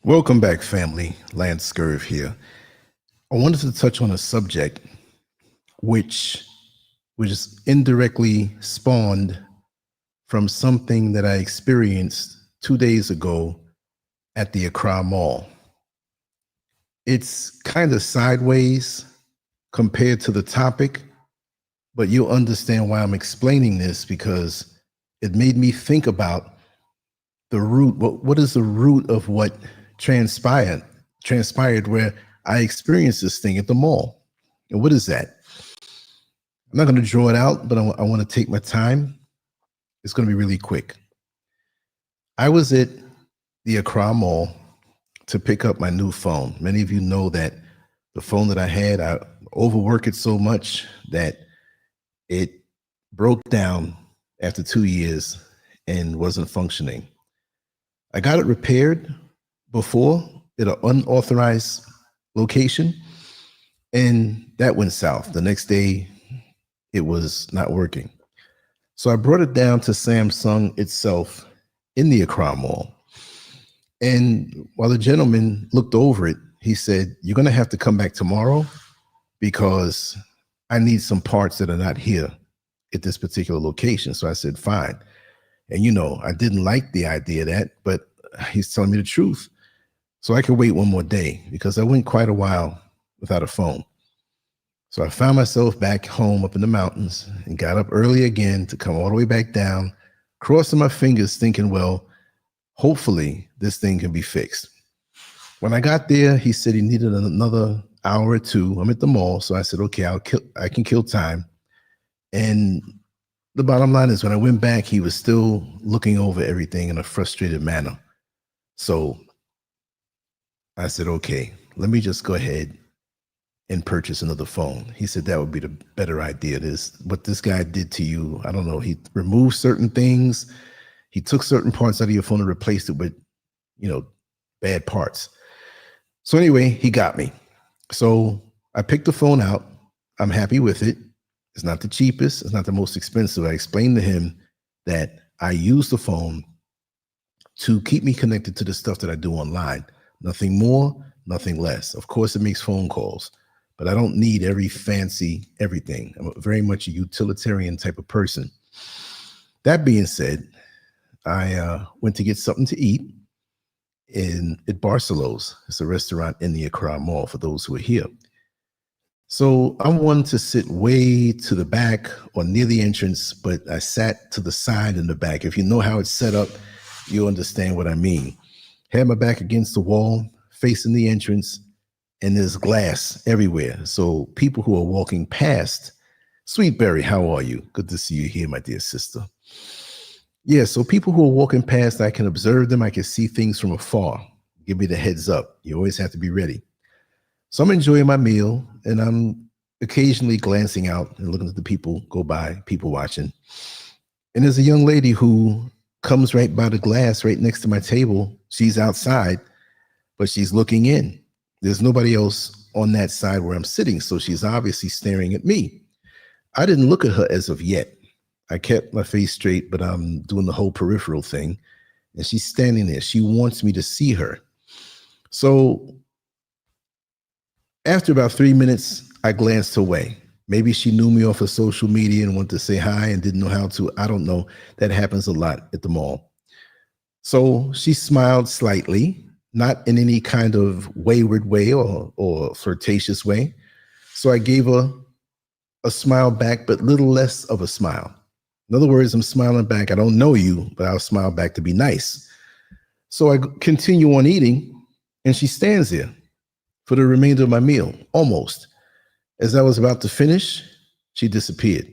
Welcome back, family. LanceScurv here. I wanted to touch on a subject which was indirectly spawned from something that I experienced 2 days ago at the Accra Mall. It's kind of sideways compared to the topic, but you'll understand why I'm explaining this, because it made me think about the root. What is the root of what transpired where I experienced this thing at the mall? And what is that? I'm not going to draw it out, but I want to take my time. It's going to be really quick. I was at the Accra Mall to pick up my new phone. Many of you know that the phone that I had, I overworked it so much that it broke down after 2 years and wasn't functioning. I got it repaired before at an unauthorized location, and that went south. The next day, it was not working. So I brought it down to Samsung itself in the Accra Mall. And while the gentleman looked over it, he said, "You're going to have to come back tomorrow because I need some parts that are not here at this particular location." So I said, fine. And, you know, I didn't like the idea of that, but he's telling me the truth. So I could wait one more day because I went quite a while without a phone. So I found myself back home up in the mountains and got up early again to come all the way back down, crossing my fingers thinking, well, hopefully this thing can be fixed. When I got there, he said he needed another hour or two. I'm at the mall. So I said, okay, I can kill time. And the bottom line is when I went back, he was still looking over everything in a frustrated manner. So I said, okay, let me just go ahead and purchase another phone. He said that would be the better idea. What this guy did to you, I don't know. He removed certain things. He took certain parts out of your phone and replaced it with, you know, bad parts. So anyway, he got me. So I picked the phone out. I'm happy with it. It's not the cheapest. It's not the most expensive. I explained to him that I use the phone to keep me connected to the stuff that I do online. Nothing more, nothing less. Of course, it makes phone calls, but I don't need every fancy everything. I'm very much a utilitarian type of person. That being said, I went to get something to eat at Barcelos. It's a restaurant in the Accra Mall for those who are here. So I wanted to sit way to the back or near the entrance, but I sat to the side in the back. If you know how it's set up, you'll understand what I mean. Had my back against the wall, facing the entrance, and there's glass everywhere. So people who are walking past, Sweet Berry, how are you? Good to see you here, my dear sister. Yeah, so people who are walking past, I can observe them. I can see things from afar. Give me the heads up. You always have to be ready. So I'm enjoying my meal, and I'm occasionally glancing out and looking at the people go by, people watching. And there's a young lady who comes right by the glass right next to my table. She's outside, but she's looking in. There's nobody else on that side where I'm sitting, so she's obviously staring at me. I didn't look at her as of yet. I kept my face straight, but I'm doing the whole peripheral thing, and she's standing there. She wants me to see her. So after about 3 minutes, I glanced away. Maybe she knew me off of social media and wanted to say hi and didn't know how to. I don't know. That happens a lot at the mall. So she smiled slightly, not in any kind of wayward way or flirtatious way. So I gave her a smile back, but little less of a smile. In other words, I'm smiling back. I don't know you, but I'll smile back to be nice. So I continue on eating, and she stands there for the remainder of my meal, almost. As I was about to finish, she disappeared.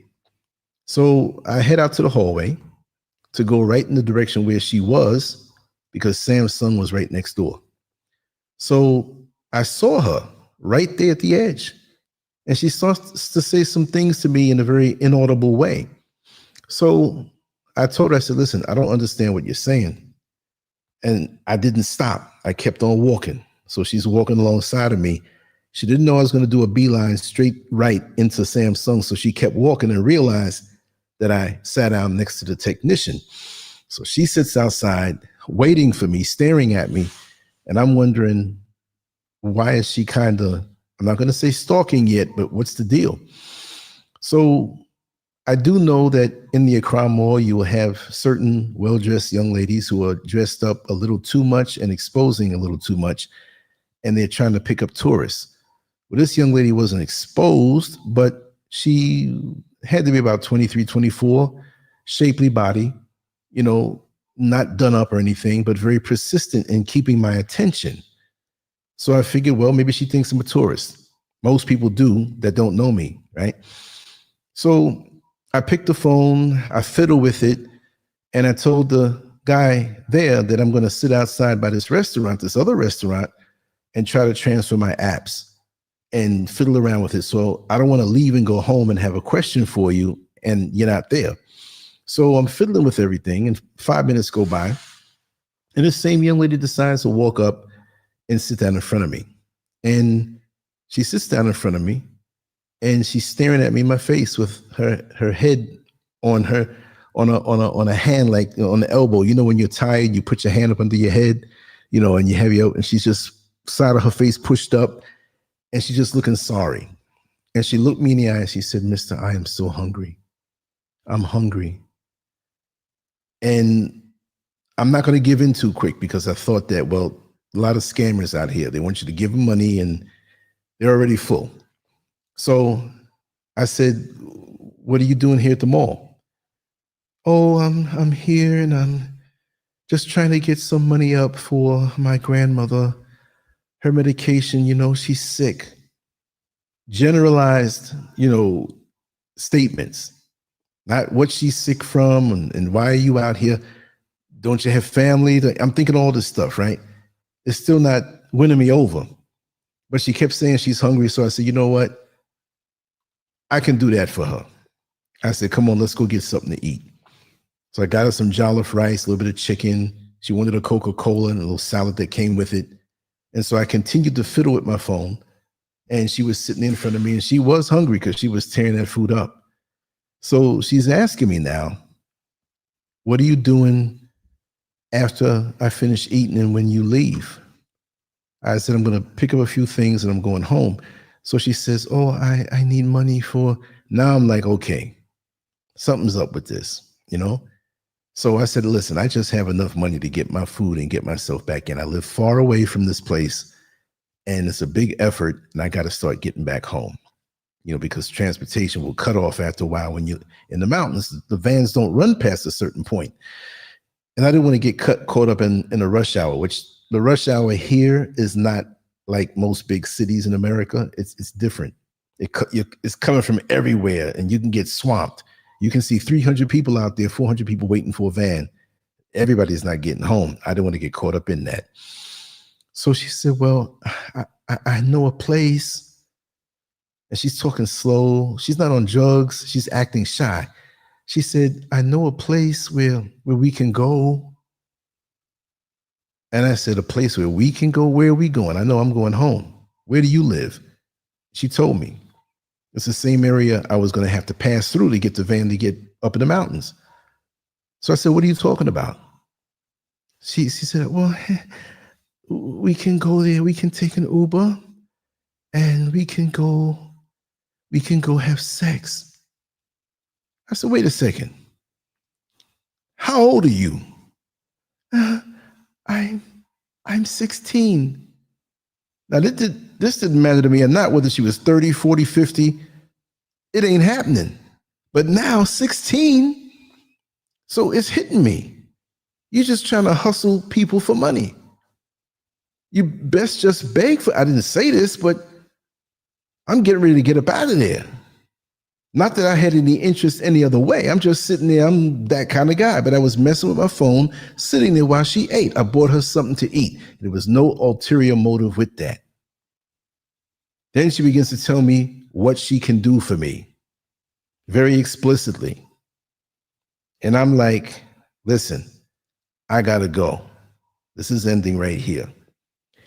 So I head out to the hallway to go right in the direction where she was, because Samsung was right next door. So I saw her right there at the edge. And she starts to say some things to me in a very inaudible way. So I told her, I said, listen, I don't understand what you're saying. And I didn't stop. I kept on walking. So she's walking alongside of me. She didn't know I was going to do a beeline straight right into Samsung. So she kept walking and realized that I sat down next to the technician. So she sits outside waiting for me, staring at me. And I'm wondering, why is she kind of, I'm not going to say stalking yet, but what's the deal? So I do know that in the Accra Mall, you will have certain well-dressed young ladies who are dressed up a little too much and exposing a little too much, and they're trying to pick up tourists. Well, this young lady wasn't exposed, but she had to be about 23, 24, shapely body, you know, not done up or anything, but very persistent in keeping my attention. So I figured, well, maybe she thinks I'm a tourist. Most people do that don't know me, right? So I picked the phone, I fiddled with it, and I told the guy there that I'm going to sit outside by this restaurant, this other restaurant, and try to transfer my apps and fiddle around with it. So I don't want to leave and go home and have a question for you and you're not there. So I'm fiddling with everything, and 5 minutes go by, and this same young lady decides to walk up and sit down in front of me. And she sits down in front of me, and she's staring at me in my face with her head on a hand, like, you know, on the elbow. You know, when you're tired, you put your hand up under your head, you know, and you have your, and she's just side of her face pushed up, and she's just looking sorry. And she looked me in the eye and she said, "Mister, I am so hungry. I'm hungry." And I'm not going to give in too quick, because I thought that, well, a lot of scammers out here, they want you to give them money and they're already full. So I said, "What are you doing here at the mall?" "Oh, I'm here and I'm just trying to get some money up for my grandmother. Her medication, you know, she's sick." Generalized, you know, statements, not what she's sick from and why are you out here? Don't you have family? I'm thinking all this stuff, right? It's still not winning me over. But she kept saying she's hungry. So I said, you know what? I can do that for her. I said, come on, let's go get something to eat. So I got her some jollof rice, a little bit of chicken. She wanted a Coca-Cola and a little salad that came with it. And so I continued to fiddle with my phone. And she was sitting in front of me, and she was hungry because she was tearing that food up. So she's asking me now, "What are you doing after I finish eating and when you leave?" I said, "I'm going to pick up a few things and I'm going home." So she says, "Oh, I need money for," now I'm like, okay, something's up with this, you know? So I said, "Listen, I just have enough money to get my food and get myself back in. I live far away from this place and it's a big effort, and I got to start getting back home, you know, because transportation will cut off after a while. When you're in the mountains, the vans don't run past a certain point. And I didn't want to get caught up in a rush hour, which the rush hour here is not like most big cities in America. It's different. It's coming from everywhere, and you can get swamped. You can see 300 people out there, 400 people waiting for a van. Everybody's not getting home. I didn't want to get caught up in that. So she said, "Well, I know a place." And she's talking slow. She's not on drugs. She's acting shy. She said, "I know a place where we can go." And I said, "A place where we can go? Where are we going? I know I'm going home. Where do you live?" She told me. It's the same area I was going to have to pass through to get the van to get up in the mountains. So I said, "What are you talking about?" She said, "Well, we can go there. We can take an Uber and we can go have sex." I said, "Wait a second. How old are you?" I'm 16. Now, this didn't matter to me or not, whether she was 30, 40, 50. It ain't happening. But now 16. So it's hitting me. You're just trying to hustle people for money. You best just beg for, I didn't say this, but I'm getting ready to get up out of there. Not that I had any interest any other way. I'm just sitting there. I'm that kind of guy. But I was messing with my phone, sitting there while she ate. I bought her something to eat. There was no ulterior motive with that. Then she begins to tell me what she can do for me very explicitly. And I'm like, listen, I gotta go. This is ending right here.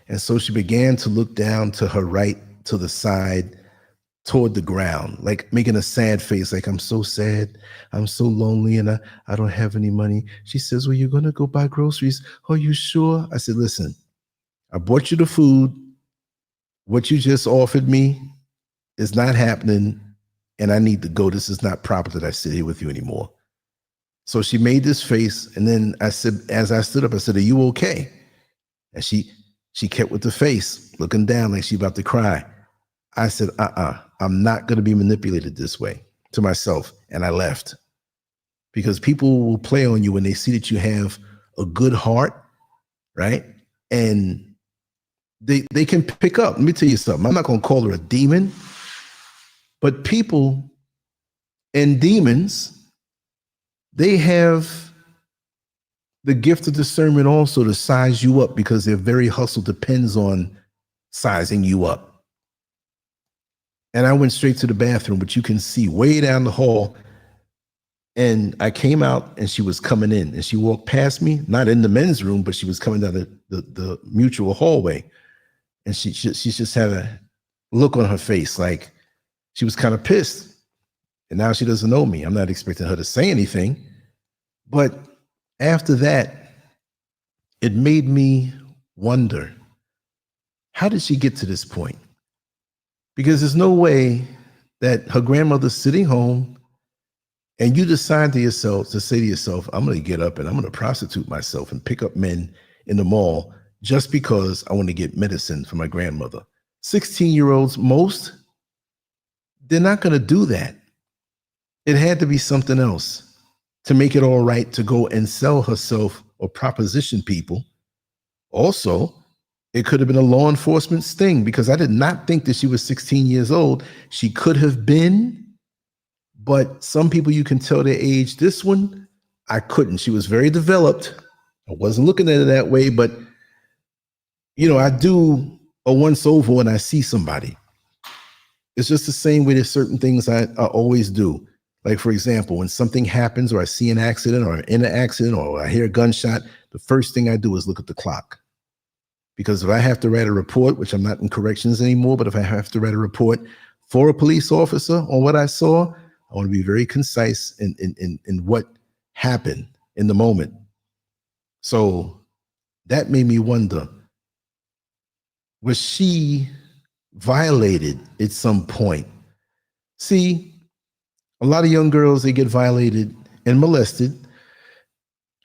And so she began to look down to her right, to the side, toward the ground, like making a sad face, like, I'm so sad, I'm so lonely, and I don't have any money. She says, well, you're gonna go buy groceries. Are you sure? I said, listen, I bought you the food. What you just offered me is not happening, and I need to go. This is not proper that I sit here with you anymore. So she made this face, and then I said, as I stood up, I said, are you okay? And she kept with the face, looking down like she about to cry. I said, I'm not going to be manipulated this way, to myself. And I left, because people will play on you when they see that you have a good heart, right? And they can pick up. Let me tell you something. I'm not going to call her a demon, but people and demons, they have the gift of discernment also to size you up, because their very hustle depends on sizing you up. And I went straight to the bathroom, but you can see way down the hall. And I came out and she was coming in, and she walked past me, not in the men's room, but she was coming down the mutual hallway. And she just had a look on her face, like she was kind of pissed. And now she doesn't know me. I'm not expecting her to say anything. But after that, it made me wonder, how did she get to this point? Because there's no way that her grandmother's sitting home and you decide to say to yourself, I'm going to get up and I'm going to prostitute myself and pick up men in the mall just because I want to get medicine for my grandmother. 16-year-olds, most, they're not going to do that. It had to be something else to make it all right to go and sell herself or proposition people. Also, it could have been a law enforcement sting, because I did not think that she was 16 years old. She could have been, but some people, you can tell their age. This one, I couldn't. She was very developed. I wasn't looking at it that way, but I do a once over when I see somebody. It's just the same way. There's certain things I always do. Like, for example, when something happens, or I see an accident, or in an accident, or I hear a gunshot, the first thing I do is look at the clock. Because if I have to write a report, which I'm not in corrections anymore, but if I have to write a report for a police officer on what I saw, I want to be very concise in what happened in the moment. So that made me wonder, was she violated at some point? See, a lot of young girls, they get violated and molested,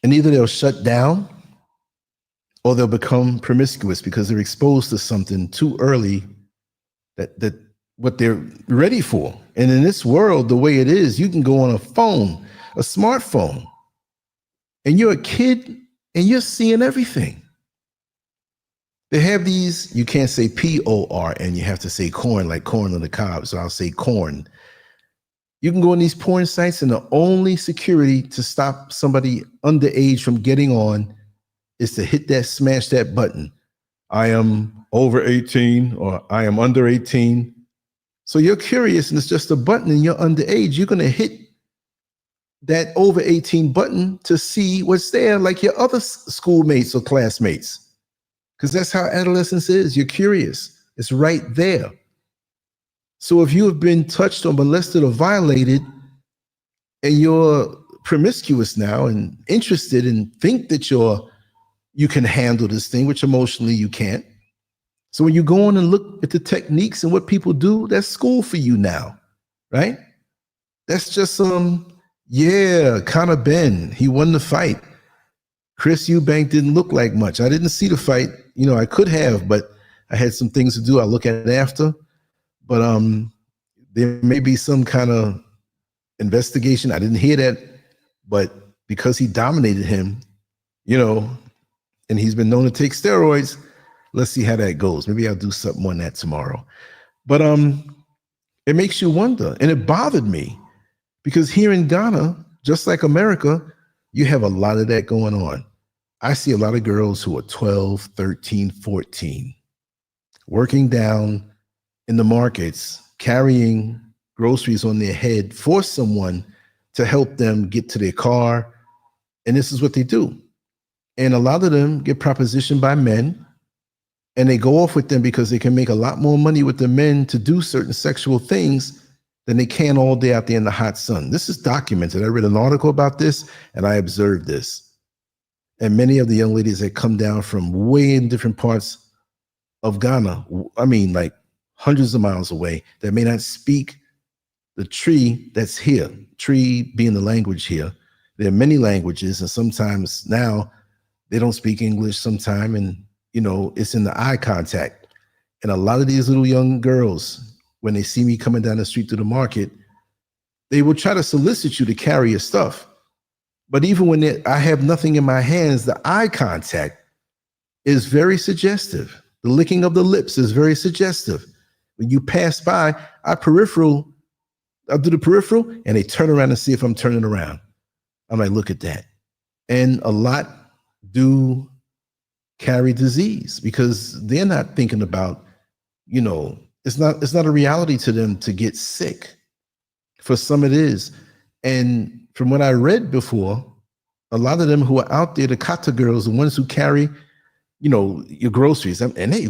and either they'll shut down or they'll become promiscuous because they're exposed to something too early, that what they're ready for. And in this world, the way it is, you can go on a phone, a smartphone, and you're a kid and you're seeing everything. They have these, you can't say P-O-R-N, you have to say corn, like corn on the cob. So I'll say corn. You can go on these porn sites, and the only security to stop somebody underage from getting on is to hit that, smash that button. I am over 18, or I am under 18. So you're curious, and it's just a button, and you're underage. You're going to hit that over 18 button to see what's there, like your other schoolmates or classmates. Because that's how adolescence is. You're curious. It's right there. So if you have been touched or molested or violated, and you're promiscuous now and interested and think that you can handle this thing, which emotionally you can't. So when you go on and look at the techniques and what people do, that's school for you now, right? That's just Connor Ben, he won the fight. Chris Eubank didn't look like much. I didn't see the fight. I could have, but I had some things to do. I'll look at it after. But there may be some kind of investigation. I didn't hear that, but because he dominated him, and he's been known to take steroids, let's see how that goes. Maybe I'll do something on that tomorrow. But it makes you wonder, and it bothered me, because here in Ghana, just like America, you have a lot of that going on. I see a lot of girls who are 12, 13, 14, working down in the markets carrying groceries on their head for someone to help them get to their car. And this is what they do. And a lot of them get propositioned by men, and they go off with them because they can make a lot more money with the men to do certain sexual things than they can all day out there in the hot sun. This is documented. I read an article about this, and I observed this. And many of the young ladies that come down from way in different parts of Ghana, I mean, like hundreds of miles away, that may not speak the tree that's here, tree being the language here. There are many languages, and sometimes now they don't speak English sometime, and you know, it's in the eye contact. And a lot of these little young girls, when they see me coming down the street to the market, they will try to solicit you to carry your stuff. But even when I have nothing in my hands, the eye contact is very suggestive. The licking of the lips is very suggestive. When you pass by, I'll do the peripheral, and they turn around and see if I'm turning around. I'm like, look at that. And a lot do carry disease because they're not thinking about, you know, it's not a reality to them to get sick. For some it is. And from what I read before, a lot of them who are out there, the kata girls, the ones who carry, you know, your groceries, and they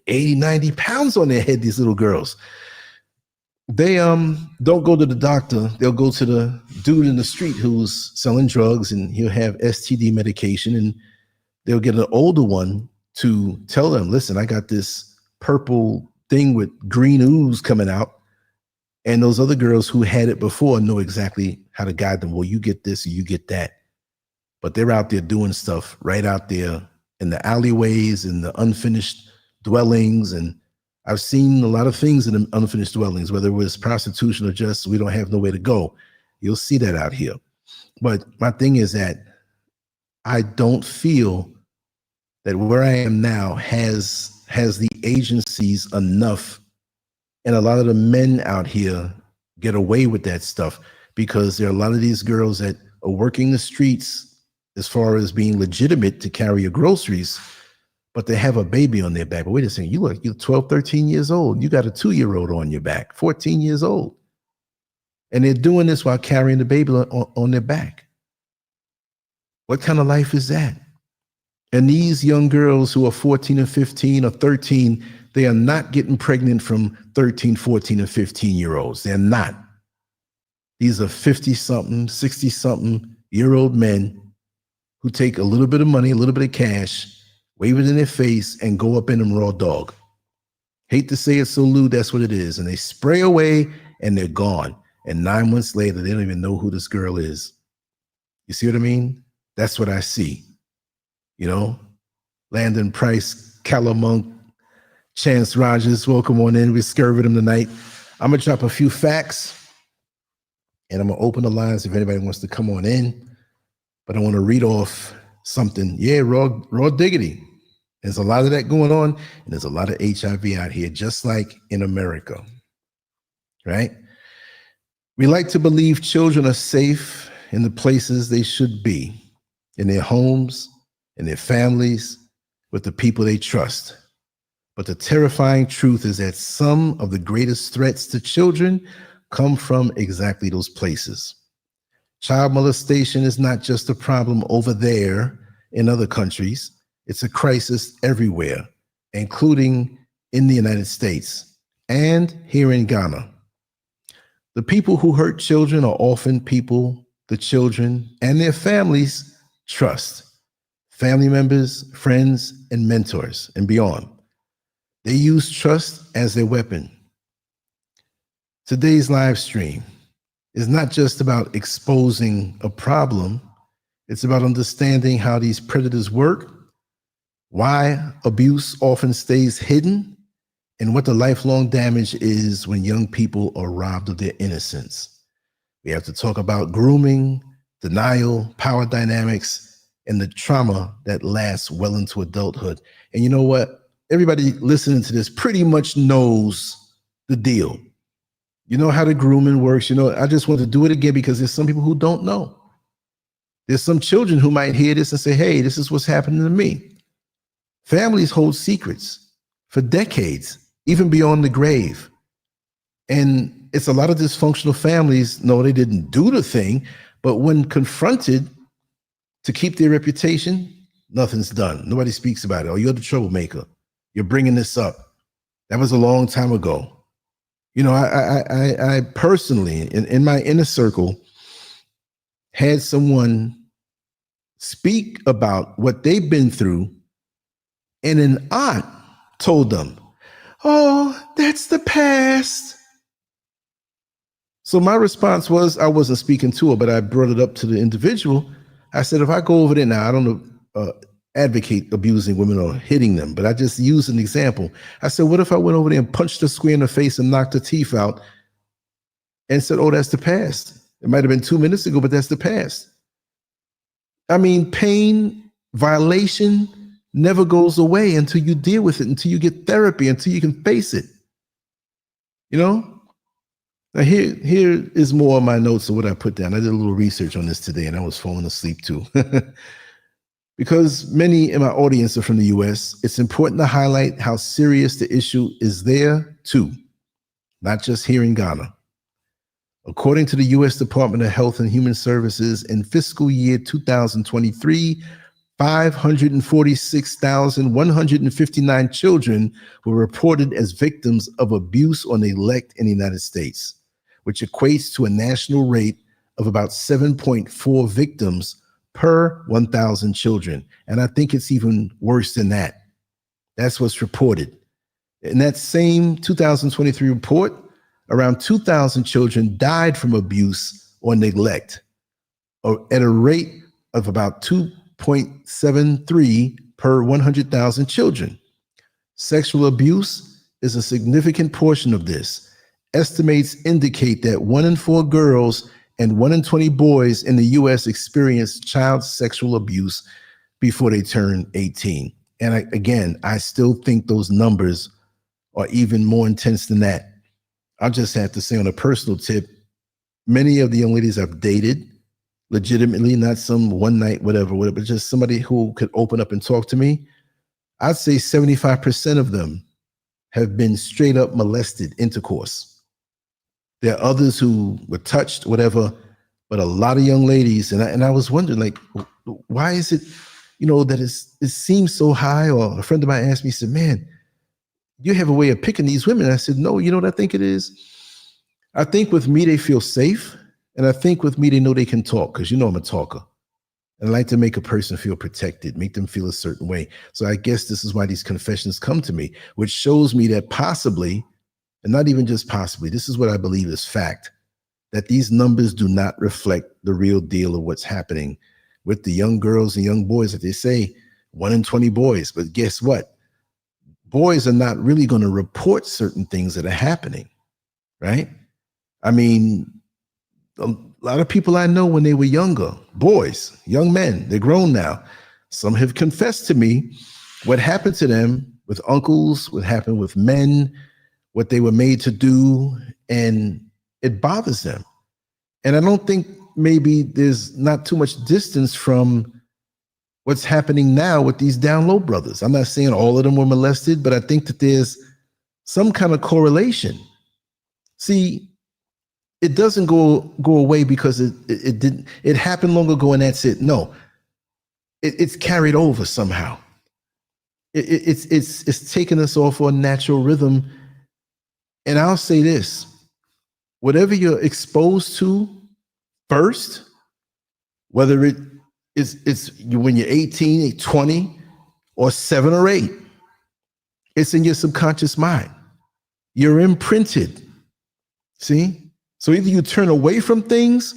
80, 90 pounds on their head, these little girls. They don't go to the doctor. They'll go to the dude in the street who's selling drugs, and he'll have STD medication, and they'll get an older one to tell them, listen, I got this purple thing with green ooze coming out. And those other girls who had it before know exactly how to guide them. Well, you get this or you get that. But they're out there doing stuff right out there in the alleyways and the unfinished dwellings. And I've seen a lot of things in the unfinished dwellings, whether it was prostitution or just we don't have nowhere to go. You'll see that out here. But my thing is that I don't feel that where I am now has the agencies enough, and a lot of the men out here get away with that stuff because there are a lot of these girls that are working the streets as far as being legitimate to carry your groceries, but they have a baby on their back. But wait a second, you're 12, 13 years old. You got a 2-year-old on your back, 14 years old. And they're doing this while carrying the baby on their back. What kind of life is that? And these young girls who are 14 and 15 or 13, they are not getting pregnant from 13, 14, and 15-year-olds. They're not. These are 50-something, 60-something-year-old men who take a little bit of money, a little bit of cash, wave it in their face, and go up in them raw dog. Hate to say it so lewd, that's what it is. And they spray away, and they're gone. And 9 months later, they don't even know who this girl is. You see what I mean? That's what I see. You know, Landon Price, Calamunk, Chance Rogers, welcome on in. We're scurving them tonight. I'm going to drop a few facts, and I'm going to open the lines if anybody wants to come on in. But I want to read off something. Yeah, raw diggity. There's a lot of that going on, and there's a lot of HIV out here, just like in America, right? We like to believe children are safe in the places they should be, in their homes, in their families, with the people they trust. But the terrifying truth is that some of the greatest threats to children come from exactly those places. Child molestation is not just a problem over there in other countries. It's a crisis everywhere, including in the United States and here in Ghana. The people who hurt children are often people the children and their families trust. Family members, friends, and mentors, and beyond. They use trust as their weapon. Today's live stream is not just about exposing a problem. It's about understanding how these predators work, why abuse often stays hidden, and what the lifelong damage is when young people are robbed of their innocence. We have to talk about grooming, denial, power dynamics, and the trauma that lasts well into adulthood. And you know what? Everybody listening to this pretty much knows the deal. You know how the grooming works. You know, I just want to do it again because there's some people who don't know. There's some children who might hear this and say, hey, this is what's happening to me. Families hold secrets for decades. even beyond the grave. And it's a lot of dysfunctional families. No, they didn't do the thing, but when confronted to keep their reputation, nothing's done. Nobody speaks about it. Oh, you're the troublemaker. You're bringing this up. That was a long time ago. You know, I personally, in my inner circle, had someone speak about what they've been through, and an aunt told them, "Oh, that's the past." So my response was, I wasn't speaking to her, but I brought it up to the individual. I said, if I go over there now, I don't advocate abusing women or hitting them, but I just used an example. I said, what if I went over there and punched her square in the face and knocked her teeth out and said, oh, that's the past. It might have been 2 minutes ago, but that's the past. I mean, pain, violation never goes away until you deal with it, until you get therapy, until you can face it. You know? Now here is more of my notes of what I put down. I did a little research on this today and I was falling asleep too. Because many in my audience are from the US, it's important to highlight how serious the issue is there too, not just here in Ghana. According to the US Department of Health and Human Services, in fiscal year 2023, 546,159 children were reported as victims of abuse or neglect in the United States, which equates to a national rate of about 7.4 victims per 1,000 children. And I think it's even worse than that. That's what's reported. In that same 2023 report, around 2,000 children died from abuse or neglect, or at a rate of about 2.73 per 100,000 children. Sexual abuse is a significant portion of this. Estimates indicate that 1 in 4 girls and 1 in 20 boys in the US experience child sexual abuse before they turn 18. And again, I still think those numbers are even more intense than that. I'll just have to say on a personal tip, many of the young ladies I've dated, legitimately, not some one night, whatever, but just somebody who could open up and talk to me, I'd say 75% of them have been straight up molested intercourse. There are others who were touched, whatever, but a lot of young ladies, and I was wondering, like, why is it, you know, that it seems so high? Or a friend of mine asked me, he said, man, you have a way of picking these women. I said, no, you know what I think it is? I think with me, they feel safe. And I think with me, they know they can talk, because you know I'm a talker. And I like to make a person feel protected, make them feel a certain way. So I guess this is why these confessions come to me, which shows me that possibly, and not even just possibly, this is what I believe is fact, that these numbers do not reflect the real deal of what's happening with the young girls and young boys. That they say 1 in 20 boys, but guess what? Boys are not really going to report certain things that are happening, right? I mean, a lot of people I know when they were younger, boys, young men, they're grown now. Some have confessed to me what happened to them with uncles, what happened with men, what they were made to do, and it bothers them. And I don't think maybe there's not too much distance from what's happening now with these down low brothers. I'm not saying all of them were molested, but I think that there's some kind of correlation. See, it doesn't go away because it happened long ago and that's it. No, it's carried over somehow. It's taken us off a natural rhythm. And I'll say this, whatever you're exposed to first, whether it's when you're 18, 20, or 7 or 8, it's in your subconscious mind. You're imprinted. See? So either you turn away from things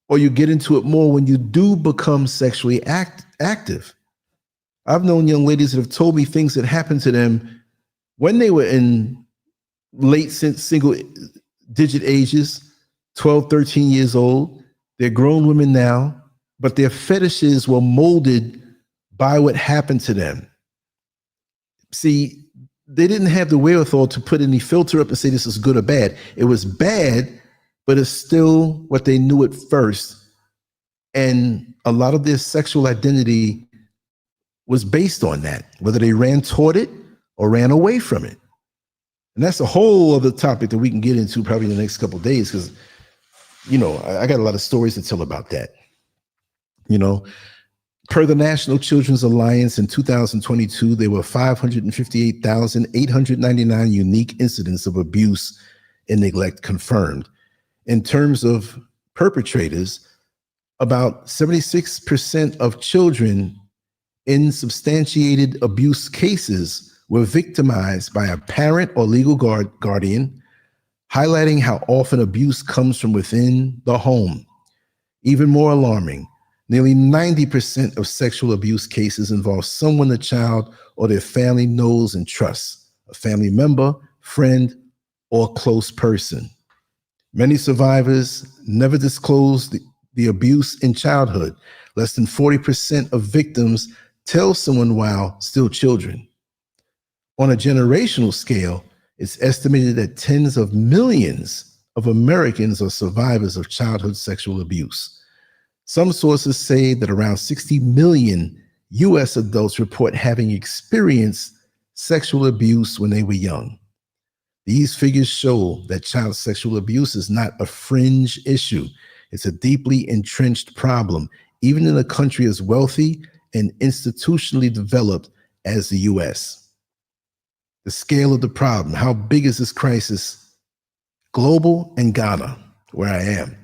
or you get into it more when you do become sexually active. I've known young ladies that have told me things that happened to them when they were in late single digit ages, 12, 13 years old. They're grown women now, but their fetishes were molded by what happened to them. See, they didn't have the wherewithal to put any filter up and say this is good or bad. It was bad, but it's still what they knew at first. And a lot of their sexual identity was based on that, whether they ran toward it or ran away from it. And that's a whole other topic that we can get into probably in the next couple of days, because, I got a lot of stories to tell about that. Per the National Children's Alliance in 2022, there were 558,899 unique incidents of abuse and neglect confirmed. In terms of perpetrators, about 76% of children in substantiated abuse cases were victimized by a parent or legal guardian, highlighting how often abuse comes from within the home. Even more alarming, nearly 90% of sexual abuse cases involve someone the child or their family knows and trusts, a family member, friend, or close person. Many survivors never disclose the abuse in childhood. Less than 40% of victims tell someone while still children. On a generational scale, it's estimated that tens of millions of Americans are survivors of childhood sexual abuse. Some sources say that around 60 million US adults report having experienced sexual abuse when they were young. These figures show that child sexual abuse is not a fringe issue. It's a deeply entrenched problem, even in a country as wealthy and institutionally developed as the US. The scale of the problem, how big is this crisis? Global and Ghana, where I am.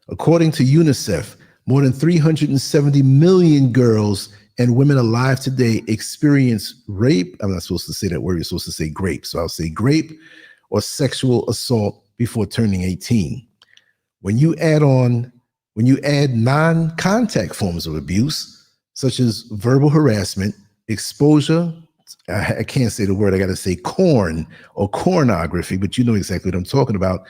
According to UNICEF, more than 370 million girls and women alive today experience rape. I'm not supposed to say that word, you're supposed to say grape. So I'll say grape or sexual assault before turning 18. When you add non-contact forms of abuse, such as verbal harassment, exposure, I can't say the word, I got to say corn or pornography, but you know exactly what I'm talking about,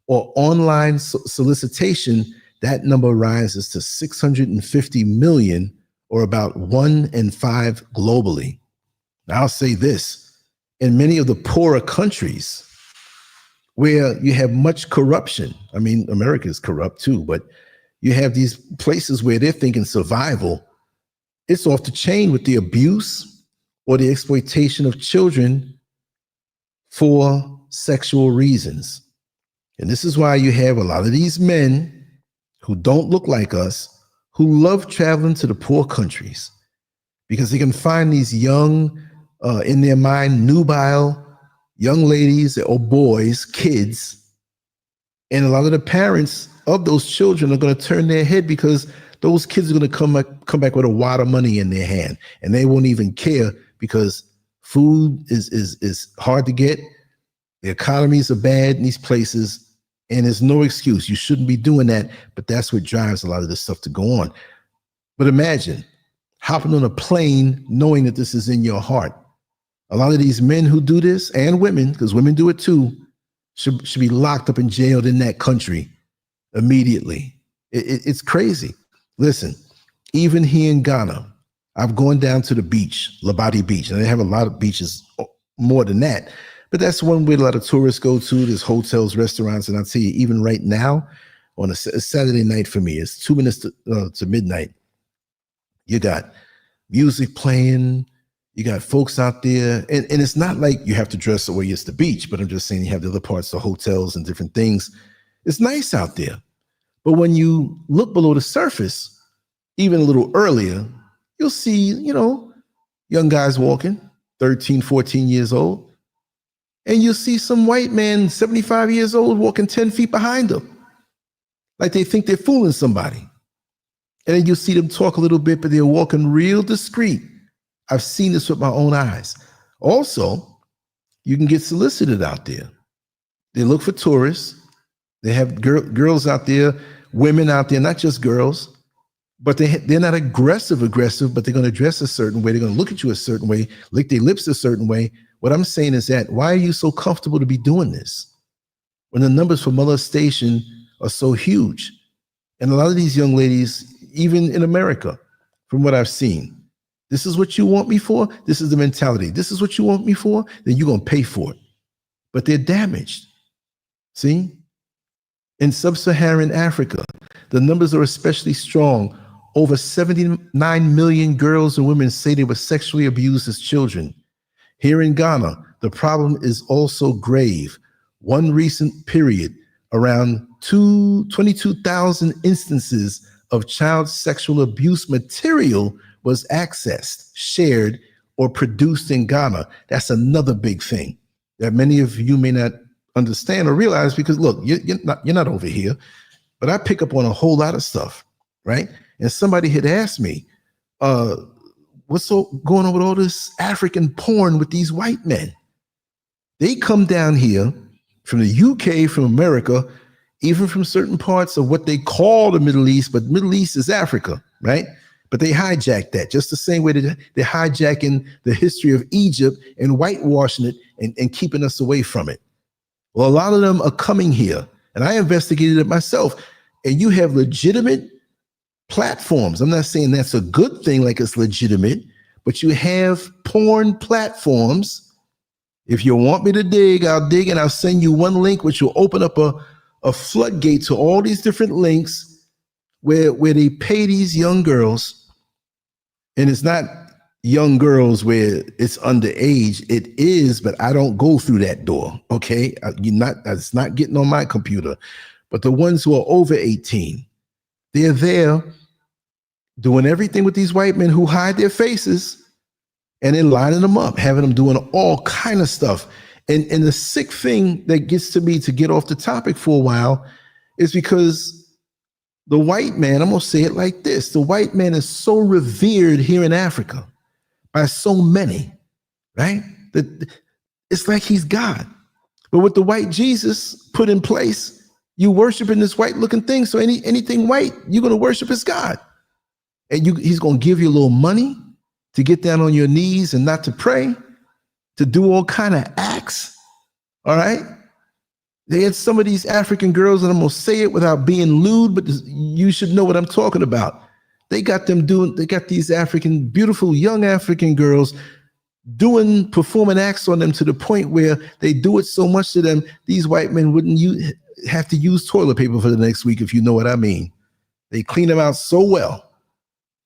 or online solicitation, that number rises to 650 million, or about 1 in 5 globally. Now, I'll say this, in many of the poorer countries where you have much corruption, I mean, America is corrupt too, but you have these places where they're thinking survival, it's off the chain with the abuse or the exploitation of children for sexual reasons. And this is why you have a lot of these men who don't look like us, who love traveling to the poor countries, because they can find these young, in their mind, nubile young ladies or boys, kids, and a lot of the parents of those children are going to turn their head because those kids are going to come back with a wad of money in their hand, and they won't even care because food is hard to get. The economies are bad in these places, and there's no excuse. You shouldn't be doing that, but that's what drives a lot of this stuff to go on. But imagine hopping on a plane knowing that this is in your heart. A lot of these men who do this, and women, because women do it too, should be locked up and jailed in that country immediately. It's crazy. Listen, even here in Ghana, I've gone down to the beach, Labadi Beach, and they have a lot of beaches more than that. But that's one where a lot of tourists go to. There's hotels, restaurants, and I'll tell you, even right now, on a Saturday night for me, it's 2 minutes to midnight. You got music playing, you got folks out there, and it's not like you have to dress the way it's the beach, but I'm just saying you have the other parts, the hotels and different things. It's nice out there. But when you look below the surface, even a little earlier, you'll see, young guys walking, 13, 14 years old. And you'll see some white man, 75 years old, walking 10 feet behind them. Like they think they're fooling somebody. And then you'll see them talk a little bit, but they're walking real discreet. I've seen this with my own eyes. Also, you can get solicited out there. They look for tourists. They have girls out there, women out there, not just girls, but they're not aggressive, but they're going to dress a certain way. They're going to look at you a certain way, lick their lips a certain way. What I'm saying is that, why are you so comfortable to be doing this when the numbers for molestation are so huge? And a lot of these young ladies, even in America, from what I've seen, this is what you want me for? This is the mentality. This is what you want me for? Then you're going to pay for it. But they're damaged. See? In sub-Saharan Africa, the numbers are especially strong. Over 79 million girls and women say they were sexually abused as children. Here in Ghana, the problem is also grave. One recent period, around 22,000 instances of child sexual abuse material was accessed, shared, or produced in Ghana. That's another big thing that many of you may not understand or realize, because look, you're not over here, but I pick up on a whole lot of stuff, right? And somebody had asked me, what's so going on with all this African porn with these white men? They come down here from the UK, from America, even from certain parts of what they call the Middle East, but Middle East is Africa, right? But they hijack that just the same way that they're hijacking the history of Egypt and whitewashing it and keeping us away from it. Well, a lot of them are coming here, and I investigated it myself, and you have legitimate platforms. I'm not saying that's a good thing, like it's legitimate, but you have porn platforms. If you want me to dig, I'll dig, and I'll send you one link, which will open up a floodgate to all these different links where they pay these young girls. And it's not young girls where it's underage. It is, but I don't go through that door. Okay, it's not getting on my computer. But the ones who are over 18, they're there doing everything with these white men who hide their faces, and then lining them up, having them doing all kind of stuff. And the sick thing that gets to me, to get off the topic for a while, is because the white man, I'm going to say it like this, the white man is so revered here in Africa by so many, right? That it's like he's God. But with the white Jesus put in place, you worshiping this white looking thing. So anything white, you're going to worship as God. And he's going to give you a little money to get down on your knees and not to pray, to do all kind of acts. All right. They had some of these African girls, and I'm going to say it without being lewd, but you should know what I'm talking about. They got these beautiful young African girls performing acts on them to the point where they do it so much to them, these white men wouldn't have to use toilet paper for the next week, if you know what I mean. They clean them out so well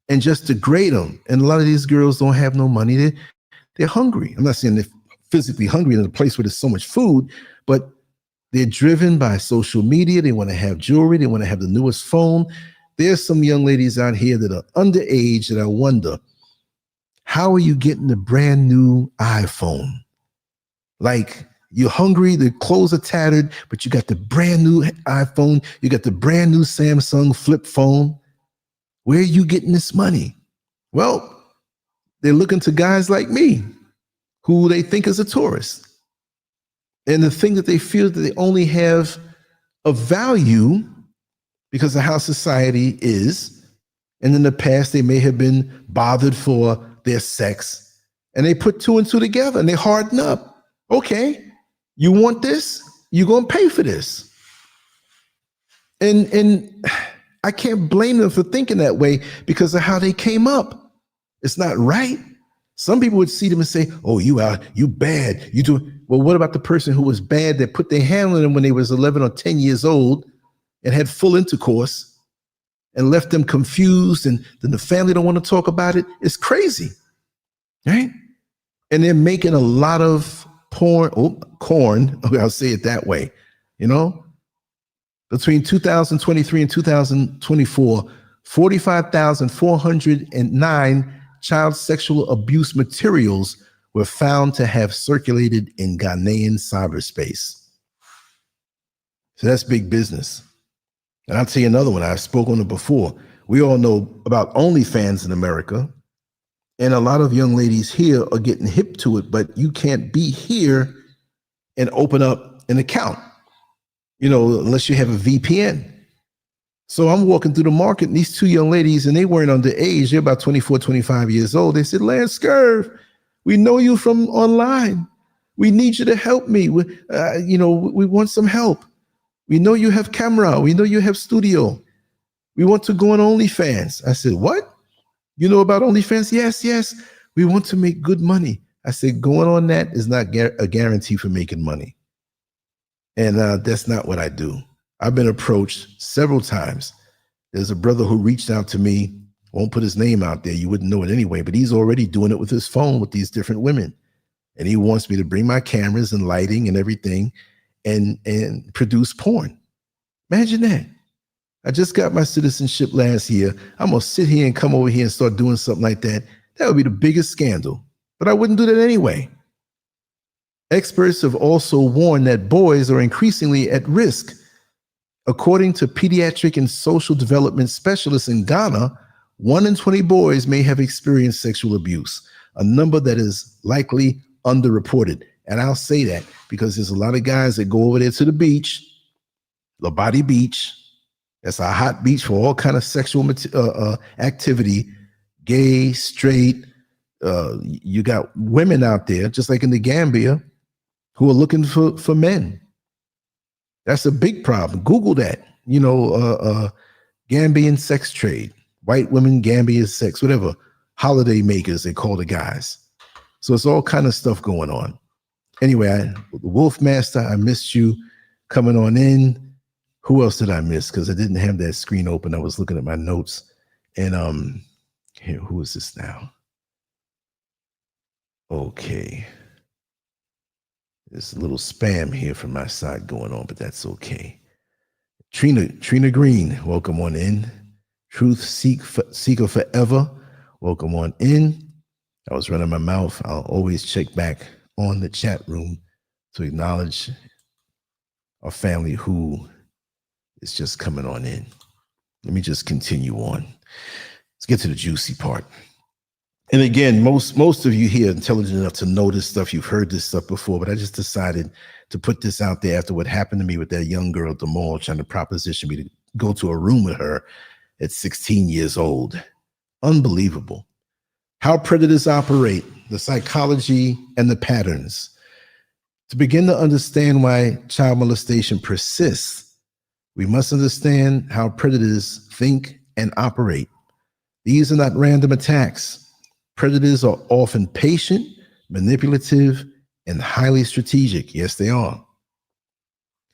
and just degrade them. And a lot of these girls don't have no money. They're hungry. I'm not saying they're physically hungry in a place where there's so much food, but they're driven by social media. They want to have jewelry. They want to have the newest phone. There's some young ladies out here that are underage that I wonder, how are you getting a brand new iPhone? Like, you're hungry, the clothes are tattered, but you got the brand new iPhone. You got the brand new Samsung flip phone. Where are you getting this money? Well, they're looking to guys like me, who they think is a tourist. And the thing that they feel that they only have a value because of how society is. And in the past, they may have been bothered for their sex. And they put two and two together and they harden up. Okay, you want this? You're going to pay for this. And I can't blame them for thinking that way because of how they came up. It's not right. Some people would see them and say, oh, you bad. You do. Well, what about the person who was bad that put their hand on them when they was 11 or 10 years old and had full intercourse and left them confused, and then the family don't want to talk about it? It's crazy, right? And they're making a lot of corn. Okay, I'll say it that way. You know, between 2023 and 2024, 45,409 child sexual abuse materials were found to have circulated in Ghanaian cyberspace. So that's big business. And I'll tell you another one. I've spoken on it before. We all know about OnlyFans in America. And a lot of young ladies here are getting hip to it, but you can't be here and open up an account, unless you have a VPN. So I'm walking through the market, and these two young ladies, and they weren't underage. They're about 24, 25 years old. They said, LanceScurv, we know you from online. We need you to help me. We want some help. We know you have camera. We know you have studio. We want to go on OnlyFans. I said, what? You know about OnlyFans? Yes. We want to make good money. I said, going on that is not a guarantee for making money. And that's not what I do. I've been approached several times. There's a brother who reached out to me, won't put his name out there. You wouldn't know it anyway, but he's already doing it with his phone with these different women. and he wants me to bring my cameras and lighting and everything and produce porn. Imagine that. I just got my citizenship last year. I'm going to sit here and come over here and start doing something like that. That would be the biggest scandal, but I wouldn't do that anyway. Experts have also warned that boys are increasingly at risk. According to pediatric and social development specialists in Ghana, 1 in 20 boys may have experienced sexual abuse, a number that is likely underreported. And I'll say that because there's a lot of guys that go over there to the beach, Labadi Beach. That's a hot beach for all kind of sexual activity, gay, straight. You got women out there, just like in the Gambia, who are looking for men. That's a big problem. Google that. Gambian sex trade, white women, Gambian sex, whatever, holiday makers, they call the guys. So it's all kind of stuff going on. Anyway, Wolf Master, I missed you coming on in. Who else did I miss? Because I didn't have that screen open. I was looking at my notes. And here, who is this now? Okay. There's a little spam here from my side going on, but that's okay. Trina Green, welcome on in. Truth Seeker Forever, welcome on in. I was running my mouth. I'll always check back on the chat room to acknowledge our family who is just coming on in. Let me just continue on. Let's get to the juicy part. And again, most of you here are intelligent enough to know this stuff. You've heard this stuff before, but I just decided to put this out there after what happened to me with that young girl at the mall trying to proposition me to go to a room with her at 16 years old. Unbelievable. How predators operate, the psychology and the patterns. To begin to understand why child molestation persists, we must understand how predators think and operate. These are not random attacks. Predators are often patient, manipulative, and highly strategic. Yes, they are.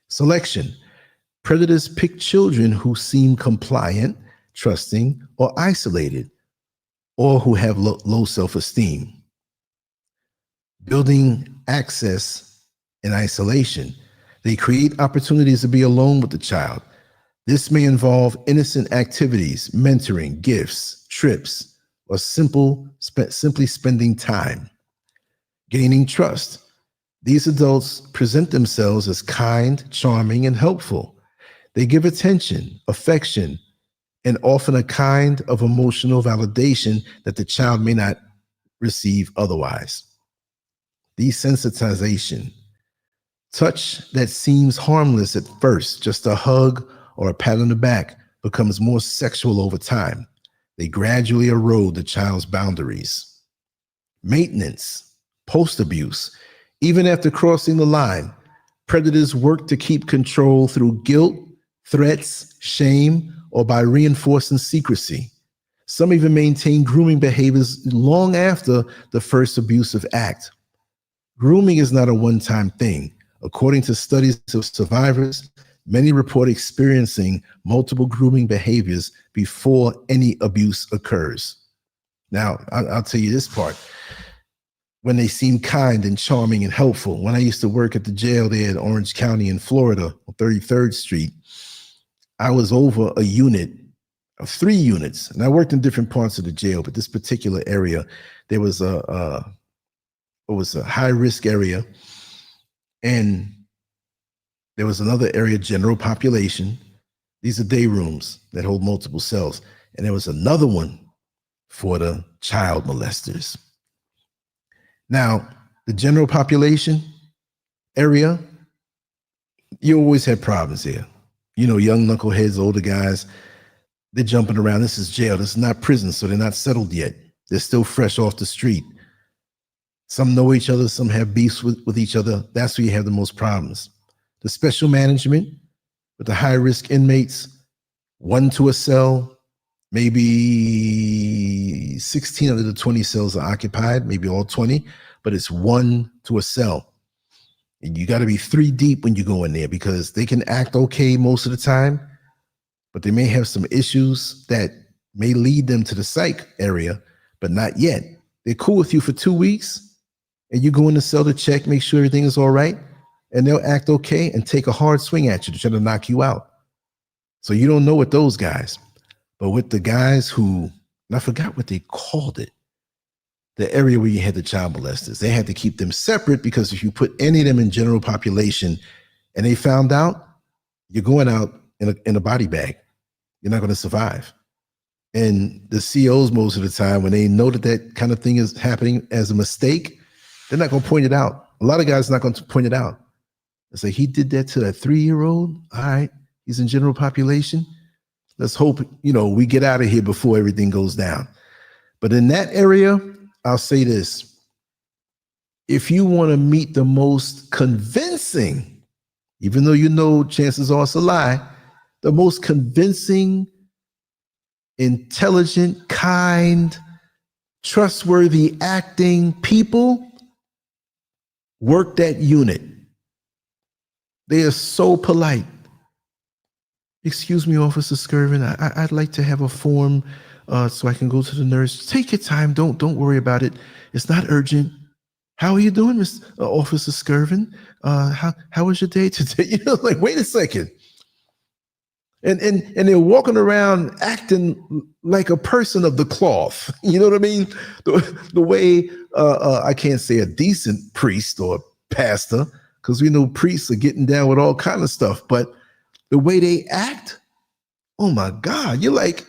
Selection. Predators pick children who seem compliant, trusting, or isolated, or who have low self-esteem. Building access in isolation. They create opportunities to be alone with the child. This may involve innocent activities, mentoring, gifts, trips, or simply spending time. Gaining trust. These adults present themselves as kind, charming, and helpful. They give attention, affection, and often a kind of emotional validation that the child may not receive otherwise. Desensitization. Touch that seems harmless at first, just a hug or a pat on the back, becomes more sexual over time. They gradually erode the child's boundaries. Maintenance, post-abuse. Even after crossing the line, predators work to keep control through guilt, threats, shame, or by reinforcing secrecy. Some even maintain grooming behaviors long after the first abusive act. Grooming is not a one-time thing. According to studies of survivors, many report experiencing multiple grooming behaviors before any abuse occurs. Now, I'll tell you this part. When they seem kind and charming and helpful. When I used to work at the jail there in Orange County in Florida, on 33rd Street, I was over a unit of 3 units, and I worked in different parts of the jail, but this particular area, there was a high-risk area, and there was another area, general population. These are day rooms that hold multiple cells. And there was another one for the child molesters. Now, the general population area, you always had problems here. You know, young knuckleheads, older guys, they're jumping around. This is jail. This is not prison, so they're not settled yet. They're still fresh off the street. Some know each other. Some have beefs with each other. That's where you have the most problems. The special management with the high-risk inmates, 1 to a cell, maybe 16 out of the 20 cells are occupied, maybe all 20, but it's 1 to a cell. And you got to be 3 deep when you go in there because they can act okay most of the time, but they may have some issues that may lead them to the psych area, but not yet. They're cool with you for 2 weeks, and you go in to sell the check, make sure everything is all right, and they'll act okay and take a hard swing at you to try to knock you out. So you don't know with those guys. But with the guys who, and I forgot what they called it, the area where you had the child molesters, they had to keep them separate because if you put any of them in general population and they found out, you're going out in a body bag. You're not going to survive. And the COs, most of the time, when they know that that kind of thing is happening as a mistake, they're not going to point it out. A lot of guys are not going to point it out. It's like, he did that to a 3-year-old. All right, he's in general population. Let's hope, we get out of here before everything goes down. But in that area, I'll say this. If you want to meet the most convincing, even though chances are it's a lie, the most convincing, intelligent, kind, trustworthy acting people, work that unit. They are so polite. Excuse me, Officer Scurvin, I'd like to have a form so I can go to the nurse. Take your time. Don't worry about it. It's not urgent. How are you doing, Mr. Officer Scurvin? How was your day today? Wait a second. And they're walking around acting like a person of the cloth. You know what I mean? The way I can't say a decent priest or pastor, because we know priests are getting down with all kind of stuff, but the way they act, oh my God, you're like,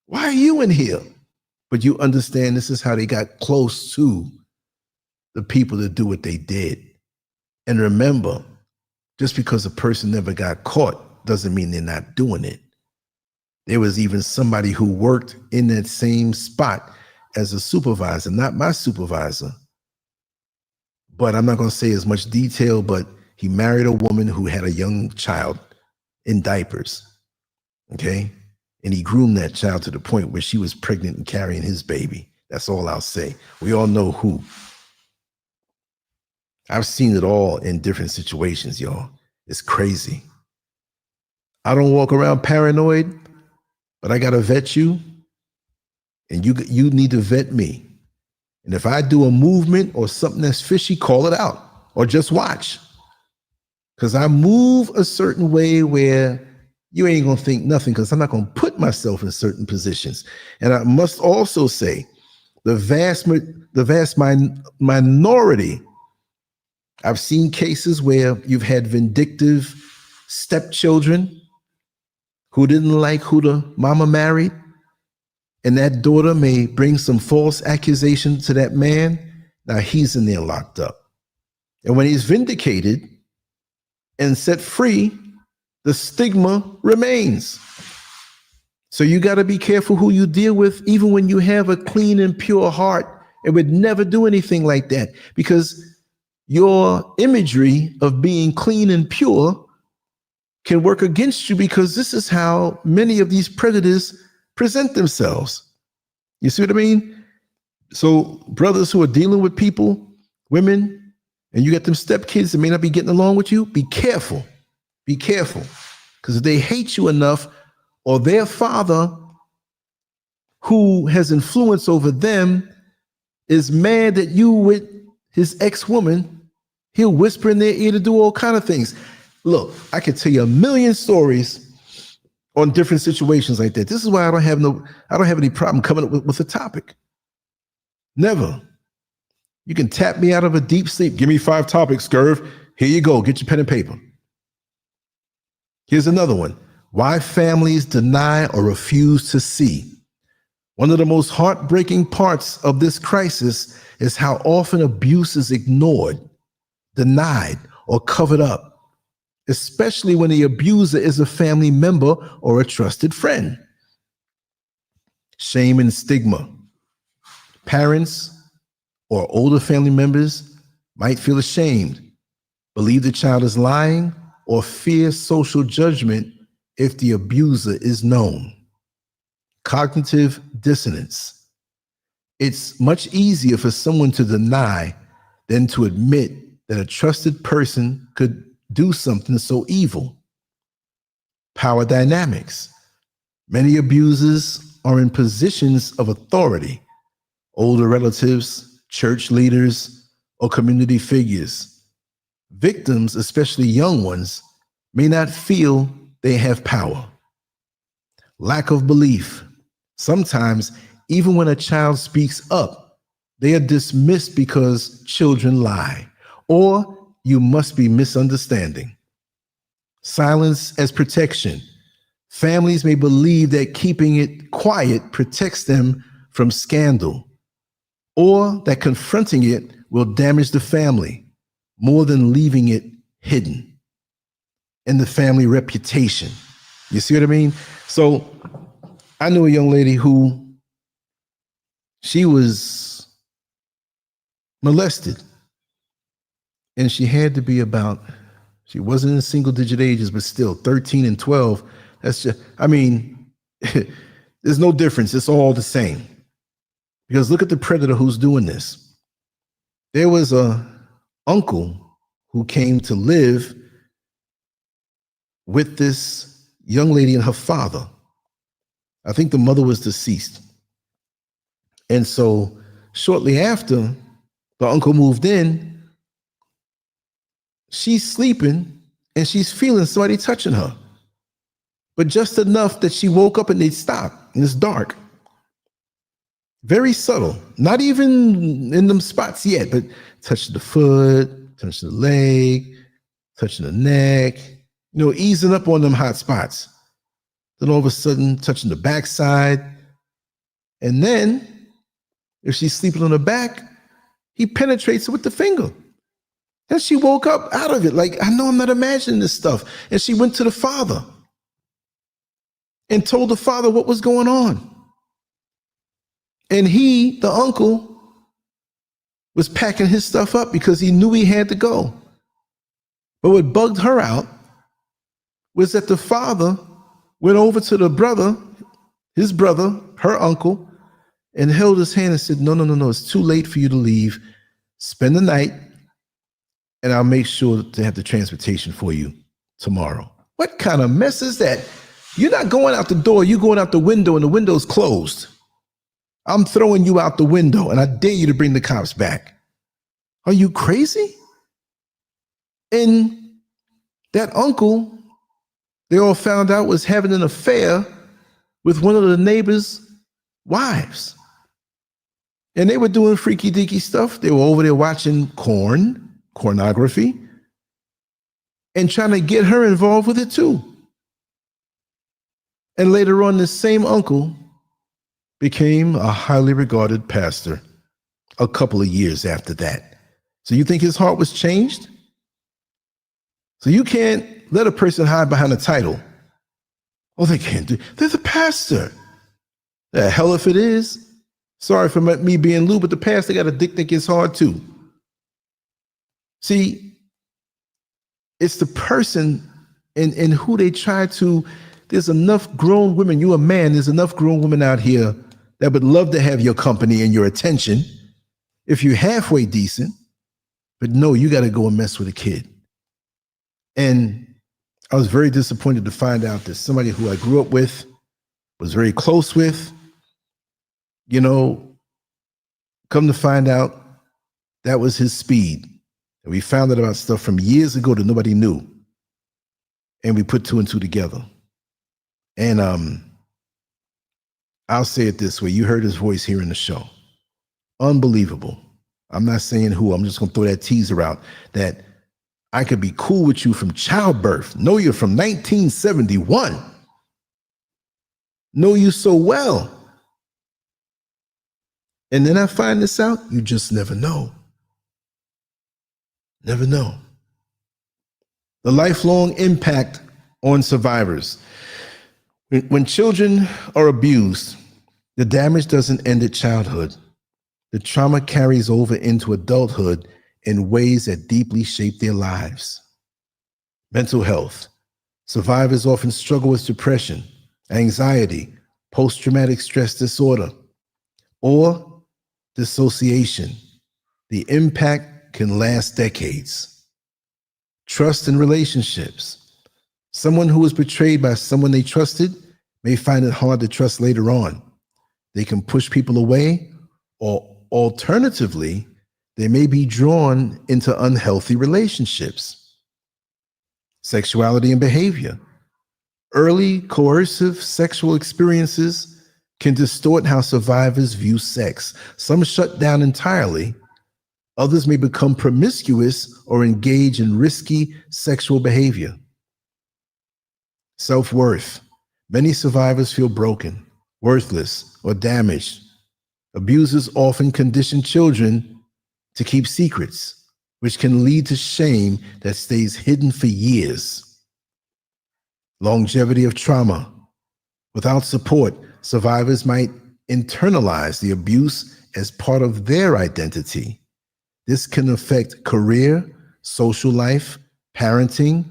why are you in here? But you understand this is how they got close to the people that do what they did. And remember, just because a person never got caught doesn't mean they're not doing it. There was even somebody who worked in that same spot as a supervisor, not my supervisor. But I'm not going to say as much detail, but he married a woman who had a young child in diapers, okay? And he groomed that child to the point where she was pregnant and carrying his baby. That's all I'll say. We all know who. I've seen it all in different situations, y'all. It's crazy. I don't walk around paranoid, but I got to vet you, and you need to vet me. And if I do a movement or something that's fishy, call it out or just watch. Because I move a certain way where you ain't going to think nothing, because I'm not going to put myself in certain positions. And I must also say, the vast minority, I've seen cases where you've had vindictive stepchildren who didn't like who the mama married, and that daughter may bring some false accusation to that man. Now he's in there locked up. And when he's vindicated and set free, the stigma remains. So you got to be careful who you deal with, even when you have a clean and pure heart and would never do anything like that, because your imagery of being clean and pure can work against you, because this is how many of these predators present themselves. You see what I mean? So brothers who are dealing with people, women, and you got them stepkids that may not be getting along with you, be careful. Be careful. Because if they hate you enough, or their father who has influence over them is mad at you with his ex-woman, he'll whisper in their ear to do all kind of things. Look, I could tell you a million stories on different situations like that. This is why I don't have any problem coming up with a topic. Never. You can tap me out of a deep sleep. Give me 5 topics, Scurv. Here you go. Get your pen and paper. Here's another one. Why families deny or refuse to see. One of the most heartbreaking parts of this crisis is how often abuse is ignored, denied, or covered up, especially when the abuser is a family member or a trusted friend. Shame and stigma. Parents or older family members might feel ashamed, believe the child is lying, or fear social judgment if the abuser is known. Cognitive dissonance. It's much easier for someone to deny than to admit that a trusted person could do something so evil. Power dynamics. Many abusers are in positions of authority. Older relatives, church leaders, or community figures. Victims, especially young ones, may not feel they have power. Lack of belief. Sometimes, even when a child speaks up, they are dismissed because children lie, or you must be misunderstanding. Silence as protection. Families may believe that keeping it quiet protects them from scandal, or that confronting it will damage the family more than leaving it hidden. And the family reputation. You see what I mean? So I knew a young lady who she was molested, and she had to be about, she wasn't in single digit ages, but still 13 and 12. That's just, I mean, there's no difference. It's all the same. Because look at the predator who's doing this. There was a uncle who came to live with this young lady and her father. I think the mother was deceased. And so shortly after the uncle moved in, she's sleeping and she's feeling somebody touching her. But just enough that she woke up and they stopped, and it's dark. Very subtle, not even in them spots yet, but touching the foot, touching the leg, touching the neck, easing up on them hot spots. Then all of a sudden, touching the backside. And then, if she's sleeping on her back, he penetrates her with the finger. And she woke up out of it, like, I know I'm not imagining this stuff. And she went to the father and told the father what was going on. And he, the uncle, was packing his stuff up because he knew he had to go. But what bugged her out was that the father went over to the brother, his brother, her uncle, and held his hand and said, no, it's too late for you to leave. Spend the night, and I'll make sure to have the transportation for you tomorrow. What kind of mess is that? You're not going out the door, you're going out the window, and the window's closed. I'm throwing you out the window, and I dare you to bring the cops back. Are you crazy? And that uncle, they all found out, was having an affair with one of the neighbors' wives. And they were doing freaky deaky stuff. They were over there watching pornography, and trying to get her involved with it too. And later on, this same uncle became a highly regarded pastor a couple of years after that. So you think his heart was changed? So you can't let a person hide behind a title. Oh, they can't do. They're the pastor. The hell if it is. Sorry for me being lewd, but the pastor got a dick that gets hard too. See, it's the person and who they try to. There's enough grown women. You're a man. There's enough grown women out here that would love to have your company and your attention if you're halfway decent. But no, you got to go and mess with a kid. And I was very disappointed to find out that somebody who I grew up with, was very close with, come to find out that was his speed. And we found out about stuff from years ago that nobody knew. And we put two and two together. And I'll say it this way. You heard his voice here in the show. Unbelievable. I'm not saying who. I'm just going to throw that teaser out that I could be cool with you from childbirth. Know you from 1971. Know you so well. And then I find this out. You just never know. Never know. The lifelong impact on survivors. When children are abused, the damage doesn't end at childhood. The trauma carries over into adulthood in ways that deeply shape their lives. Mental health. Survivors often struggle with depression, anxiety, post-traumatic stress disorder, or dissociation. The impact can last decades. Trust in relationships. Someone who was betrayed by someone they trusted may find it hard to trust later on. They can push people away, or alternatively, They may be drawn into unhealthy relationships. Sexuality and behavior. Early coercive sexual experiences can distort how survivors view sex. Some shut down entirely. Others may become promiscuous or engage in risky sexual behavior. Self-worth. Many survivors feel broken, worthless, or damaged. Abusers often condition children to keep secrets, which can lead to shame that stays hidden for years. Longevity of trauma. Without support, survivors might internalize the abuse as part of their identity. This can affect career, social life, parenting,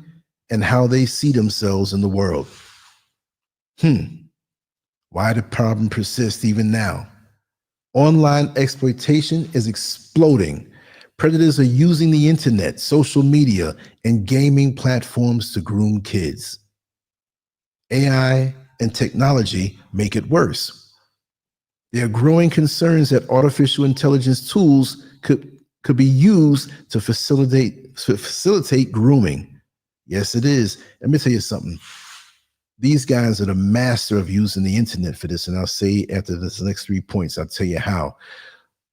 and how they see themselves in the world. Why the problem persists even now? Online exploitation is exploding. Predators are using the internet, social media, and gaming platforms to groom kids. AI and technology make it worse. There are growing concerns that artificial intelligence tools could be used to facilitate grooming. Yes, it is. Let me tell you something. These guys are the master of using the internet for this, and I'll say after this next 3 points, I'll tell you how.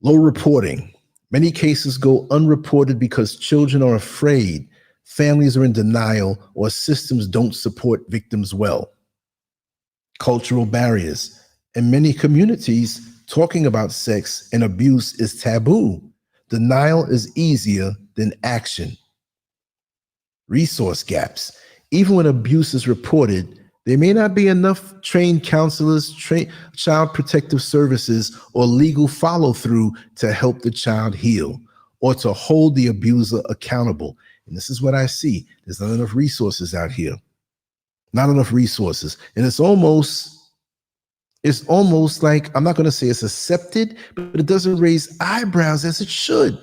Low reporting. Many cases go unreported because children are afraid, families are in denial, or systems don't support victims well. Cultural barriers. In many communities, talking about sex and abuse is taboo. Denial is easier than action. Resource gaps. Even when abuse is reported, there may not be enough trained counselors, child protective services, or legal follow-through to help the child heal or to hold the abuser accountable. And this is what I see. There's not enough resources out here. Not enough resources. And it's almost like, I'm not going to say it's accepted, but it doesn't raise eyebrows as it should.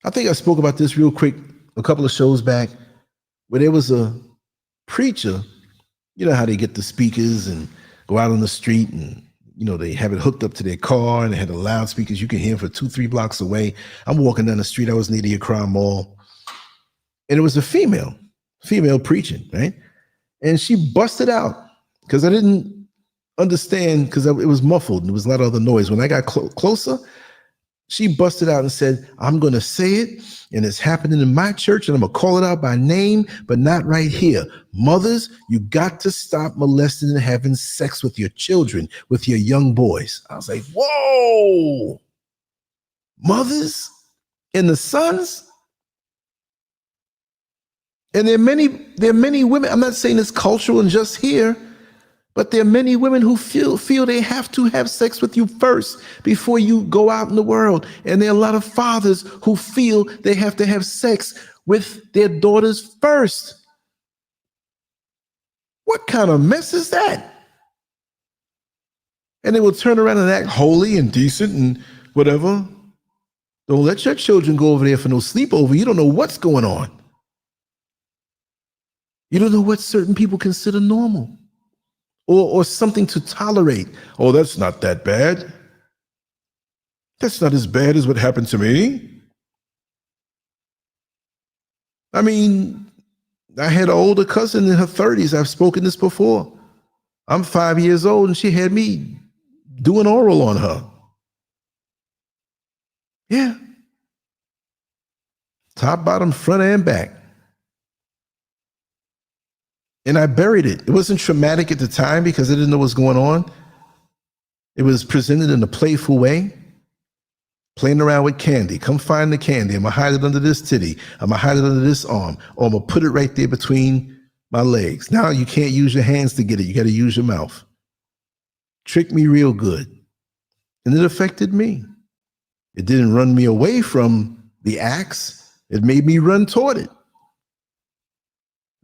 I think I spoke about this real quick a couple of shows back, where there was a preacher. You know how they get the speakers and go out on the street, and they have it hooked up to their car, and they had the loudspeakers. You can hear them for 2-3 blocks away. I'm walking down the street. I was near the Accra Mall, and it was a female preaching, right? And she busted out because I didn't understand, because it was muffled and there was a lot of other noise. When I got closer, she busted out and said, I'm going to say it, and it's happening in my church, and I'm going to call it out by name, but not right here. Mothers, you got to stop molesting and having sex with your children, with your young boys. I was like, whoa, mothers and the sons? And there are many women, I'm not saying it's cultural and just here, but there are many women who feel they have to have sex with you first before you go out in the world. And there are a lot of fathers who feel they have to have sex with their daughters first. What kind of mess is that? And they will turn around and act holy and decent and whatever. Don't let your children go over there for no sleepover. You don't know what's going on. You don't know what certain people consider normal. Or something to tolerate. Oh, that's not that bad. That's not as bad as what happened to me. I mean, I had an older cousin in her 30s. I've spoken this before. I'm 5 years old, and she had me doing oral on her. Yeah. Top, bottom, front, and back. And I buried it. It wasn't traumatic at the time because I didn't know what was going on. It was presented in a playful way, playing around with candy. Come find the candy. I'm going to hide it under this titty. I'm going to hide it under this arm. Or I'm going to put it right there between my legs. Now you can't use your hands to get it. You got to use your mouth. Tricked me real good. And it affected me. It didn't run me away from the acts. It made me run toward it.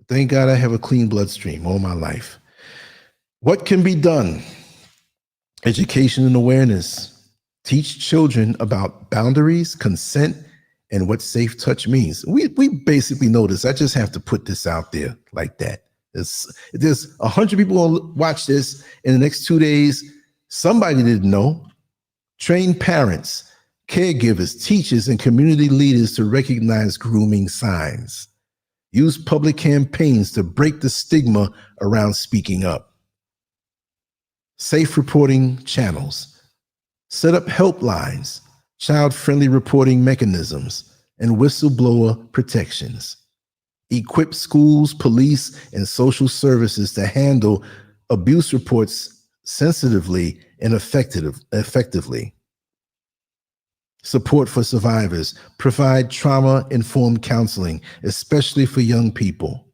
Thank God I have a clean bloodstream all my life. What can be done? Education and awareness. Teach children about boundaries, consent, and what safe touch means. We basically know this. I just have to put this out there like that. There's 100 people who will watch this in the next 2 days. Somebody didn't know. Train parents. caregivers, teachers, and community leaders to recognize grooming signs. Use public campaigns to break the stigma around speaking up. Safe reporting channels. Set up helplines, child-friendly reporting mechanisms, and whistleblower protections. Equip schools, police, and social services to handle abuse reports sensitively and effectively. Support for survivors. Provide trauma-informed counseling, especially for young people.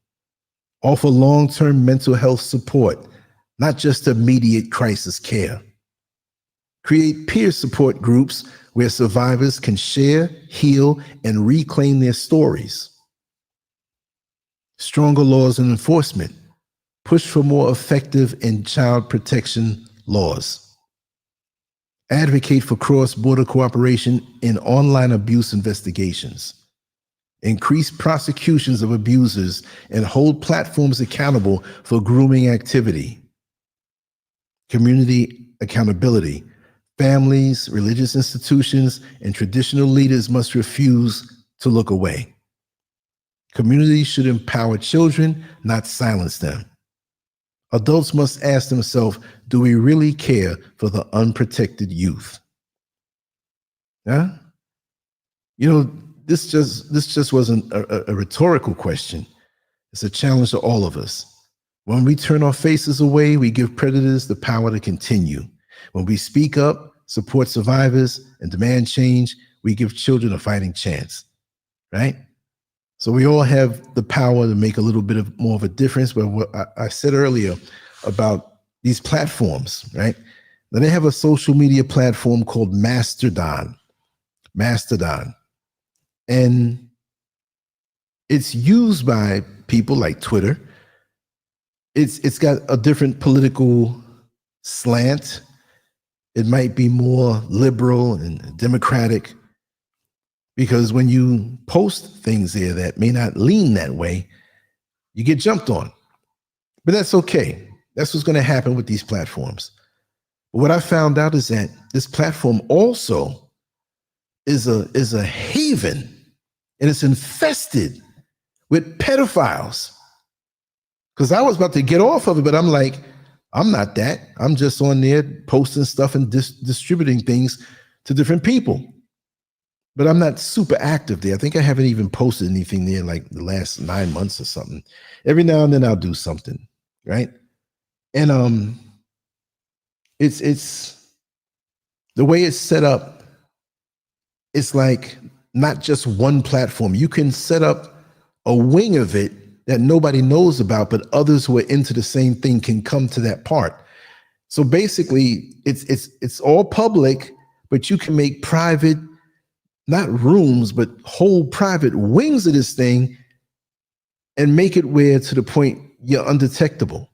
Offer long-term mental health support, not just immediate crisis care. Create peer support groups where survivors can share, heal, and reclaim their stories. Stronger laws and enforcement. Push for more effective and child protection laws. Advocate for cross-border cooperation in online abuse investigations. Increase prosecutions of abusers and hold platforms accountable for grooming activity. Community accountability. Families, religious institutions, and traditional leaders must refuse to look away. Communities should empower children, not silence them. Adults must ask themselves, do we really care for the unprotected youth? Yeah? You know, this just wasn't a rhetorical question. It's a challenge to all of us. When we turn our faces away, we give predators the power to continue. When we speak up, support survivors, and demand change, we give children a fighting chance, right? So we all have the power to make a little bit of more of a difference. But what I said earlier about these platforms, right? Then they have a social media platform called Mastodon. And it's used by people like Twitter. It's got a different political slant. It might be more liberal and democratic, because when you post things there that may not lean that way, you get jumped on. But that's okay. That's what's going to happen with these platforms. But what I found out is that this platform also is a haven, and it's infested with pedophiles. Because I was about to get off of it, but I'm like, I'm not that. I'm just on there posting stuff and distributing things to different people. But I'm not super active there. I think I haven't even posted anything there like the last 9 months or something. Every now and then I'll do something, right? And it's the way it's set up. It's like not just one platform. You can set up a wing of it that nobody knows about, but others who are into the same thing can come to that part. So basically, it's all public, but you can make private, not rooms, but whole private wings of this thing and make it where to the point you're undetectable.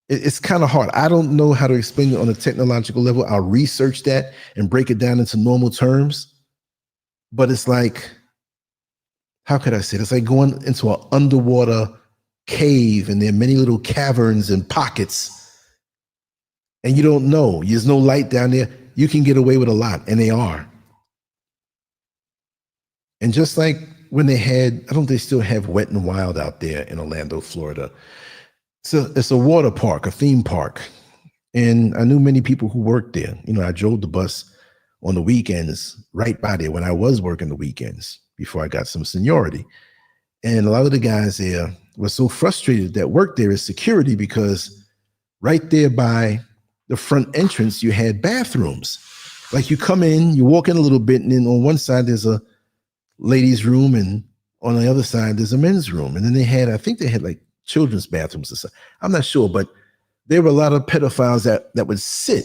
It's kind of hard. I don't know how to explain it on a technological level. I'll research that and break it down into normal terms. But it's like, how could I say it? It's like going into an underwater cave and there are many little caverns and pockets. And you don't know. There's no light down there. You can get away with a lot, and they are. And just like when they had, I don't know if they still have Wet and Wild out there in Orlando, Florida. So it's a water park, a theme park. And I knew many people who worked there. You know, I drove the bus on the weekends right by there when I was working the weekends before I got some seniority. And a lot of the guys there were so frustrated that worked there as security, because right there by the front entrance, you had bathrooms. Like you come in, you walk in a little bit, and then on one side there's a ladies' room, and on the other side there's a men's room. And then they had, I think they had like children's bathrooms or something. I'm not sure, but there were a lot of pedophiles that would sit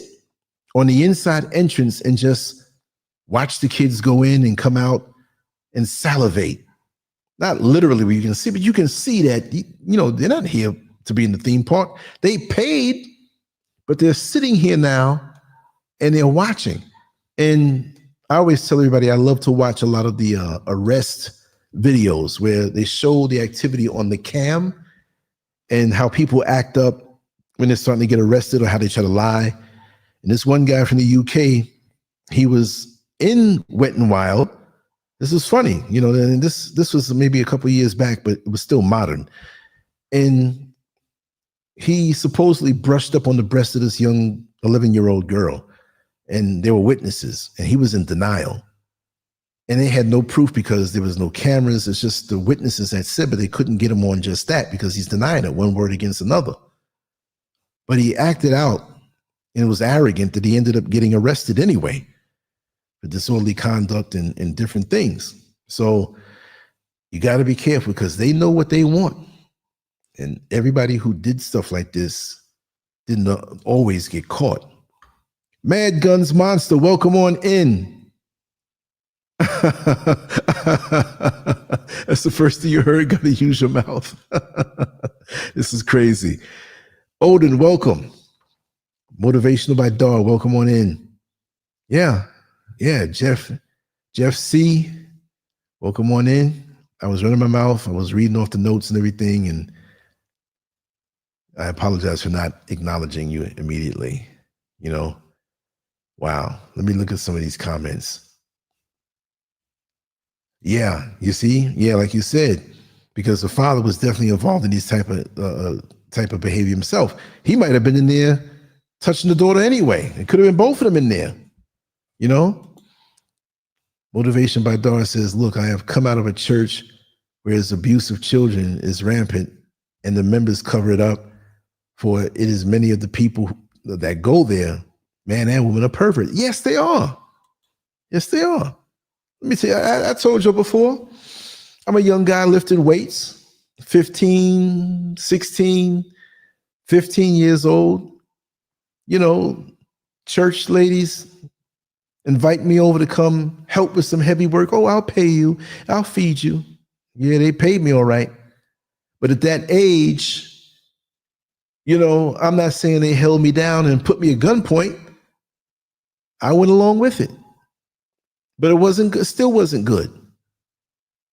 on the inside entrance and just watch the kids go in and come out and salivate. Not literally where you can see, but you can see that, you know, they're not here to be in the theme park. They paid, but they're sitting here now and they're watching. And I always tell everybody I love to watch a lot of the arrest videos where they show the activity on the cam and how people act up when they're starting to get arrested or how they try to lie. And this one guy from the UK, he was in Wet and Wild, this was funny, you know, and this was maybe a couple of years back, but it was still modern. And he supposedly brushed up on the breast of this young 11-year-old girl, and there were witnesses, and he was in denial. And they had no proof because there was no cameras. It's just the witnesses that said, but they couldn't get him on just that because he's denying it, one word against another. But he acted out, and it was arrogant that he ended up getting arrested anyway for disorderly conduct and different things. So you got to be careful because they know what they want. And everybody who did stuff like this didn't always get caught. Mad Guns Monster, welcome on in. That's the first thing you heard. Got to use your mouth. This is crazy. Odin, welcome. Motivational by Dar, welcome on in. Yeah, Jeff C, welcome on in. I was running my mouth. I was reading off the notes and everything, and I apologize for not acknowledging you immediately. You know, wow. Let me look at some of these comments. Yeah, you see, yeah, like you said, because the father was definitely involved in these type of behavior himself. He might have been in there touching the daughter anyway. It could have been both of them in there, you know. Motivation by Dara says, look, I have come out of a church where abuse of children is rampant and the members cover it up, for it is many of the people that go there, man and woman, are pervert. Yes, they are. Yes, they are. Let me tell you, I told you before, I'm a young guy lifting weights, 15, 16, 15 years old. You know, church ladies invite me over to come help with some heavy work. Oh, I'll pay you. I'll feed you. Yeah, they paid me all right. But at that age, you know, I'm not saying they held me down and put me at gunpoint. I went along with it. But it wasn't good, still wasn't good.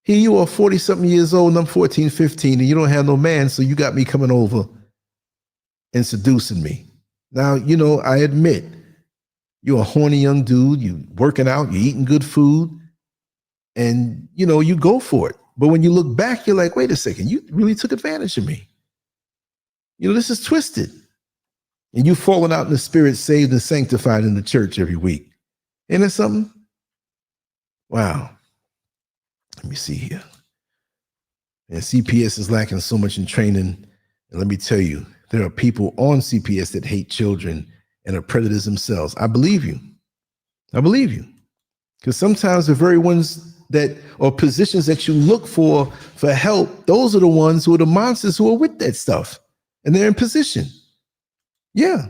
Here you are 40-something years old and I'm 14, 15, and you don't have no man, so you got me coming over and seducing me. Now, you know, I admit, you're a horny young dude, you working out, you're eating good food, and, you know, you go for it. But when you look back, you're like, wait a second, you really took advantage of me. You know, this is twisted. And you've fallen out in the spirit, saved and sanctified in the church every week. Ain't that something? Wow. Let me see here. And CPS is lacking so much in training. And let me tell you, there are people on CPS that hate children and are predators themselves. I believe you. I believe you. Because sometimes the very ones that or positions that you look for help, those are the ones who are the monsters who are with that stuff. And they're in position. Yeah.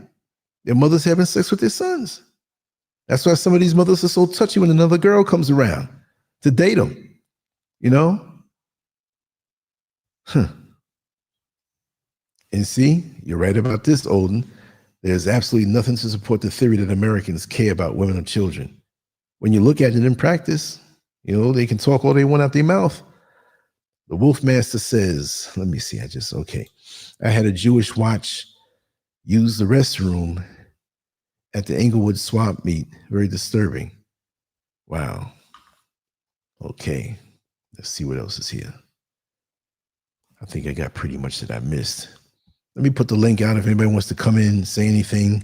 Their mothers having sex with their sons. That's why some of these mothers are so touchy when another girl comes around to date them, you know? And see, you're right about this, Odin. There's absolutely nothing to support the theory that Americans care about women or children. When you look at it in practice, you know, they can talk all they want out their mouth. The Wolfmaster says, let me see, I had a Jewish watch use the restroom at the Englewood swap meet. Very disturbing. Wow. Okay. Let's see what else is here. I think I got pretty much that I missed. Let me put the link out. If anybody wants to come in, say anything,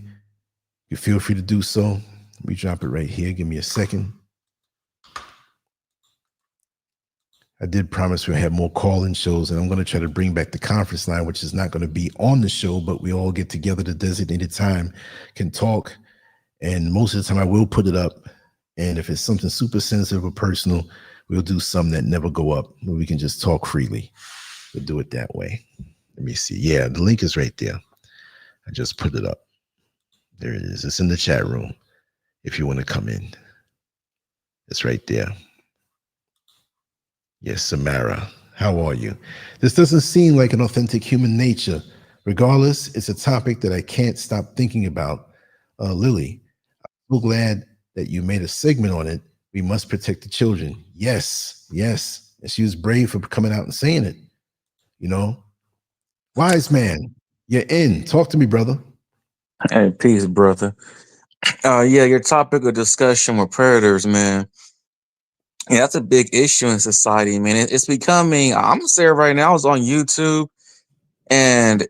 you feel free to do so. Let me drop it right here. Give me a second. I did promise we'll have more call-in shows, and I'm going to try to bring back the conference line, which is not going to be on the show, but we all get together at a designated time, can talk, and most of the time I will put it up. And if it's something super sensitive or personal, we'll do some that never go up, where we can just talk freely. We'll do it that way. Let me see. Yeah, the link is right there. I just put it up. There it is. It's in the chat room if you want to come in. It's right there. Yes, Samara, how are you? This doesn't seem like an authentic human nature. Regardless, it's a topic that I can't stop thinking about. Lily, I'm so glad that you made a segment on it. We must protect the children. Yes, yes. And she was brave for coming out and saying it. You know, wise man, you're in. Talk to me, brother. Hey, peace, brother. Yeah, your topic of discussion with predators, man. Yeah, that's a big issue in society, man. It's becoming. I'm gonna say it right now. I was on YouTube, and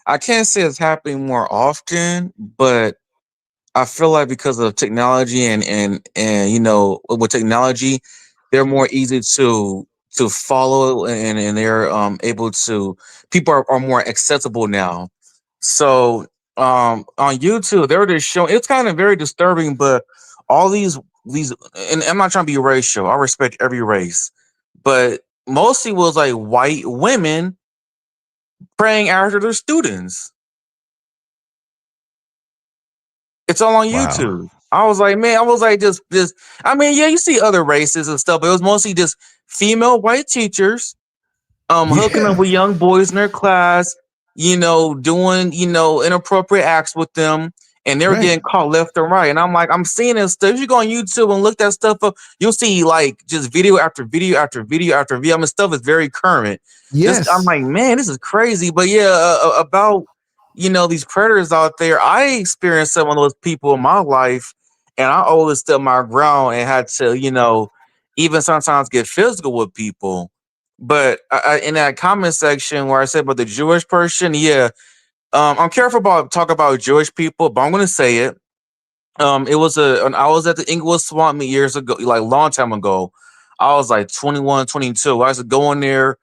I can't say it's happening more often, but I feel like because of technology and with technology, they're more easy to follow and they're able to people are more accessible now. So on YouTube they were just showing it's kind of very disturbing, but all these and I'm not trying to be racial. I respect every race, but mostly was like white women praying after their students. It's all on Wow. YouTube. I was like, man, I was like, just. I mean, yeah, you see other races and stuff, but it was mostly just female white teachers, hooking up Yeah. with young boys in their class, doing, inappropriate acts with them, and they were Right. getting caught left and right. And I'm like, I'm seeing this stuff. If you go on YouTube and look that stuff up, you'll see like just video after video after video after video. I mean, stuff is very current. I'm Yes. like, man, this is crazy. But yeah, about these predators out there. I experienced some of those people in my life, and I always stood my ground and had to, even sometimes get physical with people. But in that comment section where I said about the Jewish person, yeah, I'm careful about talk about Jewish people, but I'm gonna say it. It was I was at the Inglewood Swamp Meet years ago, like a long time ago. I was like 21, 22. I used to go in there,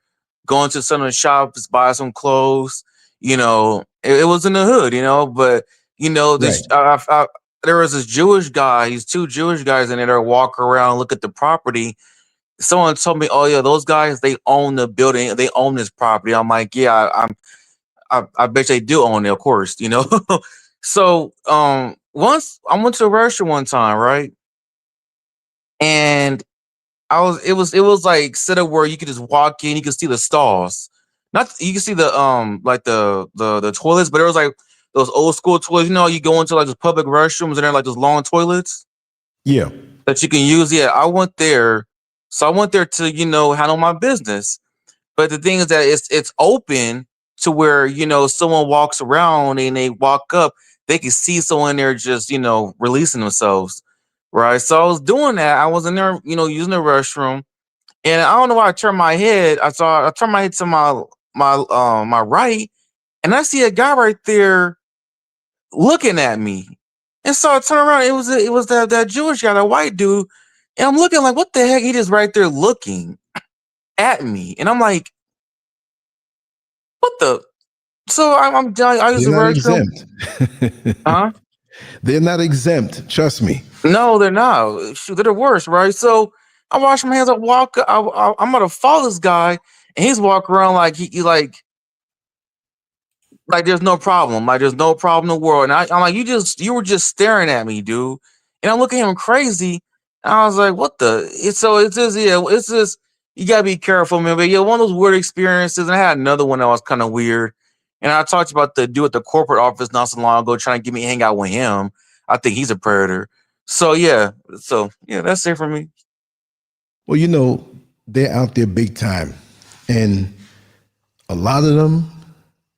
go into some of the shops, buy some clothes. It was in the hood, but Right. there was this Jewish guy. These two Jewish guys in there that walk around, look at the property. Someone told me, "Oh yeah, those guys they own the building, they own this property." I'm like, "Yeah, I bet they do own it, of course." So once I went to a restaurant one time, right, and it was like set up where you could just walk in, you could see the stalls, not you can see the like the toilets, but it was like those old school toilets. You go into like those public restrooms and they're like those long toilets Yeah. that you can use. Yeah, I went there, so I went there to handle my business. But the thing is that it's open to where someone walks around and they walk up, they can see someone there just releasing themselves, right? So I was doing that. I was in there, using the restroom, and I don't know why I turned my head. I turned my head to my right, and I see a guy right there looking at me. And so I turn around. It was that Jewish guy, that white dude, and I'm looking like, what the heck? He just right there looking at me, and I'm like, what the? So I use They're the not restroom. exempt. Huh? They're not exempt. Trust me. No, they're not. Shoot, they're the worst, right? So I wash my hands. I walk. I'm gonna follow this guy, and he's walking around like he like there's no problem. Like there's no problem in the world. And I'm like, you were just staring at me, dude. And I'm looking at him crazy. And I was like, what the? It's just yeah. It's just you gotta be careful, man. But yeah, one of those weird experiences. And I had another one that was kind of weird. And I talked about the dude at the corporate office not so long ago trying to get me to hang out with him. I think he's a predator. So yeah, that's it for me. Well, they're out there big time. And a lot of them,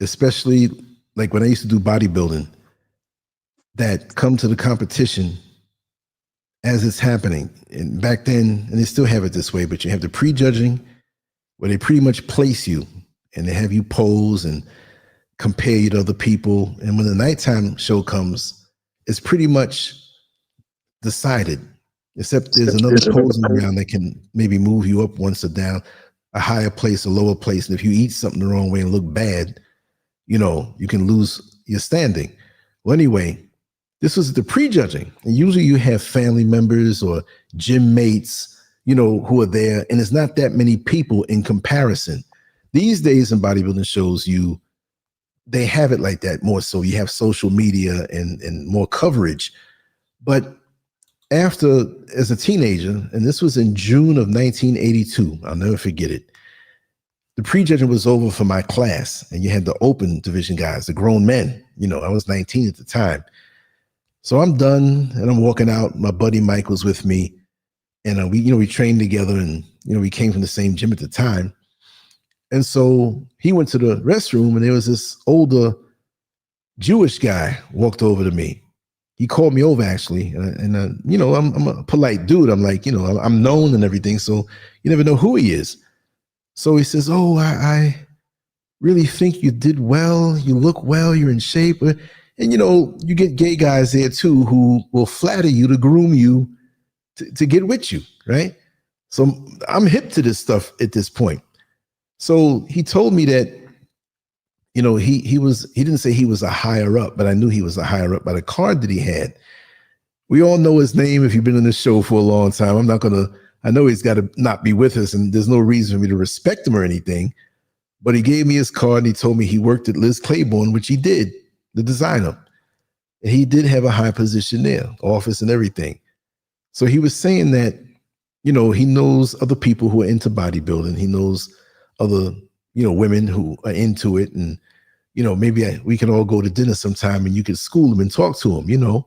especially like when I used to do bodybuilding, that come to the competition as it's happening. And back then, and they still have it this way, but you have the prejudging where they pretty much place you and they have you pose and compare you to other people. And when the nighttime show comes, it's pretty much decided, except there's another posing around that can maybe move you up once or down, a higher place, a lower place. And if you eat something the wrong way and look bad, you can lose your standing. Well, anyway, this was the prejudging. And usually you have family members or gym mates, who are there. And it's not that many people in comparison. These days in bodybuilding shows, they have it like that more so. You have social media and more coverage. But after, as a teenager, and this was in June of 1982, I'll never forget it, the prejudging was over for my class, and you had the open division guys, the grown men. I was 19 at the time. So I'm done, and I'm walking out. My buddy Mike was with me, and we trained together, and we came from the same gym at the time. And so he went to the restroom, and there was this older Jewish guy walked over to me, he called me over actually, and you know, I'm a polite dude. I'm like, you know, I'm known and everything, so you never know who he is. So he says, "Oh, I really think you did well. You look well. You're in shape." And you know, you get gay guys there too who will flatter you to groom you to get with you, right? So I'm hip to this stuff at this point. So he told me that, you know, he didn't say he was a higher up, but I knew he was a higher up by the card that he had. We all know his name if you've been on this show for a long time. I know he's got to not be with us, and there's no reason for me to respect him or anything. But he gave me his card and he told me he worked at Liz Claiborne, which he did, the designer. And he did have a high position there, office and everything. So he was saying that, you know, he knows other people who are into bodybuilding. He knows other, you know, women who are into it. And, you know, maybe we can all go to dinner sometime and you can school him and talk to him, you know.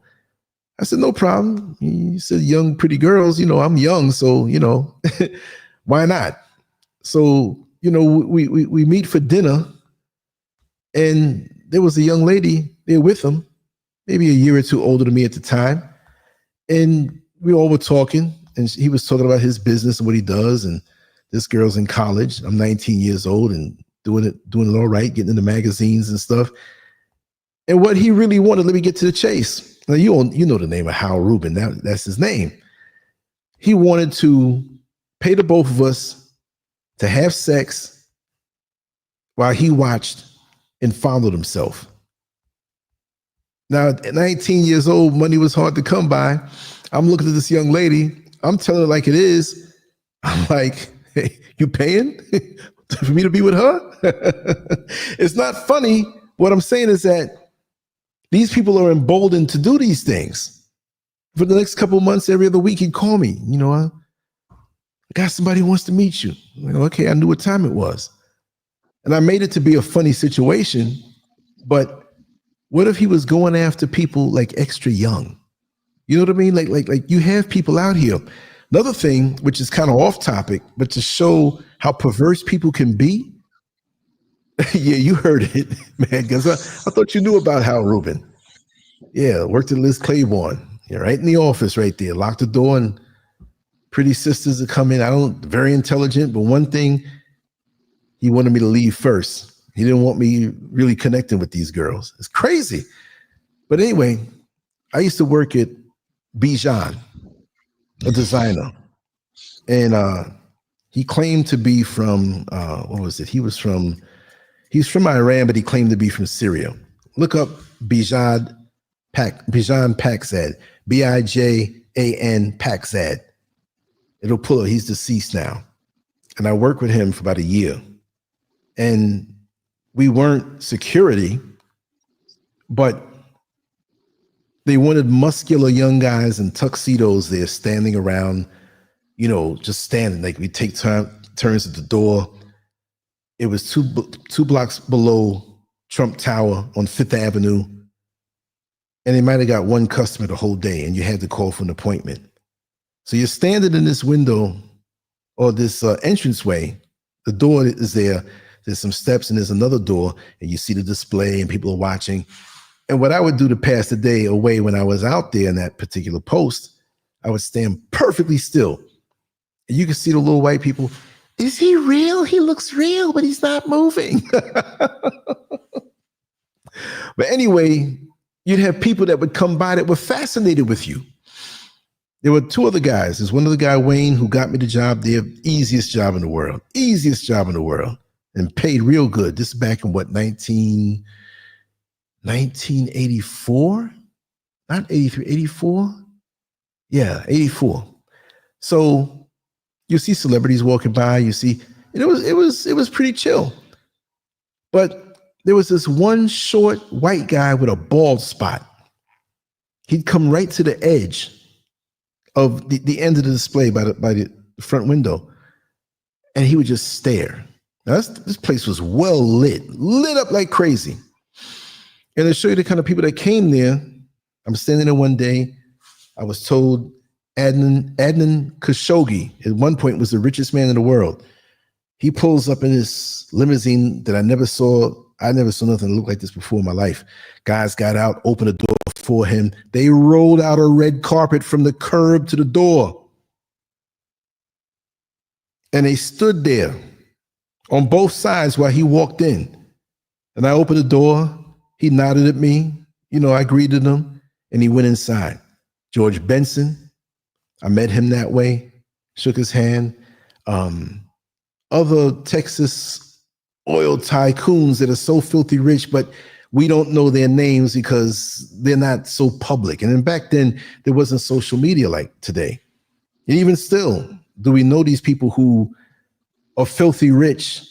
I said, no problem. He said, young, pretty girls, you know, I'm young. So, you know, why not? So, you know, we meet for dinner, and there was a young lady there with him, maybe a year or two older than me at the time. And we all were talking, and he was talking about his business and what he does. And this girl's in college. I'm 19 years old and doing it all right, getting into magazines and stuff. And what he really wanted, let me get to the chase. Now, you know the name of Hal Rubin. That's his name. He wanted to pay the both of us to have sex while he watched and fondled himself. Now, at 19 years old, money was hard to come by. I'm looking at this young lady. I'm telling her like it is. I'm like, hey, you paying for me to be with her? It's not funny. What I'm saying is that these people are emboldened to do these things. For the next couple of months, every other week, he'd call me. You know, I got somebody who wants to meet you. I'm like, okay, I knew what time it was. And I made it to be a funny situation. But what if he was going after people like extra young? You know what I mean? Like you have people out here. Another thing, which is kind of off topic, but to show how perverse people can be. Yeah, you heard it, man, because I thought you knew about Hal Rubin. Yeah, worked at Liz Claiborne. You're right in the office right there. Locked the door and pretty sisters that come in. Very intelligent, but one thing, he wanted me to leave first. He didn't want me really connecting with these girls. It's crazy. But anyway, I used to work at Bijan, a designer. And he claimed to be from, what was it? He's from Iran, but he claimed to be from Syria. Look up Bijan Pakzad, Bijan Pakzad. It'll pull up. He's deceased now. And I worked with him for about a year. And we weren't security, but they wanted muscular young guys in tuxedos there standing around, you know, just standing. Like we take turns at the door. It was two blocks below Trump Tower on Fifth Avenue. And they might have got one customer the whole day, and you had to call for an appointment. So you're standing in this window or this entranceway. The door is there. There's some steps and there's another door, and you see the display and people are watching. And what I would do to pass the day away when I was out there in that particular post, I would stand perfectly still. And you can see the little white people. Is he real? He looks real, but he's not moving. But anyway, you'd have people that would come by that were fascinated with you. There were two other guys. There's one other guy, Wayne, who got me the job there. Easiest job in the world. And paid real good. This is back in what, 1984? Not 83, 84? Yeah, 84. So you see celebrities walking by, you see, and it was pretty chill. But there was this one short white guy with a bald spot. He'd come right to the edge of the end of the display by the front window, and he would just stare. Now this place was well lit up like crazy. And to show you the kind of people that came there, I'm standing there one day. I was told Adnan Khashoggi at one point was the richest man in the world. He pulls up in this limousine that I never saw nothing that looked like this before in my life. Guys got out, opened the door for him. They rolled out a red carpet from the curb to the door. And they stood there on both sides while he walked in. And I opened the door. He nodded at me. You know, I greeted him and he went inside. George Benson, I met him that way, shook his hand. Other Texas oil tycoons that are so filthy rich, but we don't know their names because they're not so public. And then back then, there wasn't social media like today. And even still, do we know these people who are filthy rich,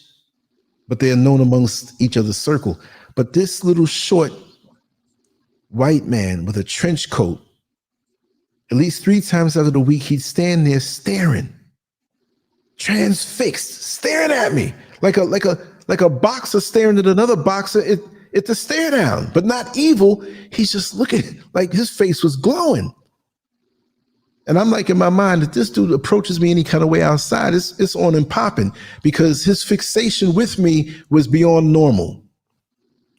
but they are known amongst each other's circle? But this little short white man with a trench coat, at least 3 times out of the week, he'd stand there staring, transfixed, staring at me like a boxer staring at another boxer at the stare down, but not evil. He's just looking like his face was glowing. And I'm like, in my mind, if this dude approaches me any kind of way outside, it's on and popping, because his fixation with me was beyond normal.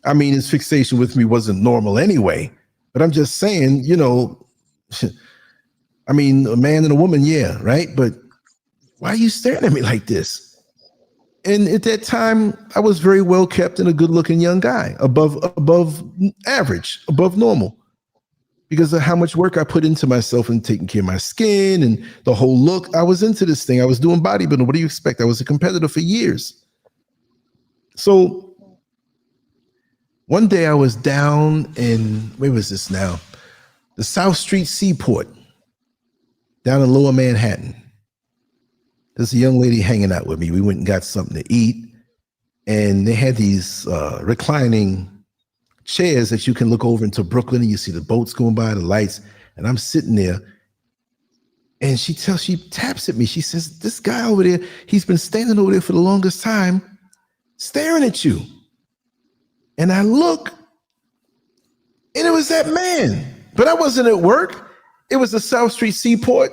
I mean, his fixation with me wasn't normal anyway, but I'm just saying, you know, I mean, a man and a woman, yeah, right? But why are you staring at me like this? And at that time, I was very well kept and a good looking young guy, above average, above normal, because of how much work I put into myself and taking care of my skin and the whole look. I was into this thing. I was doing bodybuilding. What do you expect? I was a competitor for years. So one day I was down in, where was this now? The South Street Seaport, down in Lower Manhattan. There's a young lady hanging out with me. We went and got something to eat, and they had these reclining chairs that you can look over into Brooklyn and you see the boats going by, the lights, and I'm sitting there, and she taps at me. She says, this guy over there, he's been standing over there for the longest time staring at you. And I look, and it was that man, but I wasn't at work. It was the South Street Seaport.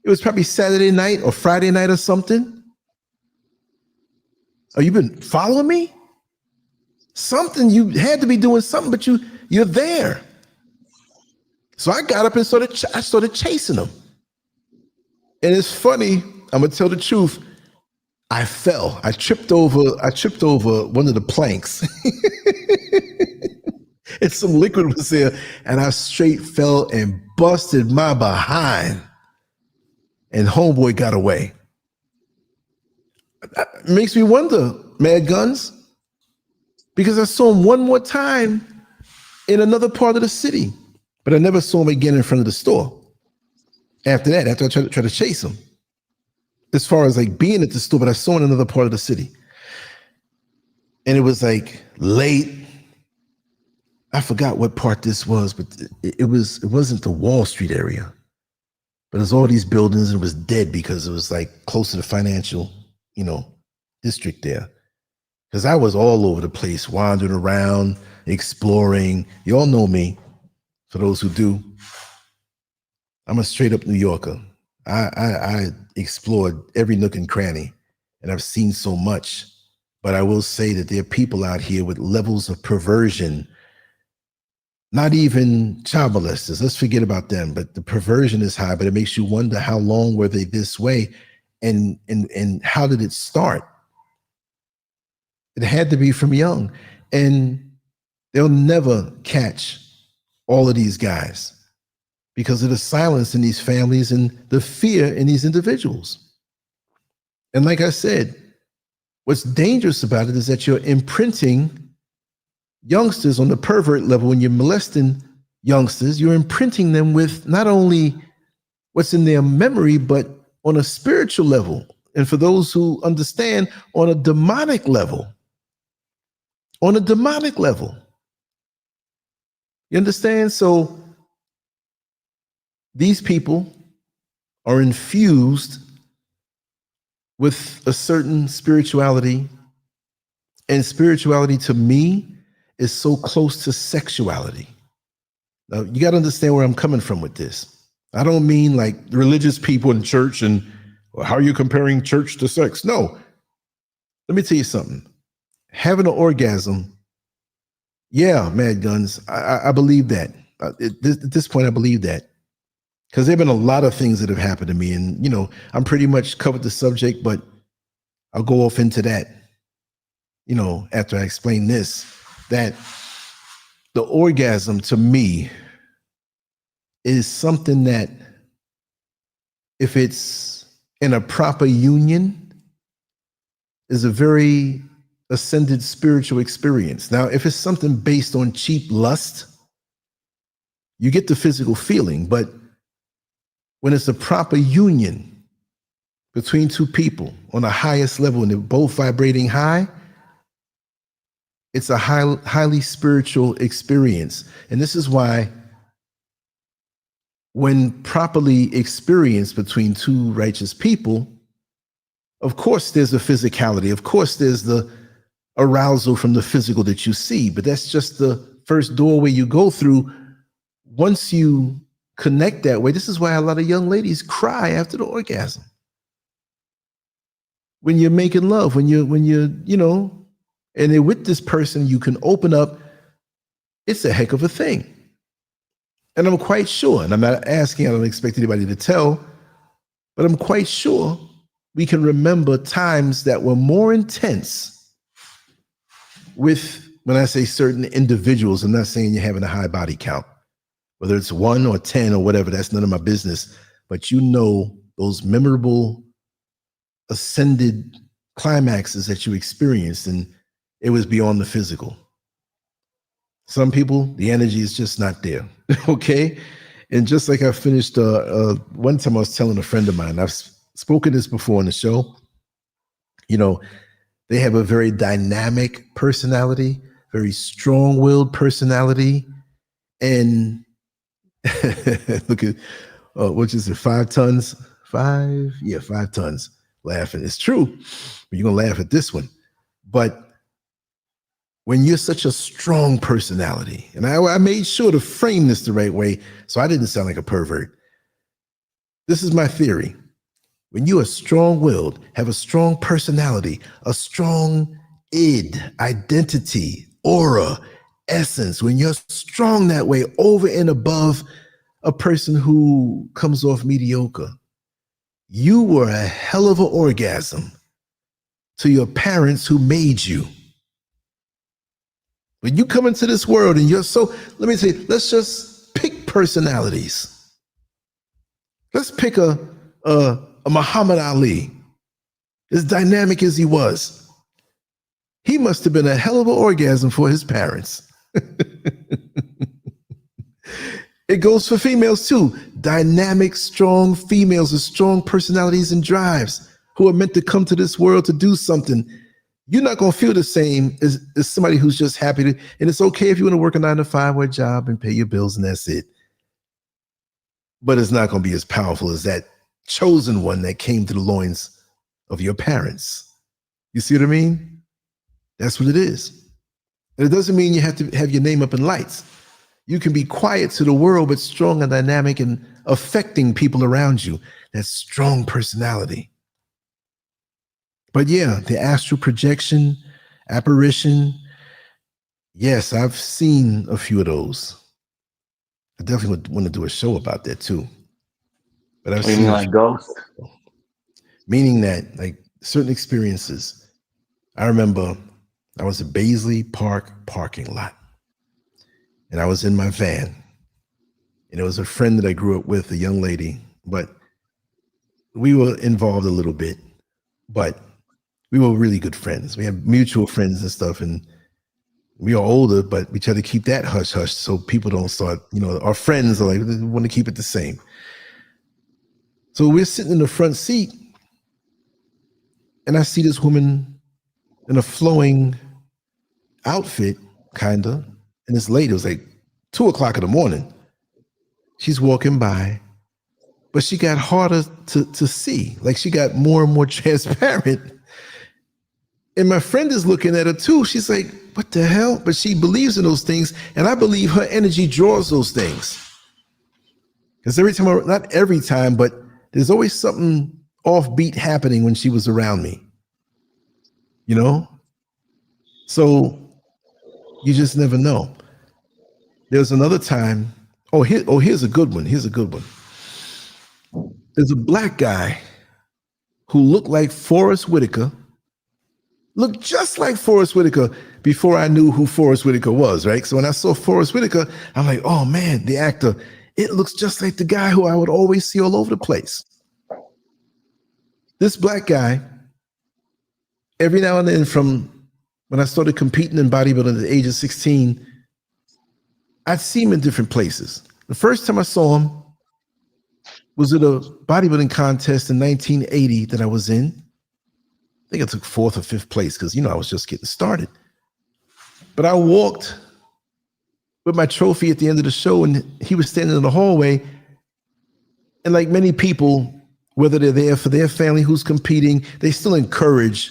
It was probably Saturday night or Friday night or something. Oh, you've been following me? Something, you had to be doing something, but you're there. So I got up and started chasing him. And it's funny, I'm gonna tell the truth. I fell. I tripped over one of the planks. And some liquid was there, and I straight fell and busted my behind. And homeboy got away. It makes me wonder, Mad Guns, because I saw him one more time in another part of the city, but I never saw him again in front of the store. After that, after I tried to chase him, as far as like being at the store, but I saw him in another part of the city. And it was like late. I forgot what part this was, but it wasn't the Wall Street area. But there's all these buildings, and it was dead because it was like close to the financial, district there. Because I was all over the place, wandering around, exploring. You all know me. For those who do, I'm a straight up New Yorker. I explored every nook and cranny, and I've seen so much. But I will say that there are people out here with levels of perversion. Not even child molesters. Let's forget about them. But the perversion is high. But it makes you wonder, how long were they this way, and how did it start? It had to be from young, and they'll never catch all of these guys because of the silence in these families and the fear in these individuals. And like I said, what's dangerous about it is that you're imprinting youngsters on the pervert level. When you're molesting youngsters, you're imprinting them with not only what's in their memory, but on a spiritual level. And for those who understand, on a demonic level. On a demonic level. You understand? So these people are infused with a certain spirituality, and spirituality to me is so close to sexuality. Now, you got to understand where I'm coming from with this. I don't mean like religious people in church and, well, how are you comparing church to sex? No. Let me tell you something. Having an orgasm, yeah, Mad Guns, I believe that. At this point, I believe that because there have been a lot of things that have happened to me, and I'm pretty much covered the subject, but I'll go off into that. After I explain this, that the orgasm to me is something that, if it's in a proper union, is a very ascended spiritual experience. Now, if it's something based on cheap lust, you get the physical feeling, but when it's a proper union between two people on the highest level and they're both vibrating high, it's a highly spiritual experience. And this is why, when properly experienced between two righteous people, of course there's a physicality, of course there's the arousal from the physical that you see, but that's just the first doorway you go through. Once you connect that way, this is why a lot of young ladies cry after the orgasm. When you're making love, when you're and they're with this person, you can open up. It's a heck of a thing. And I'm quite sure, and I'm not asking, I don't expect anybody to tell, but I'm quite sure we can remember times that were more intense with, when I say certain individuals, I'm not saying you're having a high body count, whether it's 1 or 10 or whatever, that's none of my business. But those memorable ascended climaxes that you experienced, and it was beyond the physical. Some people, the energy is just not there. Okay. And just like I finished, one time I was telling a friend of mine, I've spoken this before on the show, they have a very dynamic personality, very strong-willed personality. And look at, which is it, 5 tons? 5? Yeah, 5 tons. Laughing. It's true. But you're going to laugh at this one. But when you're such a strong personality, and I made sure to frame this the right way so I didn't sound like a pervert. This is my theory. When you are strong-willed, have a strong personality, a strong id, identity, aura, essence, when you're strong that way over and above a person who comes off mediocre, you were a hell of an orgasm to your parents who made you. When you come into this world and let me say, let's just pick personalities. Let's pick a Muhammad Ali, as dynamic as he was. He must have been a hell of an orgasm for his parents. It goes for females too. Dynamic, strong females with strong personalities and drives who are meant to come to this world to do something. You're not going to feel the same as somebody who's just happy to, and it's okay if you want to work a 9-to-5 job and pay your bills and that's it. But it's not going to be as powerful as that chosen one that came to the loins of your parents. You see what I mean? That's what it is. And it doesn't mean you have to have your name up in lights. You can be quiet to the world, but strong and dynamic and affecting people around you. That strong personality. But yeah, the astral projection, apparition. Yes, I've seen a few of those. I definitely would want to do a show about that too. But I've seen like ghosts. Meaning that, like, certain experiences. I remember I was at Baisley Park parking lot, and I was in my van, and it was a friend that I grew up with, a young lady, but we were involved a little bit, but we were really good friends. We had mutual friends and stuff, and we are older, but we try to keep that hush hush so people don't start, our friends are like, we want to keep it the same. So we're sitting in the front seat, and I see this woman in a flowing outfit, kinda, and it's late. It was like 2:00 in the morning. She's walking by, but she got harder to see. Like, she got more and more transparent. And my friend is looking at her too. She's like, what the hell? But she believes in those things, and I believe her energy draws those things. Because every time, not every time, but there's always something offbeat happening when she was around me. So you just never know. There was another time Here's a good one. Here's a good one. There's a black guy who looked like Forrest Whitaker, looked just like Forrest Whitaker before I knew who Forrest Whitaker was, right? So when I saw Forrest Whitaker, I'm like, oh man, the actor, it looks just like the guy who I would always see all over the place. This black guy, every now and then from when I started competing in bodybuilding at the age of 16, I'd see him in different places. The first time I saw him was at a bodybuilding contest in 1980 that I was in. I think I took 4th or 5th place because, I was just getting started. But I walked with my trophy at the end of the show, and he was standing in the hallway. And like many people, whether they're there for their family who's competing, they still encourage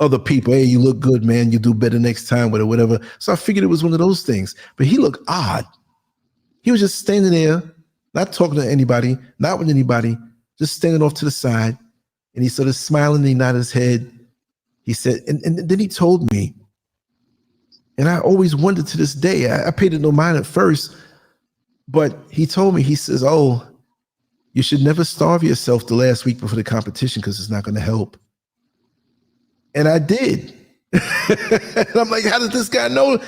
other people. Hey, you look good, man. You do better next time, whatever. So I figured it was one of those things. But he looked odd. He was just standing there, not talking to anybody, not with anybody, just standing off to the side. And he started smiling and he nodded his head. He said, and then he told me, and I always wondered to this day, I paid it no mind at first, but he told me, he says, oh, you should never starve yourself the last week before the competition because it's not going to help. And I did. And I'm like, how did this guy know?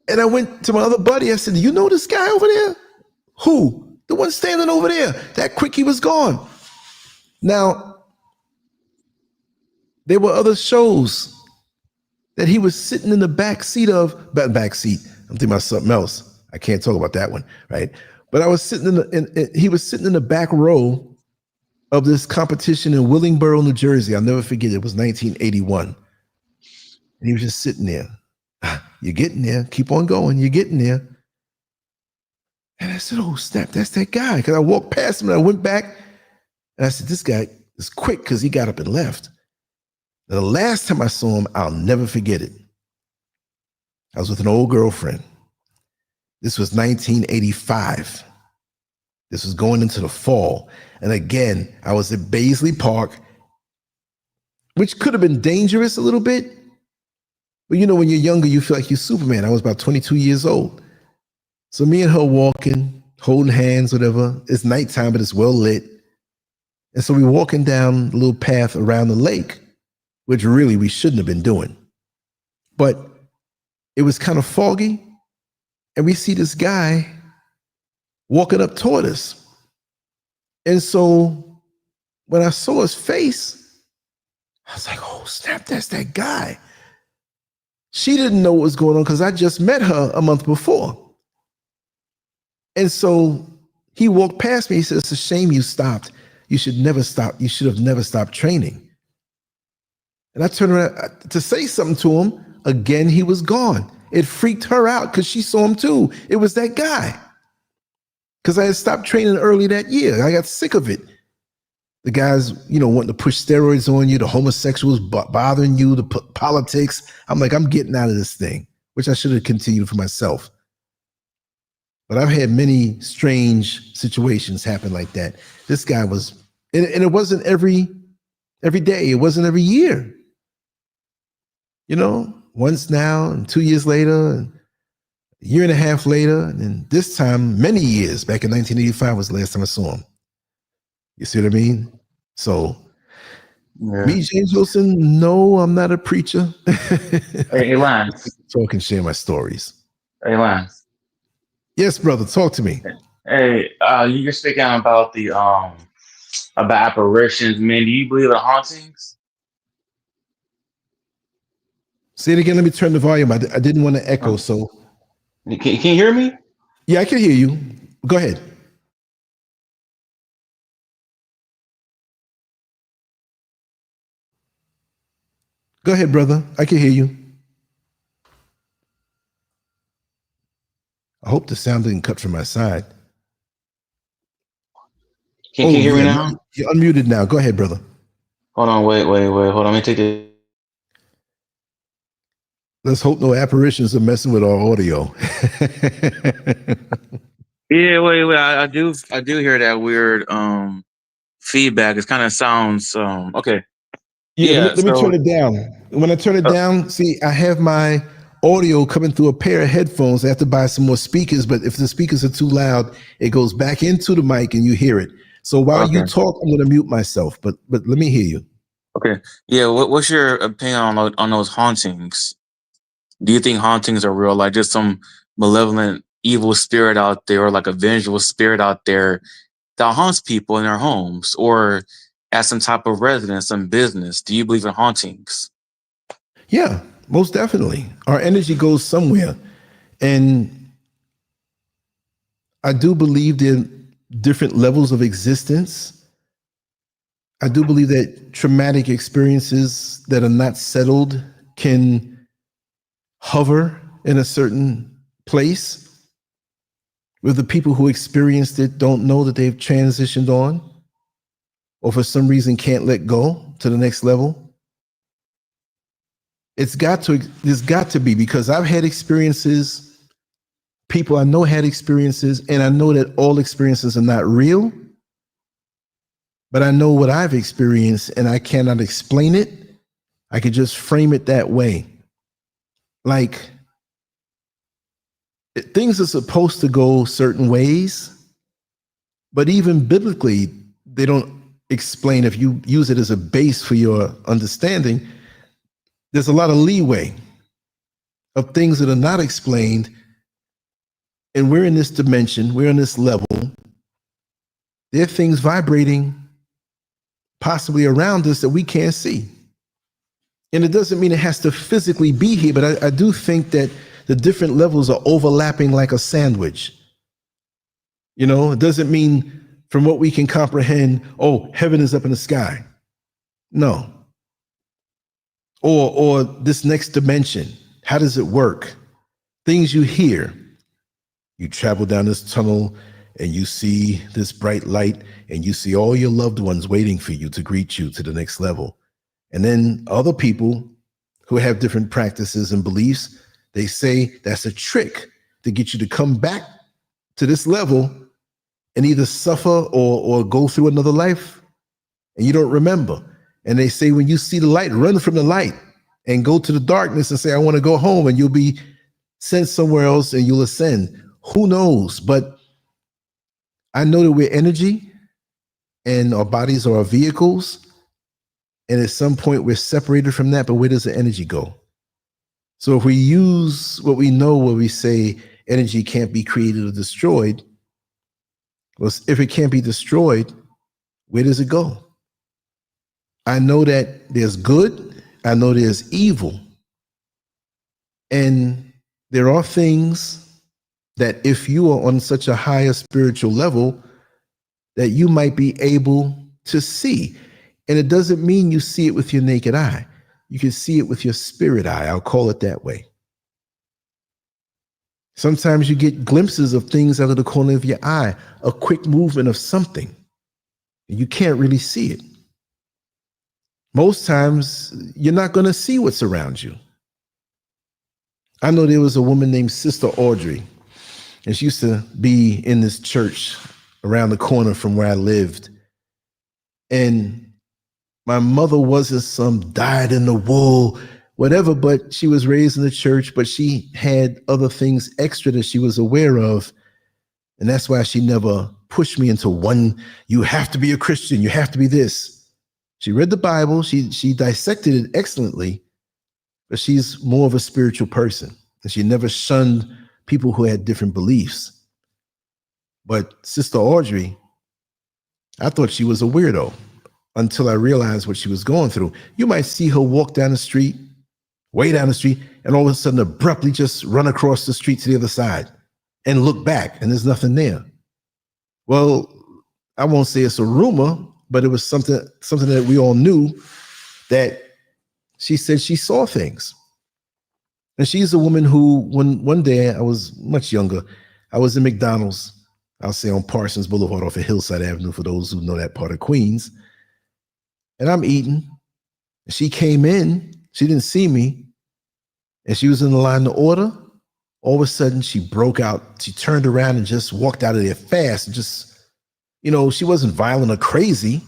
And I went to my other buddy. I said, do you know this guy over there? Who? The one standing over there. That quick, he was gone. Now, there were other shows that he was sitting in the back seat. I'm thinking about something else. I can't talk about that one, right? But I was sitting he was sitting in the back row of this competition in Willingboro, New Jersey. I'll never forget it. It was 1981. And he was just sitting there. You're getting there. Keep on going. You're getting there. And I said, oh, snap, that's that guy. Because I walked past him and I went back and I said, this guy is quick because he got up and left. The last time I saw him, I'll never forget it. I was with an old girlfriend. This was 1985. This was going into the fall. And again, I was at Baisley Park, which could have been dangerous a little bit. But when you're younger, you feel like you're Superman. I was about 22 years old. So me and her walking, holding hands, whatever. It's nighttime, but it's well lit. And so we're walking down the little path around the lake, which really we shouldn't have been doing. But it was kind of foggy. And we see this guy walking up toward us. And so when I saw his face, I was like, oh, snap, that's that guy. She didn't know what was going on because I just met her a month before. And so he walked past me. He said, it's a shame you stopped. You should never stop. You should have never stopped training. And I turned around to say something to him. Again, he was gone. It freaked her out because she saw him too. It was that guy. Because I had stopped training early that year. I got sick of it. The guys, wanting to push steroids on you, the homosexuals bothering you, the politics. I'm like, I'm getting out of this thing, which I should have continued for myself. But I've had many strange situations happen like that. This guy was, and it wasn't every day. It wasn't every year. Once now and 2 years later and a year and a half later. And then this time, many years, back in 1985 was the last time I saw him. You see what I mean? So, yeah. Me, James Wilson, no, I'm not a preacher. Hey, Lance. Talk and share my stories. Hey, Lance. Yes, brother, talk to me. Hey, you're speaking about about apparitions, man. Do you believe in hauntings? Say it again. Let me turn the volume. I didn't want to echo, so. Can you hear me? Yeah, I can hear you. Go ahead. Go ahead, brother. I can hear you. I hope the sound didn't cut from my side. Can you hear me now? You're unmuted now. Go ahead, brother. Hold on. Wait. Hold on. Let me take it. Let's hope no apparitions are messing with our audio. Yeah, wait. I do hear that weird feedback. It kind of sounds okay. Yeah, let me turn it down. When I turn it down, see, I have my audio coming through a pair of headphones. I have to buy some more speakers, but if the speakers are too loud, it goes back into the mic and you hear it. So while you Okay. talk, I'm going to mute myself, but let me hear you. Okay. Yeah. What's your opinion on those hauntings? Do you think hauntings are real? Like just some malevolent, evil spirit out there, or like a vengeful spirit out there that haunts people in their homes or at some type of residence, some business? Do you believe in hauntings? Yeah, most definitely. Our energy goes somewhere. And I do believe there are different levels of existence. I do believe that traumatic experiences that are not settled can hover in a certain place where the people who experienced it don't know that they've transitioned on, or for some reason can't let go to the next level. There's got to be, because I've had experiences, people I know had experiences, and I know that all experiences are not real, but I know what I've experienced and I cannot explain it. I could just frame it that way. Like, things are supposed to go certain ways, but even biblically, they don't explain. If you use it as a base for your understanding, there's a lot of leeway of things that are not explained. And we're in this dimension, we're in this level. There are things vibrating possibly around us that we can't see. And it doesn't mean it has to physically be here, but I do think that the different levels are overlapping like a sandwich. You know, it doesn't mean from what we can comprehend, oh, heaven is up in the sky. No. Or this next dimension, how does it work? Things you hear. You travel down this tunnel and you see this bright light and you see all your loved ones waiting for you to greet you to the next level. And then other people who have different practices and beliefs, they say that's a trick to get you to come back to this level and either suffer or go through another life and you don't remember. And they say when you see the light, run from the light and go to the darkness and say, I want to go home, and you'll be sent somewhere else and you'll ascend. Who knows? But I know that we're energy and our bodies are our vehicles. And at some point we're separated from that, but where does the energy go? So if we use what we know, where we say energy can't be created or destroyed, well, if it can't be destroyed, where does it go? I know that there's good, I know there's evil. And there are things that if you are on such a higher spiritual level, that you might be able to see. And it doesn't mean you see it with your naked eye. You can see it with your spirit eye. I'll call it that way. Sometimes you get glimpses of things out of the corner of your eye, a quick movement of something. And you can't really see it. Most times, you're not going to see what's around you. I know there was a woman named Sister Audrey, and she used to be in this church around the corner from where I lived. And my mother wasn't some dyed-in-the-wool, whatever, but she was raised in the church, but she had other things extra that she was aware of. And that's why she never pushed me into one, you have to be a Christian, you have to be this. She read the Bible, she dissected it excellently, but she's more of a spiritual person. And she never shunned people who had different beliefs. But Sister Audrey, I thought she was a weirdo until I realized what she was going through. You might see her walk down the street, way down the street, and all of a sudden abruptly just run across the street to the other side and look back, and there's nothing there. Well, I won't say it's a rumor, but it was something that we all knew, that she said she saw things. And she's a woman who, when one day I was much younger, I was in McDonald's, I'll say on Parsons Boulevard off of Hillside Avenue, for those who know that part of Queens. And I'm eating. She came in, she didn't see me, and she was in the line to order. All of a sudden, she broke out. She turned around and just walked out of there fast. And just, you know, she wasn't violent or crazy.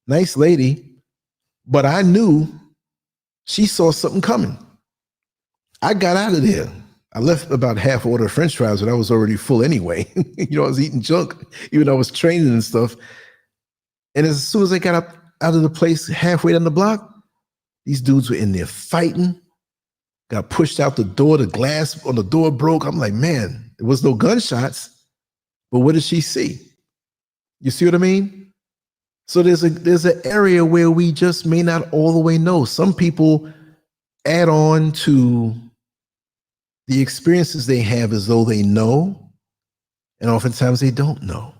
Nice lady. But I knew she saw something coming. I got out of there. I left about half order of French fries, but I was already full anyway. I was eating junk, even though I was training and stuff. And as soon as I got out of the place halfway down the block, these dudes were in there fighting, got pushed out the door. The glass on the door broke. I'm like, man, there was no gunshots, but what did she see? You see what I mean? So there's an area where we just may not all the way know. Some people add on to the experiences they have as though they know, and oftentimes they don't know.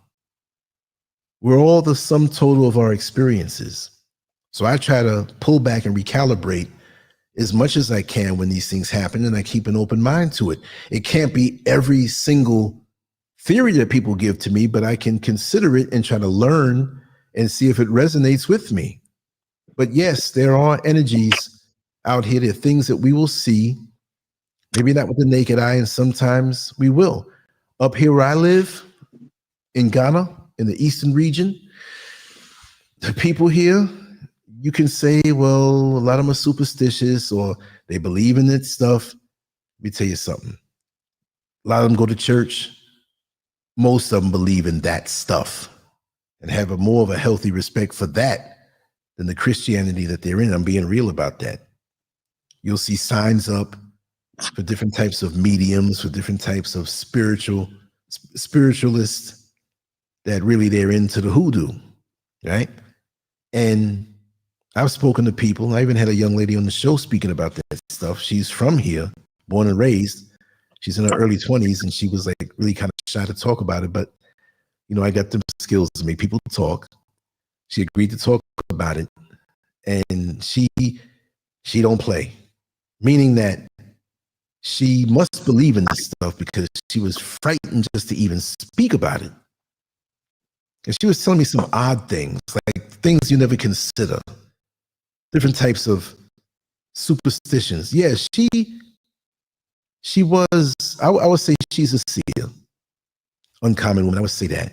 We're all the sum total of our experiences. So I try to pull back and recalibrate as much as I can when these things happen, and I keep an open mind to it. It can't be every single theory that people give to me, but I can consider it and try to learn and see if it resonates with me. But yes, there are energies out here. There are things that we will see, maybe not with the naked eye, and sometimes we will. Up here where I live, in Ghana, in the eastern region, the people here, you can say, well, a lot of them are superstitious or they believe in that stuff. Let me tell you something. A lot of them go to church. Most of them believe in that stuff and have more of a healthy respect for that than the Christianity that they're in. I'm being real about that. You'll see signs up for different types of mediums, for different types of spiritualists that really they're into the hoodoo, right? And I've spoken to people. I even had a young lady on the show speaking about that stuff. She's from here, born and raised. She's in her early 20s, and she was like really kind of shy to talk about it. But, I got the skills to make people talk. She agreed to talk about it. And she don't play, meaning that she must believe in this stuff because she was frightened just to even speak about it. And she was telling me some odd things, like things you never consider, different types of superstitions. Yeah, she was, I would say she's a seer, uncommon woman. I would say that,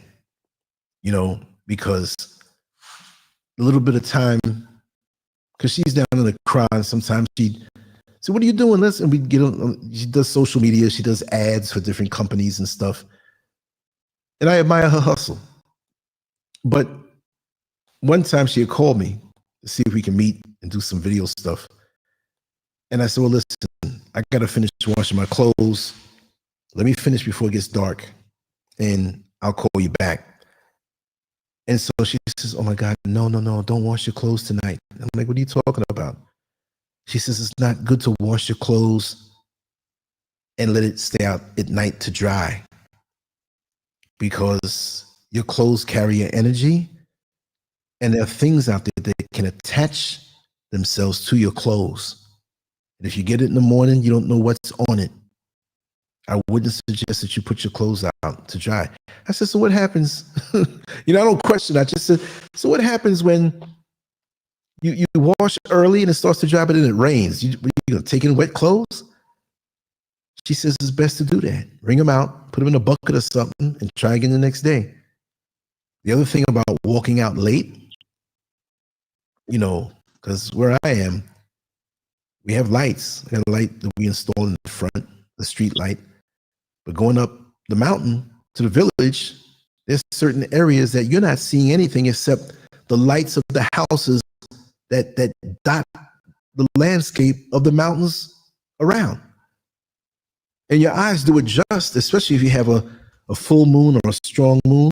because a little bit of time, because she's down in the Quran, sometimes she'd say, what are you doing? And we get on, she does social media, she does ads for different companies and stuff. And I admire her hustle. But one time she had called me to see if we can meet and do some video stuff. And I said, well, listen, I got to finish washing my clothes. Let me finish before it gets dark and I'll call you back. And so she says, oh my God, no, don't wash your clothes tonight. I'm like, what are you talking about? She says, it's not good to wash your clothes and let it stay out at night to dry because your clothes carry your energy and there are things out there that can attach themselves to your clothes. And if you get it in the morning, you don't know what's on it. I wouldn't suggest that you put your clothes out to dry. I said, so what happens? I don't question. I just said, so what happens when you wash early and it starts to dry, but then it rains? You gonna take in wet clothes? She says it's best to do that. Wring them out, put them in a bucket or something, and try again the next day. The other thing about walking out late, because where I am, we have lights. We have a light that we install in the front, the street light. But going up the mountain to the village, there's certain areas that you're not seeing anything except the lights of the houses that dot the landscape of the mountains around. And your eyes do adjust, especially if you have a full moon or a strong moon.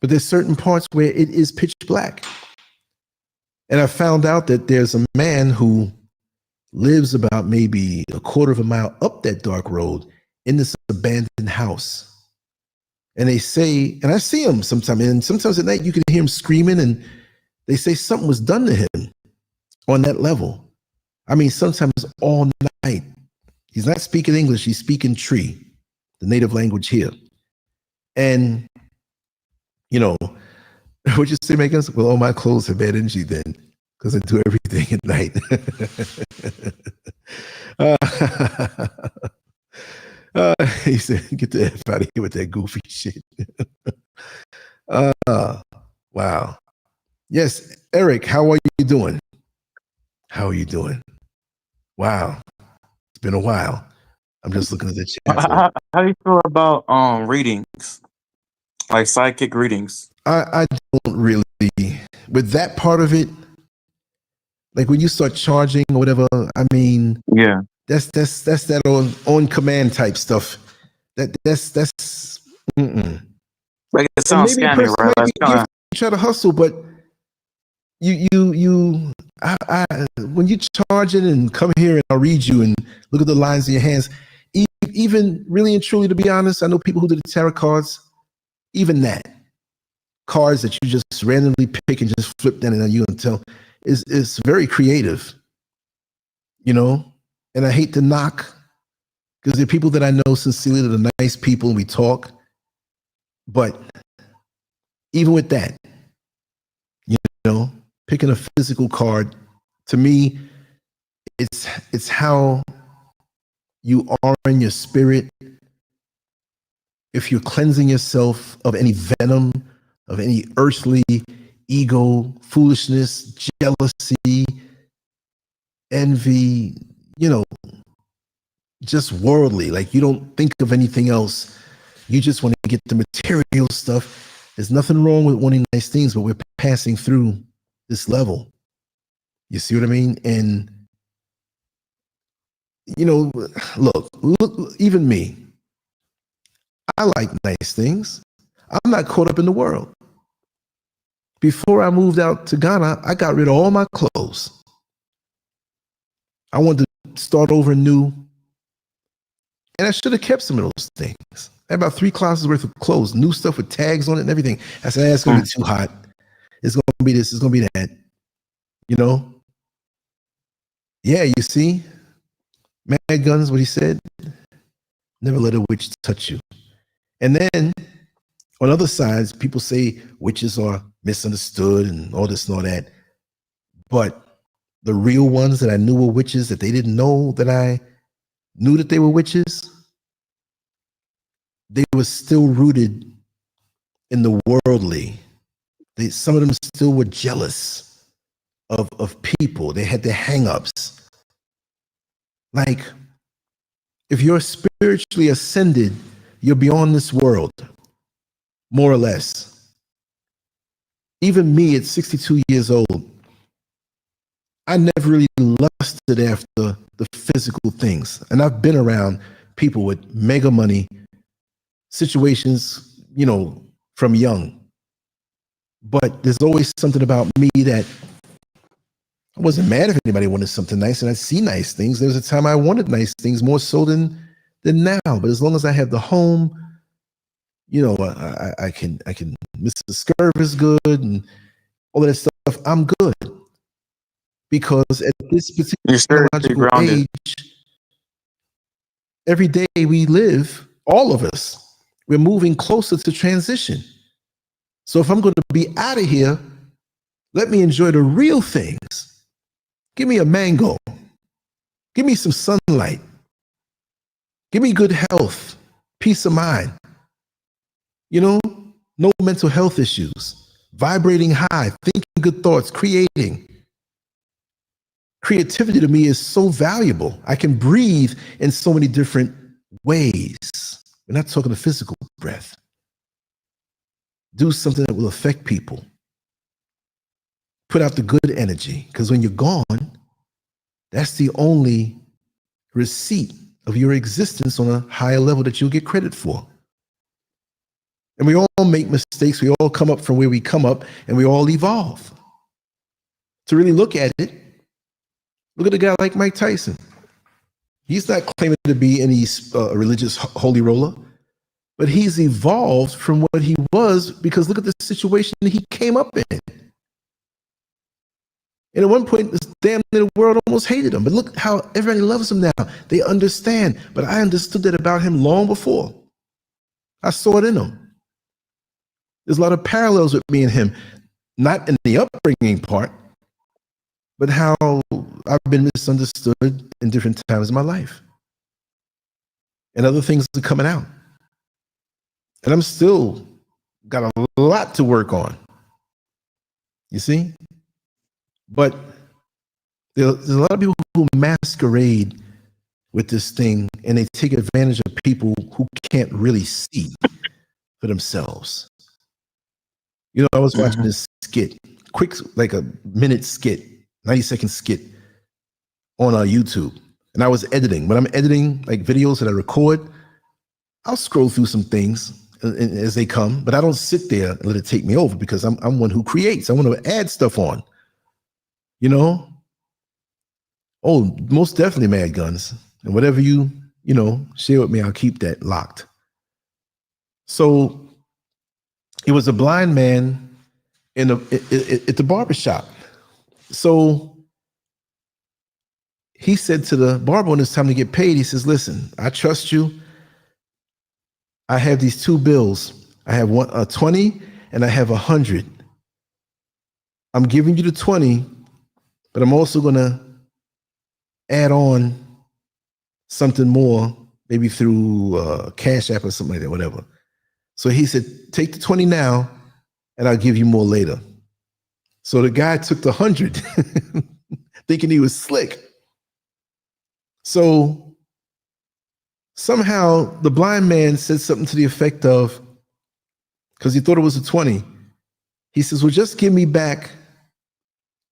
But there's certain parts where it is pitch black. And I found out that there's a man who lives about maybe a quarter of a mile up that dark road in this abandoned house. And they say, and I see him sometimes, and sometimes at night you can hear him screaming, and they say something was done to him on that level. I mean, sometimes all night. He's not speaking English, he's speaking Tree, the native language here. And, what you say, Megan? Well, all my clothes have bad energy then, because I do everything at night. He said, get the F out of here with that goofy shit. Wow. Yes, Eric, how are you doing? How are you doing? Wow. It's been a while. I'm just looking at the chat. How do you feel about readings, like psychic readings? I don't really, with that part of it, like when you start charging or whatever, I mean, Yeah, that's that on command type stuff. That's mm-mm. like it And sounds maybe a scammy, person right? might Like be it's kind of try to hustle, but I when you charge it and come here and I'll read you and look at the lines in your hands, even really and truly, to be honest, I know people who do the tarot cards, even that cards that you just randomly pick and just flip down and you can tell is very creative, you know. And I hate to knock because they're people that I know sincerely that are nice people and we talk, but even with that, you know, picking a physical card, to me, it's how you are in your spirit. If you're cleansing yourself of any venom, of any earthly ego, foolishness, jealousy, envy, you know, just worldly, like you don't think of anything else. You just want to get the material stuff. There's nothing wrong with wanting nice things, but we're passing through this level. You see what I mean? And, you know, look, even me, I like nice things. I'm not caught up in the world. Before I moved out to Ghana, I got rid of all my clothes. I wanted to start over new. And I should have kept some of those things. I had about 3 closets worth of clothes, new stuff with tags on it and everything. I said, it's going to be too hot. It's going to be this, it's going to be that. You know? Yeah, you see? Mad Guns, what he said, never let a witch touch you. And then on other sides, people say witches are misunderstood and all this and all that. But the real ones that I knew were witches, that they didn't know that I knew that they were witches, they were still rooted in the worldly. Some of them still were jealous of people. They had their hang-ups. Like, if you're spiritually ascended, you're beyond this world, more or less. Even me at 62 years old, I never really lusted after the physical things. And I've been around people with mega money, situations, you know, from young. But there's always something about me that I wasn't mad if anybody wanted something nice, and I see nice things. There was a time I wanted nice things more so than now. But as long as I have the home, you know, I can. Mr. Scurv is good, and all of that stuff. I'm good because at this you're particular spiritually technological grounded. age, every day we live, all of us, we're moving closer to transition. So if I'm going to be out of here, let me enjoy the real things. Give me a mango. Give me some sunlight. Give me good health, peace of mind. You know, no mental health issues, vibrating high, thinking good thoughts, creating. Creativity to me is so valuable. I can breathe in so many different ways. We're not talking the physical breath. Do something that will affect people. Put out the good energy, because when you're gone, that's the only receipt of your existence on a higher level that you'll get credit for. And we all make mistakes. We all come up from where we come up, and we all evolve. To really look at it, look at a guy like Mike Tyson. He's not claiming to be any religious holy roller, but he's evolved from what he was because look at the situation he came up in. And at one point, this damn little world almost hated him. But look how everybody loves him now. They understand. But I understood that about him long before. I saw it in him. There's a lot of parallels with me and him, not in the upbringing part, but how I've been misunderstood in different times of my life. And other things are coming out. And I'm still got a lot to work on. You see? But there's a lot of people who masquerade with this thing, and they take advantage of people who can't really see for themselves. You know, I was watching this skit, quick, like a minute skit, 90-second skit on YouTube, and I was editing. When I'm editing like videos that I record, I'll scroll through some things as they come, but I don't sit there and let it take me over, because I'm one who creates. I want to add stuff on, you know? Oh, most definitely Mad Guns. And whatever you share with me, I'll keep that locked. So it was a blind man at the barbershop. So he said to the barber when it's time to get paid, he says, listen, I trust you. I have these two bills. I have a 20 and I have 100. I'm giving you the 20, but I'm also going to add on something more, maybe through Cash App or something like that, whatever. So he said, take the 20 now and I'll give you more later. So the guy took the 100 thinking he was slick. So somehow the blind man said something to the effect of, because he thought it was a 20, he says, well, just give me back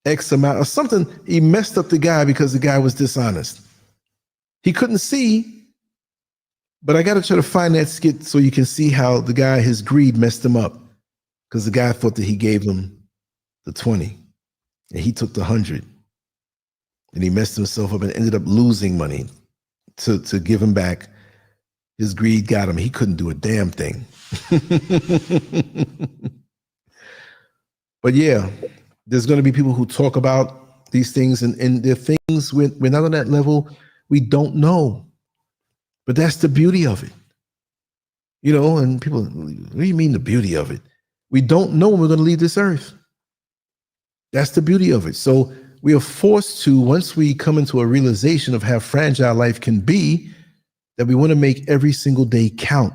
X amount or something. He messed up the guy because the guy was dishonest. He couldn't see, but I got to try to find that skit so you can see how the guy, his greed messed him up, because the guy thought that he gave him the 20 and he took the 100, and he messed himself up and ended up losing money to give him back. His greed got him. He couldn't do a damn thing. But yeah, there's going to be people who talk about these things, and they're things we're not on that level. We don't know, but that's the beauty of it. You know, and people, what do you mean the beauty of it? We don't know when we're going to leave this earth. That's the beauty of it. So we are forced to, once we come into a realization of how fragile life can be, that we want to make every single day count.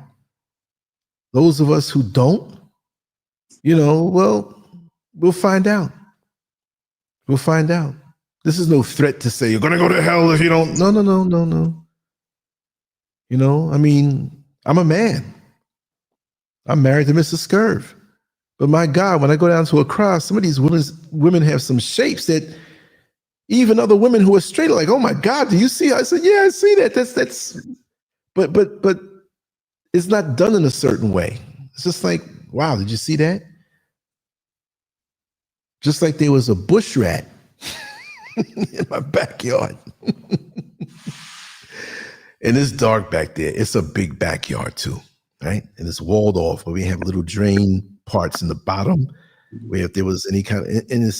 Those of us who don't, well, we'll find out. We'll find out. This is no threat to say you're going to go to hell if you don't. No. You know, I mean, I'm a man. I'm married to Mrs. Scurv. But my God, when I go down to a cross, some of these women have some shapes that even other women who are straight are like, oh my God, do you see? I said, yeah, I see that. That's, but it's not done in a certain way. It's just like, wow, did you see that? Just like there was a bush rat in my backyard. And it's dark back there. It's a big backyard too, right? And it's walled off, but we have little drain parts in the bottom where if there was any kind of, and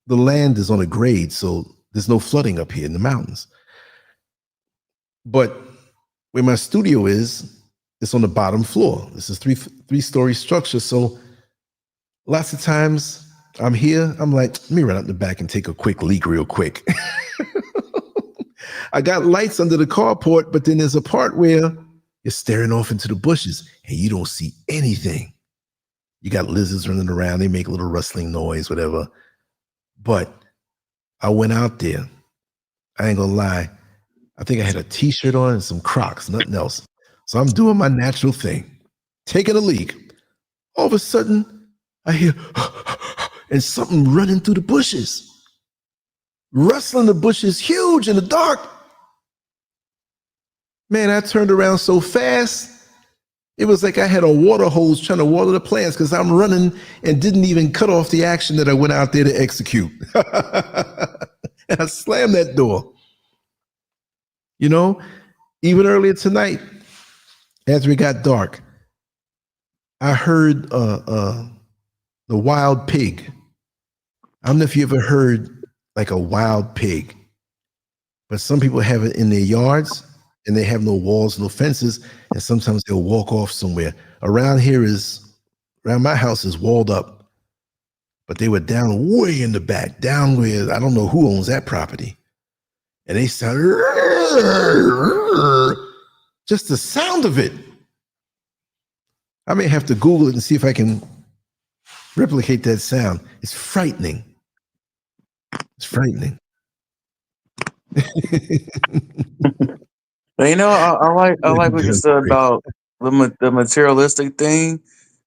the land is on a grade, so there's no flooding up here in the mountains. But where my studio is, it's on the bottom floor. This is three-story structure. So lots of times I'm here, I'm like, let me run out the back and take a quick leak real quick. I got lights under the carport, but then there's a part where you're staring off into the bushes and you don't see anything. You got lizards running around. They make a little rustling noise, whatever. But I went out there. I ain't gonna lie. I think I had a t-shirt on and some Crocs, nothing else. So I'm doing my natural thing, taking a leak. All of a sudden, I hear and something running through the bushes. Rustling the bushes, huge in the dark. Man, I turned around so fast. It was like I had a water hose trying to water the plants because I'm running and didn't even cut off the action that I went out there to execute. And I slammed that door. You know, even earlier tonight, as we got dark, I heard the wild pig. I don't know if you ever heard like a wild pig, but some people have it in their yards and they have no walls, no fences, and sometimes they'll walk off somewhere. Around my house is walled up, but they were down way in the back, down where I don't know who owns that property. And they sound, just the sound of it. I may have to Google it and see if I can replicate that sound. It's frightening. It's frightening. But, I like what you Good said grief. about the materialistic thing.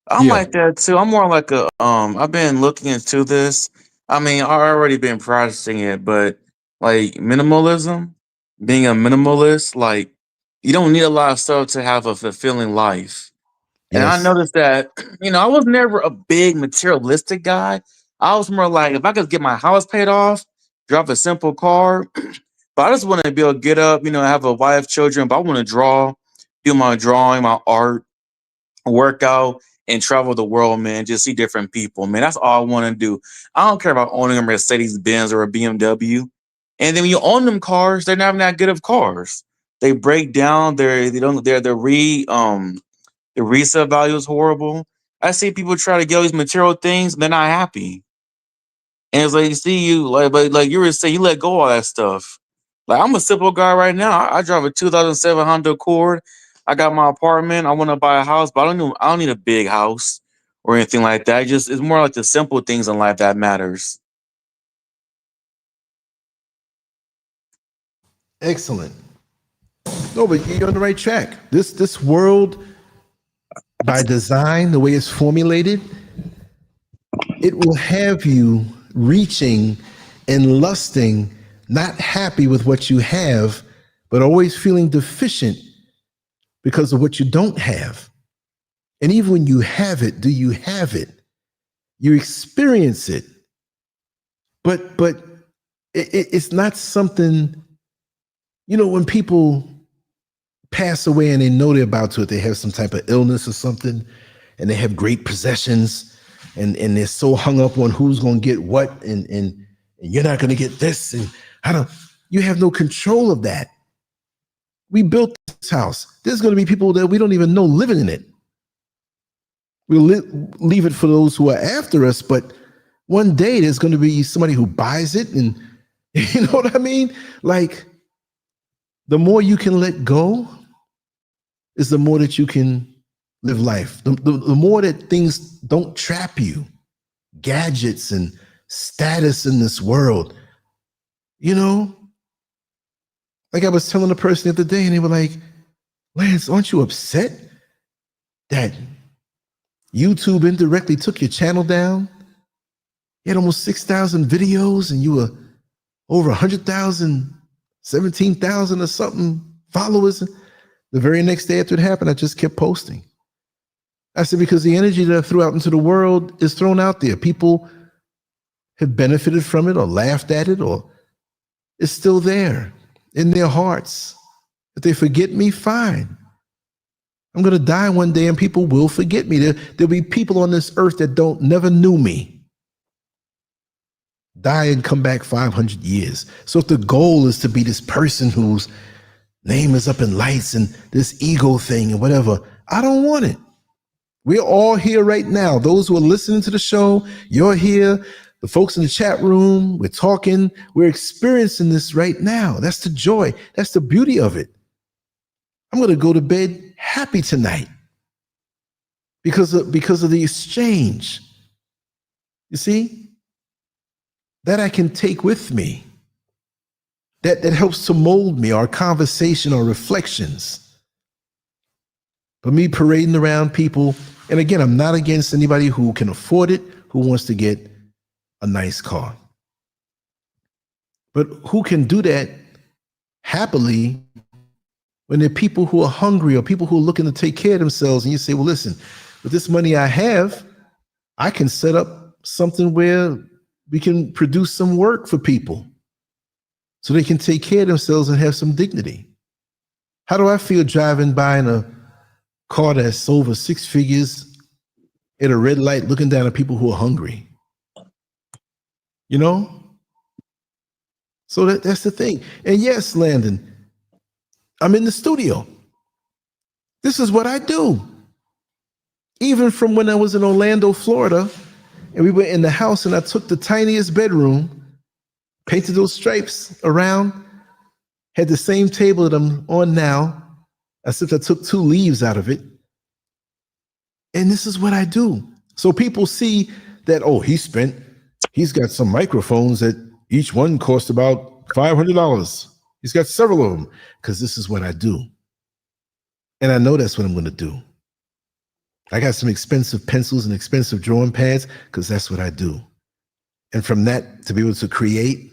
I'm Yeah. like that too. I'm more like a I've been looking into this. I mean, I already been practicing it, but like minimalism, being a minimalist, like you don't need a lot of stuff to have a fulfilling life. And I Yes. noticed that, I was never a big materialistic guy. I was more like, if I could get my house paid off, drive a simple car, but I just want to be able to get up, have a wife, children, but I want to draw, do my drawing, my art, work out, and travel the world, man. Just see different people, man. That's all I want to do. I don't care about owning a Mercedes Benz or a BMW. And then when you own them cars, they're not even that good of cars. They break down. They don't. The resale value is horrible. I see people try to get all these material things, they're not happy. And it's like you see you but like you were saying, you let go of all that stuff. Like I'm a simple guy right now. I drive a 2007 Honda Accord. I got my apartment. I want to buy a house, but I don't need a big house or anything like that. It's more like the simple things in life that matters. Excellent. No, but you're on the right track. This world, by design, the way it's formulated, it will have you reaching and lusting, not happy with what you have, but always feeling deficient because of what you don't have. And even when you have it, do you have it? You experience it, but it's not something. When people pass away and they know they're about to, they have some type of illness or something, and they have great possessions, and they're so hung up on who's going to get what, and you're not going to get this, and you have no control of that. We built this house. There's going to be people that we don't even know living in it. We'll leave it for those who are after us, but one day there's going to be somebody who buys it, and you know what I mean? Like, the more you can let go is the more that you can live life. The more that things don't trap you, gadgets and status in this world. Like I was telling a person the other day, and they were like, Lance, aren't you upset that YouTube indirectly took your channel down? You had almost 6,000 videos, and you were over 100,000, 17,000 or something followers. The very next day after it happened, I just kept posting. I said, because the energy that I threw out into the world is thrown out there. People have benefited from it or laughed at it, or it's still there in their hearts. If they forget me, fine. I'm going to die one day and people will forget me. There'll be people on this earth that never knew me. Die and come back 500 years. So if the goal is to be this person whose name is up in lights and this ego thing and whatever, I don't want it. We're all here right now. Those who are listening to the show, you're here. The folks in the chat room, we're talking. We're experiencing this right now. That's the joy. That's the beauty of it. I'm going to go to bed happy tonight because of the exchange. You see? That I can take with me. That helps to mold me, our conversation, our reflections. But me parading around people, and again, I'm not against anybody who can afford it, who wants to get a nice car. But who can do that happily when there are people who are hungry or people who are looking to take care of themselves, and you say, well, listen, with this money I have, I can set up something where we can produce some work for people so they can take care of themselves and have some dignity. How do I feel driving by in a car that's over 6 figures at a red light looking down at people who are hungry? So that's the thing. And yes, Landon, I'm in the studio. This is what I do. Even from when I was in Orlando, Florida, and we were in the house and I took the tiniest bedroom, painted those stripes around, had the same table that I'm on now, except I took 2 leaves out of it. And this is what I do. So people see that, oh, he's got some microphones that each one cost about $500. He's got several of them because this is what I do. And I know that's what I'm going to do. I got some expensive pencils and expensive drawing pads because that's what I do. And from that, to be able to create,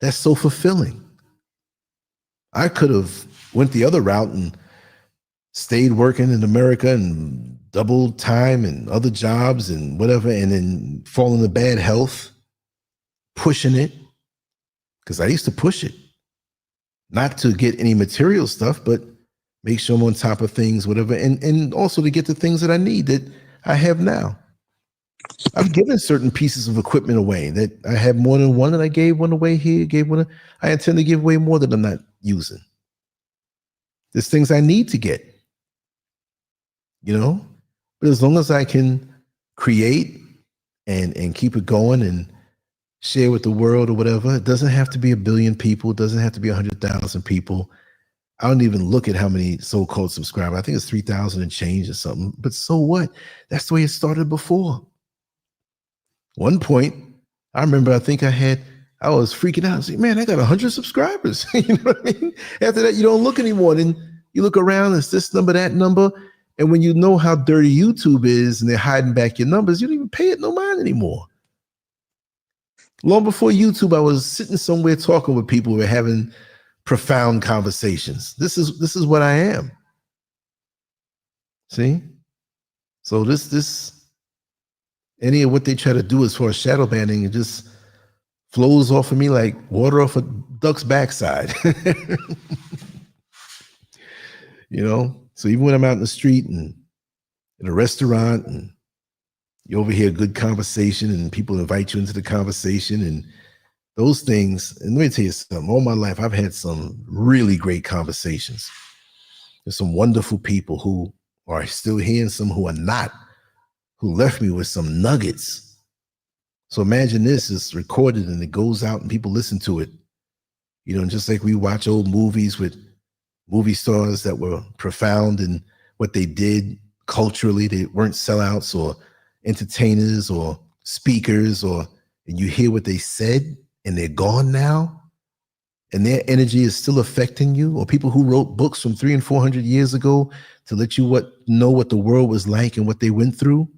that's so fulfilling. I could have went the other route and stayed working in America and doubled time and other jobs and whatever, and then fall into bad health, pushing it, because I used to push it, not to get any material stuff, but make sure I'm on top of things, whatever, and also to get the things that I need that I have now. I've given certain pieces of equipment away that I have more than one, and I gave one away here, gave one. I intend to give away more that I'm not using. There's things I need to get, you know, but as long as I can create and keep it going and share with the world or whatever, it doesn't have to be 1 billion people. It doesn't have to be 100,000 people. I don't even look at how many so-called subscribers. I think it's 3,000 and change or something. But so what? That's the way it started before. One point, I remember, I was freaking out. I was like, man, I got 100 subscribers. You know what I mean? After that, you don't look anymore. Then you look around, it's this number, that number. And when you know how dirty YouTube is and they're hiding back your numbers, you don't even pay it no mind anymore. Long before YouTube, I was sitting somewhere talking with people who were having profound conversations. This is what I am. See? So this any of what they try to do as far as shadow banning, it just flows off of me like water off a duck's backside. You know? So even when I'm out in the street and in a restaurant and you overhear a good conversation and people invite you into the conversation and those things, and let me tell you something, all my life, I've had some really great conversations. There's some wonderful people who are still here and some who are not, who left me with some nuggets. So imagine this is recorded and it goes out and people listen to it. You know, just like we watch old movies with movie stars that were profound in what they did culturally. They weren't sellouts or entertainers or speakers, and you hear what they said and they're gone now and their energy is still affecting you, or people who wrote books from 300 and 400 years ago to let you know what the world was like and what they went through.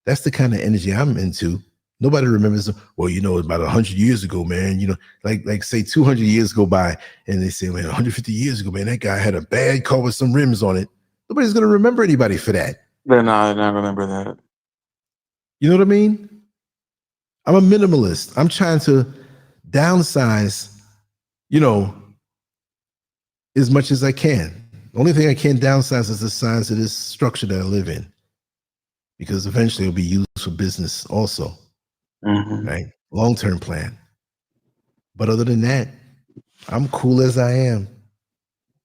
That's the kind of energy I'm into. Nobody remembers, well, you know, about 100 years ago, man, you know, like say 200 years go by and they say, man, 150 years ago, man, that guy had a bad car with some rims on it. Nobody's going to remember anybody for that. They're not remember that. You know what I mean? I'm a minimalist. I'm trying to downsize, you know, as much as I can. The only thing I can downsize is the size of this structure that I live in, because eventually it'll be used for business also, right? Long-term plan. But other than that, I'm cool as I am.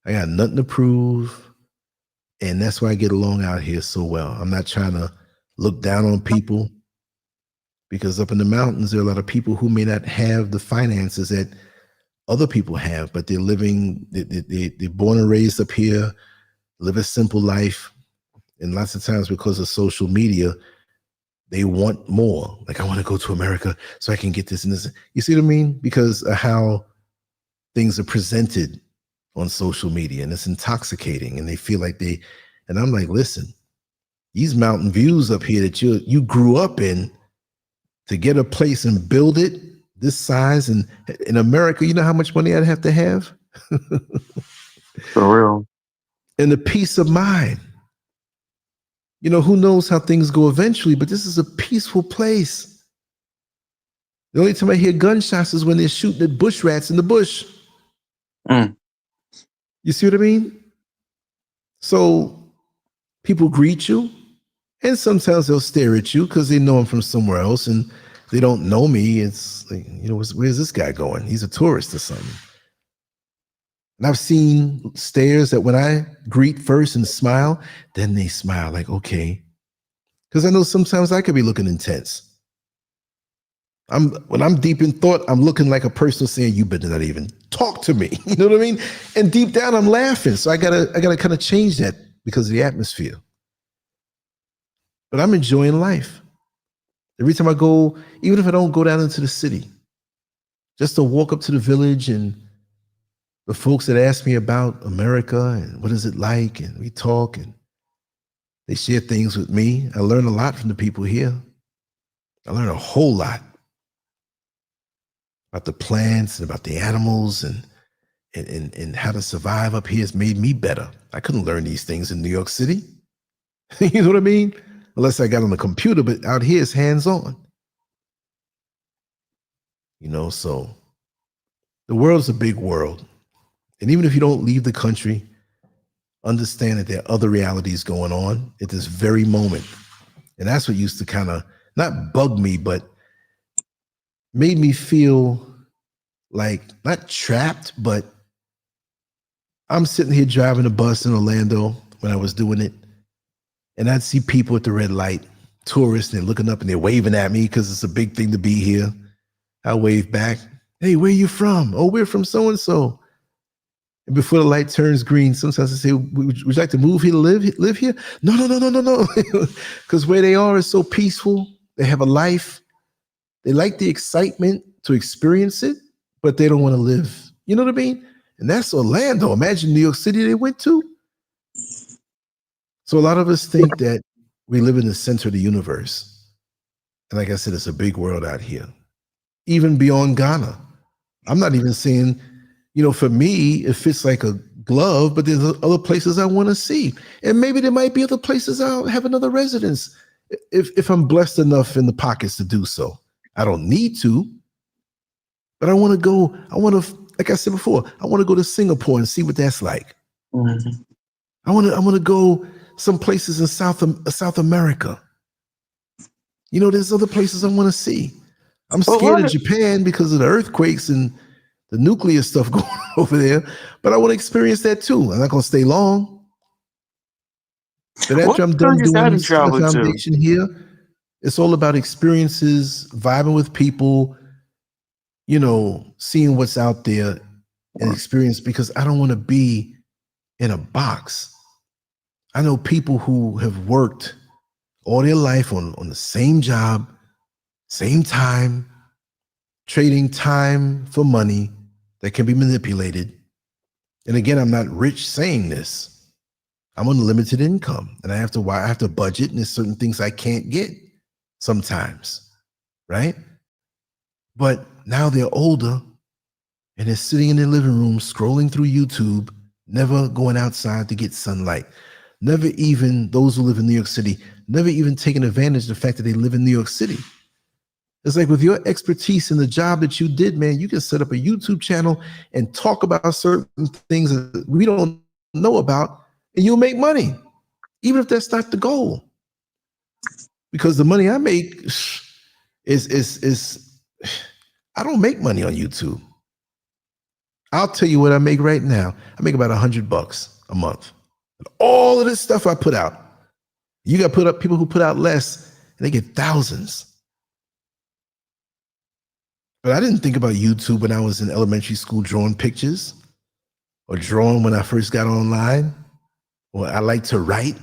I got nothing to prove. And that's why I get along out here so well. I'm not trying to look down on people, because up in the mountains, there are a lot of people who may not have the finances that other people have, but they're living, they're born and raised up here, live a simple life. And lots of times because of social media, they want more. Like, I want to go to America so I can get this and this. You see what I mean? Because of how things are presented on social media, and it's intoxicating, and they feel like and I'm like, listen, these mountain views up here that you grew up in, to get a place and build it this size, and in America, you know how much money I'd have to have? For real. And the peace of mind. You know, who knows how things go eventually, but this is a peaceful place. The only time I hear gunshots is when they're shooting at bush rats in the bush. You see what I mean? So people greet you, and sometimes they'll stare at you because they know I'm from somewhere else and they don't know me. It's like, you know, where's this guy going? He's a tourist or something. And I've seen stares that when I greet first and smile, then they smile like, okay. Because I know sometimes I could be looking intense. When I'm deep in thought, I'm looking like a person saying, you better not even talk to me. You know what I mean? And deep down, I'm laughing. So I gotta kind of change that because of the atmosphere. But I'm enjoying life. Every time I go, even if I don't go down into the city, just to walk up to the village and the folks that ask me about America and what is it like, and we talk and they share things with me. I learn a lot from the people here. I learn a whole lot about the plants and about the animals and how to survive up here has made me better. I couldn't learn these things in New York City. You know what I mean? Unless I got on the computer, but out here it's hands-on. You know, so the world's a big world. And even if you don't leave the country, understand that there are other realities going on at this very moment. And that's what used to kind of not bug me, but made me feel like not trapped, but I'm sitting here driving a bus in Orlando when I was doing it. And I'd see people at the red light, tourists, and they're looking up and they're waving at me because it's a big thing to be here. I wave back. Hey, where are you from? Oh, we're from so-and-so. And before the light turns green, sometimes I say, would you like to move here to live here? No. Because where they are is so peaceful. They have a life. They like the excitement to experience it, but they don't want to live. You know what I mean? And that's Orlando. Imagine New York City they went to. So a lot of us think that we live in the center of the universe. And like I said, it's a big world out here, even beyond Ghana. I'm not even saying, you know, for me, it fits like a glove, but there's other places I want to see. And maybe there might be other places I'll have another residence if I'm blessed enough in the pockets to do so. I don't need to, but I want to go. I want to, like I said before, I want to go to Singapore and see what that's like. Mm-hmm. I want to go some places in South America. You know, there's other places I want to see. I'm scared of Japan because of the earthquakes and the nuclear stuff going on over there, but I want to experience that too. I'm not going to stay long. But after I'm done doing this foundation here, it's all about experiences, vibing with people, you know, seeing what's out there and experience, because I don't want to be in a box. I know people who have worked all their life on the same job, same time, trading time for money that can be manipulated. And again, I'm not rich saying this. I'm on limited income and I have to budget, and there's certain things I can't get sometimes, right? But now they're older and they're sitting in their living room scrolling through YouTube, never going outside to get sunlight. Never even, those who live in New York City, never even taking advantage of the fact that they live in New York City. It's like with your expertise in the job that you did, man, you can set up a YouTube channel and talk about certain things that we don't know about, and you'll make money, even if that's not the goal. Because the money I make is I don't make money on YouTube. I'll tell you what I make right now. I make about $100 a month. All of this stuff I put out. You got put up people who put out less and they get thousands. But I didn't think about YouTube when I was in elementary school drawing pictures or drawing when I first got online, or I like to write.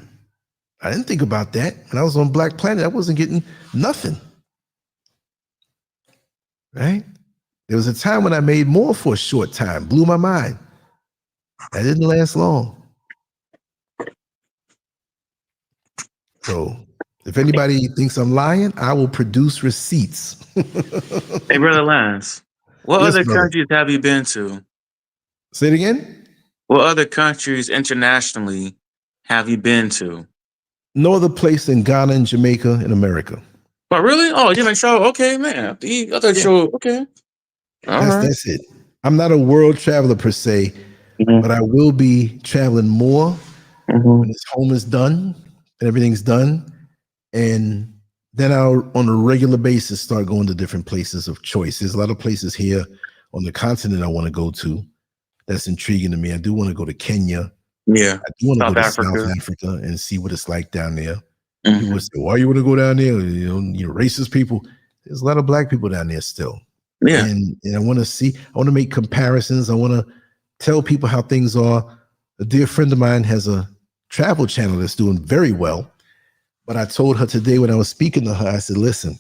I didn't think about that. When I was on Black Planet, I wasn't getting nothing. Right? There was a time when I made more for a short time, blew my mind. That didn't last long. So if anybody thinks I'm lying, I will produce receipts. Hey, Brother Lance, what Yes, other brother. countries have you been to? Say it again? What other countries internationally have you been to? No other place than Ghana and Jamaica in America. But really? Oh, you make sure? Okay, man. I thought you okay. That's it. I'm not a world traveler per se, but I will be traveling more when this home is done and everything's done. And then I'll, on a regular basis, start going to different places of choice. There's a lot of places here on the continent I want to go to. That's intriguing to me. I do want to go to Kenya. Yeah. I do want to go to Africa. South Africa and see what it's like down there. People would say, why you want to go down there? You know, racist people. There's a lot of black people down there still. Yeah. And I want to make comparisons. I want to tell people how things are. A dear friend of mine has a travel channel that's doing very well. But I told her today when I was speaking to her, I said, listen,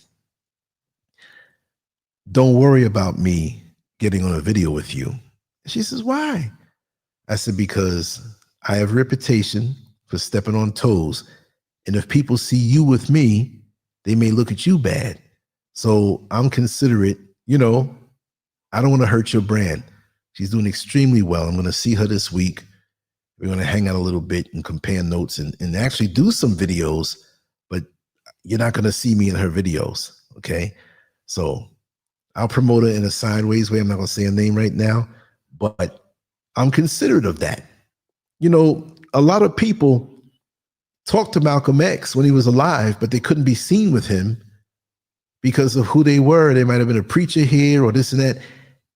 don't worry about me getting on a video with you She says, why? I said, because I have a reputation for stepping on toes. And if people see you with me, they may look at you bad. So I'm considerate, you know, I don't want to hurt your brand. She's doing extremely well. I'm going to see her this week. We're going to hang out a little bit and compare notes and actually do some videos, but you're not going to see me in her videos. Okay. So I'll promote her in a sideways way. I'm not going to say her name right now, but I'm considerate of that. You know, a lot of people talked to Malcolm X when he was alive, but they couldn't be seen with him because of who they were. They might have been a preacher here or this and that,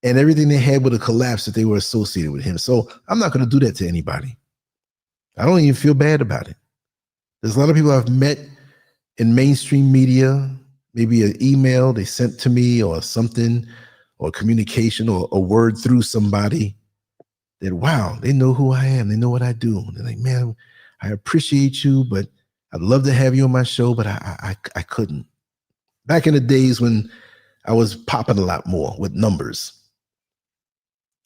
and everything they had would have collapsed if they were associated with him. So I'm not going to do that to anybody. I don't even feel bad about it. There's a lot of people I've met in mainstream media, maybe an email they sent to me or something, or communication or a word through somebody that, wow, they know who I am. They know what I do. They're like, man, I appreciate you, but I'd love to have you on my show, but I couldn't. Back in the days when I was popping a lot more with numbers.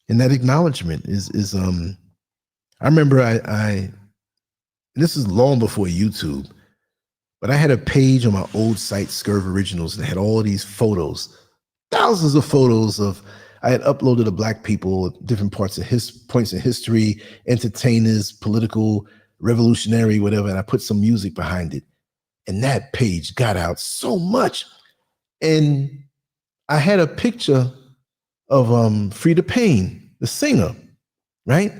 And that acknowledgement is I remember this is long before YouTube, but I had a page on my old site, Scurv Originals, that had all these photos, thousands of photos of, I had uploaded of Black people, different points in history, entertainers, political, revolutionary, whatever, and I put some music behind it. And that page got out so much. And I had a picture of Frida Payne, the singer, right?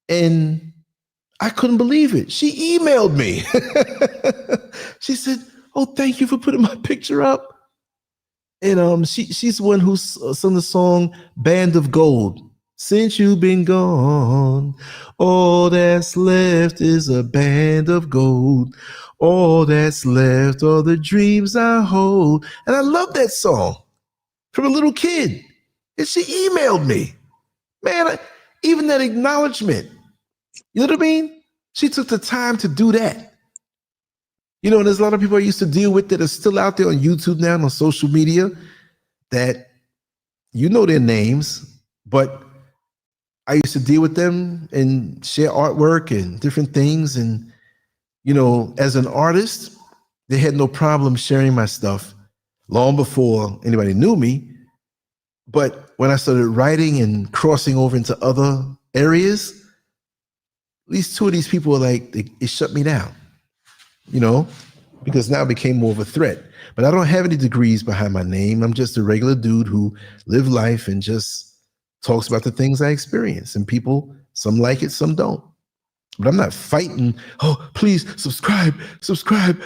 And I couldn't believe it. She emailed me. She said, oh, thank you for putting my picture up. And she's the one who sung the song Band of Gold. Since you've been gone, all that's left is a band of gold. All that's left are the dreams I hold. And I love that song from a little kid. And she emailed me. Man, even that acknowledgement, you know what I mean? She took the time to do that. You know, and there's a lot of people I used to deal with that are still out there on YouTube now and on social media that you know their names, but I used to deal with them and share artwork and different things. And, you know, as an artist, they had no problem sharing my stuff long before anybody knew me. But when I started writing and crossing over into other areas, at least two of these people were like, it shut me down, you know, because now it became more of a threat. But I don't have any degrees behind my name. I'm just a regular dude who lived life and just talks about the things I experience. And people, some like it, some don't. But I'm not fighting, oh, please subscribe,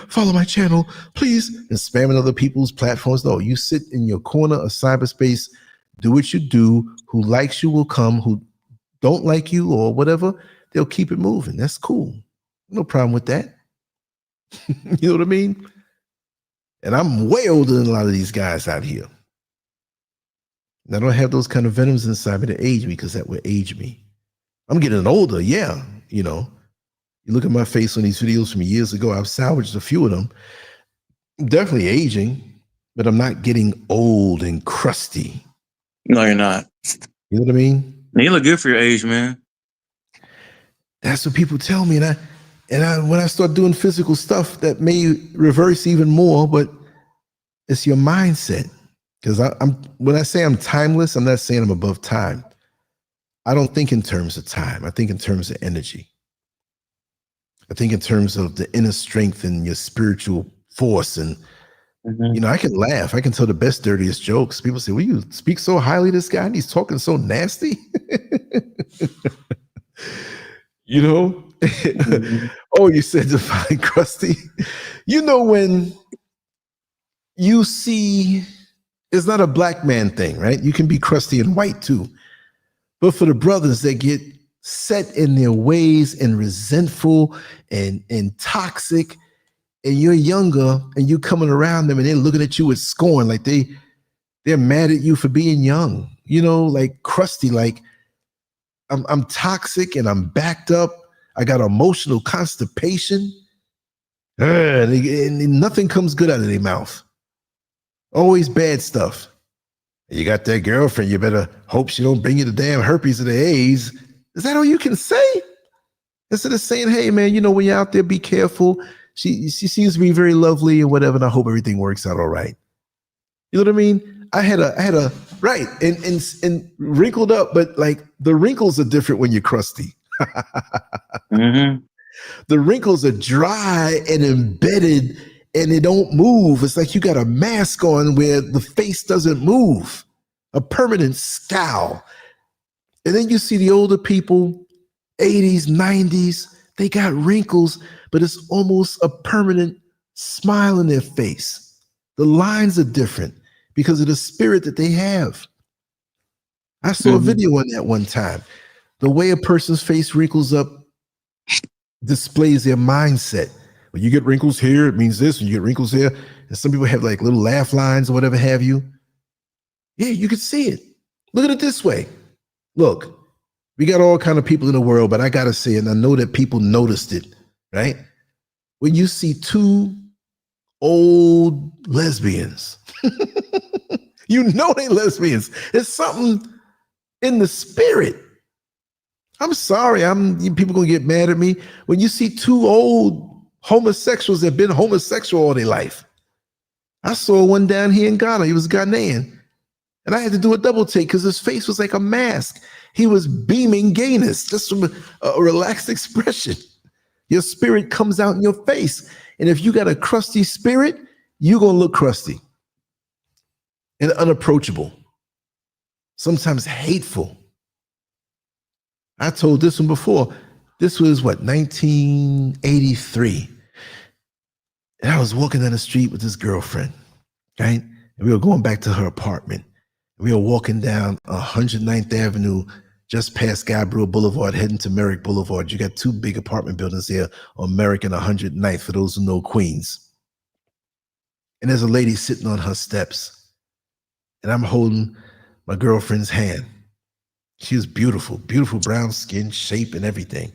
follow my channel, please, and spamming other people's platforms. No, you sit in your corner of cyberspace, do what you do. Who likes you will come. Who don't like you or whatever, they'll keep it moving. That's cool. No problem with that. You know what I mean? And I'm way older than a lot of these guys out here. And I don't have those kind of venoms inside me to age me, because that would age me. I'm getting older, yeah. You know, you look at my face on these videos from years ago, I've salvaged a few of them. I'm definitely aging, but I'm not getting old and crusty. No, you're not. You know what I mean? You look good for your age, man. That's what people tell me. And when I start doing physical stuff, that may reverse even more, but it's your mindset. Because when I say I'm timeless, I'm not saying I'm above time. I don't think in terms of time. I think in terms of energy. I think in terms of the inner strength and your spiritual force. And, you know, I can laugh. I can tell the best, dirtiest jokes. People say, well, you speak so highly of this guy and he's talking so nasty. You know? Oh, you said define crusty. You know, when you see, it's not a black man thing, right? You can be crusty and white too. But for the brothers that get set in their ways and resentful and toxic, and you're younger and you coming around them and they're looking at you with scorn, like they're mad at you for being young, you know, like crusty, like I'm toxic and I'm backed up. I got emotional constipation. And nothing comes good out of their mouth. Always bad stuff. You got that girlfriend, you better hope she don't bring you the damn herpes or the AIDS. Is that all you can say? Instead of saying, hey man, when you're out there, be careful. She seems to be very lovely and whatever, and I hope everything works out all right. You know what I mean? I had a right and wrinkled up, but like the wrinkles are different when you're crusty. Mm-hmm. The wrinkles are dry and embedded and they don't move. It's like you got a mask on where the face doesn't move, a permanent scowl. And then you see the older people, 80s, 90s, they got wrinkles, but it's almost a permanent smile in their face. The lines are different because of the spirit that they have. I saw a video on that one time. The way a person's face wrinkles up displays their mindset. When you get wrinkles here, it means this. When you get wrinkles here, and some people have like little laugh lines or whatever have you. Yeah, you can see it. Look at it this way. Look, we got all kind of people in the world, but I got to say, and I know that people noticed it, right? When you see two old lesbians, you know they lesbians. It's something in the spirit. I'm sorry, people gonna get mad at me. When you see two old homosexuals that have been homosexual all their life. I saw one down here in Ghana. He was Ghanaian. And I had to do a double take because his face was like a mask. He was beaming gayness, just from a relaxed expression. Your spirit comes out in your face. And if you got a crusty spirit, you're going to look crusty and unapproachable, sometimes hateful. I told this one before. This was 1983. And I was walking down the street with this girlfriend, right? And we were going back to her apartment. We were walking down 109th Avenue, just past Gabriel Boulevard, heading to Merrick Boulevard. You got two big apartment buildings there on Merrick and 109th, for those who know Queens. And there's a lady sitting on her steps. And I'm holding my girlfriend's hand. She was beautiful, beautiful brown skin, shape, and everything.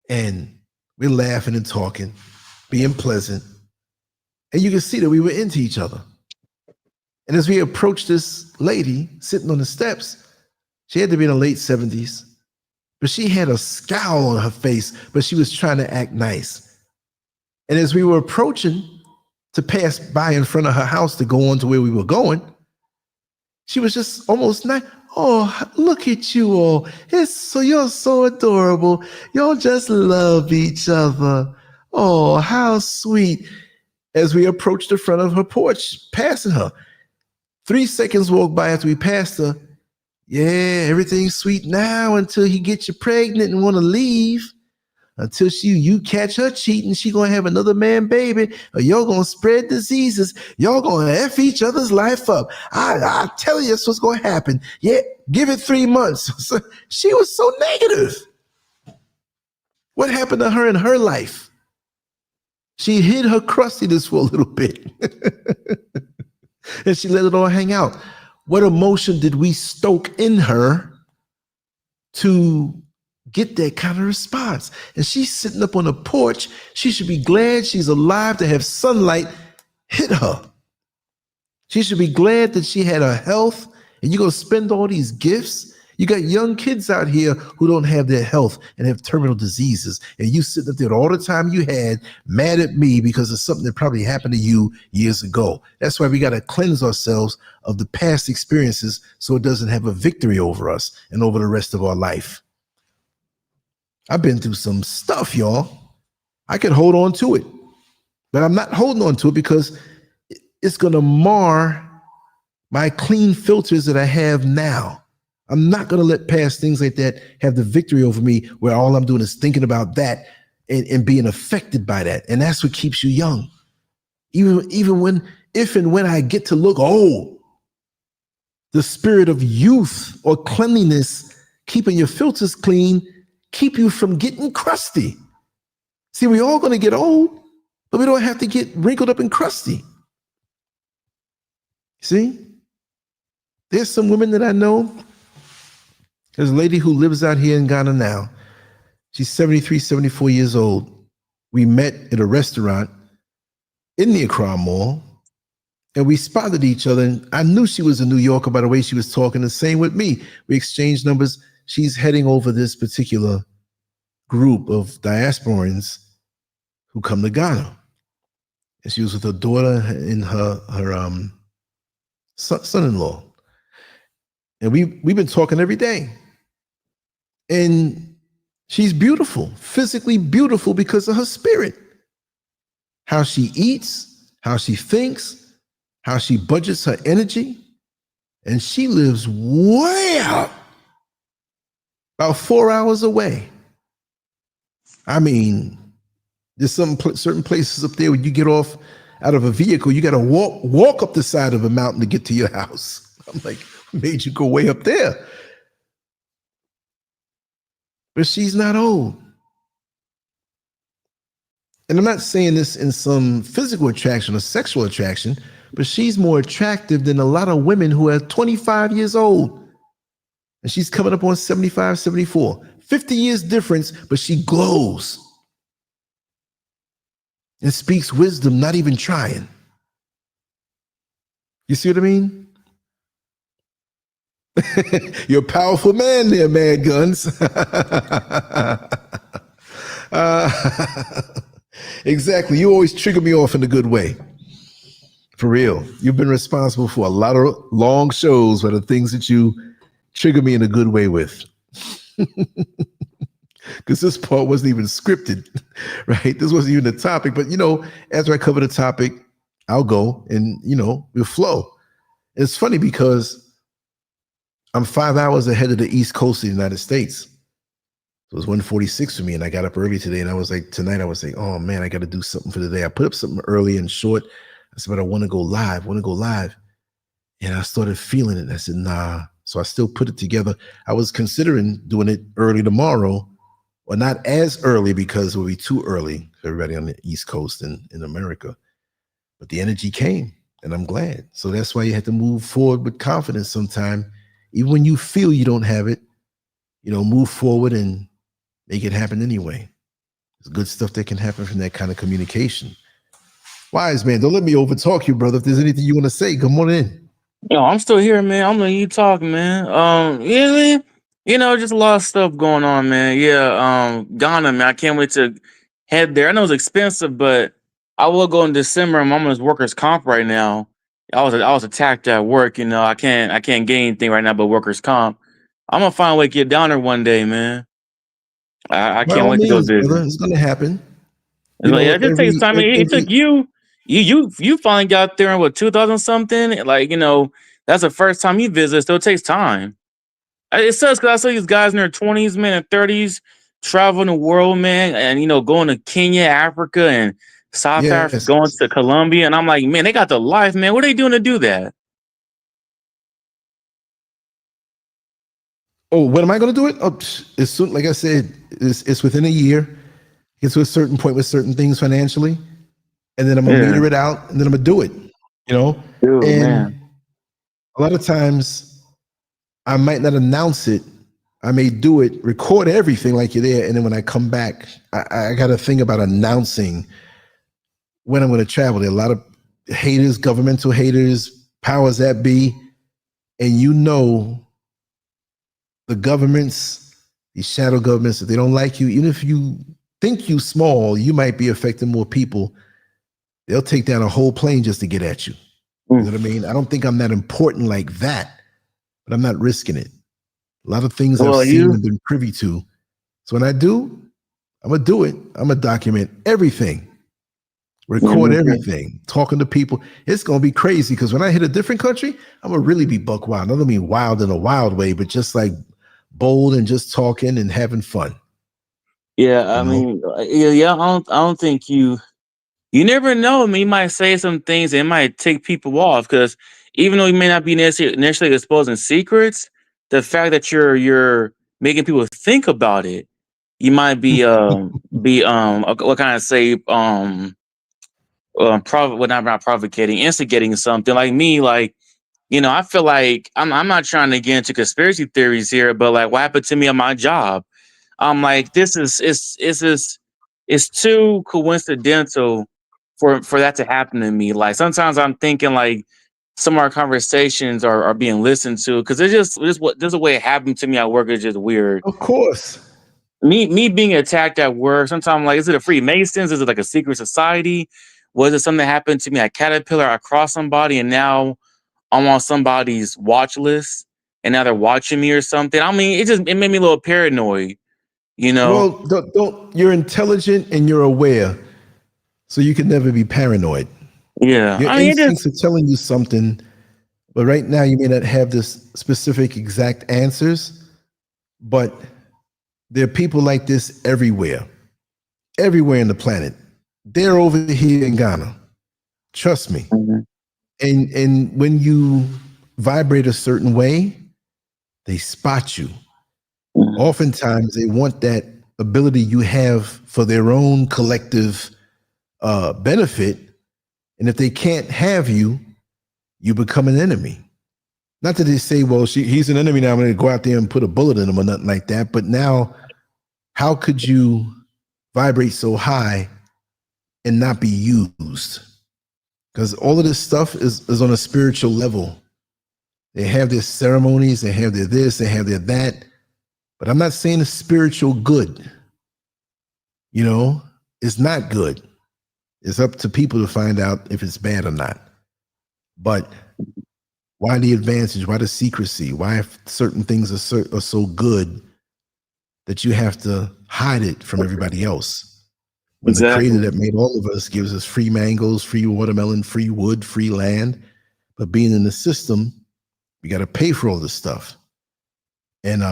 And we're laughing and talking, being pleasant. And you can see that we were into each other. And as we approached this lady sitting on the steps, she had to be in her late 70s, but she had a scowl on her face, but she was trying to act nice. And as we were approaching to pass by in front of her house to go on to where we were going, she was just almost nice. Oh, look at you all. You're so adorable. Y'all just love each other. Oh, how sweet. As we approached the front of her porch, passing her, 3 seconds walked by after we passed her. Yeah, everything's sweet now until he gets you pregnant and want to leave. Until you catch her cheating, she gonna have another man baby, or you're gonna spread diseases. Y'all gonna F each other's life up. I tell you, that's what's gonna happen. Yeah, give it 3 months. She was so negative. What happened to her in her life? She hid her crustiness for a little bit. And she let it all hang out. What emotion did we stoke in her to get that kind of response? And she's sitting up on the porch. She should be glad she's alive to have sunlight hit her. She should be glad that she had her health. And you're going to spend all these gifts. You got young kids out here who don't have their health and have terminal diseases. And you sitting up there all the time you had, mad at me because of something that probably happened to you years ago. That's why we got to cleanse ourselves of the past experiences so it doesn't have a victory over us and over the rest of our life. I've been through some stuff, y'all. I could hold on to it, but I'm not holding on to it because it's going to mar my clean filters that I have now. I'm not going to let past things like that have the victory over me where all I'm doing is thinking about that and being affected by that. And that's what keeps you young. Even when I get to look old, the spirit of youth or cleanliness, keeping your filters clean, keep you from getting crusty. See, we're all going to get old, but we don't have to get wrinkled up and crusty. See, there's some women that I know. There's a lady who lives out here in Ghana now. She's 73, 74 years old. We met at a restaurant in the Accra Mall, and we spotted each other. And I knew she was a New Yorker by the way she was talking. The same with me. We exchanged numbers. She's heading over this particular group of diasporans who come to Ghana. And she was with her daughter and her son-in-law. And we've been talking every day. And she's beautiful, physically beautiful because of her spirit. How she eats, how she thinks, how she budgets her energy. And she lives way out, about 4 hours away. I mean, there's some certain places up there where you get off out of a vehicle, you got to walk up the side of a mountain to get to your house. I'm like, made you go way up there? But she's not old. And I'm not saying this in some physical attraction or sexual attraction, but she's more attractive than a lot of women who are 25 years old. And she's coming up on 75, 74. 50 years difference, but she glows and speaks wisdom, not even trying. You see what I mean? You're a powerful man there, Mad Guns. Exactly. You always trigger me off in a good way. For real. You've been responsible for a lot of long shows for the things that you trigger me in a good way with. Because this part wasn't even scripted, right? This wasn't even the topic. But, after I cover the topic, I'll go and, we'll flow. It's funny because I'm 5 hours ahead of the East Coast of the United States. So it was 1:46 for me, and I got up early today, and tonight I was like, oh man, I got to do something for the day. I put up something early and short. I said, but I want to go live. And I started feeling it. I said, nah. So I still put it together. I was considering doing it early tomorrow, or not as early because it would be too early for everybody on the East Coast and in America. But the energy came, and I'm glad. So that's why you have to move forward with confidence sometime. Even when you feel you don't have it, move forward and make it happen anyway. There's good stuff that can happen from that kind of communication. Wise man, don't let me overtalk you, brother. If there's anything you want to say, come on in. Yo, I'm still here, man. I'm letting you talk, man. Yeah, man. Just a lot of stuff going on, man. Yeah, Ghana, man. I can't wait to head there. I know it's expensive, but I will go in December. I'm on this workers' comp right now. I was attacked at work. I can't get anything right now but workers' comp. I'm gonna find a way to get down there one day, man. I By can't all wait to go means, visit. brother, it's going to happen. It just takes time. It took you finally got there in what 2000 something. That's the first time you visit, so it takes time. It sucks because I saw these guys in their 20s, man, and 30s traveling the world, man, and going to Kenya, Africa, and South Africa, going to Colombia, and I'm like, man, they got the life, man. What are they doing to do that? Oh, when am I going to do it? Oh, as soon, like I said, it's within a year. Get to a certain point with certain things financially, and then I'm gonna meter it out, and then I'm gonna do it. Dude, and man. A lot of times I might not announce it. I may do it, record everything like you're there, and then when I come back, I got to think about announcing when I'm going to travel. There are a lot of haters, governmental haters, powers that be, and the governments, these shadow governments, if they don't like you, even if you think you small, you might be affecting more people. They'll take down a whole plane just to get at you. You know what I mean? I don't think I'm that important like that, but I'm not risking it. A lot of things I've seen and been privy to. So when I do, I'm going to do it. I'm going to document everything, record everything, talking to people. It's going to be crazy because when I hit a different country, I'm going to really be buck wild. I don't mean wild in a wild way, but just like bold and just talking and having fun. Yeah, I mean, yeah. I don't think you never know. I mean, you might say some things that might take people off because even though you may not be initially exposing secrets, the fact that you're making people think about it, you might be what kind of say well, not provocating, instigating something like me, like. I feel like I'm not trying to get into conspiracy theories here, but like what happened to me on my job? I'm like, it's too coincidental for that to happen to me. Like sometimes I'm thinking like some of our conversations are being listened to because there's a way it happened to me at work is just weird. Of course. Me being attacked at work. Sometimes I'm like, is it a Freemasons? Is it like a secret society? Was it something that happened to me at Caterpillar? I crossed somebody and now I'm on somebody's watch list and now they're watching me or something. I mean, it made me a little paranoid, you know? Well, don't you're intelligent and you're aware, so you can never be paranoid. Yeah. Your I mean, it instincts just are telling you something, but right now you may not have this specific exact answers, but there are people like this everywhere in the planet. They're over here in Ghana. Trust me. Mhm, And when you vibrate a certain way, they spot you. mhm, Oftentimes they want that ability you have for their own collective benefit. And if they can't have you, you become an enemy. Not that they say, well, he's an enemy now, I'm going to go out there and put a bullet in him or nothing like that. But now, how could you vibrate so high and not be used? Because all of this stuff is on a spiritual level. They have their ceremonies, they have their this, they have their that. But I'm not saying it's spiritual good. You know, it's not good. It's up to people to find out if it's bad or not. But why the advantage? Why the secrecy? Why if certain things are so good that you have to hide it from everybody else? When the creator exactly. that made all of us gives us free mangoes, free watermelon, free wood, free land. But being in the system, we got to pay for all this stuff. And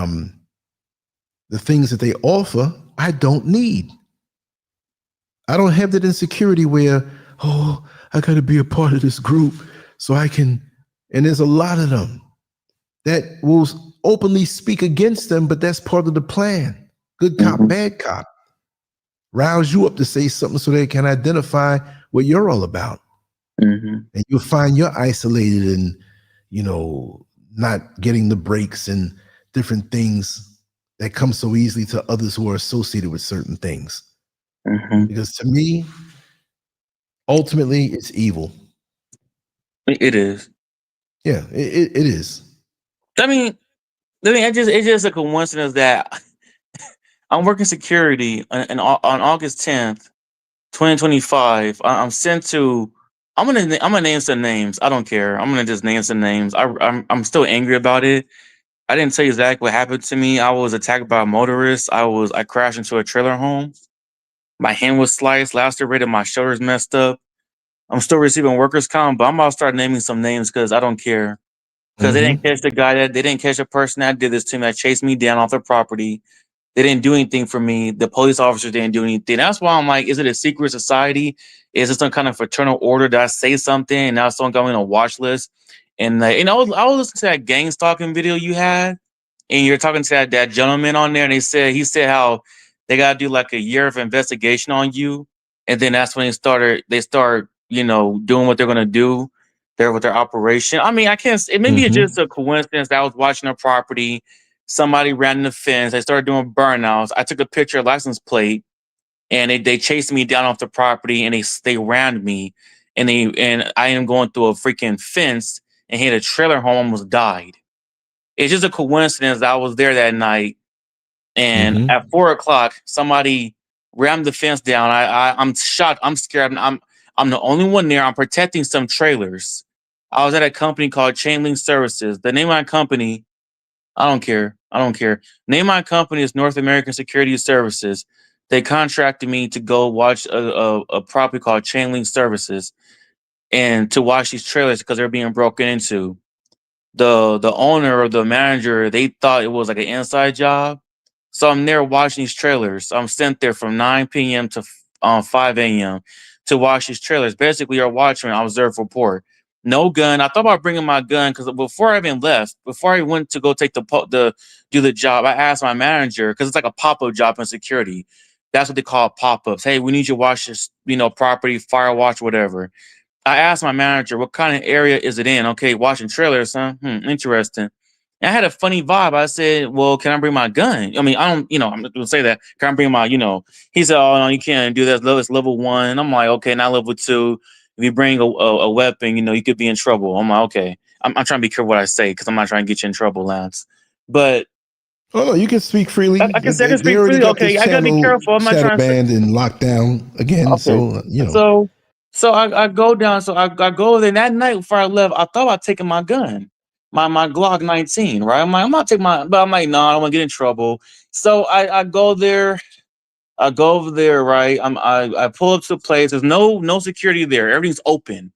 the things that they offer, I don't need. I don't have that insecurity where, oh, I got to be a part of this group so I can. And there's a lot of them that will openly speak against them, but that's part of the plan. Good cop, Mhm, bad cop. Rouse you up to say something so they can identify what you're all about. mhm, And you'll find you're isolated and, not getting the breaks and different things that come so easily to others who are associated with certain things. mhm. Because to me, ultimately, it's evil. It is. Yeah, it is. I mean, it's just a coincidence that I'm working security on August 10th, 2025. I'm sent to. I'm gonna name some names. I don't care. I'm gonna just name some names. I'm still angry about it. I didn't tell you exactly what happened to me. I was attacked by a motorist. I crashed into a trailer home. My hand was sliced, lacerated. My shoulders messed up. I'm still receiving workers' comp, but I'm about to start naming some names because I don't care. Because they didn't Mm-hmm. catch the guy that they didn't catch the person that did this to me that chased me down off their property. They didn't do anything for me. The police officers didn't do anything. That's why I'm like, is it a secret society? Is it some kind of fraternal order that I say something and now someone got me on a watch list? And I was listening to that gang stalking video you had, and you're talking to that gentleman on there, and he said how they gotta do like a year of investigation on you, and then that's when they start doing what they're gonna do there with their operation. I mean, I can't. It maybe it's just Mm-hmm. a coincidence that I was watching a property. Somebody ran the fence. They started doing burnouts. I took a picture of license plate, and they chased me down off the property, and they ran me, and I am going through a freaking fence and hit a trailer home, almost died. It's just a coincidence that I was there that night, and Mm-hmm. at 4 o'clock, somebody rammed the fence down. I'm shocked. I'm scared. I'm the only one there. I'm protecting some trailers. I was at a company called Chain Link Services. The name of my company, I don't care. I don't care. Name of my company is North American Security Services. They contracted me to go watch a property called Chain Link Services and to watch these trailers because they're being broken into. The owner or the manager, they thought it was like an inside job. So I'm there watching these trailers. I'm sent there from 9 p.m. to 5 a.m. to watch these trailers. Basically, you're watching, I observe, report. No gun. I thought about bringing my gun because before I even left, before I went to go take the do the job, I asked my manager because it's like a pop up job in security. That's what they call pop ups. Hey, we need you to watch this, property, fire watch, whatever. I asked my manager, what kind of area is it in? Okay, watching trailers, huh? Interesting. And I had a funny vibe. I said, well, can I bring my gun? I mean, I don't, I'm not going to say that. Can I bring my, he said, oh, no, you can't do that. It's level 1. And I'm like, okay, not level 2. If you bring a weapon, you could be in trouble. I'm like, okay. I'm trying to be careful what I say because I'm not trying to get you in trouble, Lance. But Oh no, you can speak freely. I can say I can They speak already freely. got this Okay, I got to be careful. I'm not shadow trying to say. banned and locked down again. Okay. So So I go down. So I go there that night before I left. I thought about taking my gun, my Glock 19. Right. I'm like, I'm not taking but I'm like, no, I don't want to get in trouble. So I go there. I go over there. Right. I pull up to the place. There's no security there. Everything's open.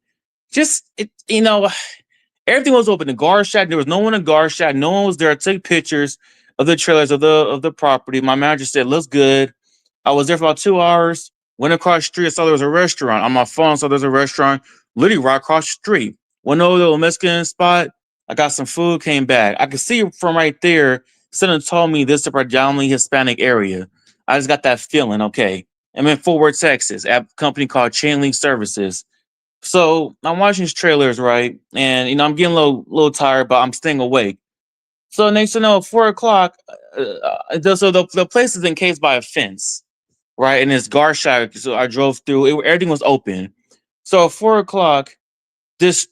Just everything was open. The guard shack. There was no one in the guard shack. No one was there. I took pictures of the trailers of the property. My manager said, looks good. I was there for about 2 hours. Went across the street. I saw there was a restaurant. On my phone, saw there's a restaurant literally right across the street. Went over to a Mexican spot. I got some food, came back. I could see from right there, someone told me this is a predominantly Hispanic area. I just got that feeling, okay. I'm in Fort Worth, Texas, at a company called Chain Link Services. So I'm watching these trailers, right? And, I'm getting a little tired, but I'm staying awake. So next to know, 4 o'clock, so the place is encased by a fence, right? And it's guard shack. So I drove through. Everything was open. So at 4 o'clock, this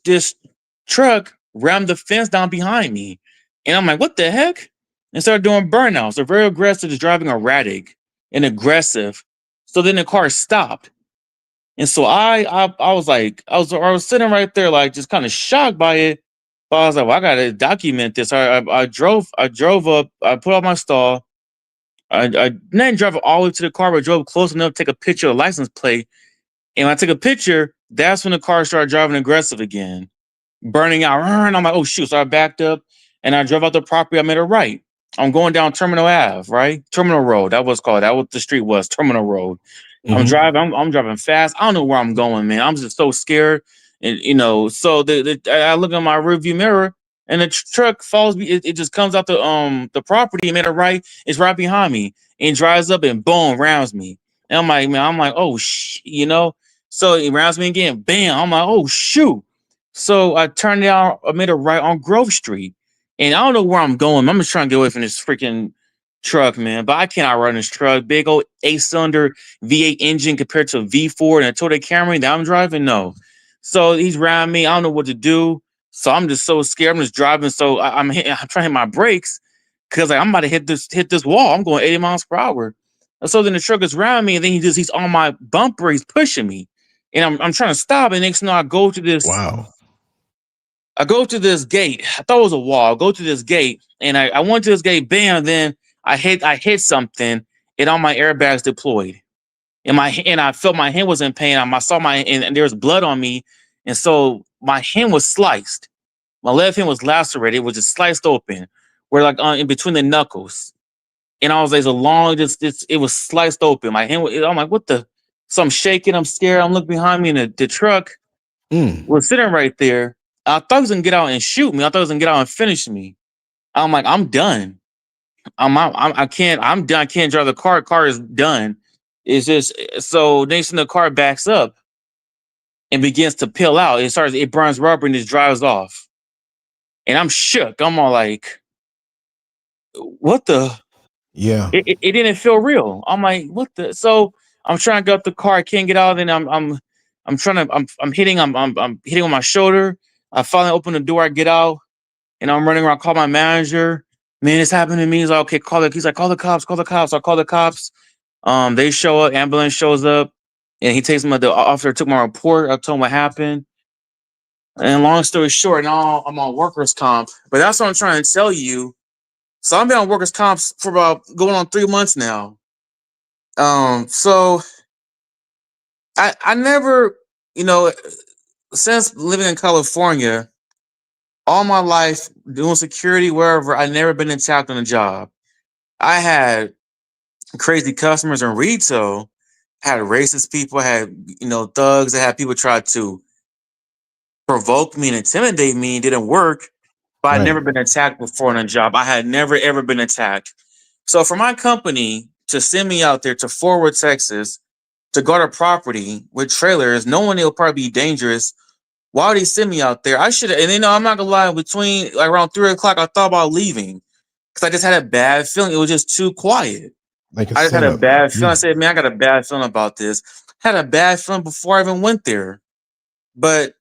truck rammed the fence down behind me, and I'm like, "What the heck?" And started doing burnouts. They're very aggressive, just driving erratic and aggressive. So then the car stopped, and so I was like, I was sitting right there, like just kind of shocked by it. But I was like, "Well, I gotta document this." I drove up. I put on my stall. I didn't drive all the way to the car, but drove close enough to take a picture of the license plate. And when I took a picture, that's when the car started driving aggressive again, burning out. And I'm like, oh shoot. So I backed up and I drove out the property. I made a right. I'm going down Terminal Ave, right? Terminal Road. That was called. That what the street was, Terminal Road. I'm driving. I'm driving fast. I don't know where I'm going, man. I'm just so scared. And so I look in my rearview mirror, and the truck follows me. It just comes out the property and made a right. It's right behind me and drives up and boom, rounds me. And I'm like, man, oh So it rounds me again. Bam. I'm like, oh shoot. So I turned down. I made a right on Grove Street, and I don't know where I'm going. I'm just trying to get away from this freaking truck, man. But I cannot run this truck. Big old 8-cylinder V8 engine compared to a V4 and a Toyota Camry that I'm driving. No. So he's around me. I don't know what to do. So I'm just so scared. I'm just driving. So I'm trying to hit my brakes because I'm about to hit this wall. I'm going 80 miles per hour. And so then the truck is around me, and then he's on my bumper. He's pushing me, and I'm trying to stop. And next thing I go to this. Wow. I go to this gate. I thought it was a wall. I go to this gate, and I went to this gate. Bam! Then I hit something, and all my airbags deployed. And I felt my hand was in pain. I saw and there was blood on me, and so my hand was sliced. My left hand was lacerated. It was just sliced open, where like in between the knuckles. And I was like, it was sliced open. My hand. I'm like, what the? So I'm shaking. I'm scared. I'm looking behind me, and the truck was sitting right there. I thought he was gonna get out and shoot me. I thought he was gonna get out and finish me. I'm like, I'm done. I can't. I'm done. I can't drive the car. Car is done. It's just so next thing the car backs up and begins to peel out. It burns rubber and just drives off. And I'm shook. I'm all like, what the? Yeah. It didn't feel real. I'm like, what the? So I'm trying to get out the car. I can't get out. And I'm trying to. I'm hitting. I'm hitting on my shoulder. I finally open the door. I get out, and I'm running around. Call my manager. Man, it's happened to me. He's like, okay, call it. He's like, call the cops. Call the cops. I call the cops. They show up. Ambulance shows up, and he takes me. The officer took my report. I told him what happened. And long story short, now I'm on workers' comp. But that's what I'm trying to tell you. So I've been on workers' comp for about going on 3 months now. So I never, since living in California, all my life doing security wherever, I never been attacked on a job. I had crazy customers in retail, had racist people, had thugs, I had people try to provoke me and intimidate me. It didn't work, but I'd never been attacked before on a job. I had never ever been attacked. So for my company to send me out there to Fort Worth, Texas, to go to property with trailers, knowing it'll probably be dangerous, Why would he send me out there? I should have, and you know, I'm not gonna lie, between like around 3 o'clock, I thought about leaving because I just had a bad feeling. It was just too quiet. Like a I just had a setup. bad feeling. Yeah. I said, man, I got a bad feeling about this. Had a bad feeling before I even went there. But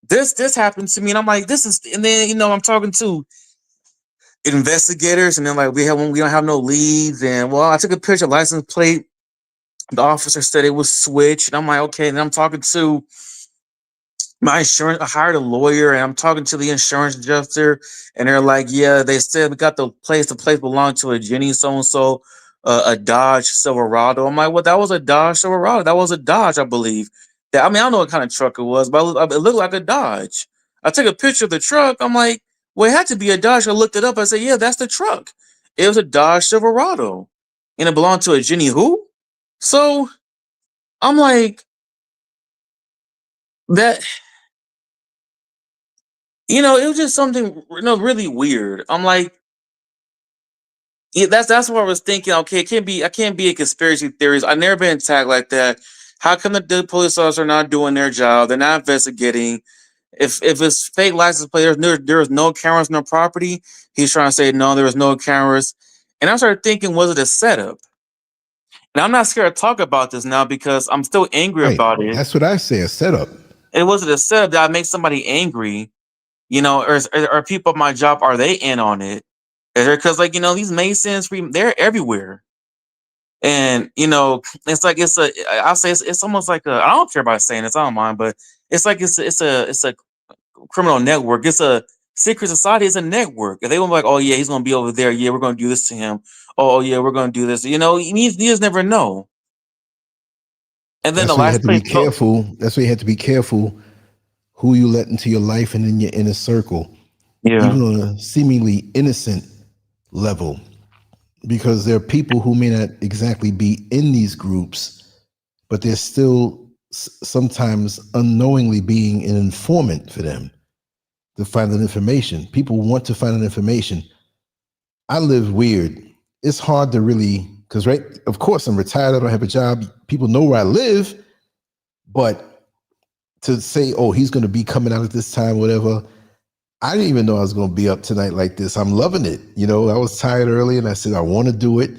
this happened to me, and I'm like, this is, and then you know, I'm talking to investigators, and then like we don't have no leads, and well, I took a picture of license plate. The officer said it was switched, and I'm like, okay. And then I'm talking to my insurance. I hired a lawyer, and I'm talking to the insurance adjuster, and they're like, yeah, they said we got the place. The place belonged to a Jenny so and so, a Dodge Silverado. I'm like, well, that was a Dodge Silverado. That was a Dodge, I believe. That I mean, I don't know what kind of truck it was, but it looked like a Dodge. I took a picture of the truck. I'm like, well, it had to be a Dodge. I looked it up. I said, yeah, that's the truck. It was a Dodge Silverado, and it belonged to a Jenny who? So I'm like, that, you know, it was just something, you know, really weird. I'm like, yeah, that's what I was thinking. Okay, I can't be a conspiracy theorist. I've never been attacked like that. How come the police officers are not doing their job? They're not investigating. If it's fake license plate, there's no cameras on the property. He's trying to say no, there was no cameras. And I started thinking, was it a setup? And I'm not scared to talk about this now because I'm still angry Right. about it. That's what I say, a setup. It wasn't a setup that makes somebody angry, you know, or people at my job, are they in on it? Because like, you know, these Masons, they're everywhere. And you know, it's like I'll say it's almost like I don't care about saying this, I don't mind, but it's like it's a criminal network. It's a secret society. It's a network. If they were like, oh yeah, he's gonna be over there. Yeah, we're gonna do this to him. Oh yeah, we're gonna do this. You know, you just never know. And then That's the why you last have to be place, careful. That's why you have to be careful who you let into your life and in your inner circle, yeah, even on a seemingly innocent level, because there are people who may not exactly be in these groups, but they're still sometimes unknowingly being an informant for them to find that information. People want to find that information. I live weird. It's hard to really, because right, of course I'm retired, I don't have a job. People know where I live, but to say, oh, he's going to be coming out at this time, whatever, I didn't even know I was going to be up tonight like this. I'm loving it. You know, I was tired early and I said, I want to do it,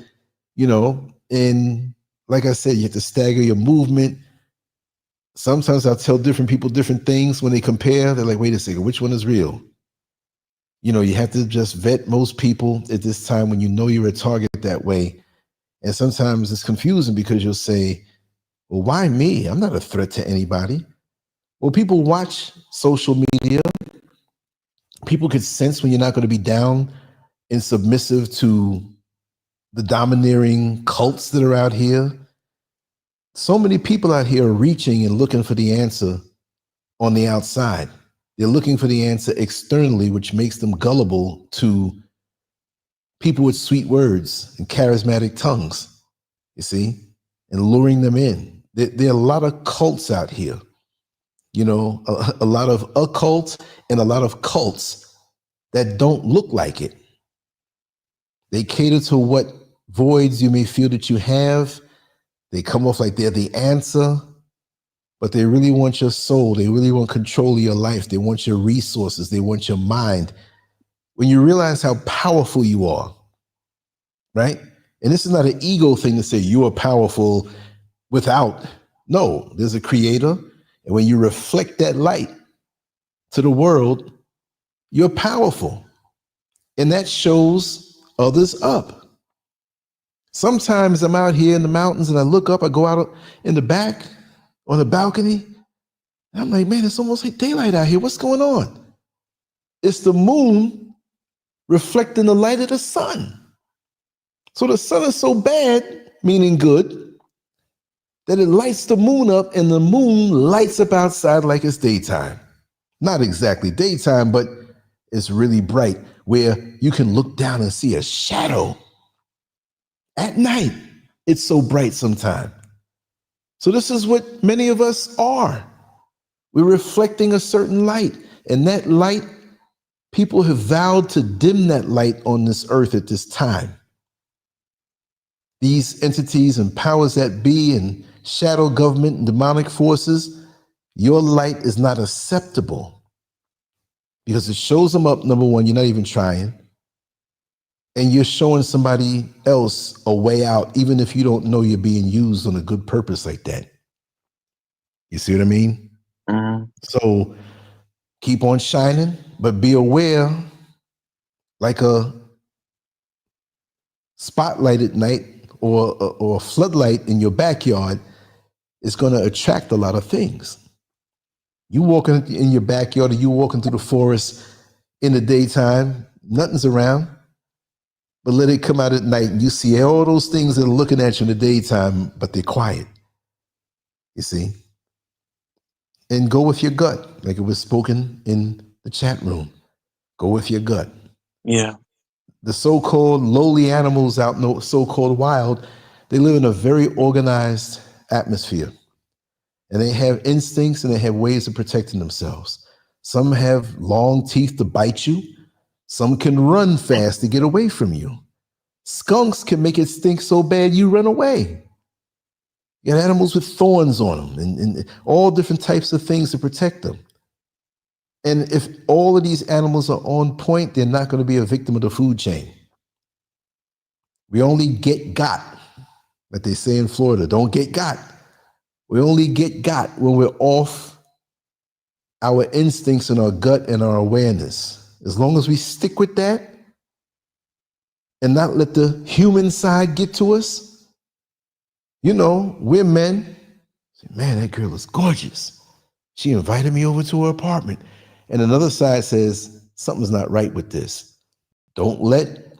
you know, and like I said, you have to stagger your movement. Sometimes I'll tell different people different things when they compare. They're like, wait a second, which one is real? You know, you have to just vet most people at this time when you know you're a target that way. And sometimes it's confusing because you'll say, well, why me? I'm not a threat to anybody. Well, people watch social media. People could sense when you're not going to be down and submissive to the domineering cults that are out here. So many people out here are reaching and looking for the answer on the outside. They're looking for the answer externally, which makes them gullible to people with sweet words and charismatic tongues, you see, and luring them in. There are a lot of cults out here, you know, a lot of occult and a lot of cults that don't look like it. They cater to what voids you may feel that you have. They come off like they're the answer, but they really want your soul. They really want control of your life. They want your resources. They want your mind. When you realize how powerful you are, right? And this is not an ego thing to say you are powerful without. No, there's a creator. And when you reflect that light to the world, you're powerful. And that shows others up. Sometimes I'm out here in the mountains and I look up, I go out in the back on the balcony, and I'm like, man, it's almost like daylight out here. What's going on? It's the moon reflecting the light of the sun. So the sun is so bad, meaning good, that it lights the moon up and the moon lights up outside like it's daytime. Not exactly daytime, but it's really bright where you can look down and see a shadow. At night, it's so bright sometimes. So this is what many of us are. We're reflecting a certain light. And that light, people have vowed to dim that light on this earth at this time. These entities and powers that be and shadow government and demonic forces, Your light is not acceptable because it shows them up. Number one, you're not even trying. And you're showing somebody else a way out, even if you don't know you're being used on a good purpose like that. You see what I mean? Mm-hmm. So keep on shining, but be aware, like a spotlight at night or a floodlight in your backyard is going to attract a lot of things. You walking in your backyard or you walking through the forest in the daytime, nothing's around. But let it come out at night and you see all those things that are looking at you in the daytime, but they're quiet. You see? And go with your gut, like it was spoken in the chat room. Go with your gut. Yeah. The so-called lowly animals out in the so-called wild, they live in a very organized atmosphere. And they have instincts and they have ways of protecting themselves. Some have long teeth to bite you. Some can run fast to get away from you. Skunks can make it stink so bad you run away. You got animals with thorns on them and all different types of things to protect them. And if all of these animals are on point, they're not going to be a victim of the food chain. We only get got, like they say in Florida, don't get got. We only get got when we're off our instincts and our gut and our awareness. As long as we stick with that and not let the human side get to us, you know, we're men. Say, man, that girl is gorgeous. She invited me over to her apartment. And another side says, something's not right with this. Don't let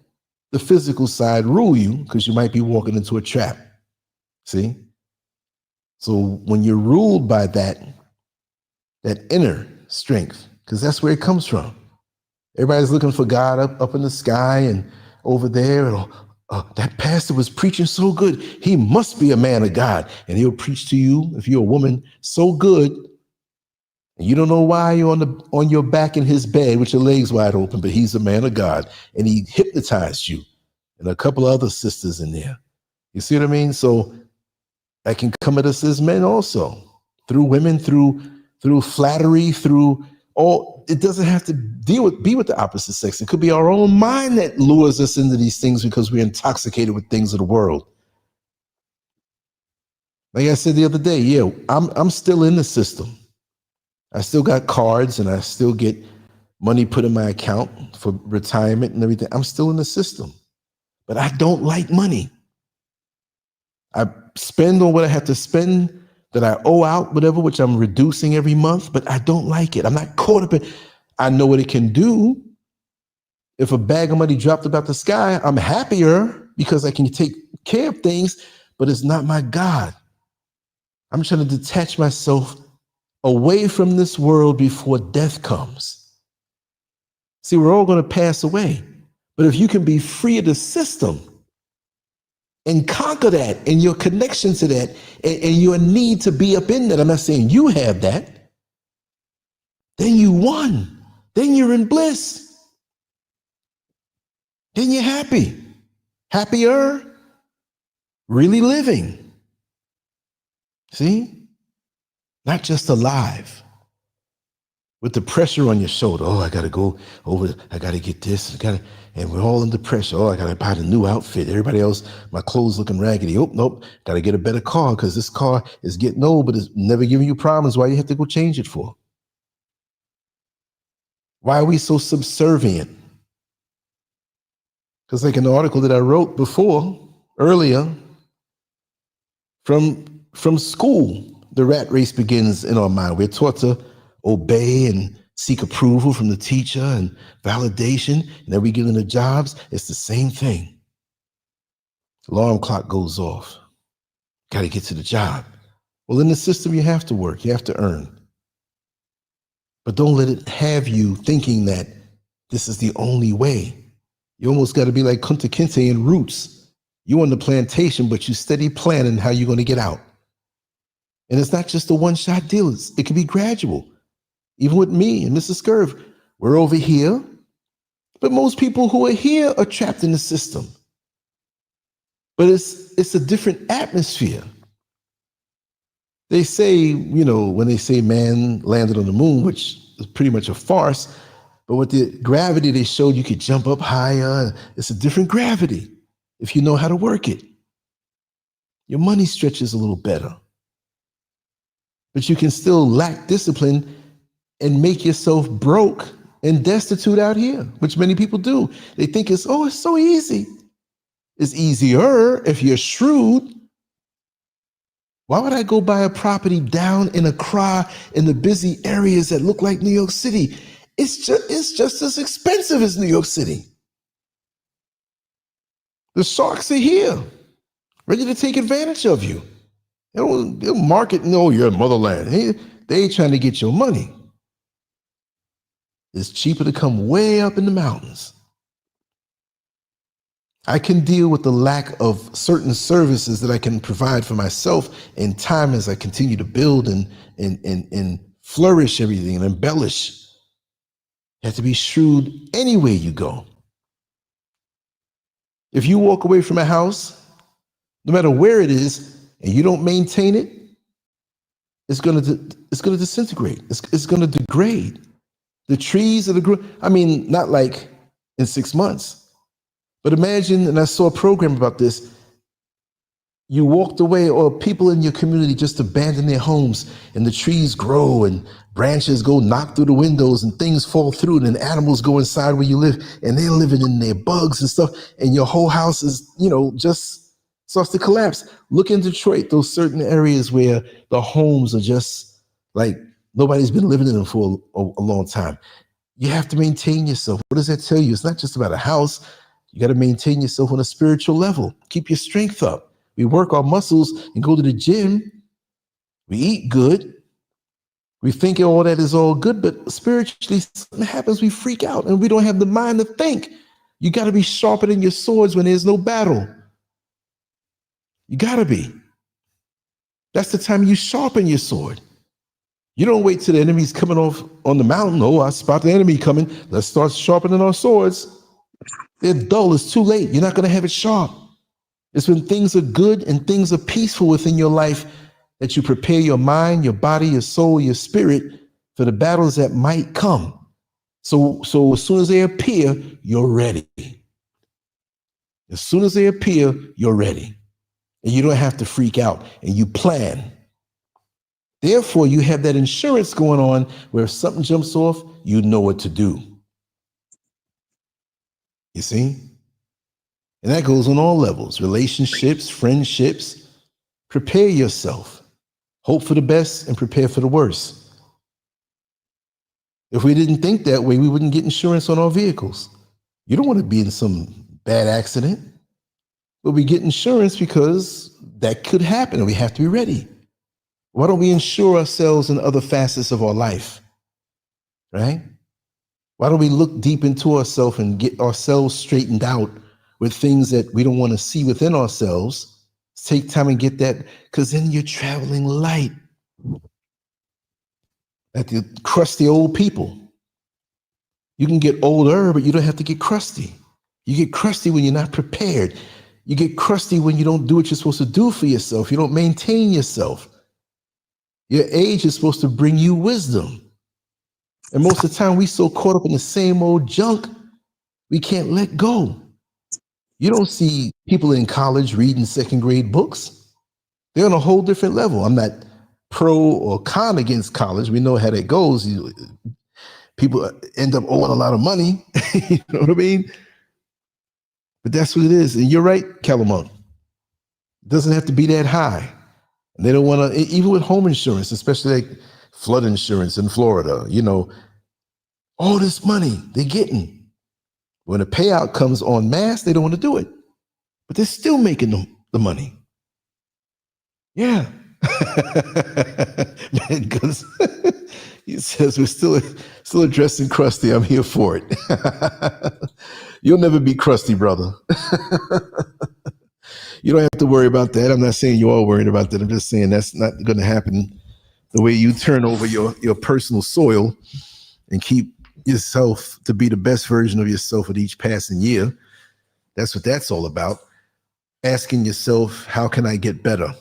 the physical side rule you because you might be walking into a trap. See? So when you're ruled by that inner strength, because that's where it comes from. Everybody's looking for God up in the sky and over there. And, that pastor was preaching so good. He must be a man of God. And he'll preach to you, if you're a woman, so good. And you don't know why you're on your back in his bed with your legs wide open, but he's a man of God. And he hypnotized you and a couple of other sisters in there. You see what I mean? So that can come at us as men also, through women, through flattery, through all. It doesn't have to be with the opposite sex. It could be our own mind that lures us into these things because we're intoxicated with things of the world. Like I said the other day, yeah, I'm still in the system. I still got cards and I still get money put in my account for retirement and everything. I'm still in the system, but I don't like money. I spend on what I have to spend that I owe out, whatever, which I'm reducing every month, but I don't like it. I'm not caught up in. I know what it can do. If a bag of money dropped about the sky, I'm happier because I can take care of things, but it's not my God. I'm trying to detach myself away from this world before death comes. See, we're all going to pass away, but if you can be free of the system and conquer that and your connection to that and your need to be up in that, I'm not saying you have that, then you won. Then you're in bliss. Then you're happy. Happier, really living. See? Not just alive. With the pressure on your shoulder. Oh, I got to go over. I got to get this. And we're all under pressure. Oh, I got to buy the new outfit. Everybody else, my clothes looking raggedy. Oh, nope. Got to get a better car because this car is getting old, but it's never giving you problems. Why you have to go change it for? Why are we so subservient? Because like an article that I wrote earlier, from school, the rat race begins in our mind. We're taught to obey and seek approval from the teacher and validation. And then we get into jobs. It's the same thing. Alarm clock goes off. Got to get to the job. Well, in the system, you have to work. You have to earn. But don't let it have you thinking that this is the only way. You almost got to be like Kunta Kinte in Roots. You on the plantation, but you steady planning how you're going to get out. And it's not just a one-shot deal. It can be gradual. Even with me and Mrs. Scurv, we're over here. But most people who are here are trapped in the system. But it's a different atmosphere. They say, you know, when they say man landed on the moon, which is pretty much a farce, but with the gravity they showed, you could jump up higher. It's a different gravity if you know how to work it. Your money stretches a little better, but you can still lack discipline and make yourself broke and destitute out here, which many people do. They think it's so easy. It's easier if you're shrewd. Why would I go buy a property down in Accra in the busy areas that look like New York City? It's just as expensive as New York City. The sharks are here, ready to take advantage of you. They'll market, no, you're motherland. They trying to get your money. It's cheaper to come way up in the mountains. I can deal with the lack of certain services that I can provide for myself in time as I continue to build and flourish everything and embellish. You have to be shrewd anywhere you go. If you walk away from a house, no matter where it is, and you don't maintain it, it's going to disintegrate. It's going to degrade. The trees of not like in 6 months. But imagine, and I saw a program about this, you walked away or people in your community just abandon their homes and the trees grow and branches go knock through the windows and things fall through and then animals go inside where you live and they're living in their bugs and stuff and your whole house is, just starts to collapse. Look in Detroit, those certain areas where the homes are just like nobody's been living in them for a long time. You have to maintain yourself. What does that tell you? It's not just about a house. You got to maintain yourself on a spiritual level. Keep your strength up. We work our muscles and go to the gym. We eat good. We think all that is all good, but spiritually something happens. We freak out and we don't have the mind to think. You got to be sharpening your swords when there's no battle. You got to be. That's the time you sharpen your sword. You don't wait till the enemy's coming off on the mountain. Oh, I spot the enemy coming. Let's start sharpening our swords. They're dull. It's too late. You're not going to have it sharp. It's when things are good and things are peaceful within your life that you prepare your mind, your body, your soul, your spirit for the battles that might come. So as soon as they appear, you're ready. As soon as they appear, you're ready. And you don't have to freak out and you plan. Therefore, you have that insurance going on where if something jumps off, you know what to do. You see? And that goes on all levels, relationships, friendships. Prepare yourself. Hope for the best and prepare for the worst. If we didn't think that way, we wouldn't get insurance on our vehicles. You don't want to be in some bad accident, but we get insurance because that could happen and we have to be ready. Why don't we insure ourselves in other facets of our life, right? Why don't we look deep into ourselves and get ourselves straightened out with things that we don't want to see within ourselves? Take time and get that, because then you're traveling light. Like the crusty old people. You can get older, but you don't have to get crusty. You get crusty when you're not prepared. You get crusty when you don't do what you're supposed to do for yourself. You don't maintain yourself. Your age is supposed to bring you wisdom. And most of the time, we so caught up in the same old junk, we can't let go. You don't see people in college reading second grade books. They're on a whole different level. I'm not pro or con against college. We know how that goes. People end up owing a lot of money. You know what I mean? But that's what it is. And you're right, Calamont. It doesn't have to be that high. And they don't want to, even with home insurance, especially like flood insurance in Florida, all this money they're getting. When a payout comes en masse, they don't want to do it. But they're still making the money. Yeah. Man, because he says we're still addressing crusty. I'm here for it. You'll never be crusty, brother. You don't have to worry about that. I'm not saying you are worried about that. I'm just saying that's not going to happen the way you turn over your personal soil and keep yourself to be the best version of yourself with each passing year. That's what that's all about. Asking yourself, how can I get better?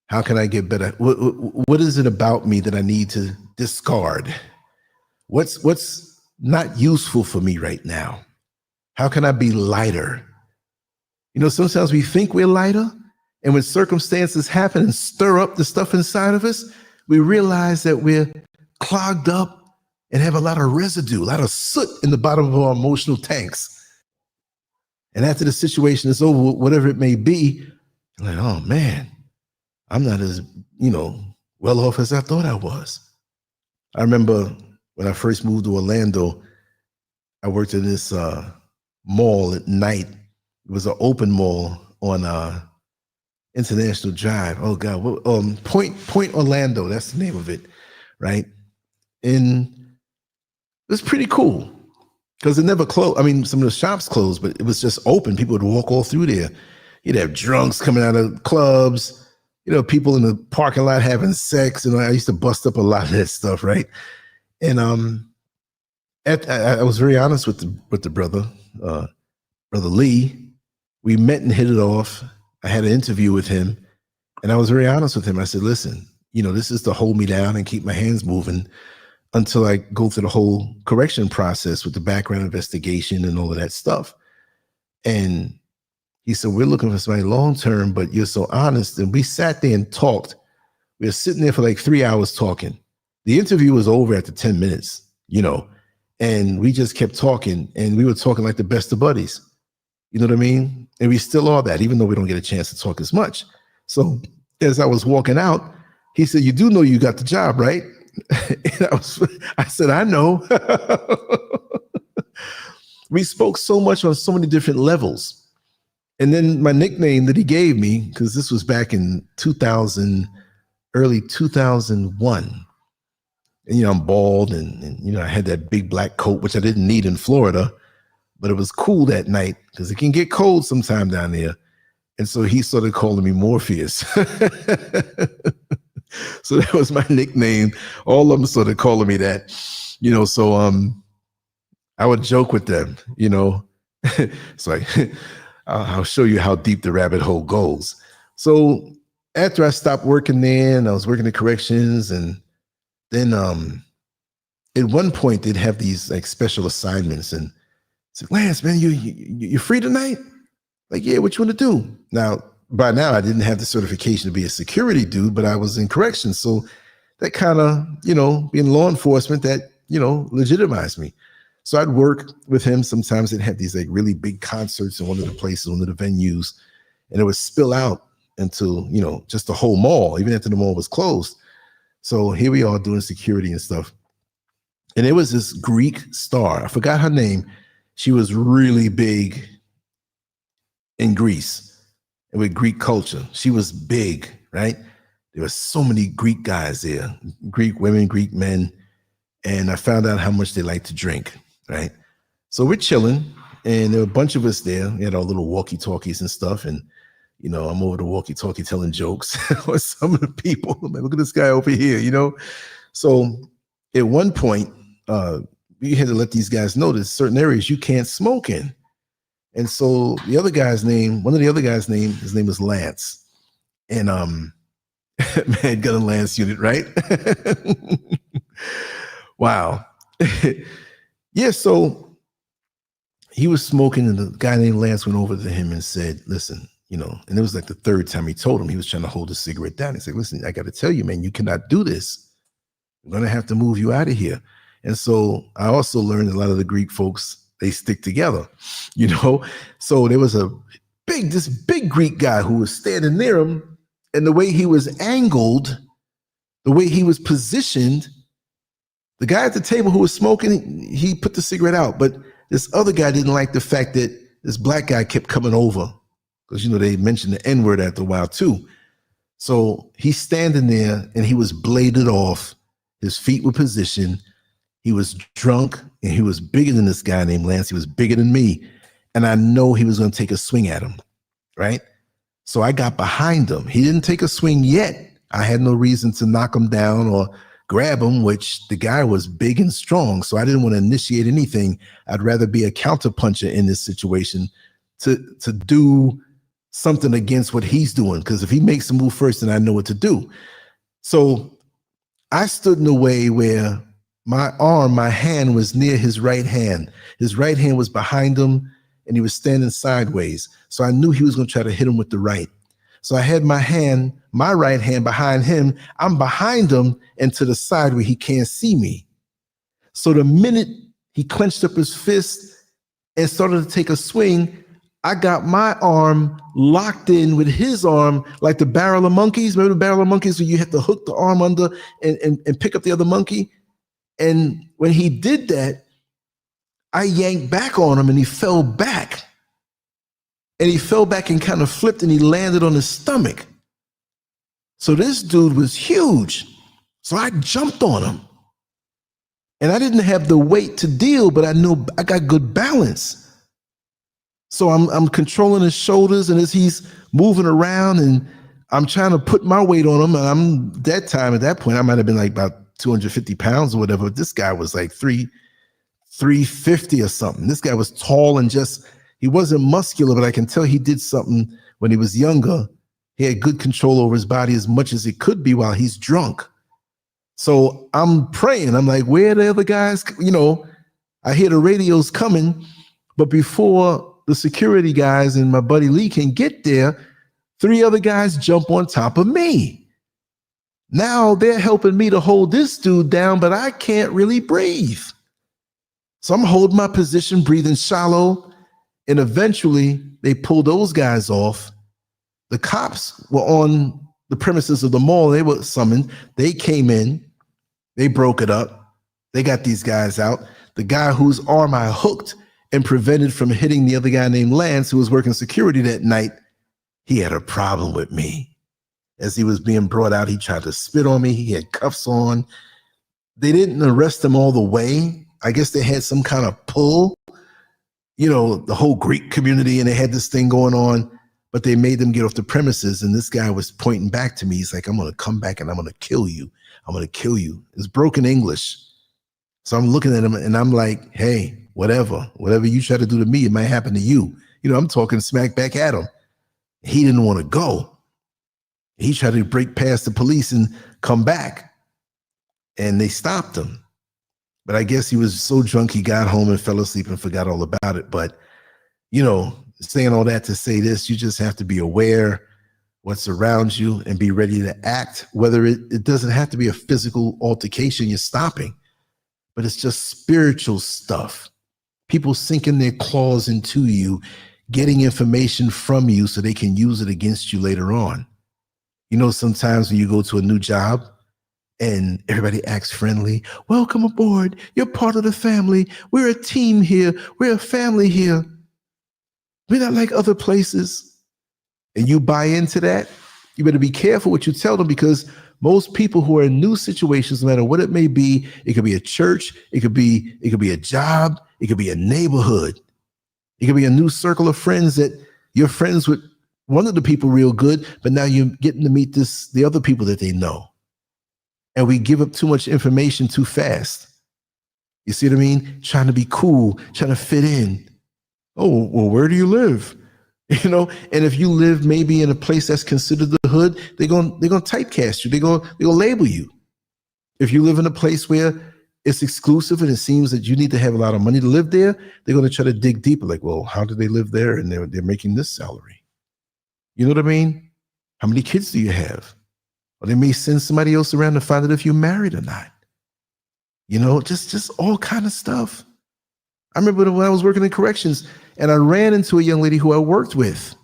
How can I get better? What is it about me that I need to discard? What's not useful for me right now? How can I be lighter? You know, sometimes we think we're lighter, and when circumstances happen and stir up the stuff inside of us, we realize that we're clogged up and have a lot of residue, a lot of soot in the bottom of our emotional tanks. And after the situation is over, whatever it may be, I'm like, oh man, I'm not as, well off as I thought I was. I remember when I first moved to Orlando, I worked in this mall at night. It was an open mall on International Drive. Oh God, Point Orlando. That's the name of it, right? And it was pretty cool because it never closed. I mean, some of the shops closed, but it was just open. People would walk all through there. You'd have drunks coming out of clubs. People in the parking lot having sex. I used to bust up a lot of that stuff, right? And I was very honest with the brother, Brother Lee. We met and hit it off. I had an interview with him, and I was very honest with him. I said, listen, this is to hold me down and keep my hands moving until I go through the whole correction process with the background investigation and all of that stuff. And he said, we're looking for somebody long-term, but you're so honest. And we sat there and talked. We were sitting there for like 3 hours talking. The interview was over after 10 minutes, and we just kept talking, and we were talking like the best of buddies. You know what I mean? And we still are that, even though we don't get a chance to talk as much. So as I was walking out, he said, you do know you got the job, right? And I said, I know. We spoke so much on so many different levels. And then my nickname that he gave me, because this was back in early 2001. And, I'm bald and I had that big black coat, which I didn't need in Florida, but it was cool that night because it can get cold sometime down there. And so he started calling me Morpheus. So that was my nickname. All of them started calling me that, so I would joke with them, it's like, I'll show you how deep the rabbit hole goes. So after I stopped working there and I was working the corrections, and then at one point they'd have these like special assignments, and it's like, Lance, man, you free tonight? Like, yeah, what you want to do? Now, by now I didn't have the certification to be a security dude, but I was in corrections. So that kind of, being law enforcement, that, legitimized me. So I'd work with him. Sometimes they'd have these like really big concerts in one of the places, one of the venues, and it would spill out into, just the whole mall, even after the mall was closed. So here we are doing security and stuff. And it was this Greek star. I forgot her name. She was really big in Greece and with Greek culture. She was big, right? There were so many Greek guys there, Greek women, Greek men. And I found out how much they like to drink, right? So we're chilling, and there were a bunch of us there. We had our little walkie-talkies and stuff. And, I'm over the walkie-talkie telling jokes with some of the people. I'm like, look at this guy over here, So at one point, we had to let these guys know there's certain areas you can't smoke in. And so one of the other guy's name, his name was Lance. And man, got a Lance unit, right? Wow. Yeah, so he was smoking, and the guy named Lance went over to him and said, listen, and it was like the third time he told him. He was trying to hold his cigarette down. He said, listen, I got to tell you, man, you cannot do this. I'm going to have to move you out of here. And so I also learned a lot of the Greek folks, they stick together, So there was this big Greek guy who was standing near him, and the way he was angled, the way he was positioned, the guy at the table who was smoking, he put the cigarette out, but this other guy didn't like the fact that this black guy kept coming over because, they mentioned the N-word after a while too. So he's standing there and he was bladed off. His feet were positioned. He was drunk and he was bigger than this guy named Lance. He was bigger than me. And I know he was going to take a swing at him, right? So I got behind him. He didn't take a swing yet. I had no reason to knock him down or grab him, which the guy was big and strong. So I didn't want to initiate anything. I'd rather be a counterpuncher in this situation to do something against what he's doing, because if he makes a move first, then I know what to do. So I stood in a way where my hand was near his right hand. His right hand was behind him and he was standing sideways. So I knew he was going to try to hit him with the right. So I had my right hand behind him. I'm behind him and to the side where he can't see me. So the minute he clenched up his fist and started to take a swing, I got my arm locked in with his arm, like the barrel of monkeys. Remember the barrel of monkeys where you have to hook the arm under and pick up the other monkey? And when he did that, I yanked back on him and he fell back. And he fell back and kind of flipped and he landed on his stomach. So this dude was huge. So I jumped on him. And I didn't have the weight to deal, but I knew I got good balance. So I'm controlling his shoulders, and as he's moving around, and I'm trying to put my weight on him. And at that point, I might have been like about 250 pounds or whatever. This guy was like 350 or something. This guy was tall and he wasn't muscular, but I can tell he did something when he was younger. He had good control over his body as much as it could be while he's drunk. So I'm praying. I'm like, where are the other guys? I hear the radios coming, but before the security guys and my buddy Lee can get there, 3 other guys jump on top of me. Now they're helping me to hold this dude down, but I can't really breathe. So I'm holding my position, breathing shallow, and eventually they pull those guys off. The cops were on the premises of the mall. They were summoned. They came in. They broke it up. They got these guys out. The guy whose arm I hooked and prevented from hitting the other guy named Lance, who was working security that night, he had a problem with me. As he was being brought out, he tried to spit on me. He had cuffs on. They didn't arrest him all the way. I guess they had some kind of pull, the whole Greek community, and they had this thing going on, but they made them get off the premises. And this guy was pointing back to me. He's like, I'm going to come back and I'm going to kill you. I'm going to kill you. It's broken English. So I'm looking at him and I'm like, hey, whatever you try to do to me, it might happen to you. I'm talking smack back at him. He didn't want to go. He tried to break past the police and come back, and they stopped him. But I guess he was so drunk he got home and fell asleep and forgot all about it. But, saying all that to say this, you just have to be aware what's around you and be ready to act, whether it doesn't have to be a physical altercation you're stopping, but it's just spiritual stuff. People sinking their claws into you, getting information from you so they can use it against you later on. Sometimes when you go to a new job and everybody acts friendly, welcome aboard, you're part of the family, we're a team here, we're a family here. We're not like other places. And you buy into that, you better be careful what you tell them, because most people who are in new situations, no matter what it may be, it could be a church, it could be a job, it could be a neighborhood, it could be a new circle of friends that you're friends with one of the people real good, but now you're getting to meet the other people that they know. And we give up too much information too fast. You see what I mean? Trying to be cool, trying to fit in. Oh, well, where do you live? And if you live maybe in a place that's considered the hood, they're gonna typecast you. They're gonna label you. If you live in a place where it's exclusive and it seems that you need to have a lot of money to live there, they're gonna try to dig deeper. Like, well, how do they live there? And they're making this salary. You know what I mean? How many kids do you have? Or they may send somebody else around to find out if you're married or not. Just all kind of stuff. I remember when I was working in corrections and I ran into a young lady who I worked with,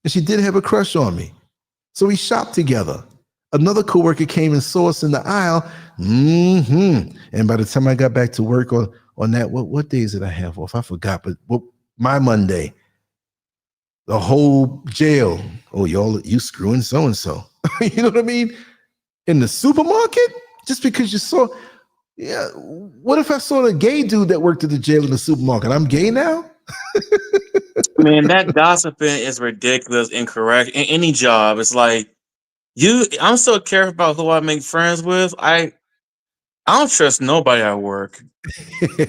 and she did have a crush on me. So we shopped together. Another coworker came and saw us in the aisle. And by the time I got back to work on that, what days did I have off? I forgot, but my Monday, the whole jail. Oh, you screwing so-and-so. You know what I mean? In the supermarket, just because you saw, yeah. What if I saw a gay dude that worked at the jail in the supermarket? I'm gay now? Man, that gossiping is ridiculous, incorrect. In any job, it's like I'm so careful about who I make friends with. I don't trust nobody at work.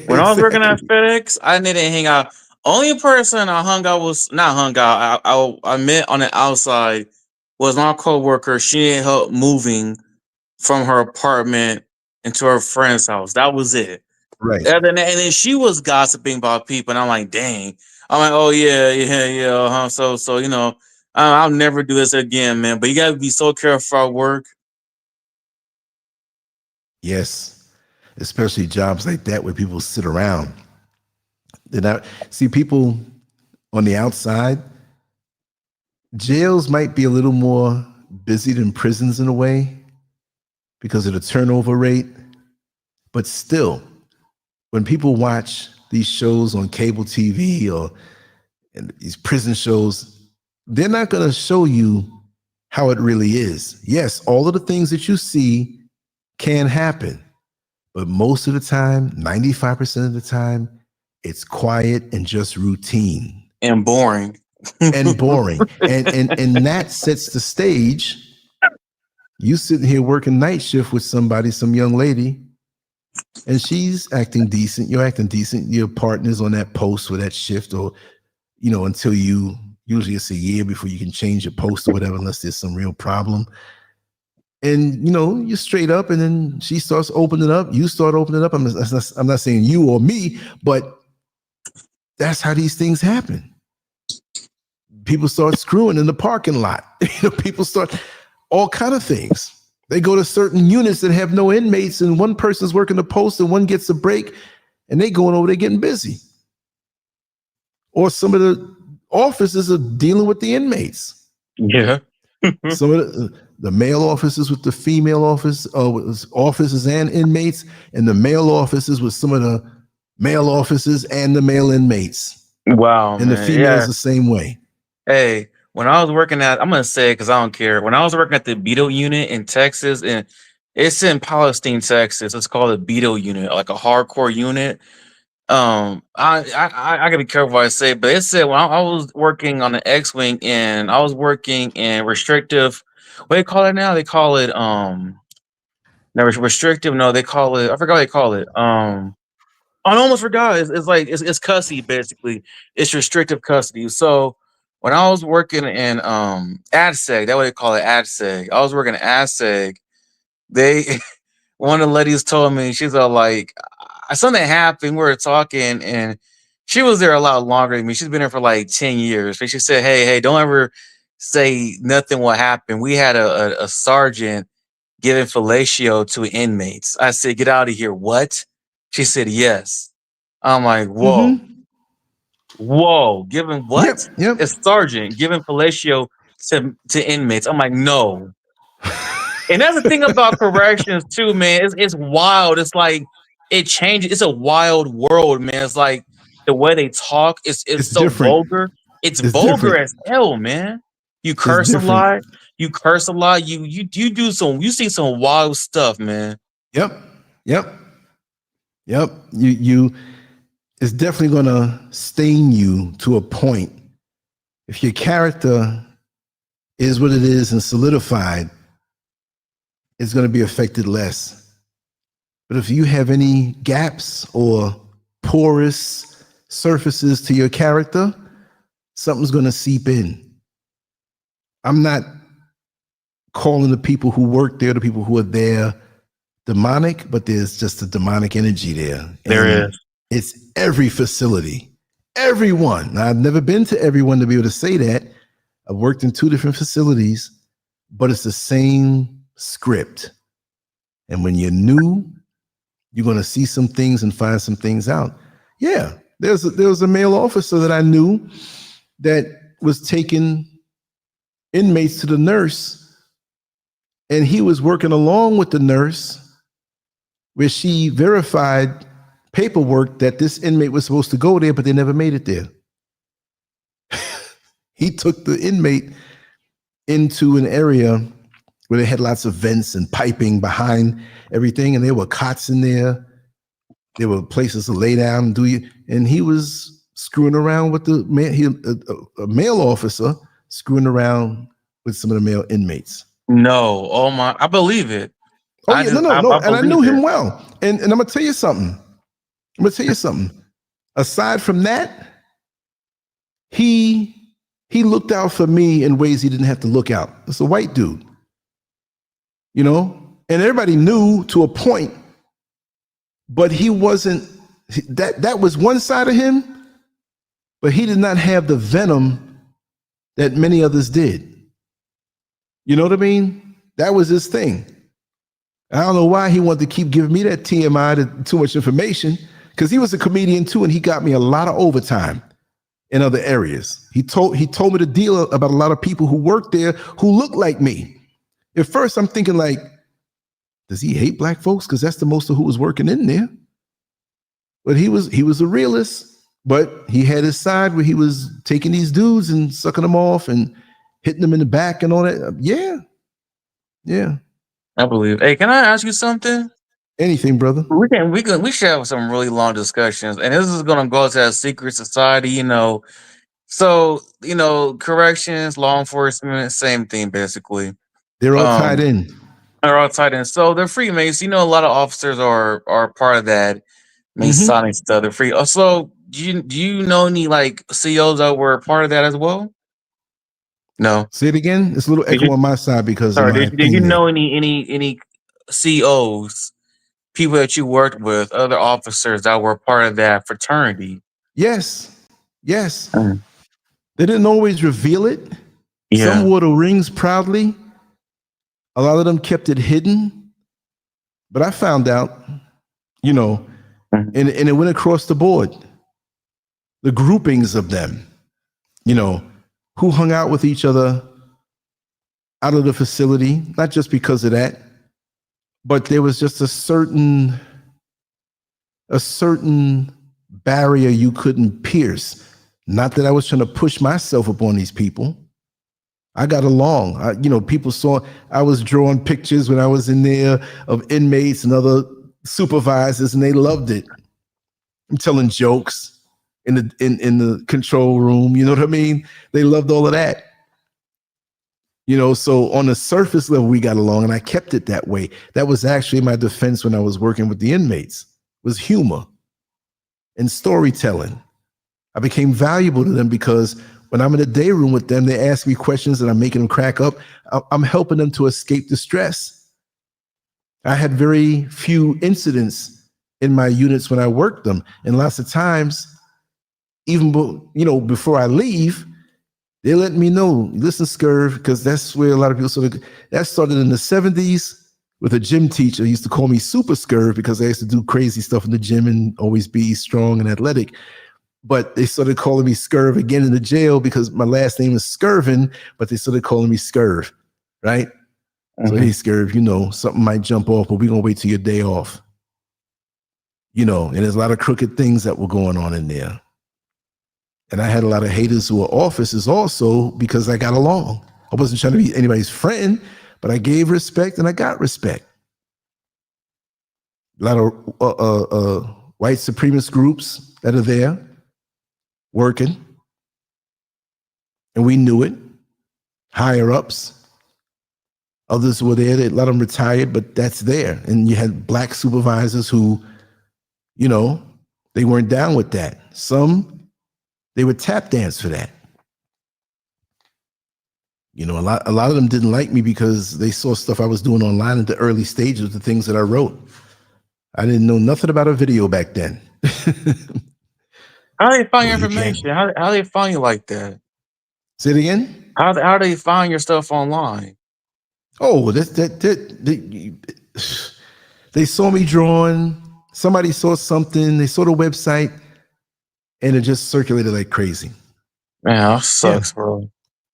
When I was working at FedEx, I didn't hang out. Only person I hung out was not hung out. I met on the outside was my coworker. She needed help moving from her apartment into her friend's house. That was it. Right. And then she was gossiping about people, and I'm like, dang. I'm like, oh yeah. So I'll never do this again, man. But you gotta be so careful at work. Yes. Especially jobs like that where people sit around. They're not, see, people on the outside, jails might be a little more busy than prisons in a way because of the turnover rate. But still, when people watch these shows on cable TV or these prison shows, they're not going to show you how it really is. Yes, all of the things that you see can happen, but most of the time, 95% of the time, it's quiet and just routine and boring. and boring. And that sets the stage. You sitting here working night shift with somebody, some young lady, and she's acting decent. You're acting decent. Your partner's on that post or that shift, or until usually it's a year before you can change your post or whatever, unless there's some real problem. And you're straight up, and then she starts opening up. You start opening up. I'm not saying you or me, but that's how these things happen. People start screwing in the parking lot. People start all kind of things. They go to certain units that have no inmates, and one person's working the post, and one gets a break, and they going over there getting busy. Or some of the offices are dealing with the inmates. Yeah. Some of the male offices with the female offices and inmates, and the male offices with some of the male offices and the male inmates. Wow, and man. the females the same way. Hey, when I was working at, I'm gonna say it because I don't care. When I was working at the Beetle unit in Texas, and it's in Palestine, Texas, it's called a Beetle unit, like a hardcore unit. I gotta be careful what I say, but it said when I was working on the X-wing and I was working in restrictive. What do they call it now? They call it no restrictive. No, they call it. I forgot what they call it. I almost forgot. It's like it's custody basically. It's restrictive custody. So when I was working in AdSeg, that's what they call it, AdSeg. I was working at AdSeg. They one of the ladies told me, she's all like, something happened. We were talking, and she was there a lot longer than me. She's been there for like 10 years. But she said, hey, don't ever say nothing will happen. We had a sergeant giving fellatio to inmates. I said, get out of here. What? She said, yes. I'm like, whoa. Mm-hmm. Whoa. Giving what? Yep. A sergeant giving fellatio to inmates. I'm like, no. And that's the thing about corrections too, man. It's wild. It's like it changes. It's a wild world, man. It's like the way they talk. It's so different. vulgar. It's vulgar different. as hell, man. You curse a lot. You curse a lot. You do some. You see some wild stuff, man. Yep. You. It's definitely gonna stain you to a point. If your character is what it is and solidified, it's going to be affected less. But if you have any gaps or porous surfaces to your character, something's going to seep in. I'm not calling the people who work there, the people who are there, demonic, but there's just a demonic energy there. There is. It's every facility, everyone. Now, I've never been to everyone to be able to say that. I've worked in 2 different facilities, but it's the same script. And when you're new, you're going to see some things and find some things out. Yeah, there was a male officer that I knew that was taking inmates to the nurse, and he was working along with the nurse where she verified paperwork that this inmate was supposed to go there, but they never made it there. He took the inmate into an area where they had lots of vents and piping behind everything, and there were cots in there. There were places to lay down and and he was screwing around with the a male officer screwing around with some of the male inmates. No, oh my, I believe it. Oh yeah, no, and I knew him well. And I'm gonna tell you something. Aside from that, he looked out for me in ways he didn't have to look out. It's a white dude, you know, and everybody knew to a point, but he wasn't. That was one side of him, but he did not have the venom that many others did. You know what I mean? That was his thing. I don't know why he wanted to keep giving me that TMI, too much information, because he was a comedian too, and he got me a lot of overtime in other areas. He told me the deal about a lot of people who worked there who looked like me. At first, I'm thinking like, does he hate black folks? Because that's the most of who was working in there. But he was a realist, but he had his side where he was taking these dudes and sucking them off and hitting them in the back and all that. Yeah. I believe. Hey, can I ask you something? Anything, brother. We should have some really long discussions, and this is gonna go to a secret society, you know. So, you know, corrections, law enforcement, same thing basically. They're all tied in. They're all tied in. So they're Freemasons. You know, a lot of officers are part of that Masonic stuff. They're free. So do you know any like CEOs that were part of that as well? No. Say it again. It's a little echo on my side because of my did you know any CEOs, people that you worked with, other officers that were part of that fraternity? Yes. They didn't always reveal it. Yeah. Some wore the rings proudly. A lot of them kept it hidden. But I found out, you know, and it went across the board. The groupings of them, you know, who hung out with each other out of the facility, not just because of that, but there was just a certain barrier you couldn't pierce. Not that I was trying to push myself upon these people. I got along. People saw I was drawing pictures when I was in there of inmates and other supervisors, and they loved it. I'm telling jokes in the control room. You know what I mean? They loved all of that. You know, so on the surface level, we got along, and I kept it that way. That was actually my defense when I was working with the inmates, was humor and storytelling. I became valuable to them because when I'm in the day room with them, they ask me questions and I'm making them crack up. I'm helping them to escape the stress. I had very few incidents in my units when I worked them. And lots of times, even before I leave, they let me know, listen, Scurv, because that's where a lot of people that started in the 70s with a gym teacher. He used to call me Super Scurv because I used to do crazy stuff in the gym and always be strong and athletic. But they started calling me Scurv again in the jail because my last name is Scurvin, but they started calling me Scurv, right? So, hey, Scurv, something might jump off, but we're going to wait till your day off. And there's a lot of crooked things that were going on in there. And I had a lot of haters who were officers also because I got along. I wasn't trying to be anybody's friend, but I gave respect and I got respect. A lot of white supremacist groups that are there working. And we knew it. Higher ups. Others were there. A lot of them retired, but that's there. And you had black supervisors who, they weren't down with that. Some, they would tap dance for that. A lot of them didn't like me because they saw stuff I was doing online at the early stages of the things that I wrote. I didn't know nothing about a video back then. How do they find your information? How do they find you like that? Say it again? How do they find your stuff online? Oh, they saw me drawing. Somebody saw something. They saw the website, and it just circulated like crazy. Man, that sucks, bro.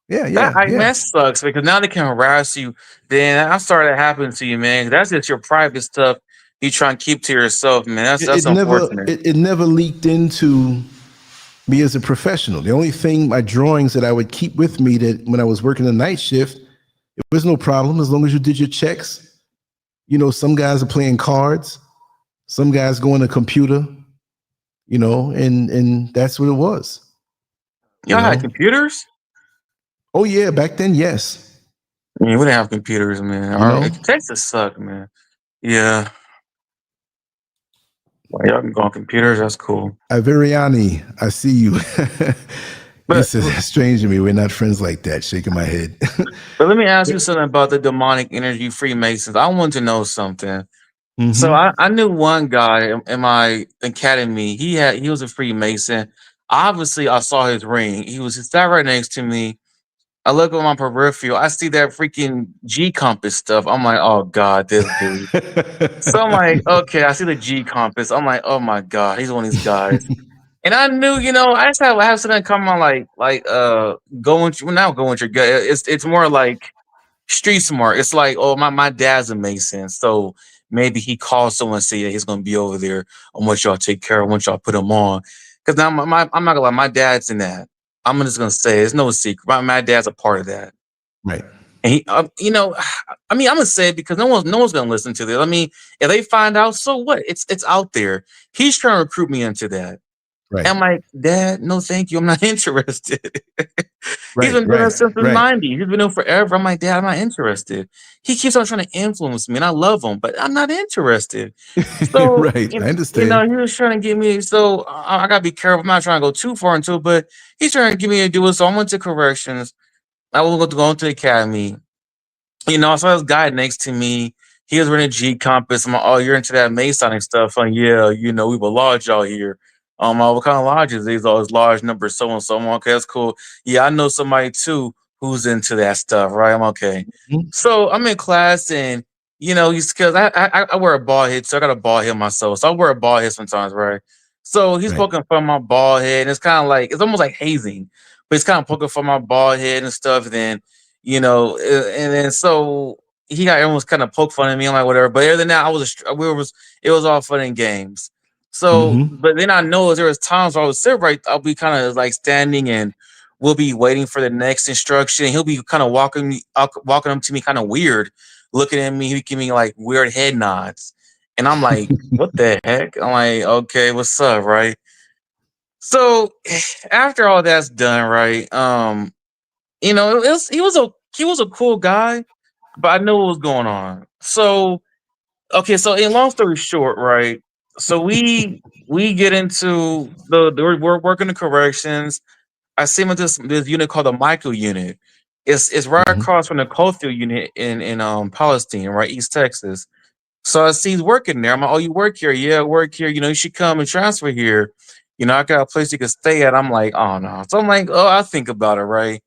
Yeah. That sucks because now they can harass you. Then that started happening to you, man. That's just your private stuff you try and keep to yourself, man. That's unfortunate. It never leaked into me as a professional. The only thing, my drawings that I would keep with me, that when I was working the night shift, it was no problem as long as you did your checks. Some guys are playing cards, some guys go on a computer, and that's what it was. Y'all had computers? Oh yeah, back then, yes. I mean, we didn't have computers, man. Texas sucked, man. Yeah. Well, y'all can go on computers. That's cool. Iveriani, I see you. You But said that's strange to me. We're not friends like that. Shaking my head. but let me ask you something about the demonic energy Freemasons. I want to know something. So Hmm. I knew one guy in my academy. He was a Freemason. Obviously, I saw his ring. He sat right next to me. I look at my peripheral. I see that freaking G compass stuff. I'm like, oh god, this dude. So I'm like, okay, I see the G compass. I'm like, oh my god, he's one of these guys. And I knew, I just have something come on go with well, not go with your gut. It's more like street smart. It's like, oh, my dad's a Mason, so maybe he called someone and say, yeah, he's gonna be over there. I want y'all to take care. I want y'all to put him on. Because now I'm not gonna lie, my dad's in that. I'm just gonna say it's no secret. My dad's a part of that. Right. And he, I mean, I'm gonna say it because no one's gonna listen to this. I mean, if they find out, so what? It's out there. He's trying to recruit me into that. Right. And I'm like, Dad, no, thank you. I'm not interested. He's Right. been doing Right. it since the Right. 90s. He's been doing it forever. I'm like, Dad, I'm not interested. He keeps on trying to influence me, and I love him, but I'm not interested. So, Right. I understand. he was trying to get me. So I gotta be careful. I'm not trying to go too far into it, but he's trying to get me to do it. So I went to corrections. I was going to go into the academy. I saw this guy next to me. He was running a G compass. I'm like, oh, you're into that Masonic stuff. And yeah, we have a lodge out here. What kind of lodges? These all this large number, so and so. I'm okay, that's cool. Yeah, I know somebody too who's into that stuff, right? I'm okay. Mhm. So I'm in class and he's because I wear a bald head, so I got a bald head myself. So I wear a bald head sometimes, right? So he's Right. poking fun my bald head, and it's kind of like it's almost like hazing, but he's kind of poking fun my bald head and stuff. Then and then so he got everyone's kind of poke fun at me. I'm like, whatever. But other than that, it was all fun and games. So, Hmm. but then I know there was times where I would sit right, I'll be kind of like standing and we'll be waiting for the next instruction. And he'll be kind of walking up to me kind of weird, looking at me. He give me like weird head nods. And I'm like, what the heck? I'm like, okay, what's up, right? So after all that's done, right? He was a cool guy, but I knew what was going on. So okay, so in long story short, right? So we get into we're working the corrections. I see him with this unit called the micro unit. It's right Hmm. across from the Coalfield unit in Palestine, right, East Texas. So I see he's working there. I'm like, oh, you work here? Yeah, I work here. You should come and transfer here. I got a place you can stay at. I'm like, oh no. So I'm like, oh, I think about it, right?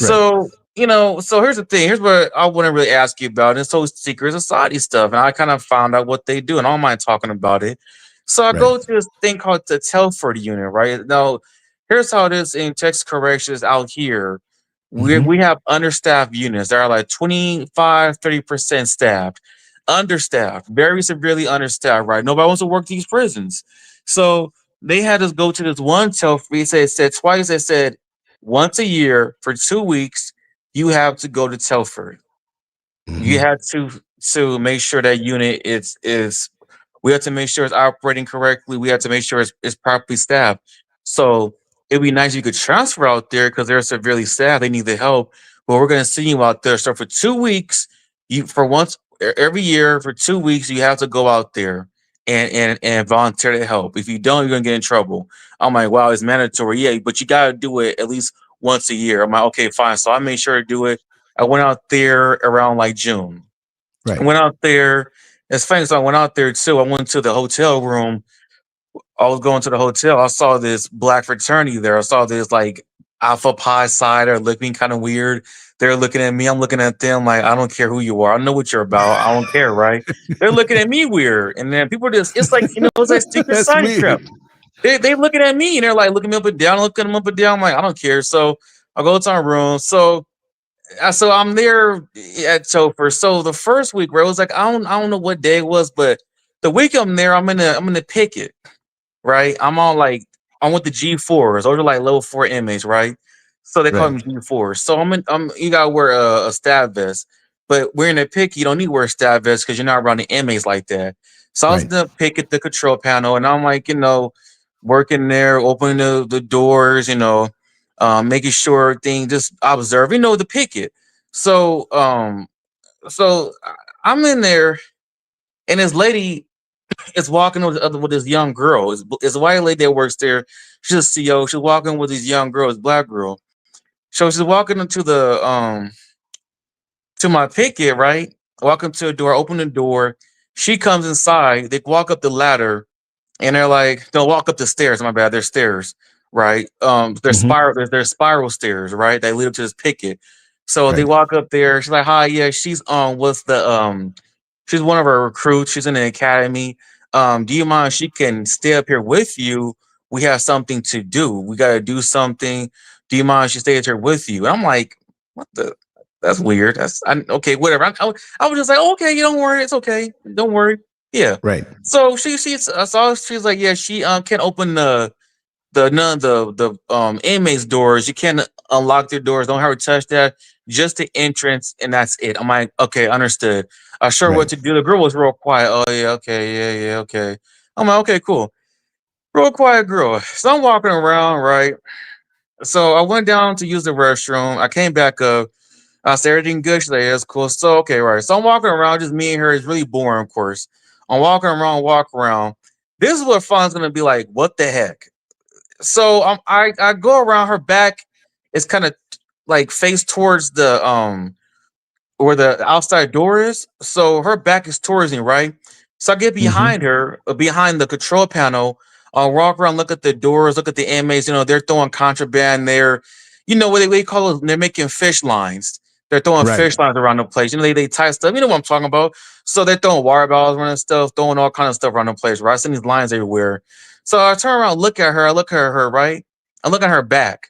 Right. So here's the thing. Here's what I want to really ask you about. It's so secret society stuff. And I kind of found out what they do, and I don't mind talking about it. So I Right. go to this thing called the Telford unit, right? Now, here's how it is in Texas corrections out here. We Hmm. have understaffed units. There are like 25, 30% staffed, understaffed, very severely understaffed, right? Nobody wants to work these prisons. So they had us go to this one Telford. It said twice. It said once a year for 2 weeks, you have to go to Telford. You Hmm. have to make sure that unit is we have to make sure it's operating correctly. We have to make sure it's properly staffed. So it'd be nice if you could transfer out there because they're severely staffed. They need the help. But we're gonna send you out there. So for 2 weeks, you for once every year for 2 weeks, you have to go out there and volunteer to help. If you don't, you're gonna get in trouble. I'm like, wow, it's mandatory. Yeah, but you gotta do it at least once a year. I'm like, okay, fine. So I made sure to do it. I went out there around like June. I Right. went out there. It's funny. So I went out there too. I went to the hotel room. I was going to the hotel. I saw this black fraternity there. I saw this like Alpha Pi side are looking kind of weird. They're looking at me. I'm looking at them like, I don't care who you are. I know what you're about. I don't care, right? They're looking at me weird. And then people just, it's like, it's like secret That's society crap. weird. They looking at me and they're like looking me up and down, looking them up and down. I'm like, I don't care. So I go to our room. So I'm there at Topher. So the first week, where it was like I don't know what day it was, but the week I'm there, I'm in the picket, right? I'm with the G4s. Those are like level 4 inmates, right? So they call Right. them G4s. So you gotta wear a stab vest, but wearing a picket, you don't need to wear a stab vest because you're not around the inmates like that. So I was in Right. the picket, the control panel, and I'm like, working there, opening the doors, making sure things just observe, the picket. So I'm in there, and this lady is walking with this young girl. It's a white lady that works there. She's a CEO. She's walking with these young girls, black girl. So she's walking into the to my picket, right? Walking to the door, open the door. She comes inside. They walk up the ladder, and they're like, "Don't walk up the stairs." My bad. There's stairs, right? Hmm. There's spiral stairs, right? They lead up to this picket. So they Right. walk up there. She's like, "Hi, yeah, she's what's the she's one of our recruits. She's in the academy. Do you mind? She can stay up here with you. We have something to do. We got to do something. Do you mind? She stays here with you." And I'm like, "What the? That's weird. Okay, whatever." I was just like, "Okay, you don't worry. It's okay. Don't worry. Yeah." Right. So she's like, yeah, she can't open the inmates doors. You can't unlock their doors. Don't have her touch that. Just the entrance, and that's it. I'm like, okay, understood. Sure, what Right. to do. The girl was real quiet. Oh yeah, okay, yeah, okay. I'm like, okay, cool. Real quiet girl. So I'm walking around, right? So I went down to use the restroom. I came back up. I said, everything good? She's like, yeah, that's cool. So, okay, right. So I'm walking around, just me and her. It's really boring, of course. I'm walking around, walk around. This is what fun's gonna be like. What the heck? So I go around her back. It's kind of like face towards the where the outside door is. So her back is towards me, right? So I get Hmm. behind her, behind the control panel. I'll walk around, look at the doors, look at the inmates. You know, they're throwing contraband there. You know what they call it? They're making fish lines. They're throwing Right. fish lines around the place. You know, they tie stuff. You know what I'm talking about. So they're throwing water bottles around and stuff, throwing all kind of stuff around the place, right? I see these lines everywhere. So I turn around, look at her. I look at her, right? I look at her back.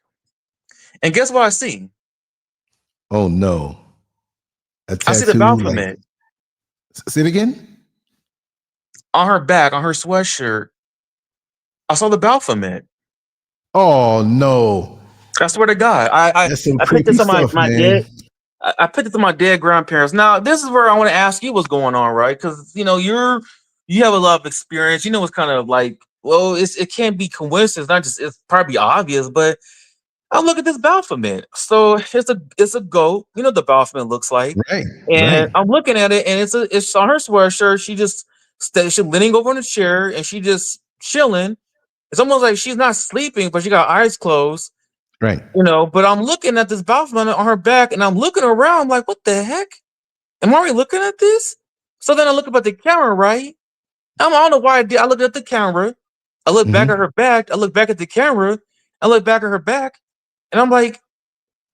And guess what I see? Oh no. A I see the tattoo like Baphomet say it again? on her back, on her sweatshirt. I saw the Baphomet. Oh no. I swear to God, That's some I picked creepy this on stuff, my man. dead. I picked it to my dead grandparents. Now, this is where I want to ask you what's going on, right? Because you know you have a lot of experience. You know what's kind of like, well, it can't be coincidence. Not just it's probably obvious, but I look at this Baphomet. So it's a goat. You know what the Baphomet looks like, Right. and Right. I'm looking at it, and it's on her sweatshirt. She's leaning over in a chair, and she just chilling. It's almost like she's not sleeping, but she got eyes closed, Right. you know. But I'm looking at this Baphomet on her back, and I'm looking around like, what the heck? Am I already looking at this? So then I look up at the camera, right? I don't know why I did. I looked at the camera. I look back at Hmm. her back. I look back at the camera. I look back at her back, and I'm like,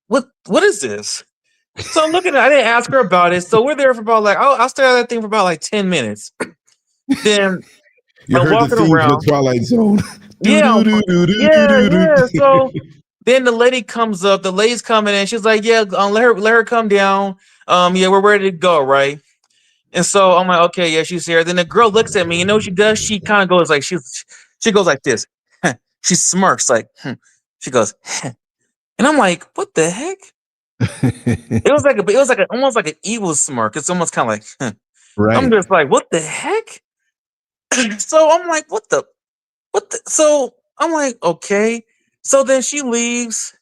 what is this? So I'm looking at. I didn't ask her about it. So we're there for about like I stayed at that thing for about like 10 minutes. Then You I'm heard the walking theme for the around. Twilight Zone. Do Yeah, do do do do do yeah, do yeah. So do. then the lady comes up. The lady's coming in. She's like, "Yeah, let her come down. Yeah, we're ready to go, right?" And so I'm like, "Okay, yeah, she's here." Then the girl looks at me. You know what she does? She kind of goes like she goes like this. She smirks like, she goes, and I'm like, "What the heck?" Almost like an evil smirk. It's almost kind of like, I'm Right. just like, "What the heck?" So I'm like, "What the what?" So I'm like, "Okay." So then she leaves.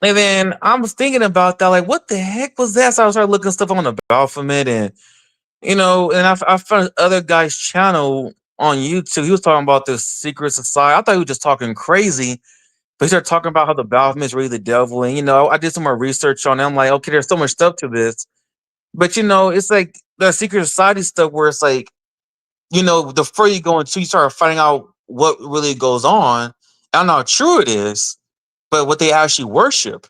And then I was thinking about that, like, what the heck was that? So I started looking stuff on the Baphomet, and you know, and I found other guy's channel on YouTube. He was talking about this secret society. I thought he was just talking crazy, but he started talking about how the Baphomet is really the devil. And you know, I did some more research on it. I'm like, okay, there's so much stuff to this, but you know, it's like the secret society stuff where it's like, you know, the further you go into, you start finding out what really goes on. I don't know how true it is, but what they actually worship.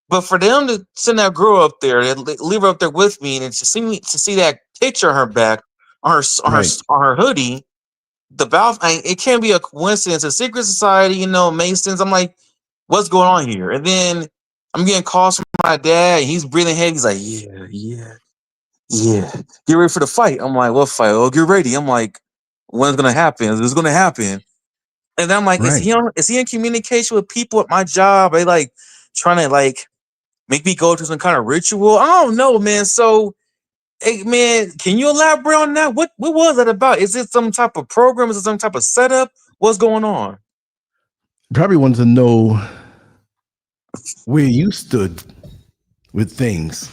But for them to send that girl up there, and leave her up there with me, and to see that picture on her back, Right. on her hoodie, the Valve, it can't be a coincidence. A secret society, you know, Masons. I'm like, what's going on here? And then I'm getting calls from my dad. And he's breathing heavy. He's like, yeah, yeah, yeah. Get ready for the fight. I'm like, what fight? Oh, get ready. I'm like, when's gonna happen? Is this gonna happen? And then I'm like, Right. is he in communication with people at my job? Are they like trying to like make me go through some kind of ritual? I don't know, man. So, hey, man, can you elaborate on that? What was that about? Is it some type of program? Is it some type of setup? What's going on? Probably wanted to know where you stood with things.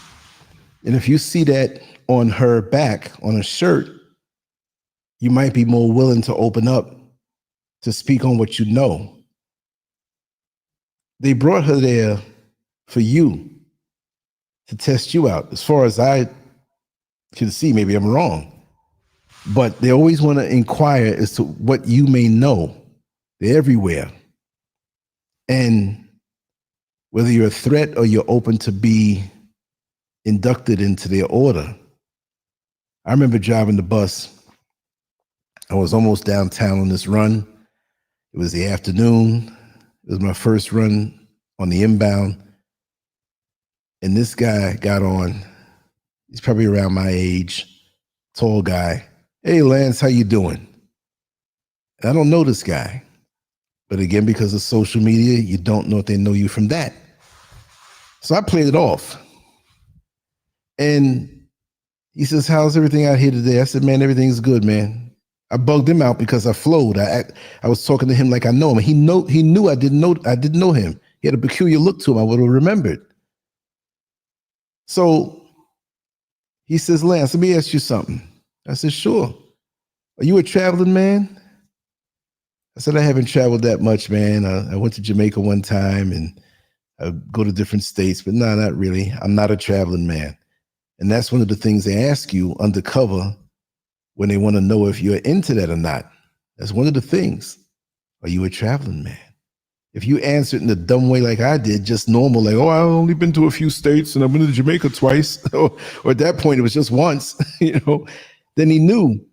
And if you see that on her back, on a shirt, you might be more willing to open up to speak on what you know. they brought her there for you to test you out. As far as I can see, maybe I'm wrong, but they always want to inquire as to what you may know. They're everywhere. And whether you're a threat or you're open to be inducted into their order. I remember driving the bus. I was almost downtown on this run. It was the afternoon. It was my first run on the inbound. And this guy got on. He's probably around my age, tall guy. Hey, Lance, how you doing? And I don't know this guy. But again, because of social media, you don't know if they know you from that. So I played it off. And he says, how's everything out here today? I said, man, everything's good, man. I bugged him out because I flowed. I was talking to him like I know him. He knew I didn't know him. He had a peculiar look to him. I would have remembered. So he says, Lance, let me ask you something. I said, sure. Are you a traveling man? I said, I haven't traveled that much, man. I went to Jamaica one time and I go to different states, but no, not really. I'm not a traveling man. And that's one of the things they ask you undercover when they want to know if you're into that or not. That's one of the things. Are you a traveling man? If you answer it in a dumb way like I did, just normal, like, oh, I've only been to a few states and I've been to Jamaica twice, or at that point it was just once, then he knew.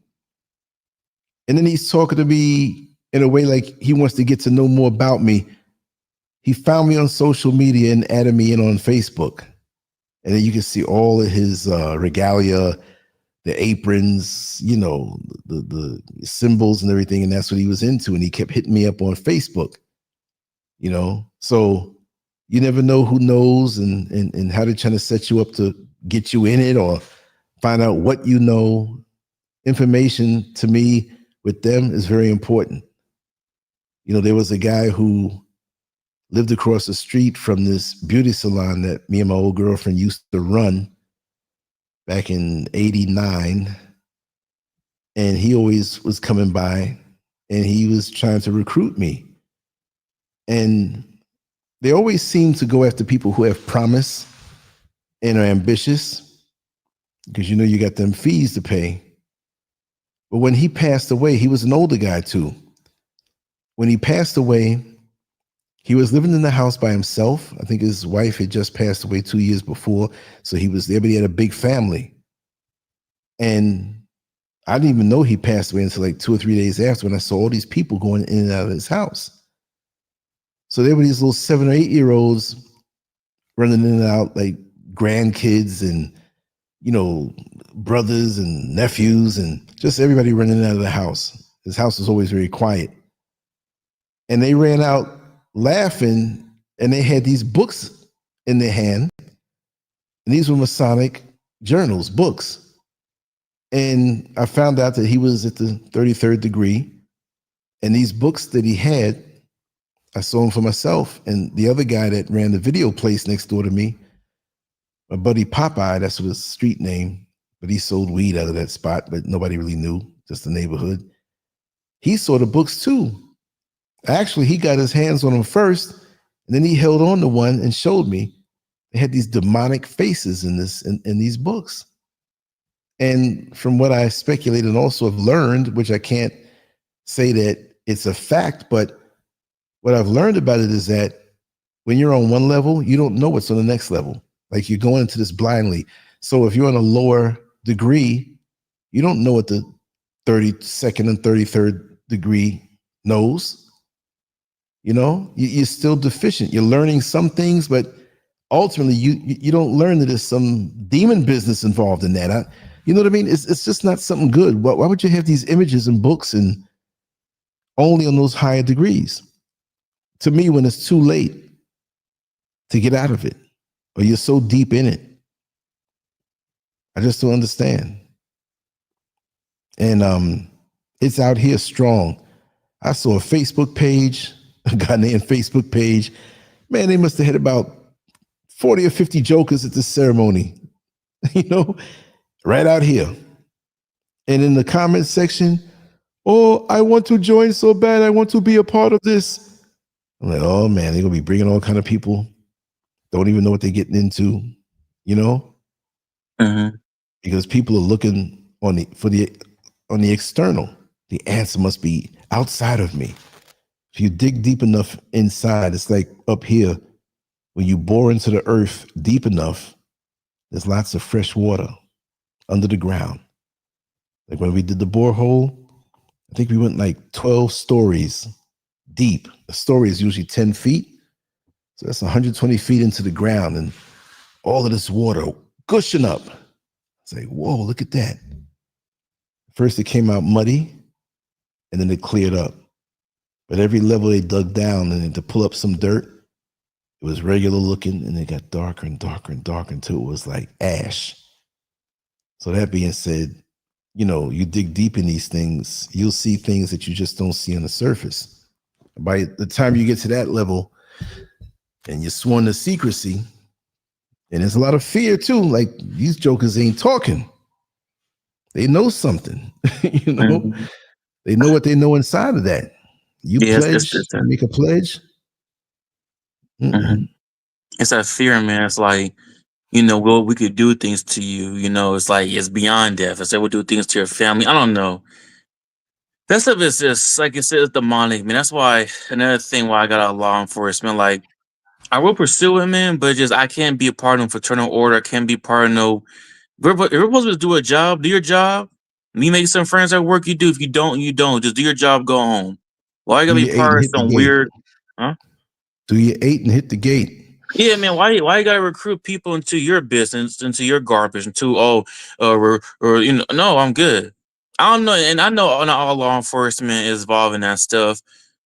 And then he's talking to me in a way like he wants to get to know more about me. He found me on social media and added me in on Facebook. And then you can see all of his regalia, the aprons, the symbols and everything. And that's what he was into. And he kept hitting me up on Facebook, So you never know who knows and how they're trying to set you up to get you in it or find out what you know. Information to me with them is very important. There was a guy who lived across the street from this beauty salon that me and my old girlfriend used to run back in '89. And he always was coming by and he was trying to recruit me. And they always seem to go after people who have promise and are ambitious because you got them fees to pay. But when he passed away, he was an older guy too. When he passed away, he was living in the house by himself. I think his wife had just passed away 2 years before. So he was there, but he had a big family. And I didn't even know he passed away until like 2 or 3 days after when I saw all these people going in and out of his house. So there were these little 7 or 8 year olds running in and out like grandkids and, brothers and nephews and just everybody running out of the house. His house was always very quiet. And they ran out laughing, and they had these books in their hand. And these were Masonic journals, books. And I found out that he was at the 33rd degree. And these books that he had, I saw them for myself. And the other guy that ran the video place next door to me, my buddy Popeye, that's his street name, but he sold weed out of that spot, but nobody really knew, just the neighborhood. He saw the books too. Actually, he got his hands on them first, and then he held on to one and showed me. They had these demonic faces in these books. And from what I speculated and also have learned, which I can't say that it's a fact, but what I've learned about it is that when you're on one level, you don't know what's on the next level. Like you're going into this blindly. So if you're on a lower degree, you don't know what the 32nd and 33rd degree knows. You're still deficient. You're learning some things, but ultimately you don't learn that there's some demon business involved in that. You know what I mean? It's just not something good. Why would you have these images and books and only on those higher degrees? To me, when it's too late to get out of it, or you're so deep in it, I just don't understand. And it's out here strong. I saw a Facebook page, a guy named Facebook page. Man, they must have had about 40 or 50 jokers at this ceremony, right out here. And in the comment section, oh, I want to join so bad. I want to be a part of this. I'm like, oh man, they're gonna be bringing all kind of people. Don't even know what they're getting into, you know, because people are looking on the external. The answer must be outside of me. If you dig deep enough inside, it's like up here. When you bore into the earth deep enough, there's lots of fresh water under the ground. Like when we did the borehole, I think we went like 12 stories deep. A story is usually 10 feet. So that's 120 feet into the ground and all of this water gushing up. It's like, whoa, look at that. First it came out muddy and then it cleared up. But every level they dug down and then to pull up some dirt, it was regular looking and it got darker and darker and darker until it was like ash. So that being said, you know, you dig deep in these things, you'll see things that you just don't see on the surface. By the time you get to that level and you're sworn to secrecy, and there's a lot of fear too, like these jokers ain't talking. They know something, you know, they know what they know inside of that. You pledge, you make a pledge. It's that fear, man. It's like, you know, well, we could do things to you. You know, it's like it's beyond death. I said we'll do things to your family. I don't know. That stuff is just like it says demonic, man. That's why another thing why I got out of law enforcement. Like I will pursue it, man, but just I can't be a part of fraternal order. I can't be part of no. We're supposed to do a job. Do your job. You make some friends at work. You do. If you don't, you don't. Just do your job. Go home. Why you gotta be part of some weird? Huh? Do your 8 and hit the gate. Yeah, man. Why you gotta recruit people into your business, into your garbage, into or you know? No, I'm good. I don't know, and I know not all law enforcement is involved in that stuff,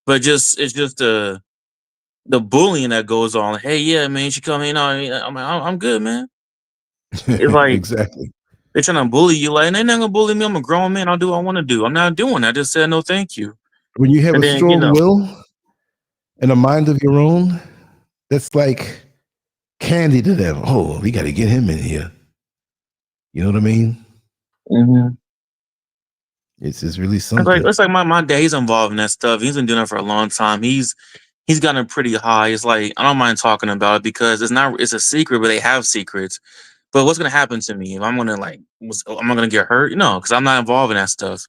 but it's just the bullying that goes on. Hey, yeah, man, you should come in. I'm good, man. It's like exactly. They're trying to bully you. Like, they're not gonna bully me. I'm a grown man. I'll do what I want to do. I'm not doing that. I just said no, thank you. When you have And a then, strong will and a mind of your own, that's like candy to them. Oh, we got to get him in here. You know what I mean? It's really something. It's like my dad. He's involved in that stuff. He's been doing it for a long time. He's gotten pretty high. It's like I don't mind talking about it because it's a secret, but they have secrets. But what's gonna happen to me if I'm gonna am I gonna get hurt? No, because I'm not involved in that stuff.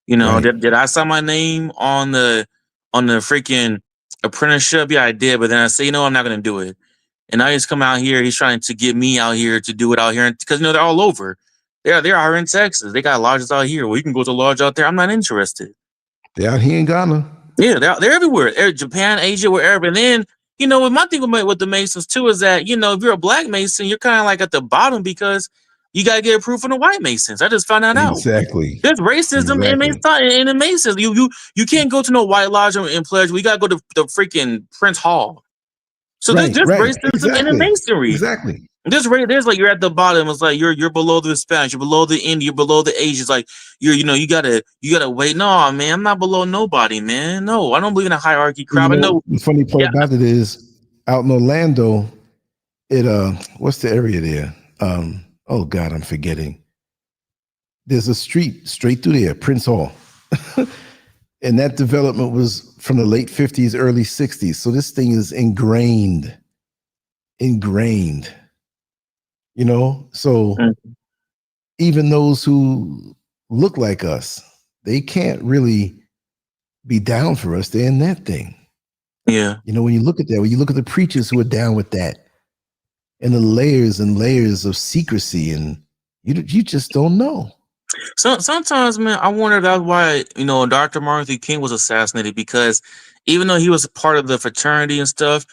You know, Right. did I sign my name on the freaking apprenticeship? Yeah, I did. But then I say, you know, I'm not gonna do it. And now he's come out here. He's trying to get me out here to do it out here because you know they're all over. They're out here in Texas. They got lodges out here. Well, you can go to a lodge out there. I'm not interested. They're out here in Ghana. Yeah, they're everywhere. Japan, Asia, wherever. And then you know, my thing with the Masons too is that you know if you're a black Mason, you're kind of like at the bottom because you got to get approved from the white Masons. I just found that out. Exactly. There's racism in the Masons. You can't go to no white lodge and pledge. We got to go to the freaking Prince Hall. So there's racism in the Masonry. Exactly. There's like you're at the bottom. It's like you're below the Spanish, you're below the Indian, you're below the Asians. Like you gotta wait. No, man, I'm not below nobody, man. No, I don't believe in a hierarchy crap. You know, the funny part about it is out in Orlando, what's the area there? Oh God, I'm forgetting. There's a street straight through there, Prince Hall. And that development was from the late 50s, early 60s. So this thing is ingrained. You know, so even those who look like us, they can't really be down for us. They're in that thing. Yeah. You know, when you look at that, when you look at the preachers who are down with that, and the layers and layers of secrecy, and you just don't know. So sometimes, man, I wonder that's why, you know, Dr. Martin Luther King was assassinated, because even though he was a part of the fraternity and stuff,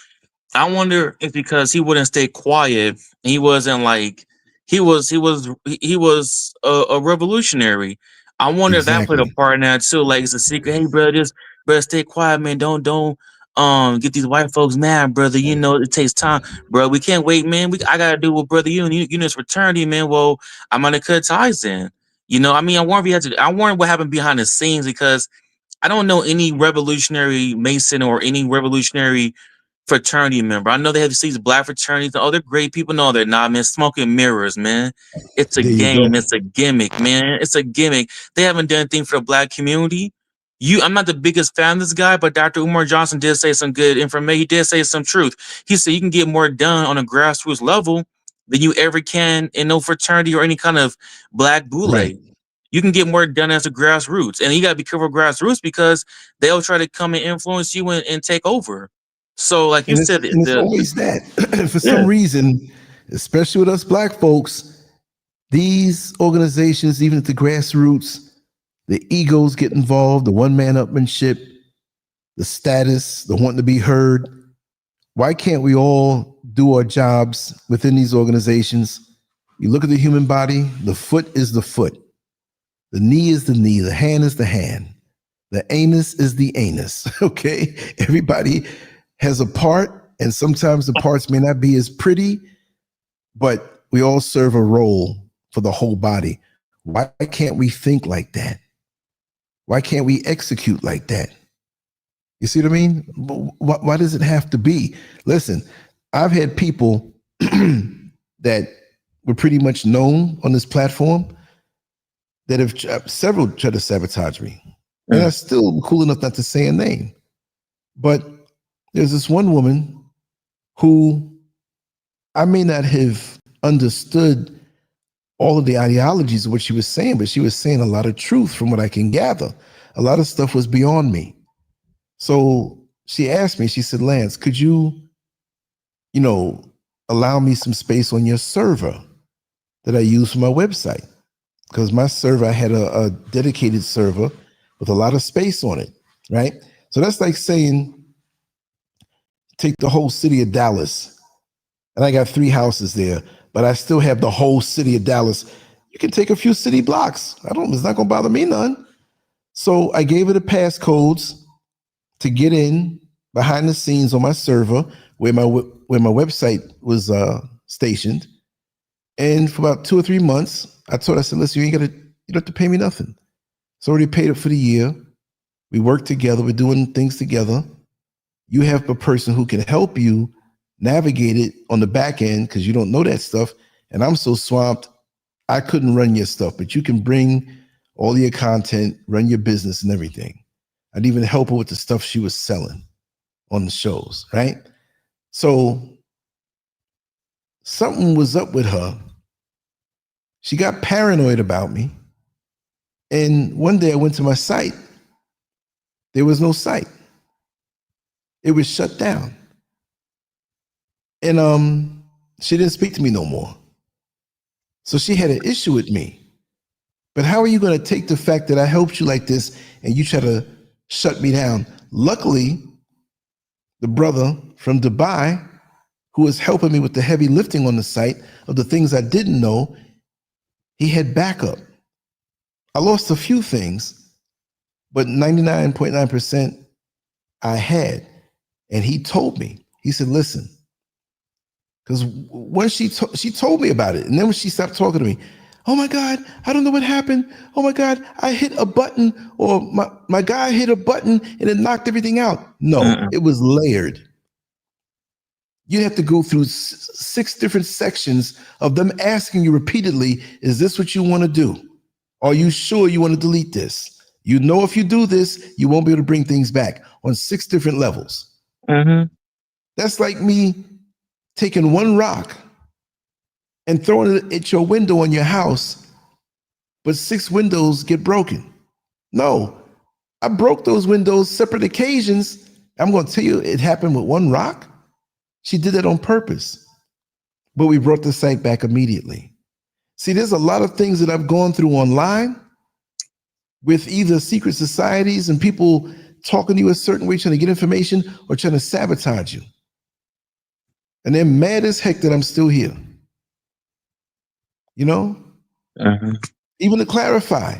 I wonder if because he wouldn't stay quiet, he wasn't like he was a revolutionary. I wonder if that played a part in that too. Like it's a secret. Hey, brother, just stay quiet, man. Don't get these white folks mad, brother. You know it takes time, bro. We can't wait, man. I gotta do what brother you in this fraternity, man. Well, I'm gonna cut ties in. You know, I mean, I wonder what happened behind the scenes, because I don't know any revolutionary Mason or any revolutionary fraternity member. I know they have these black fraternities. Oh, they're great people. No, they're not, man. Smoking mirrors, man. It's a game. It's a gimmick, man. It's a gimmick. They haven't done anything for the black community. I'm not the biggest fan of this guy, but Dr. Umar Johnson did say some good information. He did say some truth. He said you can get more done on a grassroots level than you ever can in no fraternity or any kind of black boule. Right. You can get more done as a grassroots, and you got to be careful of grassroots because they'll try to come and influence you and take over. So, like you And said, it's always that. For some reason, especially with us black folks, these organizations, even at the grassroots, the egos get involved, the one-man upmanship, the status, the wanting to be heard. Why can't we all do our jobs within these organizations? You look at the human body, the foot is the foot. The knee is the knee, the hand is the hand. The anus is the anus, okay? Everybody has a part, and sometimes the parts may not be as pretty, but we all serve a role for the whole body. Why can't we think like that? Why can't we execute like that? You see what I mean? Why does it have to be? Listen, I've had people that were pretty much known on this platform that have several tried to sabotage me. And I'm still cool enough not to say a name. But there's this one woman who I may not have understood all of the ideologies of what she was saying, but she was saying a lot of truth from what I can gather. A lot of stuff was beyond me. So she asked me, she said, Lance, could you allow me some space on your server that I use for my website? Because my server, I had a dedicated server with a lot of space on it, right? So that's like saying, take the whole city of Dallas, and I got 3 houses there, but I still have the whole city of Dallas. You can take a few city blocks. It's not gonna bother me none. So I gave her the passcodes to get in behind the scenes on my server where my website was stationed. And for about 2 or 3 months, I told her, I said, listen, you don't have to pay me nothing. It's already paid up for the year. We work together. We're doing things together. You have a person who can help you navigate it on the back end because you don't know that stuff. And I'm so swamped, I couldn't run your stuff, but you can bring all your content, run your business and everything. I'd even help her with the stuff she was selling on the shows, right? So something was up with her. She got paranoid about me. And one day I went to my site. There was no site. It was shut down. And she didn't speak to me no more. So she had an issue with me. But how are you going to take the fact that I helped you like this and you try to shut me down? Luckily, the brother from Dubai, who was helping me with the heavy lifting on the site of the things I didn't know, he had backup. I lost a few things, but 99.9% I had. And he told me, he said, listen, because when she told me about it, and then when she stopped talking to me, oh my God, I don't know what happened. Oh my God, I hit a button, or my guy hit a button and it knocked everything out. No, it was layered. You have to go through 6 different sections of them asking you repeatedly, is this what you want to do? Are you sure you want to delete this? You know, if you do this, you won't be able to bring things back on 6 different levels. That's like me taking one rock and throwing it at your window on your house, but 6 windows get broken. No, I broke those windows separate occasions. I'm going to tell you, it happened with one rock. She did that on purpose, but we brought the site back immediately. See, there's a lot of things that I've gone through online with either secret societies and people talking to you a certain way, trying to get information or trying to sabotage you. And they're mad as heck that I'm still here. You know? Even to clarify,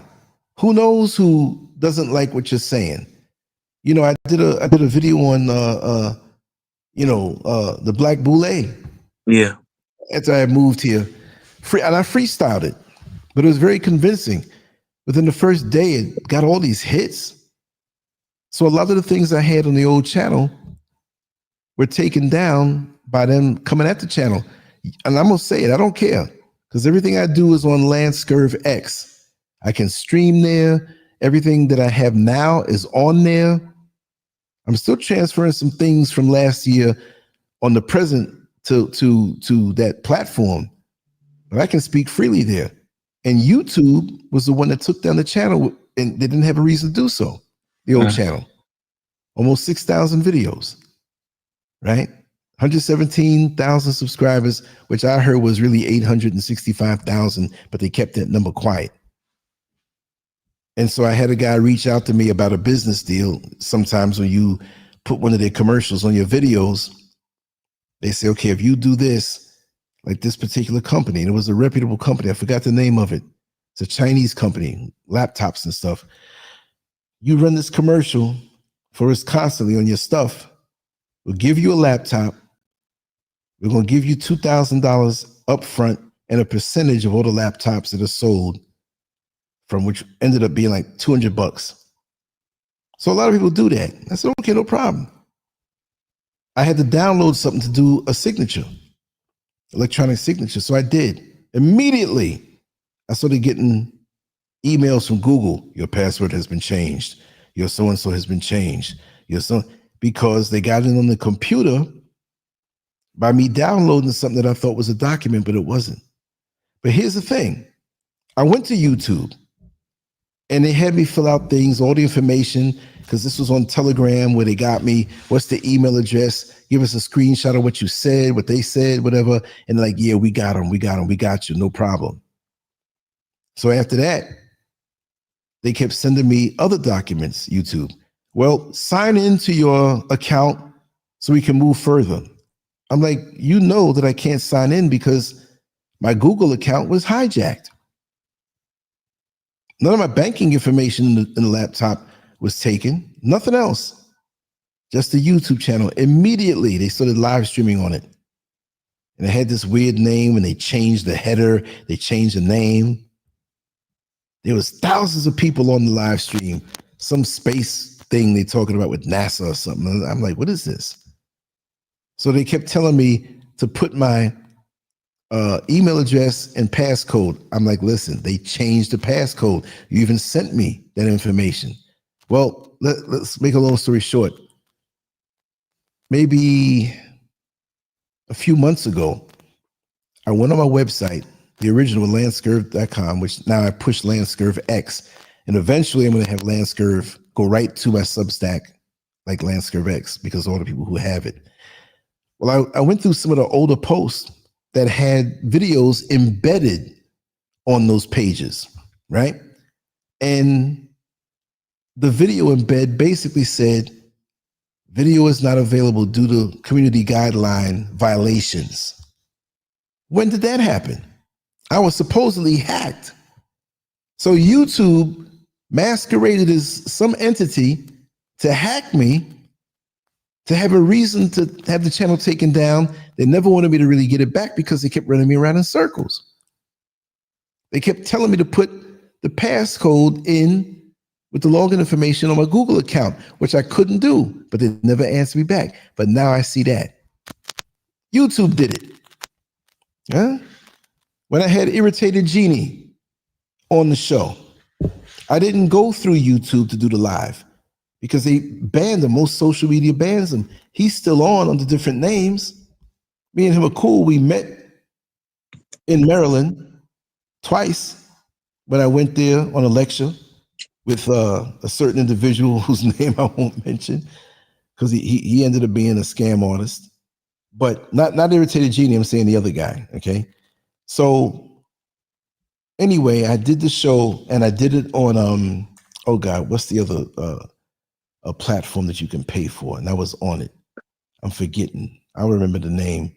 who knows who doesn't like what you're saying? You know, I did a video on the Black Boule. Yeah. After I moved here. And I freestyled it, but it was very convincing. Within the first day, it got all these hits. So a lot of the things I had on the old channel were taken down by them coming at the channel. And I'm going to say it, I don't care, because everything I do is on LanceScurvX. I can stream there. Everything that I have now is on there. I'm still transferring some things from last year on the present to that platform, but I can speak freely there. And YouTube was the one that took down the channel, and they didn't have a reason to do so. The old channel, almost 6,000 videos, right? 117,000 subscribers, which I heard was really 865,000, but they kept that number quiet. And so I had a guy reach out to me about a business deal. Sometimes when you put one of their commercials on your videos, they say, okay, if you do this, like this particular company, and it was a reputable company, I forgot the name of it. It's a Chinese company, laptops and stuff. You run this commercial for us constantly on your stuff. We'll give you a laptop. We're going to give you $2,000 up front and a percentage of all the laptops that are sold, from which ended up being like $200. So a lot of people do that. I said, okay, no problem. I had to download something to do a signature, electronic signature. So I did. Immediately, I started getting emails from Google. Your password has been changed. Your so-and-so has been changed. Because they got it on the computer by me downloading something that I thought was a document, but it wasn't. But here's the thing. I went to YouTube and they had me fill out things, all the information, because this was on Telegram where they got me. What's the email address? Give us a screenshot of what you said, what they said, whatever. And like, yeah, we got them. We got you. No problem. So after that, they kept sending me other documents, YouTube. Well, sign into your account so we can move further. I'm like, you know that I can't sign in because my Google account was hijacked. None of my banking information in the laptop was taken. Nothing else. Just the YouTube channel. Immediately, they started live streaming on it. And it had this weird name, and they changed the header. They changed the name. There was thousands of people on the live stream. Some space thing they talking about with NASA or something. I'm like, what is this? So they kept telling me to put my email address and passcode. I'm like, listen, they changed the passcode. You even sent me that information. Well, let's make a long story short. Maybe a few months ago, I went on my website, the original LanceScurvX.com, which now I push LanceScurvX. And eventually I'm going to have LanceScurv go right to my Substack, like LanceScurvX, because all the people who have it. Well, I went through some of the older posts that had videos embedded on those pages, right? And the video embed basically said, video is not available due to community guideline violations. When did that happen? I was supposedly hacked. So YouTube masqueraded as some entity to hack me, to have a reason to have the channel taken down. They never wanted me to really get it back because they kept running me around in circles. They kept telling me to put the passcode in with the login information on my Google account, which I couldn't do, but they never answered me back. But now I see that. YouTube did it. Huh? When I had Irritated Genie on the show, I didn't go through YouTube to do the live because they banned him. Most social media bans him. He's still on under different names. Me and him are cool. We met in Maryland twice when I went there on a lecture with a certain individual whose name I won't mention because he ended up being a scam artist. But not Irritated Genie, I'm saying the other guy, okay? So anyway, I did the show and I did it on, oh God, what's the other a platform that you can pay for? And I was on it. I'm forgetting. I don't remember the name.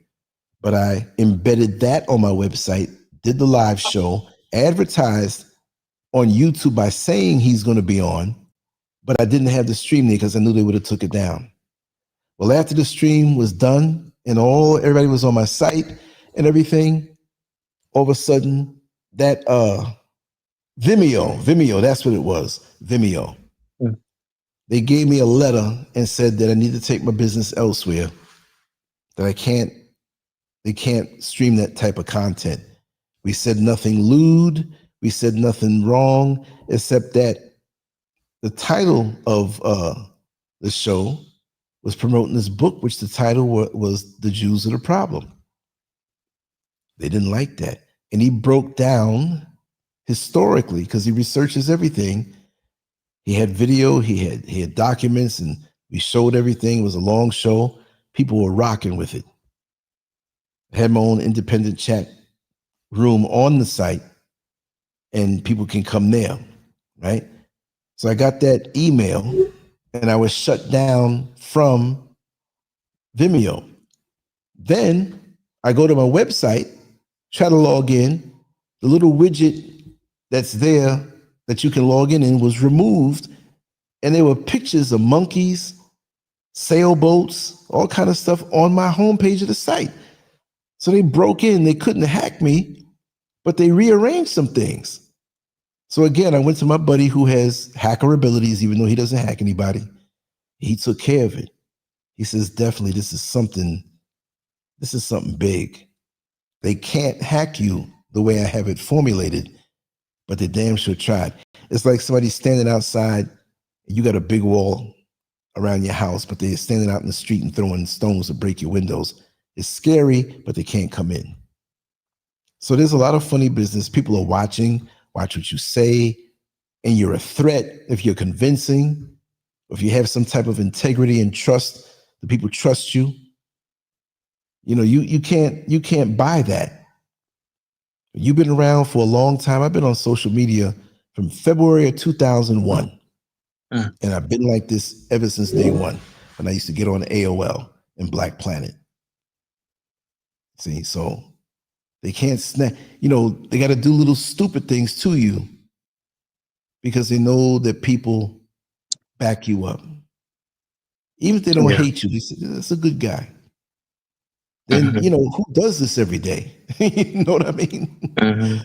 But I embedded that on my website, did the live show, advertised on YouTube by saying he's going to be on, but I didn't have the stream there because I knew they would have took it down. Well, after the stream was done and everybody was on my site and everything, all of a sudden that Vimeo, that's what it was, Vimeo. Mm. They gave me a letter and said that I need to take my business elsewhere, that they can't stream that type of content. We said nothing lewd. We said nothing wrong, except that the title of the show was promoting this book, which the title was "The Jews Are the Problem." They didn't like that, and he broke down historically because he researches everything. He had video, he had documents, and we showed everything. It was a long show. People were rocking with it. I had my own independent chat room on the site, and people can come there, right? So I got that email, and I was shut down from Vimeo. Then I go to my website, try to log in. The little widget that's there that you can log in was removed, and there were pictures of monkeys, sailboats, all kind of stuff on my homepage of the site. So they broke in. They couldn't hack me, but they rearranged some things. So again, I went to my buddy who has hacker abilities, even though he doesn't hack anybody. He took care of it. He says, definitely, this is something big. They can't hack you the way I have it formulated, but they damn sure tried. It's like somebody standing outside, and you got a big wall around your house, but they're standing out in the street and throwing stones to break your windows. It's scary, but they can't come in. So there's a lot of funny business. People are watching, watch what you say, and you're a threat if you're convincing, if you have some type of integrity and trust, the people trust you. You know, you can't buy that. You've been around for a long time. I've been on social media from February of 2001. And I've been like this ever since day one, when I used to get on AOL and Black Planet. See, so they can't snap, you know, they got to do little stupid things to you because they know that people back you up. Even if they don't hate you, they say, that's a good guy. Then, you know, who does this every day? You know what I mean?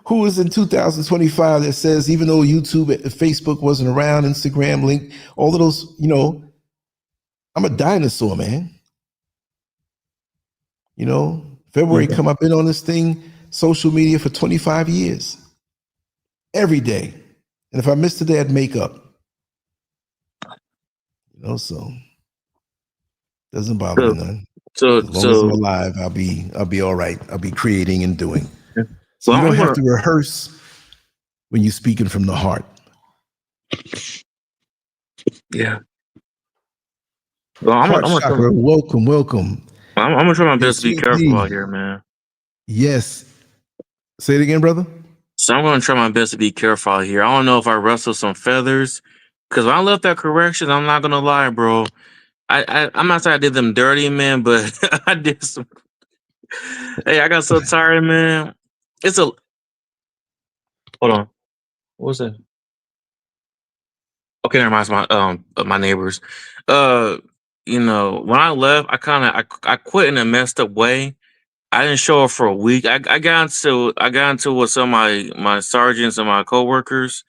Who is in 2025 that says, even though YouTube, Facebook wasn't around, Instagram, Link, all of those, you know, I'm a dinosaur, man. You know, February come, I've been on this thing, social media for 25 years. Every day. And if I missed a day, I'd make up. You know, so doesn't bother me none. So as long as I'm alive, I'll be all right. I'll be creating and doing. So you don't have to rehearse when you're speaking from the heart. Yeah. Well, I'm Chakra, welcome. I'm gonna try my best to be careful out here, man. Yes. Say it again, brother. So I'm gonna try my best to be careful out here. I don't know if I rustle some feathers, because when I left that correction, I'm not gonna lie, bro. I'm not saying I did them dirty, man, but I did some. Hey, I got so tired, man. Hold on. What was that? Okay, never mind. It's my neighbors. You know, when I left, I quit in a messed up way. I didn't show up for a week. I got into with some of my sergeants and my coworkers.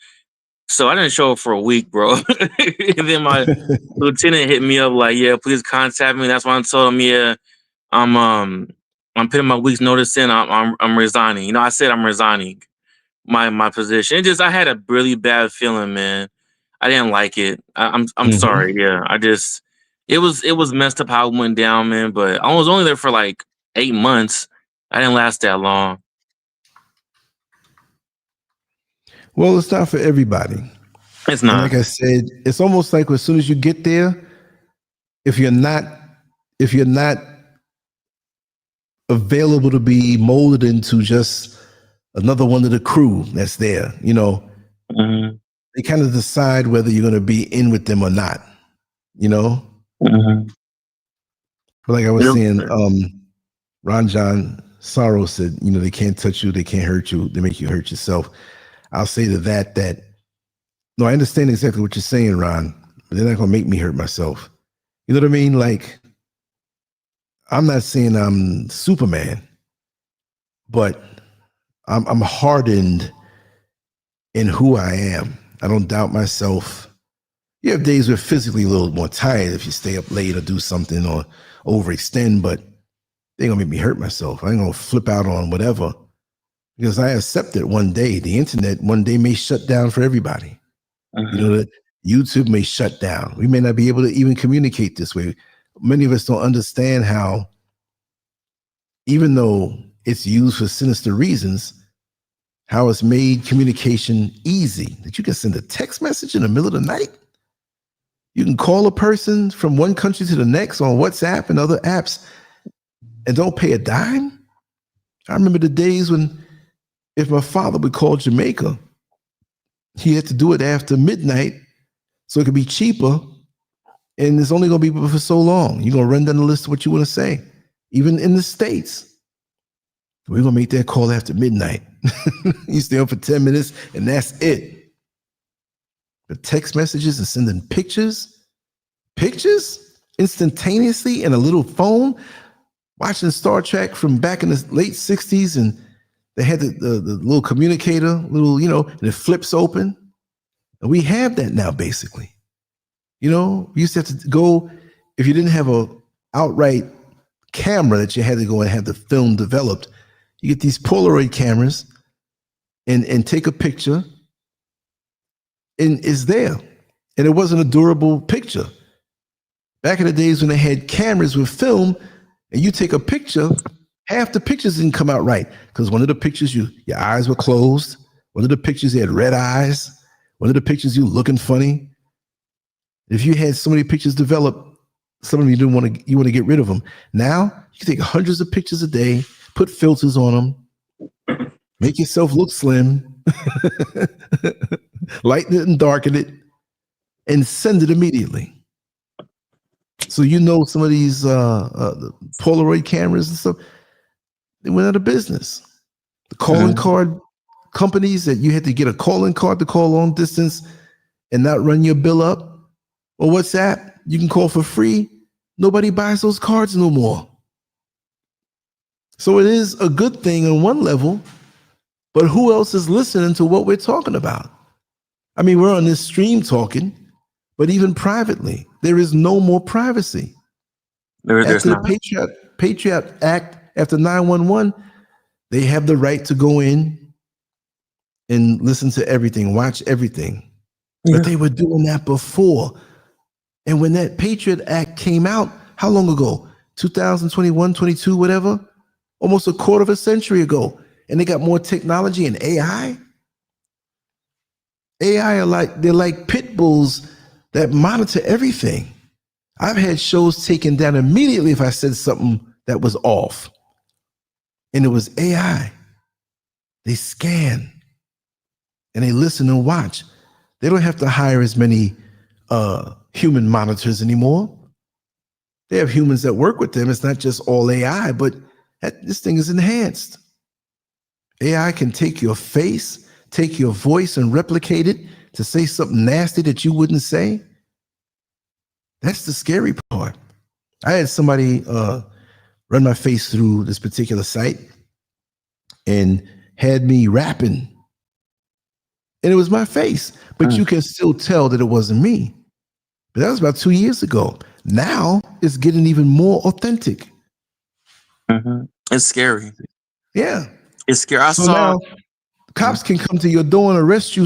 So I didn't show up for a week, bro. And then my lieutenant hit me up like, yeah, please contact me. That's why I told him, yeah, I'm putting my week's notice in. I'm resigning. You know, I said I'm resigning my position. I had a really bad feeling, man. I didn't like it. I'm sorry. Yeah, it was messed up how it went down, man. But I was only there for like 8 months. I didn't last that long. Well, it's not for everybody. It's not. And like I said, it's almost like as soon as you get there, if you're not available to be molded into just another one of the crew that's there, you know, they kind of decide whether you're going to be in with them or not, you know. But like I was saying, Ron John Sorrow said, you know, they can't touch you, they can't hurt you, they make you hurt yourself. I'll say to that no, I understand exactly what you're saying, Ron, but they're not going to make me hurt myself. You know what I mean? Like, I'm not saying I'm Superman, but I'm hardened in who I am. I don't doubt myself. You have days where physically a little more tired if you stay up late or do something or overextend, but they ain't gonna make me hurt myself. I ain't gonna flip out on whatever, because I accept that one day the internet one day may shut down for everybody. You know, that YouTube may shut down. We may not be able to even communicate this way. Many of us don't understand how, even though it's used for sinister reasons, how it's made communication easy. That you can send a text message in the middle of the night. You can call a person from one country to the next on WhatsApp and other apps and don't pay a dime. I remember the days when if my father would call Jamaica, he had to do it after midnight so it could be cheaper. And it's only going to be for so long. You're going to run down the list of what you want to say. Even in the States, we're going to make that call after midnight. You stay on for 10 minutes and that's it. The text messages and sending pictures instantaneously in a little phone, watching Star Trek from back in the late 60s, and they had the little communicator, and it flips open. And we have that now, basically. You know, we used to have to go, if you didn't have a outright camera that you had to go and have the film developed, you get these Polaroid cameras and take a picture, and it's there. And it wasn't a durable picture. Back in the days when they had cameras with film, and you take a picture, half the pictures didn't come out right. Because one of the pictures, your eyes were closed. One of the pictures, you had red eyes. One of the pictures, you looking funny. If you had so many pictures developed, some of you want to get rid of them. Now, you can take hundreds of pictures a day, put filters on them, make yourself look slim, lighten it and darken it, and send it immediately. So some of these Polaroid cameras and stuff, they went out of business. The calling card companies that you had to get a calling card to call long distance and not run your bill up, or WhatsApp, you can call for free. Nobody buys those cards no more. So it is a good thing on one level, but who else is listening to what we're talking about? I mean, we're on this stream talking, but even privately, there is no more privacy. After the Patriot Act, after 911, they have the right to go in and listen to everything, watch everything. Yeah. But they were doing that before. And when that Patriot Act came out, how long ago? 2021, 22, whatever? Almost a quarter of a century ago. And they got more technology and AI. AI they're like pit bulls that monitor everything. I've had shows taken down immediately if I said something that was off. And it was AI. They scan and they listen and watch. They don't have to hire as many human monitors anymore. They have humans that work with them. It's not just all AI, but this thing is enhanced. AI can take your face, take your voice and replicate it to say something nasty that you wouldn't say. That's the scary part. I had somebody run my face through this particular site and had me rapping. And it was my face, but you can still tell that it wasn't me. But that was about 2 years ago. Now it's getting even more authentic. It's scary. Yeah. It's scary. So now cops can come to your door and arrest you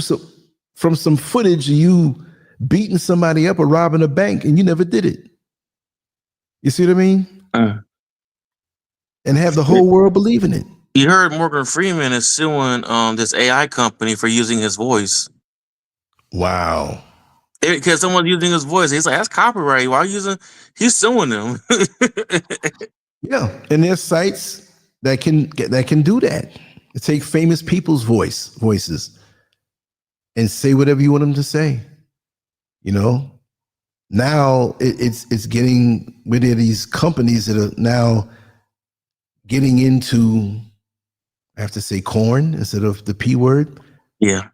from some footage of you beating somebody up or robbing a bank and you never did it. You see what I mean? And have the whole world believe in it. You heard Morgan Freeman is suing this AI company for using his voice. Wow. Because someone's using his voice. He's like, that's copyright. Why are you using? He's suing them. Yeah. And there's sites that can do that. Take famous people's voices and say whatever you want them to say. You know, now it's getting where there are these companies that are now getting into, I have to say corn instead of the P word. Yeah.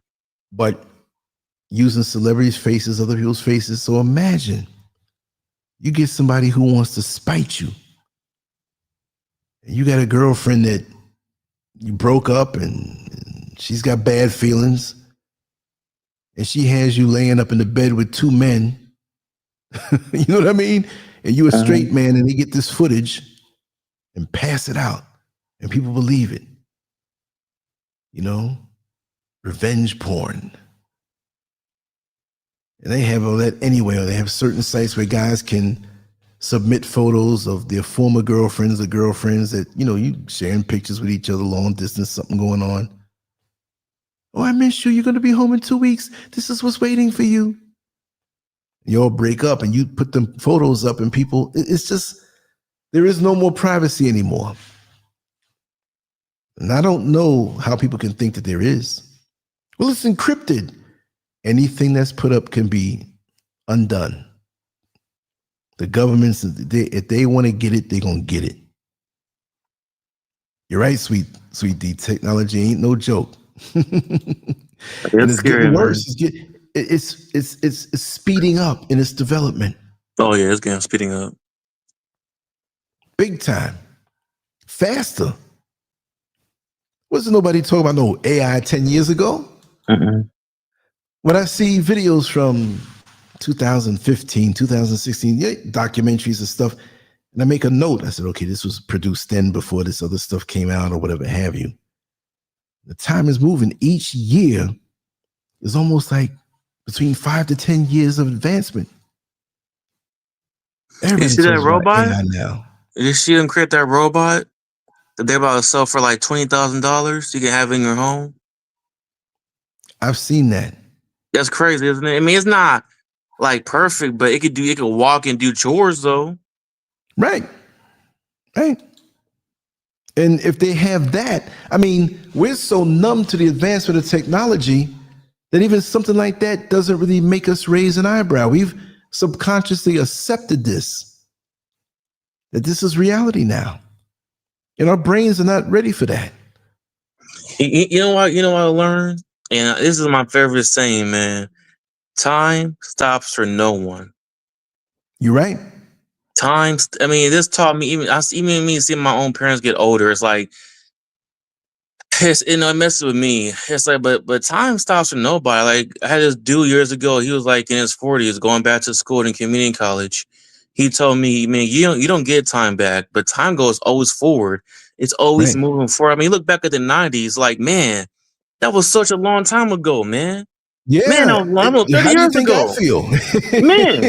But using celebrities' faces, other people's faces. So imagine you get somebody who wants to spite you. And you got a girlfriend that you broke up and she's got bad feelings. And she has you laying up in the bed with two men. You know what I mean? And you a straight man and they get this footage and pass it out. And people believe it. You know? Revenge porn. And they have all that anywhere. They have certain sites where guys can submit photos of their former girlfriends or girlfriends that, you sharing pictures with each other, long distance, something going on. Oh, I miss you. You're going to be home in 2 weeks. This is what's waiting for you. You all break up and you put them photos up and people, it's just, there is no more privacy anymore. And I don't know how people can think that there is. Well, it's encrypted. Anything that's put up can be undone. The governments, if they want to get it, they're going to get it. You're right, sweet D. Technology ain't no joke. It's scary, getting worse. It's speeding up in its development. Oh yeah, it's getting speeding up. Big time. Faster. Wasn't nobody talking about no AI 10 years ago? Mm-mm. When I see videos from 2015, 2016, documentaries and stuff, and I make a note, I said, okay, this was produced then before this other stuff came out or whatever have you. The time is moving. Each year is almost like between 5 to 10 years of advancement. You see that robot? AI now. You see them create that robot that they're about to sell for like $20,000? You can have it in your home. I've seen that. That's crazy, isn't it? I mean, it's not like perfect, but it could walk and do chores though. Right. And if they have that, I mean, we're so numb to the advancement of technology that even something like that doesn't really make us raise an eyebrow. We've subconsciously accepted this, that this is reality now. And our brains are not ready for that. You know what I learned? And this is my favorite saying, man. Time stops for no one. You're right. This taught me, even me seeing my own parents get older, it's like, it messes with me. It's like, but time stops for nobody. Like, I had this dude years ago, he was like in his 40s, going back to school in community college. He told me, man, you don't get time back, but time goes always forward. It's always moving forward. I mean, look back at the 90s, like, man, that was such a long time ago, man. Yeah. Man, that was long, 30 How do you years think ago. I feel? Man.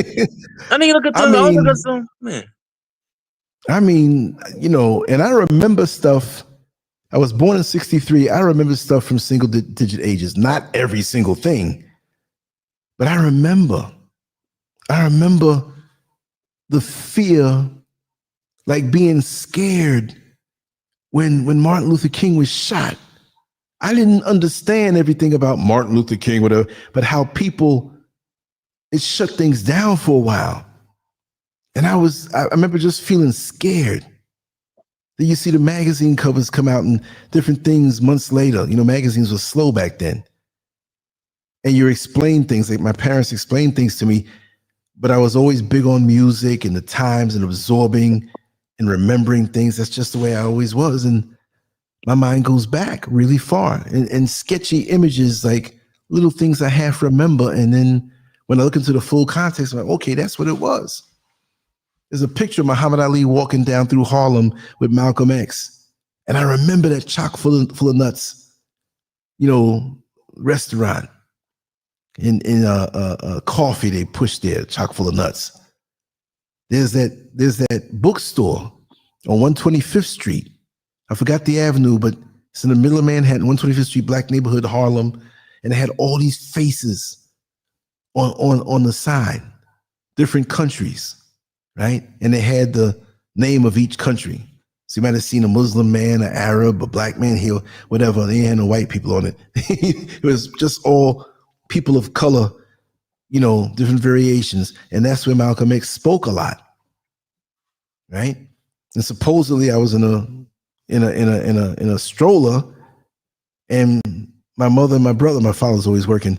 I think look at the man. I mean, and I remember stuff. I was born in 63. I remember stuff from single digit ages, not every single thing, but I remember the fear, like being scared when Martin Luther King was shot. I didn't understand everything about Martin Luther King, whatever, but how it shut things down for a while. And I remember just feeling scared. Then you see the magazine covers come out and different things months later. Magazines were slow back then. And you explain things, like my parents explained things to me, but I was always big on music and the times and absorbing and remembering things. That's just the way I always was. And my mind goes back really far and sketchy images, like little things I half remember. And then when I look into the full context, I'm like, okay, that's what it was. There's a picture of Muhammad Ali walking down through Harlem with Malcolm X. And I remember that chock full of nuts, restaurant in coffee they pushed there, chock full of nuts. There's that bookstore on 125th Street. I forgot the avenue, but it's in the middle of Manhattan, 125th Street, black neighborhood, Harlem. And it had all these faces on the side, different countries, right? And they had the name of each country. So you might have seen a Muslim man, an Arab, a black man here, whatever. They had no white people on it. It was just all people of color, different variations. And that's where Malcolm X spoke a lot, right? And supposedly I was in a stroller, and my mother and my brother, my father's always working.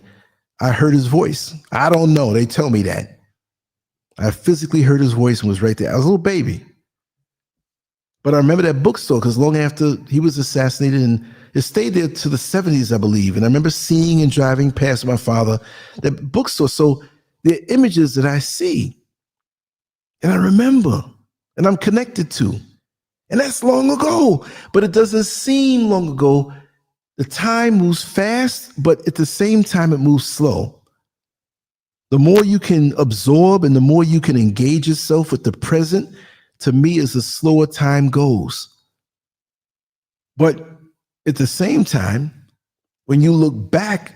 I heard his voice. I don't know. They tell me that. I physically heard his voice and was right there. I was a little baby. But I remember that bookstore because long after he was assassinated, and it stayed there to the 70s, I believe. And I remember seeing and driving past my father, that bookstore. So there are images that I see and I remember and I'm connected to. And that's long ago, but it doesn't seem long ago. The time moves fast, but at the same time, it moves slow. The more you can absorb and the more you can engage yourself with the present, to me, is the slower time goes. But at the same time, when you look back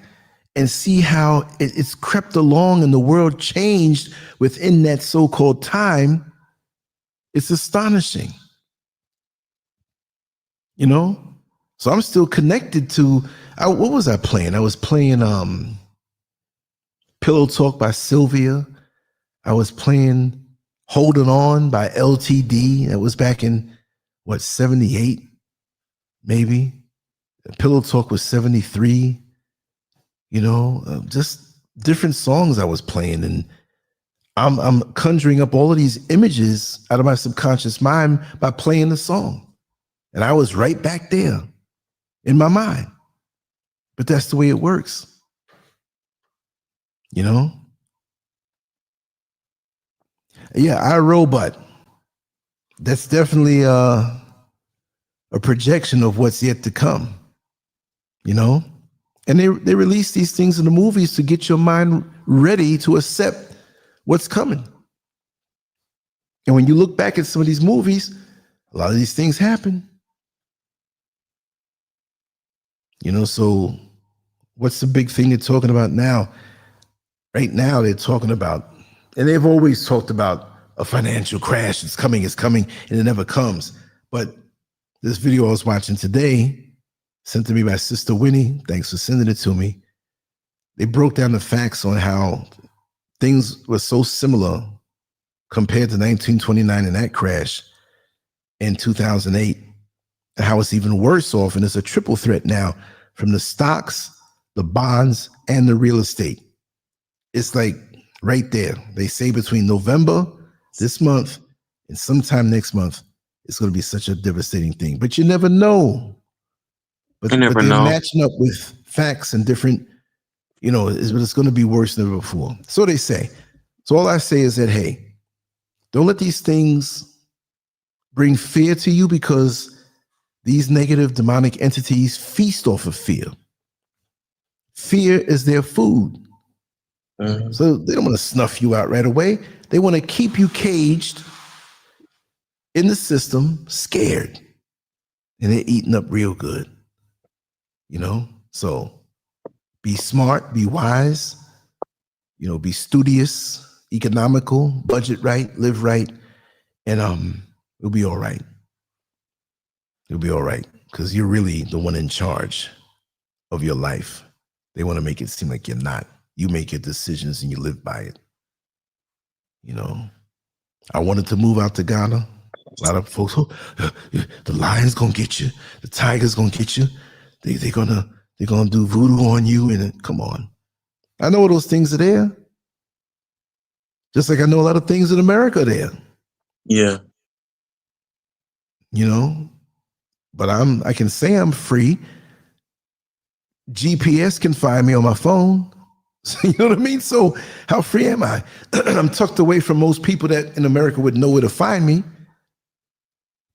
and see how it's crept along and the world changed within that so-called time, it's astonishing. You know? So I'm still connected to, what was I playing? I was playing Pillow Talk by Sylvia. I was playing Holding On by LTD. That was back in, 78, maybe. Pillow Talk was 73. You know, just different songs I was playing. And I'm conjuring up all of these images out of my subconscious mind by playing the song. And I was right back there in my mind. But that's the way it works. You know? Yeah, iRobot. That's definitely a projection of what's yet to come. You know? And they release these things in the movies to get your mind ready to accept what's coming. And when you look back at some of these movies, a lot of these things happen. You know, so what's the big thing they're talking about now? Right now, they're talking about, and they've always talked about a financial crash. It's coming, and it never comes. But this video I was watching today, sent to me by Sister Winnie, thanks for sending it to me. They broke down the facts on how things were so similar compared to 1929 and that crash in 2008, and how it's even worse off. And it's a triple threat now from the stocks, the bonds, and the real estate. It's like right there. They say between November, this month, and sometime next month, it's going to be such a devastating thing. But you never know. But they're matching up with facts and different, you know, it's going to be worse than ever before. So they say. So all I say is that, hey, don't let these things bring fear to you, because these negative demonic entities feast off of fear. Fear is their food. Mm-hmm. So they don't want to snuff you out right away. They want to keep you caged in the system, scared. And they're eating up real good. You know, so be smart, be wise, you know, be studious, economical, budget right, live right, and it'll be all right. It'll be all right, because you're really the one in charge of your life. They want to make it seem like you're not. You make your decisions and you live by it. You know, I wanted to move out to Ghana. A lot of folks, the lion's gonna get you, the tiger's gonna get you. They're gonna do voodoo on you, and come on. I know those things are there. Just like I know a lot of things in America are there. Yeah. You know, but I can say I'm free. GPS can find me on my phone. So, you know what I mean? So how free am I? I'm tucked away from most people that in America would know where to find me.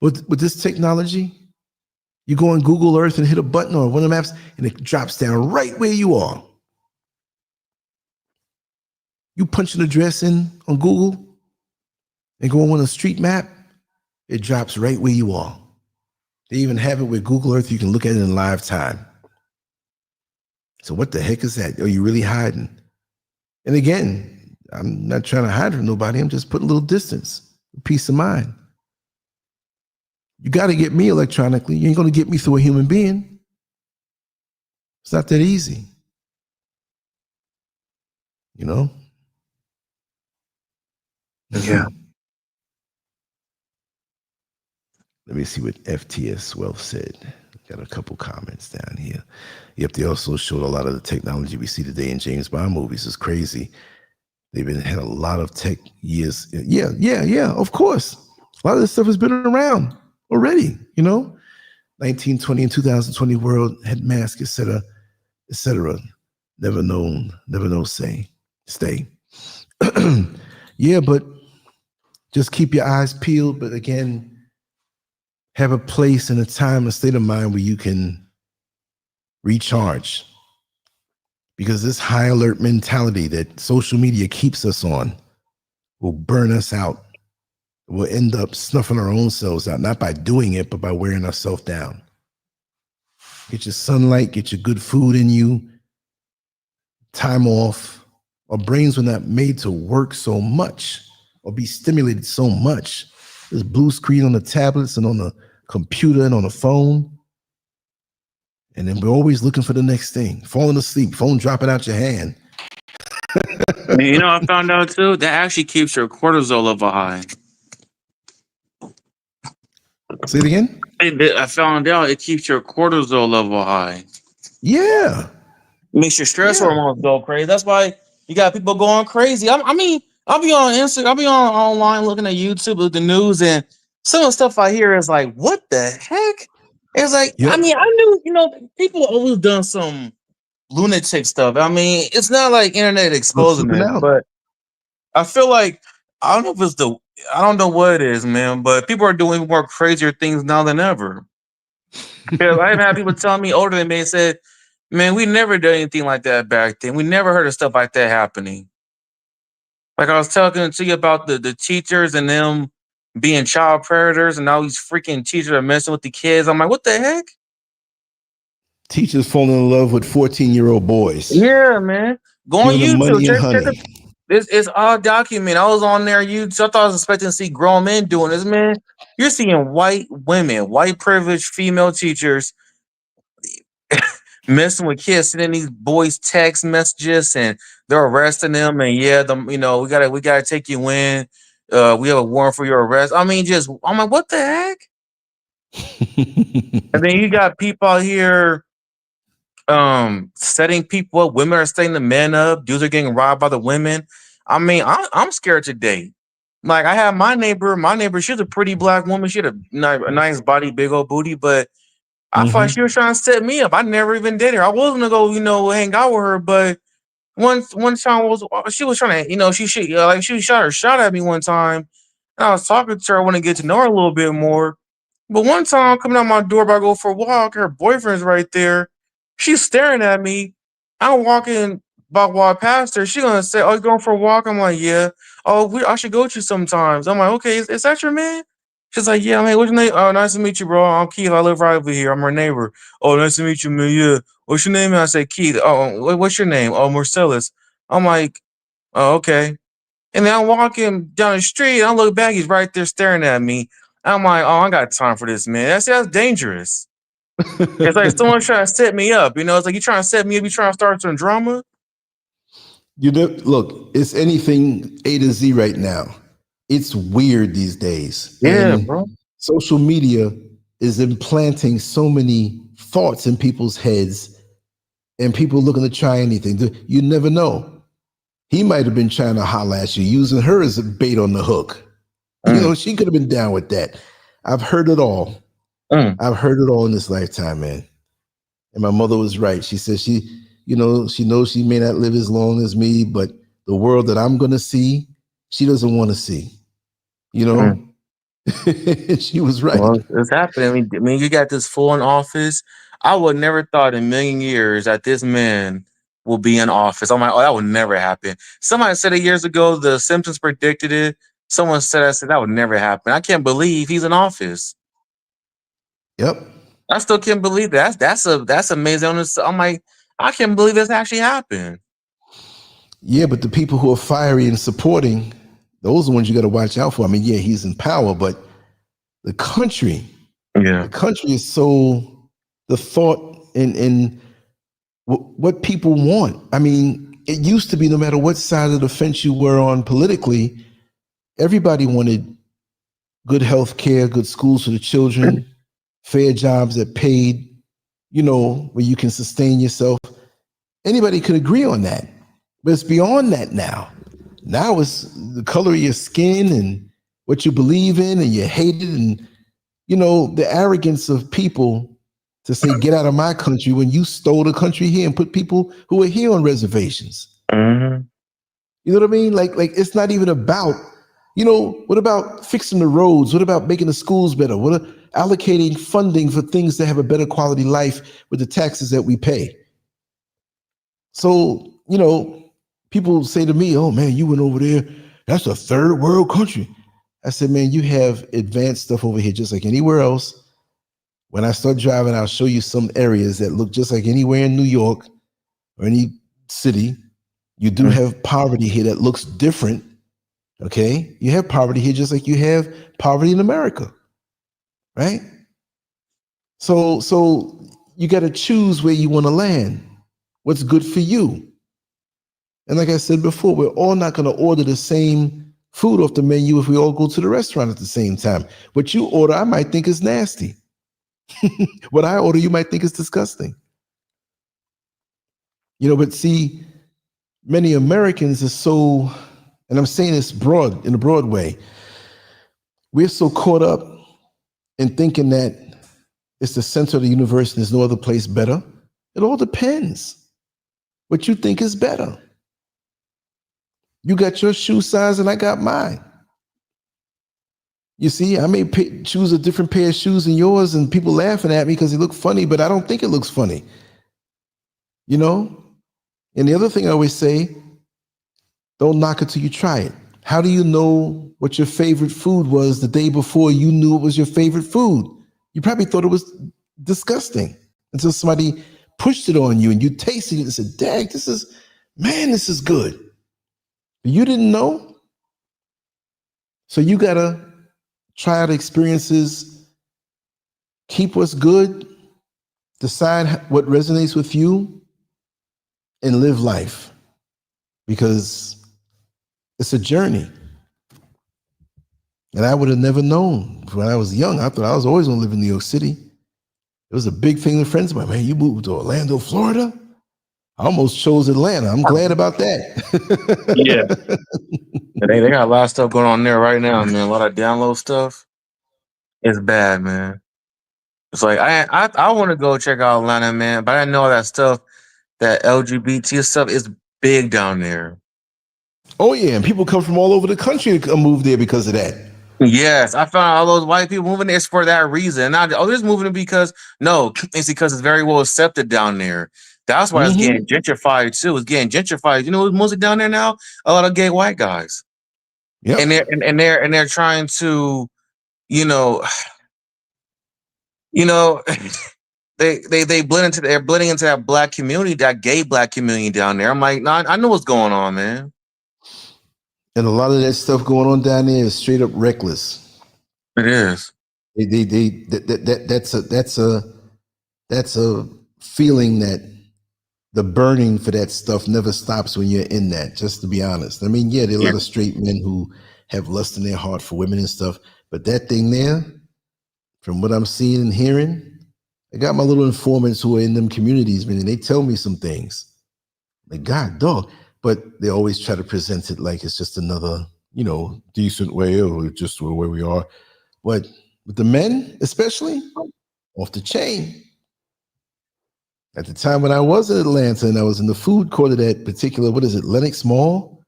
With this technology, you go on Google Earth and hit a button or one of the maps, and it drops down right where you are. You punch an address in on Google and go on a street map, it drops right where you are. They even have it with Google Earth. You can look at it in live time. So what the heck is that? Are you really hiding? And again, I'm not trying to hide from nobody. I'm just putting a little distance, peace of mind. You got to get me electronically. You ain't going to get me through a human being. It's not that easy. You know? Yeah. Let me see what FTS Wealth said. Got a couple comments down here. Yep, they also showed a lot of the technology we see today in James Bond movies. It's crazy. They've had a lot of tech years. Yeah, of course. A lot of this stuff has been around already, you know? 1920 and 2020 world had masks, et cetera. Never know, stay. Yeah, but just keep your eyes peeled. But again, have a place and a time, a state of mind where you can recharge. because this high alert mentality that social media keeps us on will burn us out. We'll end up snuffing our own selves out, not by doing it, but by wearing ourselves down. Get your sunlight, get your good food in you, time off. Our brains were not made to work so much or be stimulated so much. There's blue screen on the tablets and on the computer and on the phone. And then we're always looking for the next thing. Falling asleep, phone dropping out your hand. You know, I found out too, that actually keeps your cortisol level high. Say it again? I found out it keeps your cortisol level high. Yeah. Makes your stress hormones go crazy. That's why you got people going crazy. I mean, I'll be on Instagram, I'll be on online looking at YouTube with the news, and some of the stuff I hear is like, what the heck? It's like, Yep. I mean, I knew, you know, people always done some lunatic stuff. I mean, it's not like internet exposing it, but I feel like I don't know if it's I don't know what it is, man, but people are doing more crazier things now than ever. Because I've had people tell me older than me said, man, we never did anything like that back then. We never heard of stuff like that happening. Like I was talking to you about the teachers and them being child predators, and all these freaking teachers are messing with the kids. I'm like, what the heck? Teachers falling in love with 14-year-old boys. Yeah, man. Go on Giving them YouTube. money and honey. This is all documented. I was on there. I thought I was expecting to see grown men doing this, man. You're seeing white women, white privileged female teachers messing with kids, sending these boys text messages, and they're arresting them. And yeah, we gotta take you in. We have a warrant for your arrest. I mean, I'm like, what the heck? And then you got people out here setting people up. Women are setting the men up. Dudes are getting robbed by the women. I mean, I'm scared to date. Like I have my neighbor, she's a pretty black woman. She had a nice body, big old booty, but I thought she was trying to set me up. I never even dated her. I was gonna go, hang out with her, but one time she was trying to, she shot at me one time. And I was talking to her, I want to get to know her a little bit more. But one time coming out my door, I go for a walk, her boyfriend's right there. She's staring at me. I'm walking walk past her. She gonna say, "Oh, you going for a walk?" I'm like, "Yeah." "Oh, I should go with you sometimes." I'm like, "Okay, is that your man?" She's like, "Yeah." I'm like, "What's your name?" "Oh, nice to meet you, bro. I'm Keith. I live right over here. I'm her neighbor." "Oh, nice to meet you, man. Yeah. What's your name?" And I say, "Keith." "Oh, what's your name?" "Oh, Marcellus." I'm like, "Oh, okay." And then I'm walking down the street. I look back. He's right there staring at me. I'm like, "Oh, I got time for this, man. That's dangerous." It's like someone's trying to set me up. It's like you trying to set me up. You trying to start some drama. Look, it's anything A to Z right now. It's weird these days. Yeah, and bro. Social media is implanting so many thoughts in people's heads, and people looking to try anything. You never know. He might have been trying to holler at you, using her as a bait on the hook. She could have been down with that. I've heard it all. I've heard it all in this lifetime, man. And my mother was right. She said she knows she may not live as long as me, but the world that I'm going to see, she doesn't want to see. She was right. Well, it's happening. I mean, you got this fool in office. I would never thought in a million years that this man will be in office. I'm like, oh, that would never happen. Somebody said it years ago. The Simpsons predicted it. Someone said, I said that would never happen. I can't believe he's in office. Yep. I still can't believe that. That's amazing. I'm like, I can't believe this actually happened. Yeah, but the people who are fiery and supporting, those are the ones you got to watch out for. I mean, yeah, he's in power, but the country is so the thought and what people want. I mean, it used to be no matter what side of the fence you were on politically, everybody wanted good health care, good schools for the children, fair jobs that paid, where you can sustain yourself. Anybody could agree on that. But it's beyond that now. Now it's the color of your skin and what you believe in, and you hate it, and the arrogance of people to say, get out of my country when you stole the country here and put people who are here on reservations. Mm-hmm. You know what I mean? Like it's not even about, what about fixing the roads? What about making the schools better? What allocating funding for things that have a better quality life with the taxes that we pay? So, people say to me, oh man, you went over there. That's a third world country. I said, man, you have advanced stuff over here just like anywhere else. When I start driving, I'll show you some areas that look just like anywhere in New York or any city. You do have poverty here that looks different. Okay. You have poverty here just like you have poverty in America. Right? So you got to choose where you want to land, what's good for you. And like I said before, we're all not going to order the same food off the menu if we all go to the restaurant at the same time. What you order, I might think is nasty. What I order, you might think is disgusting. But see, many Americans are so, and I'm saying this in a broad way, we're so caught up in thinking that it's the center of the universe and there's no other place better. It all depends what you think is better. You got your shoe size and I got mine. You see, I may choose a different pair of shoes than yours and people laughing at me because they look funny, but I don't think it looks funny. And the other thing I always say, don't knock it till you try it. How do you know what your favorite food was the day before you knew it was your favorite food? You probably thought it was disgusting until somebody pushed it on you and you tasted it and said, dang, this is good. But you didn't know. So you got to try out experiences, keep what's good, decide what resonates with you, and live life. Because it's a journey. And I would have never known. When I was young, I thought I was always going to live in New York City. It was a big thing to friends of mine. Man, you moved to Orlando, Florida? I almost chose Atlanta. I'm glad about that. Yeah. They got a lot of stuff going on there right now, man. A lot of download stuff. It's bad, man. It's like I want to go check out Atlanta, man, but I know that stuff, that LGBT stuff is big down there. Oh yeah, and people come from all over the country to move there because of that. Yes, I found all those white people moving there for that reason. Not they're just moving because it's because it's very well accepted down there. That's why it's getting gentrified too. It's getting gentrified. You know who's mostly down there now? A lot of gay white guys. Yeah, and they're trying to, they're blending into that black community, that gay black community down there. I'm like, nah, I know what's going on, man. And a lot of that stuff going on down there is straight up reckless. It is. That's a feeling that the burning for that stuff never stops when you're in that, just to be honest. I mean, yeah, there are a lot of straight men who have lust in their heart for women and stuff, but that thing there, from what I'm seeing and hearing, I got my little informants who are in them communities, man, and they tell me some things. Like, God, dog. But they always try to present it like it's just another, decent way or just where we are. But with the men, especially, off the chain. At the time when I was in Atlanta and I was in the food court of that particular, Lenox Mall?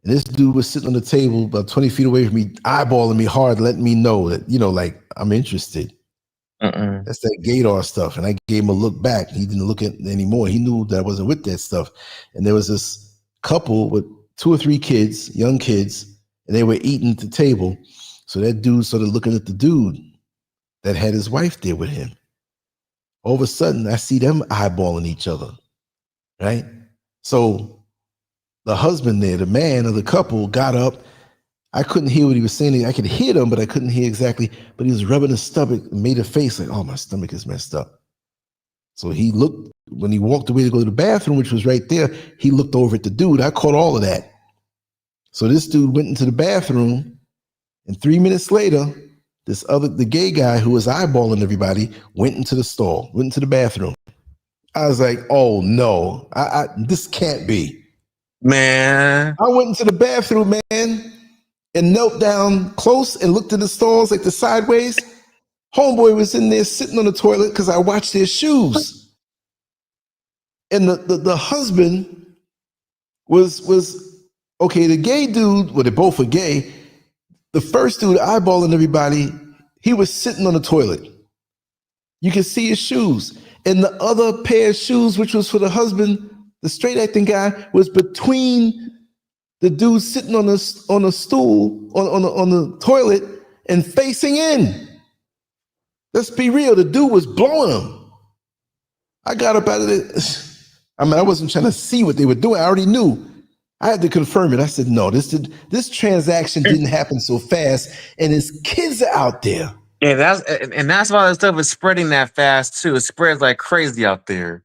And this dude was sitting on the table about 20 feet away from me, eyeballing me hard, letting me know that, like, I'm interested. That's that gaydar stuff. And I gave him a look back. He didn't look at it anymore. He knew that I wasn't with that stuff. And there was this couple with 2 or 3 kids, young kids, and they were eating at the table. So that dude started looking at the dude that had his wife there with him. All of a sudden, I see them eyeballing each other, right? So the husband there, the man of the couple, got up. I couldn't hear what he was saying. I could hear them, but I couldn't hear exactly. But he was rubbing his stomach and made a face like, oh, my stomach is messed up. So he looked, when he walked away to go to the bathroom, which was right there, he looked over at the dude. I caught all of that. So this dude went into the bathroom, and 3 minutes later, the gay guy who was eyeballing everybody went into the stall, went into the bathroom. I was like, oh no, this can't be. Man. I went into the bathroom, man, and knelt down close and looked at the stalls like the sideways. Homeboy was in there sitting on the toilet because I watched their shoes. And the husband was okay, the gay dude, well, they both were gay. The first dude eyeballing everybody, he was sitting on the toilet. You can see his shoes. And the other pair of shoes, which was for the husband, The straight acting guy was between the dude sitting on a stool on the toilet and facing in. Let's be real. The dude was blowing him. I got up out of it. I mean, I wasn't trying to see what they were doing. I already knew. I had to confirm it. I said, no, this transaction didn't happen so fast, and his kids are out there. Yeah, that's why the stuff is spreading that fast too. It spreads like crazy out there.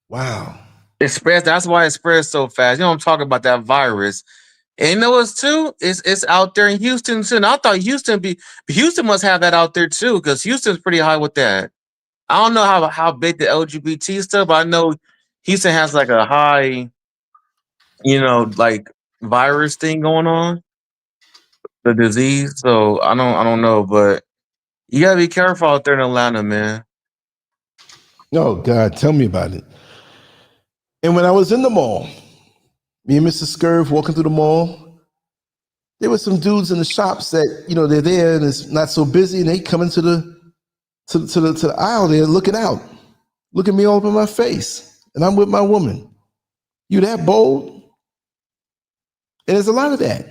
Wow. It spreads. That's why it spreads so fast. You know, I'm talking about that virus. And you know what's too? It's out there in Houston too. And I thought Houston must have that out there too, because Houston's pretty high with that. I don't know how big the LGBT stuff, but I know Houston has like a high, like virus thing going on, the disease. So I don't know, but you gotta be careful out there in Atlanta, man. Oh God, tell me about it. And when I was in the mall, me and Mr. Scurv walking through the mall, there were some dudes in the shops that, they're there and it's not so busy, and they come into the aisle there looking out, looking me all up in my face. And I'm with my woman. You that bold? And there's a lot of that.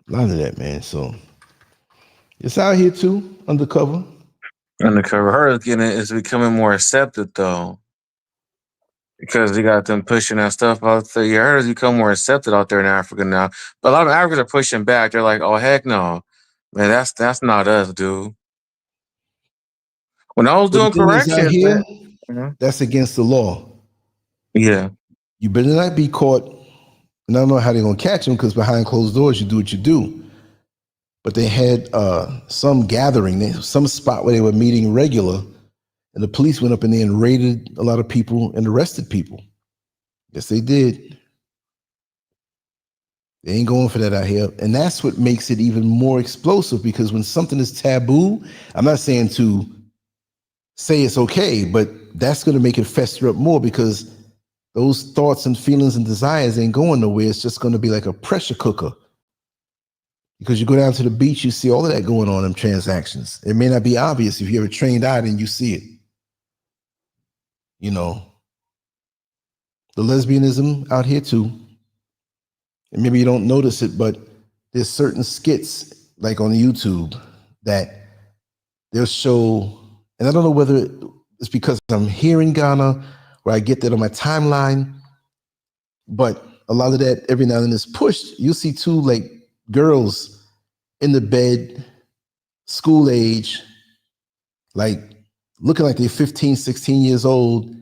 A lot of that, man. So it's out here too, undercover. Undercover. Her is becoming more accepted though, because you got them pushing that stuff out there. Yeah, hers become more accepted out there in Africa now. But a lot of Africans are pushing back. They're like, "Oh heck no, man, that's not us, dude." When I was doing corrections, here, man, that's against the law. Yeah, you better not be caught. And I don't know how they're gonna catch them, because behind closed doors, you do what you do. But they had some gathering, some spot where they were meeting regular, and the police went up in there and raided a lot of people and arrested people. Yes, they did. They ain't going for that out here. And that's what makes it even more explosive, because when something is taboo, I'm not saying to say it's okay, but that's going to make it fester up more, because those thoughts and feelings and desires ain't going nowhere. It's just going to be like a pressure cooker. Because you go down to the beach, you see all of that going on in transactions. It may not be obvious if you have a trained eye and you see it. The lesbianism out here too. And maybe you don't notice it, but there's certain skits like on YouTube that they'll show, and I don't know whether it's because I'm here in Ghana where I get that on my timeline, but a lot of that every now and then is pushed. You'll see two like girls in the bed, school age, like looking like they're 15, 16 years old.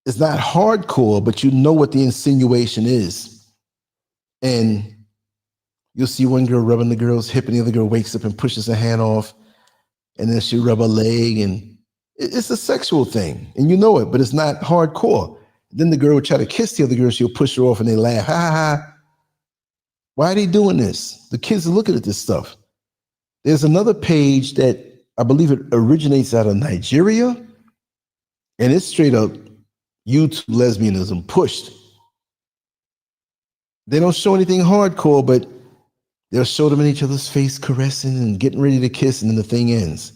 It's not hardcore, but you know what the insinuation is. And you'll see one girl rubbing the girl's hip, and the other girl wakes up and pushes her hand off, and then she rub her leg, and it's a sexual thing, and you know it, but it's not hardcore. Then the girl would try to kiss the other girl, she'll push her off, and they laugh, ha ha ha. Why are they doing this? The kids are looking at this stuff. There's another page that I believe it originates out of Nigeria, and it's straight up YouTube lesbianism pushed. They don't show anything hardcore, but they'll show them in each other's face caressing and getting ready to kiss, and then the thing ends.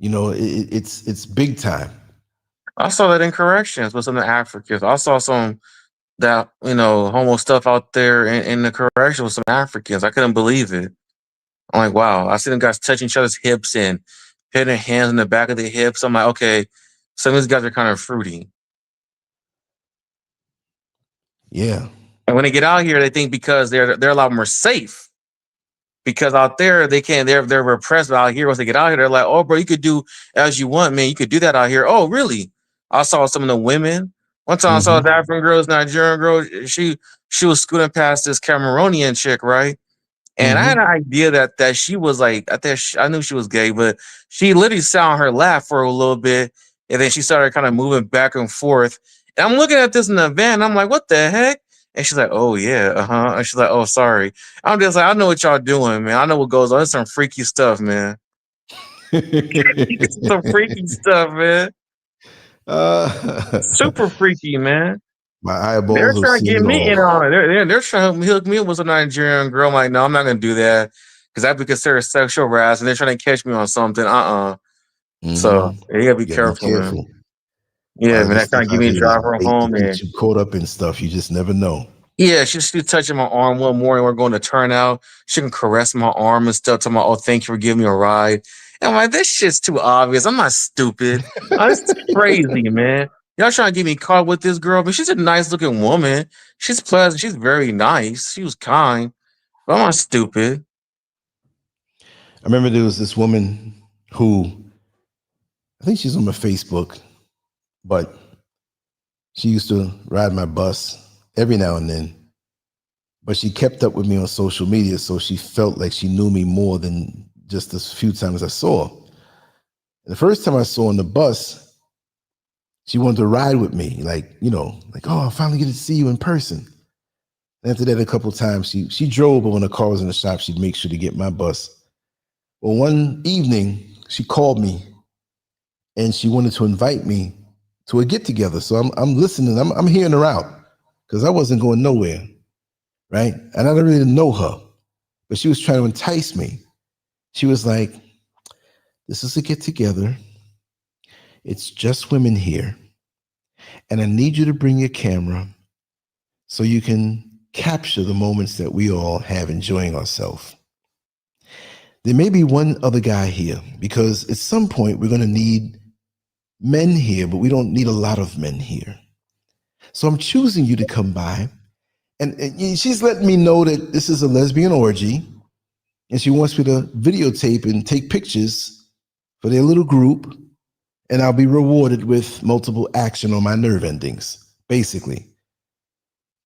It's big time. I saw that in corrections with some of the Africans. I saw some that homo stuff out there in the corrections with some Africans. I couldn't believe it. I'm like, wow. I see them guys touching each other's hips and putting their hands in the back of their hips. I'm like, okay, some of these guys are kind of fruity. Yeah. And when they get out here, they think because they're a lot more safe. Because out there they can't, they're repressed. But out here, once they get out here, they're like, oh, bro, you could do as you want, man. You could do that out here. Oh, really? I saw some of the women. One time I saw this African girl, this Nigerian girl. She was scooting past this Cameroonian chick, right? And I had an idea that she was like, I knew she was gay, but she literally sat on her lap for a little bit, and then she started kind of moving back and forth. And I'm looking at this in the van, and I'm like, what the heck? And she's like, oh yeah, And she's like, oh sorry. I'm just like, I know what y'all doing, man. I know what goes on. It's some freaky stuff, man. It's some freaky stuff, man. Super freaky, man. My They're eyeballs have trying to seen get it me all. in on it. They're trying to hook me up with a Nigerian girl. I'm like, no, I'm not gonna do that because that'd be considered sexual harassment. They're trying to catch me on something. So Mm-hmm. you gotta be You gotta be careful, man. careful. A Yeah, lot of man. this They're trying stuff to get out me to here is drive her bait to home, get and you caught up in stuff. You just never know. yeah, she's touching my arm one morning. We're going to turn out. She can caress my arm and stuff. To my, oh, thank you for giving me a ride. And I'm like, this shit's too obvious. I'm not stupid. This is crazy, man. Y'all trying to get me caught with this girl, but she's a nice looking woman. She's pleasant. She's very nice. She was kind. But I'm not stupid. I remember there was this woman who, I think she's on my Facebook, but she used to ride my bus every now and then. But she kept up with me on social media, so she felt like she knew me more than just the few times I saw her. The first time I saw her on the bus, she wanted to ride with me, like, oh, I finally get to see you in person. And after that, a couple of times, she drove, but when the car was in the shop, she'd make sure to get my bus. Well, one evening, she called me, and she wanted to invite me to a get together. So I'm listening. I'm hearing her out because I wasn't going nowhere, right? And I didn't really know her, but she was trying to entice me. She was like, "This is a get together. It's just women here, and I need you to bring your camera so you can capture the moments that we all have enjoying ourselves. There may be one other guy here because at some point we're going to need men here, but we don't need a lot of men here. So I'm choosing you to come by." And she's letting me know that this is a lesbian orgy, and she wants me to videotape and take pictures for their little group, and I'll be rewarded with multiple action on my nerve endings, basically.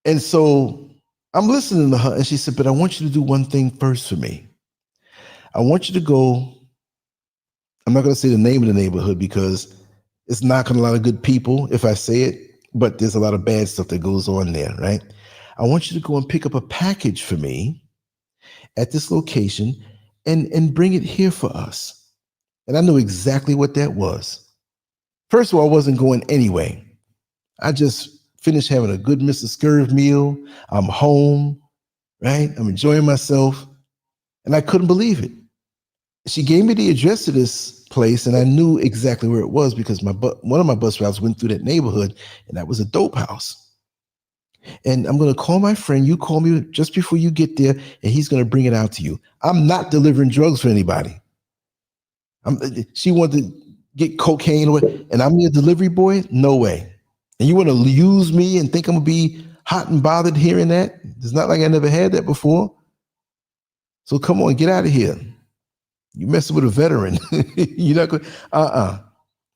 And so I'm listening to her, and she said, "But I want you to do one thing first for me. I want you to go," I'm not going to say the name of the neighborhood because it's knocking a lot of good people if I say it, but there's a lot of bad stuff that goes on there, right? "I want you to go and pick up a package for me at this location and bring it here for us." And I knew exactly what that was. First of all, I wasn't going anyway. I just finished having a good Mr. Scurv meal. I'm home, right? I'm enjoying myself. And I couldn't believe it. She gave me the address to this place, and I knew exactly where it was because one of my bus routes went through that neighborhood, and that was a dope house. "And I'm going to call my friend. You call me just before you get there, and he's going to bring it out to you." I'm not delivering drugs for anybody. She wanted to get cocaine away, and I'm your delivery boy? No way. And you want to use me and think I'm going to be hot and bothered hearing that? It's not like I never had that before. So come on, get out of here. You messing with a veteran. You're not going to,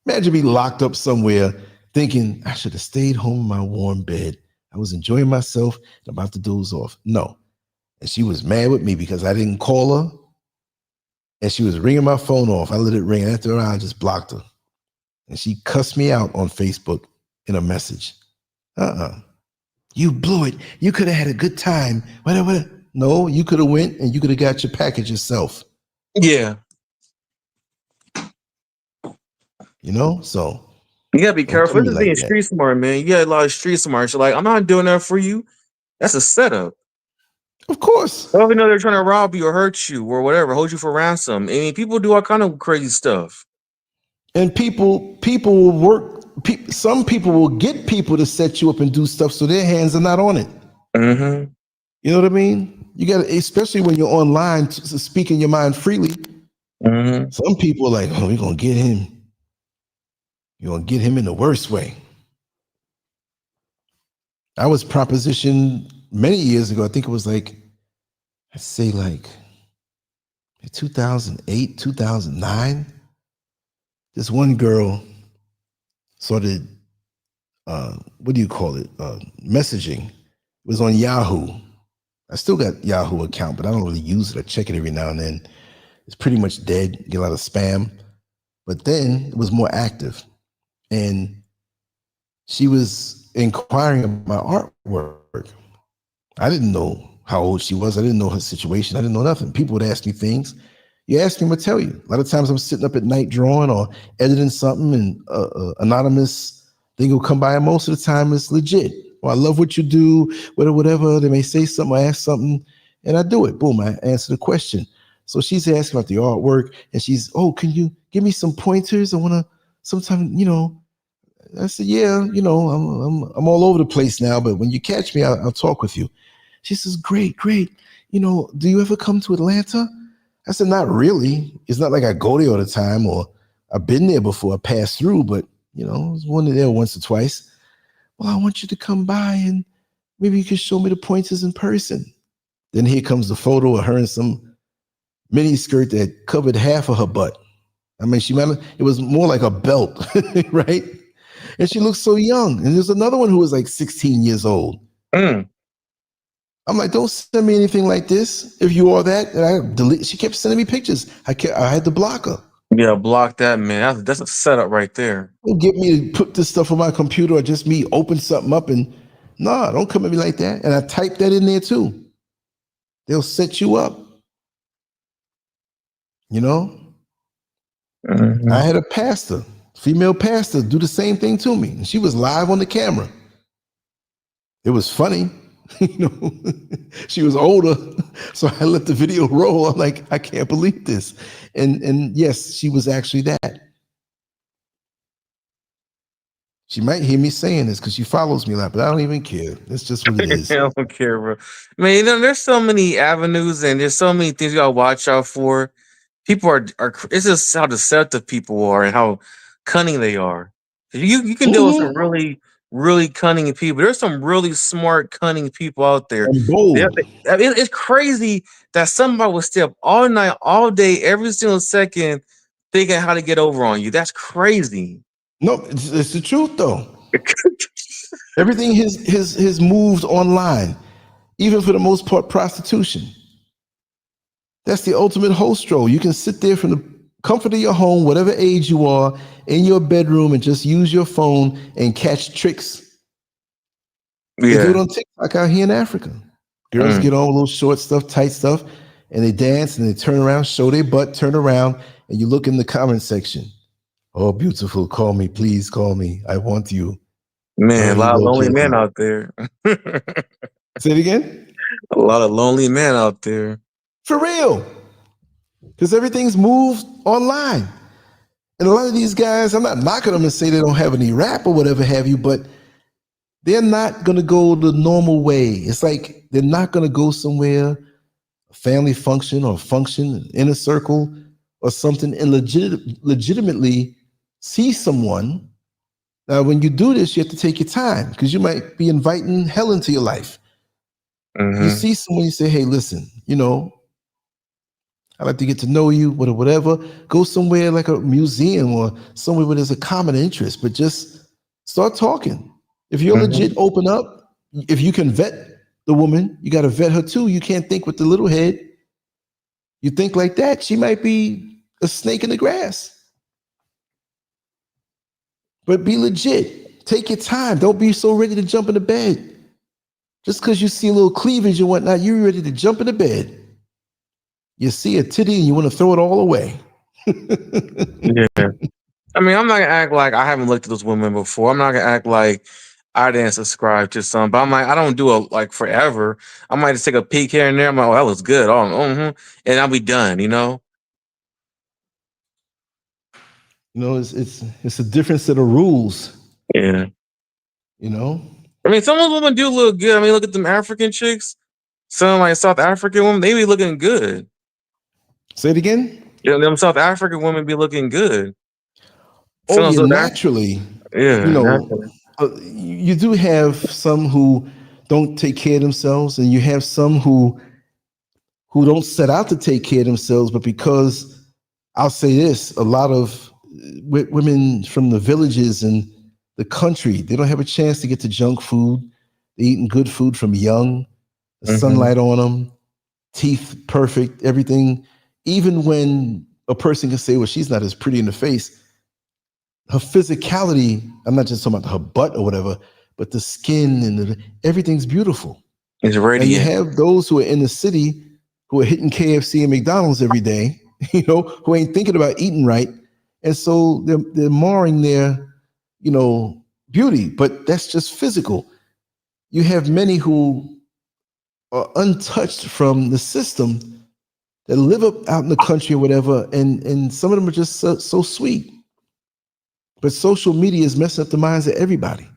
Imagine me locked up somewhere thinking I should have stayed home in my warm bed. I was enjoying myself and about to doze off. No. And she was mad with me because I didn't call her. And she was ringing my phone off. I let it ring. After I just blocked her. And she cussed me out on Facebook in a message. You blew it. You could have had a good time. Whatever. No, you could have went and you could have got your package yourself. Yeah. So You gotta be don't careful. do me This is like being that. street smart, man. You got a lot of street smart. You're like, I'm not doing that for you. That's a setup. Of course. Well, if you know they're trying to rob you or hurt you or whatever, hold you for ransom. I mean, people do all kind of crazy stuff. And people will work. Some people will get people to set you up and do stuff so their hands are not on it. Mm-hmm. You know what I mean? You got to, especially when you're online, speaking your mind freely. Mm-hmm. Some people are like, "Oh, we're going to get him. You're going to get him in the worst way." I was propositioned many years ago. I think it was like, I'd say like 2008, 2009. This one girl started, what do you call it? Messaging. It was on Yahoo. I still got Yahoo account, but I don't really use it. I check it every now and then. It's pretty much dead. Get a lot of spam. But then it was more active. And she was inquiring about my artwork. I didn't know how old she was. I didn't know her situation. I didn't know nothing. People would ask me things. You ask me, I'm going to tell you. A lot of times I'm sitting up at night drawing or editing something, and anonymous thing will come by, and most of the time it's legit or I love what you do, whatever. They may say something, I ask something, and I do it. Boom, I answer the question. So she's asking about the artwork, and she's, oh, can you give me some pointers? I want to sometime, I said, yeah, I'm all over the place now, but when you catch me, I'll talk with you. She says, great. Do you ever come to Atlanta? I said, not really. It's not like I go there all the time, or I've been there before. I passed through, but I was one there once or twice. Well, I want you to come by and maybe you can show me the pointers in person. Then here comes the photo of her in some mini skirt that covered half of her butt. I mean, it was more like a belt, right? And she looks so young. And there's another one who was like 16 years old. Mm. I'm like, don't send me anything like this. If you are that, and I delete. She kept sending me pictures. I had to block her. Yeah, block that, man. That's a setup right there. Don't get me to put this stuff on my computer or just me open something up and don't come at me like that. And I typed that in there too. They'll set you up. Mm-hmm. I had a pastor, female pastor, do the same thing to me. And she was live on the camera. It was funny. She was older. So I let the video roll. I'm like, I can't believe this. And yes, she was actually that. She might hear me saying this because she follows me a lot, but I don't even care. It's just what it is. I don't care, bro. I mean, there's so many avenues and there's so many things you gotta watch out for. People are it's just how deceptive people are and how cunning they are. You can deal with some really, really cunning people. There's some really smart, cunning people out there. And bold. It's crazy that somebody will stay up all night, all day, every single second, thinking how to get over on you. That's crazy. No, it's the truth though. Everything his moves online, even for the most part, prostitution. That's the ultimate host role. You can sit there from the comfort of your home, whatever age you are, in your bedroom and just use your phone and catch tricks. They do it on TikTok out here in Africa. Girls get on little short stuff, tight stuff, and they dance and they turn around, show their butt, turn around, and you look in the comment section. Oh, beautiful, call me, please call me. I want you. Man, a lot of lonely men out there. Say it again? A lot of lonely men out there. For real. Because everything's moved online. And a lot of these guys, I'm not knocking them and say they don't have any rap or whatever have you, but they're not going to go the normal way. It's like they're not going to go somewhere, a family function or function, inner circle or something, and legitimately see someone. Now, when you do this, you have to take your time because you might be inviting hell into your life. Mm-hmm. You see someone, you say, hey, listen, I'd like to get to know you, whatever. Go somewhere like a museum or somewhere where there's a common interest, but just start talking. If you're legit, open up. If you can vet the woman, you got to vet her too. You can't think with the little head. You think like that, she might be a snake in the grass. But be legit. Take your time. Don't be so ready to jump into bed. Just because you see a little cleavage and whatnot, you're ready to jump into bed. You see a titty and you want to throw it all away. Yeah. I mean, I'm not going to act like I haven't looked at those women before. I'm not going to act like I didn't subscribe to some. But I'm like, I don't do it like forever. I might just take a peek here and there. I'm like, oh, that looks good. And I'll be done, It's a different set of rules. Yeah. I mean, some of those women do look good. I mean, look at them African chicks. Some like South African women, they be looking good. Say it again? Yeah, them South African women be looking good. Oh, yeah, naturally. Naturally. You do have some who don't take care of themselves, and you have some who don't set out to take care of themselves, but because I'll say this, a lot of women from the villages and the country, they don't have a chance to get to junk food. They're eating good food from young, the sunlight on them, teeth perfect, everything. Even when a person can say, well, she's not as pretty in the face, her physicality, I'm not just talking about her butt or whatever, but the skin and everything's beautiful. It's radiant. And you have those who are in the city who are hitting KFC and McDonald's every day, who ain't thinking about eating right. And so they're marring their, beauty, but that's just physical. you have many who are untouched from the system that live up out in the country or whatever, and some of them are just so sweet. But social media is messing up the minds of everybody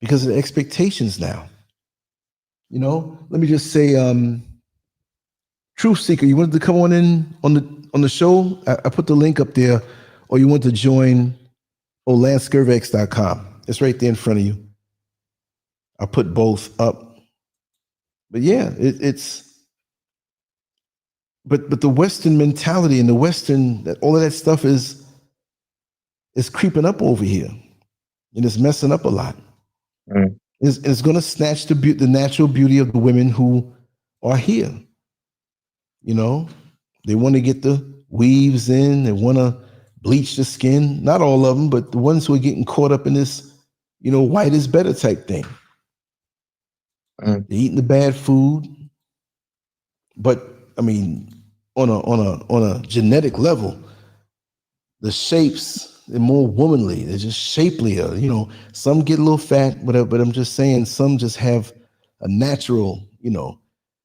because of the expectations now. You know, let me just say, Truth Seeker, you wanted to come on in on the show? I put the link up there, or you want to join LanceScurvX.com. It's right there in front of you. I put both up. But yeah, but the Western mentality and the Western, all of that stuff is creeping up over here, and it's messing up a lot. Mm. It's going to snatch the natural beauty of the women who are here. You know, they want to get the weaves in, they want to bleach the skin. Not all of them, but the ones who are getting caught up in this, you know, white is better type thing. Mm. They're eating the bad food, but I mean, on a genetic level, the shapes, they're more womanly. They're just shapelier. You know, some get a little fat, whatever. But I'm just saying, some just have a natural, you know,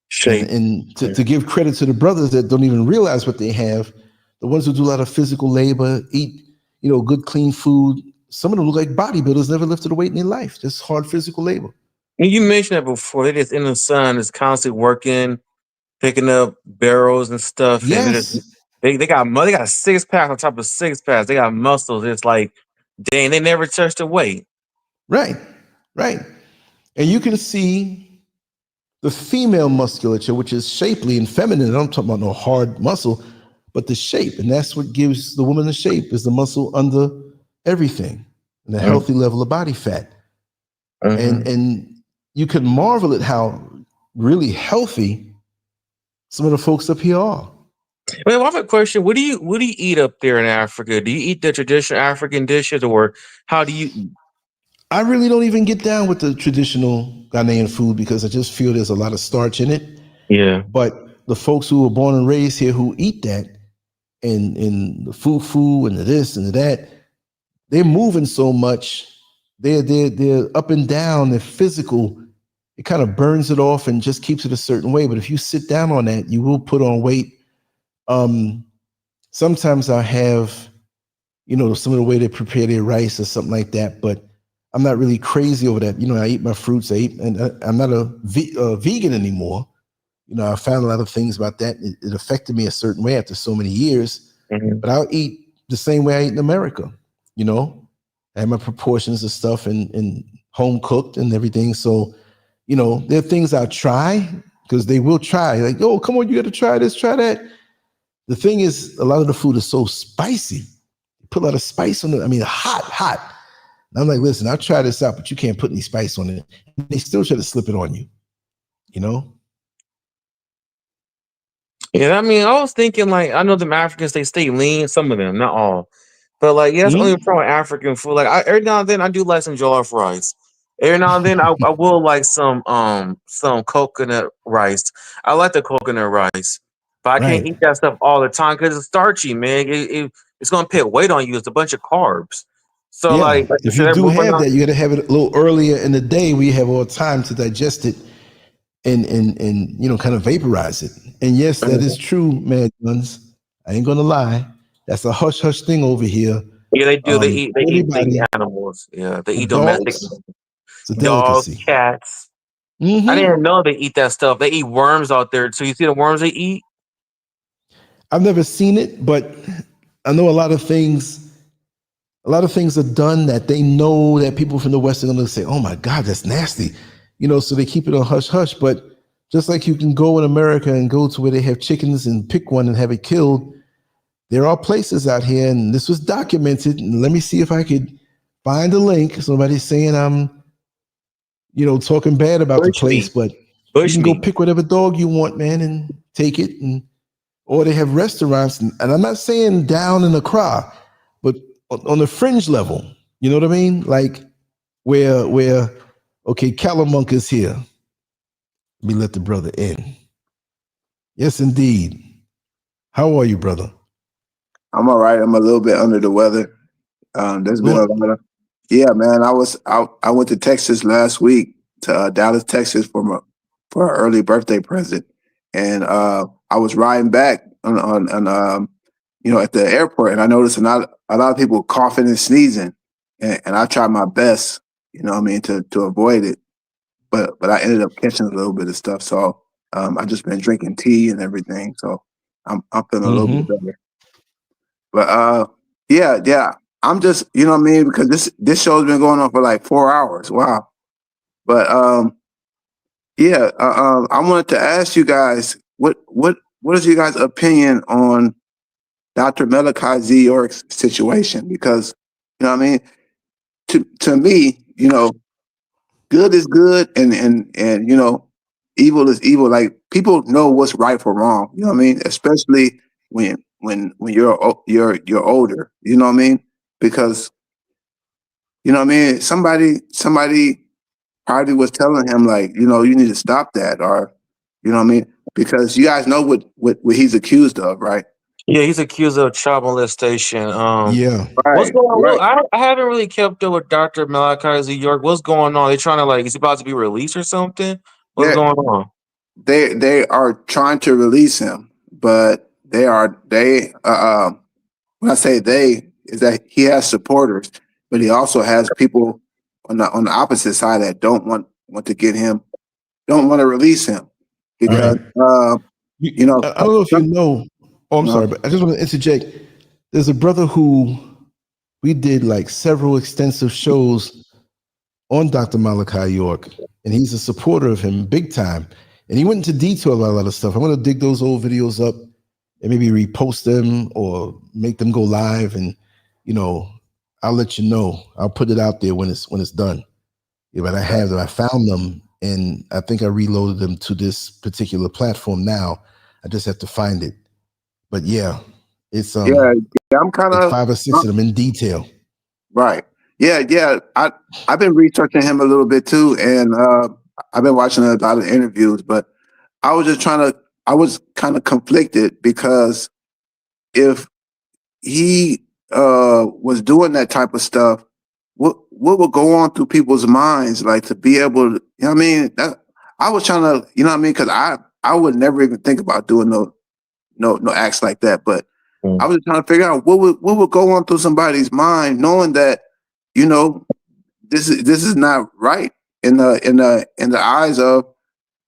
shape. And to give credit to the brothers that don't even realize what they have, the ones who do a lot of physical labor, eat, you know, good clean food. Some of them look like bodybuilders, never lifted a weight in their life. Just hard physical labor. And you mentioned that before. They just in the sun, is constantly working, picking up barrels and stuff, and Yes. they got 6 packs on top of 6 packs. They got muscles. It's like, dang, they never touched the weight. Right, right. And you can see the female musculature, which is shapely and feminine. I don't talk about no hard muscle, but the shape, and that's what gives the woman the shape, is the muscle under everything and a healthy level of body fat. And you can marvel at how really healthy some of the folks up here are. Well, I have a question. What do you eat up there in Africa? Do you eat the traditional African dishes, or how do you eat? I really don't even get down with the traditional Ghanaian food because I just feel there's a lot of starch in it. Yeah. But the folks who were born and raised here who eat that, and the fufu and the this and the that, they're moving so much. They're up and down. They're physical. It kind of burns it off and just keeps it a certain way. But if you sit down on that, you will put on weight. Sometimes I have, you know, some of the way they prepare their rice or something like that. But I'm not really crazy over that. You know, I eat my fruits. And I'm not a vegan anymore. You know, I found a lot of things about that. It affected me a certain way after so many years. But I'll eat the same way I eat in America. You know, I have my proportions of stuff and home cooked and everything. So, you know, there are things I'll try because they will try. Like, oh, come on, you got to try this, try that. The thing is, a lot of the food is so spicy. You put a lot of spice on it. I mean, hot. And I'm like, listen, I'll try this out, but you can't put any spice on it. And they still try to slip it on you, you know? Yeah, I mean, I was thinking, like, I know them Africans, they stay lean, some of them, not all. But like, yeah, that's the only problem with African food. Like, every now and then I do like some jollof rice. Every now and then I will like some coconut rice. I like the coconut rice, but I can't Right. eat that stuff all the time because it's starchy, man. It's gonna put weight on you. It's a bunch of carbs. So Yeah. like I If said, you do everyone have that, you got to have it a little earlier in the day where you have all time to digest it and you know, kind of vaporize it. And yes, that is true, man. I ain't gonna lie. That's a hush hush thing over here. yeah, they do. They eat Everybody, animals. Yeah, they eat domestic adults, it's a dogs, delicacy. cats. I Mm-hmm. didn't know they eat that stuff. They eat worms out there too. You see the worms they eat? I've never seen it, but I know a lot of things are done that they know that people from the West are going to say, oh my God, that's nasty. You know, so they keep it on hush hush. But just like you can go in America and go to where they have chickens and pick one and have it killed, there are places out here, and this was documented. And let me see if I could find a link. Somebody's saying I'm, you know, talking bad about the place, but you can go pick whatever dog you want, man, and take it. Or they have restaurants, and I'm not saying down in Accra, but on the fringe level, you know what I mean? Like where okay, Calamunk is here. Let me let the brother in. Yes, indeed. How are you, brother? I'm all right. I'm a little bit under the weather. There's been a lot of, yeah, man. I went to Texas last week, to Dallas, Texas for an early birthday present, and I was riding back on at the airport, and I noticed a lot of people coughing and sneezing, and I tried my best, to avoid it, but I ended up catching a little bit of stuff. So I just been drinking tea and everything, so I'm feeling a little bit better. But yeah, I'm just because this show's been going on for like 4 hours. Wow. But I wanted to ask you guys what is your guys' opinion on Dr. Malachi Z. York's situation? Because to me, good is good, and evil is evil. Like, people know what's right for wrong. You know what I mean? Especially when you're older. You know what I mean? Because somebody probably was telling him, like, you need to stop that, or because you guys know what he's accused of, right? Yeah, he's accused of child molestation. Yeah. What's Right, going on? right. I haven't really kept up with Dr. Malachi Z. York. What's going on? They trying to, like, is he about to be released or something? What's They going on? they are trying to release him, but when I say they, is that he has supporters, but he also has people on the opposite side that don't want don't want to release him, because Right. I don't know if you know. Oh, I'm sorry, but I just want to interject. There's a brother who we did like several extensive shows on Dr. Malachi York, and he's a supporter of him big time. And he went into detail about a lot of stuff. I'm going to dig those old videos up and maybe repost them or make them go live. And, I'll let you know. I'll put it out there when it's done. Yeah, but I have them. I found them, and I think I reloaded them to this particular platform now. I just have to find it. But yeah, it's I'm kind like of 5 or 6 of them in detail. right. Yeah. I've been researching him a little bit too, and I've been watching a lot of interviews. But I was kind of conflicted, because if he was doing that type of stuff, what would go on through people's minds, like, to be able to, I was trying to, because I would never even think about doing no acts like that. But I was trying to figure out what would go on through somebody's mind, knowing that, this is not right in the eyes of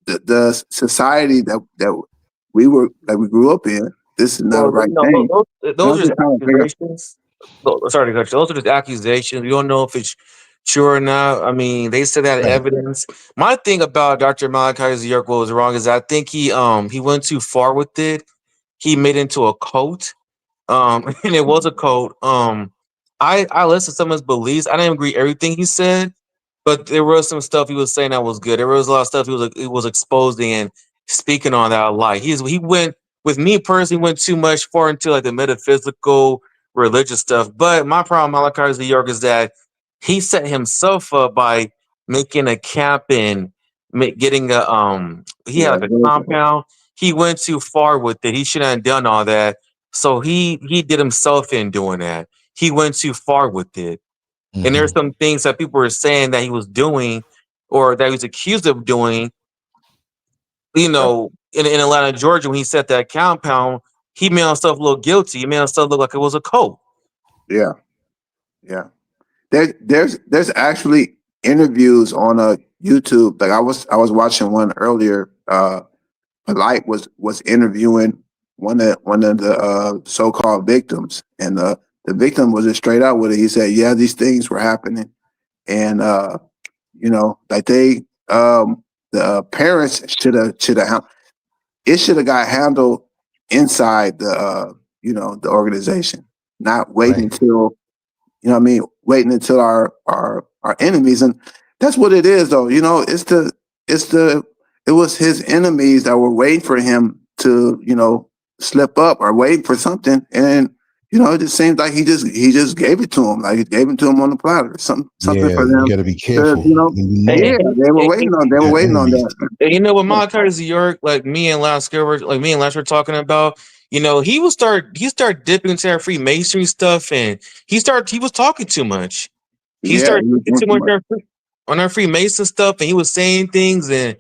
the society that we grew up in. This is not a Well, right thing. those are just Trying to figure out. accusations. Sorry to cut you. Those are just accusations. We don't know if it's true or not. I mean, they said that Right. evidence. My thing about Dr. Malachi Z. York was wrong is I think he went too far with it. He made it into a cult. And it was a cult. I listened to some of his beliefs. I didn't agree everything he said, but there was some stuff he was saying that was good. There was a lot of stuff he was exposing and speaking on that I like. He went, with me personally, went too much far into like the metaphysical, religious stuff. But my problem, Malachi Z. York, is that he set himself up by making a camp and getting a he had like a compound. He went too far with it. He shouldn't have done all that. So he did himself in doing that. He went too far with it. And there's some things that people were saying that he was doing or that he was accused of doing, in Atlanta, Georgia, when he set that compound, he made himself look guilty. He made himself look like it was a cult. Yeah. There's actually interviews on YouTube. Like, I was watching one earlier. Polite was interviewing one of the so-called victims, and the victim was just straight out with it. He said, "Yeah, these things were happening, and like the parents should have it should have got handled inside the organization, not waiting until waiting until our enemies." And that's what it is, though. It was his enemies that were waiting for him to, slip up, or waiting for something. And, it just seems like he just gave it to him. Like, he gave it to him on the platter. Something for them. You got to be careful. Yeah, they were waiting on that. And with Malachi Z. York, like me and Lance were talking about, he start dipping into that Freemasonry stuff, and he was talking too much. He started talking too much. on our Freemason stuff, and he was saying things, and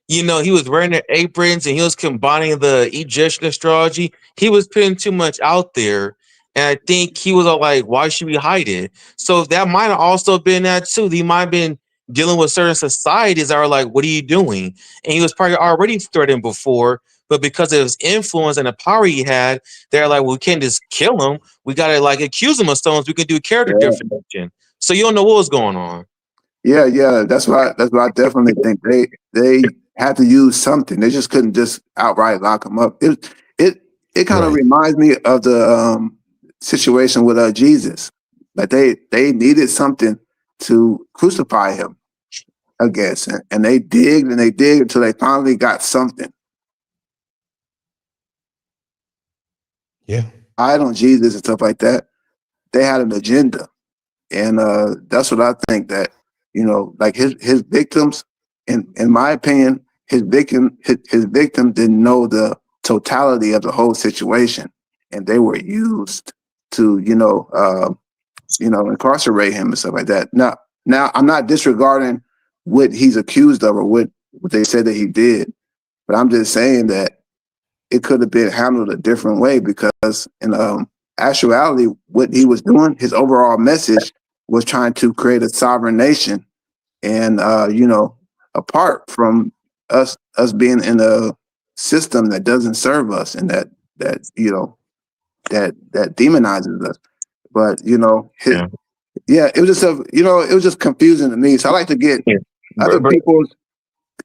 he was wearing their aprons, and he was combining the Egyptian astrology. He was putting too much out there, and I think he was all like, "Why should we hide it?" So that might have also been that too. He might have been dealing with certain societies that are like, "What are you doing?" And he was probably already threatened before, but because of his influence and the power he had, they're like, "Well, we can't just kill him. We gotta like accuse him of stones. We can do character definition." So you don't know what was going on. Yeah. That's why I definitely think they had to use something. They just couldn't just outright lock him up. It kind of Right. reminds me of the situation with Jesus. Like they needed something to crucify him, I guess, and they digged and they digged until they finally got something. Yeah. Eyed on Jesus and stuff like that. They had an agenda, and that's what I think that like his victims, in my opinion, his victim didn't know the totality of the whole situation, and they were used to incarcerate him and stuff like that. Now I'm not disregarding what he's accused of or what they said that he did, but I'm just saying that it could have been handled a different way, because in actuality, what he was doing, his overall message was trying to create a sovereign nation, and apart from us being in a system that doesn't serve us and that demonizes us. But it was just it was just confusing to me. So I like to get other people's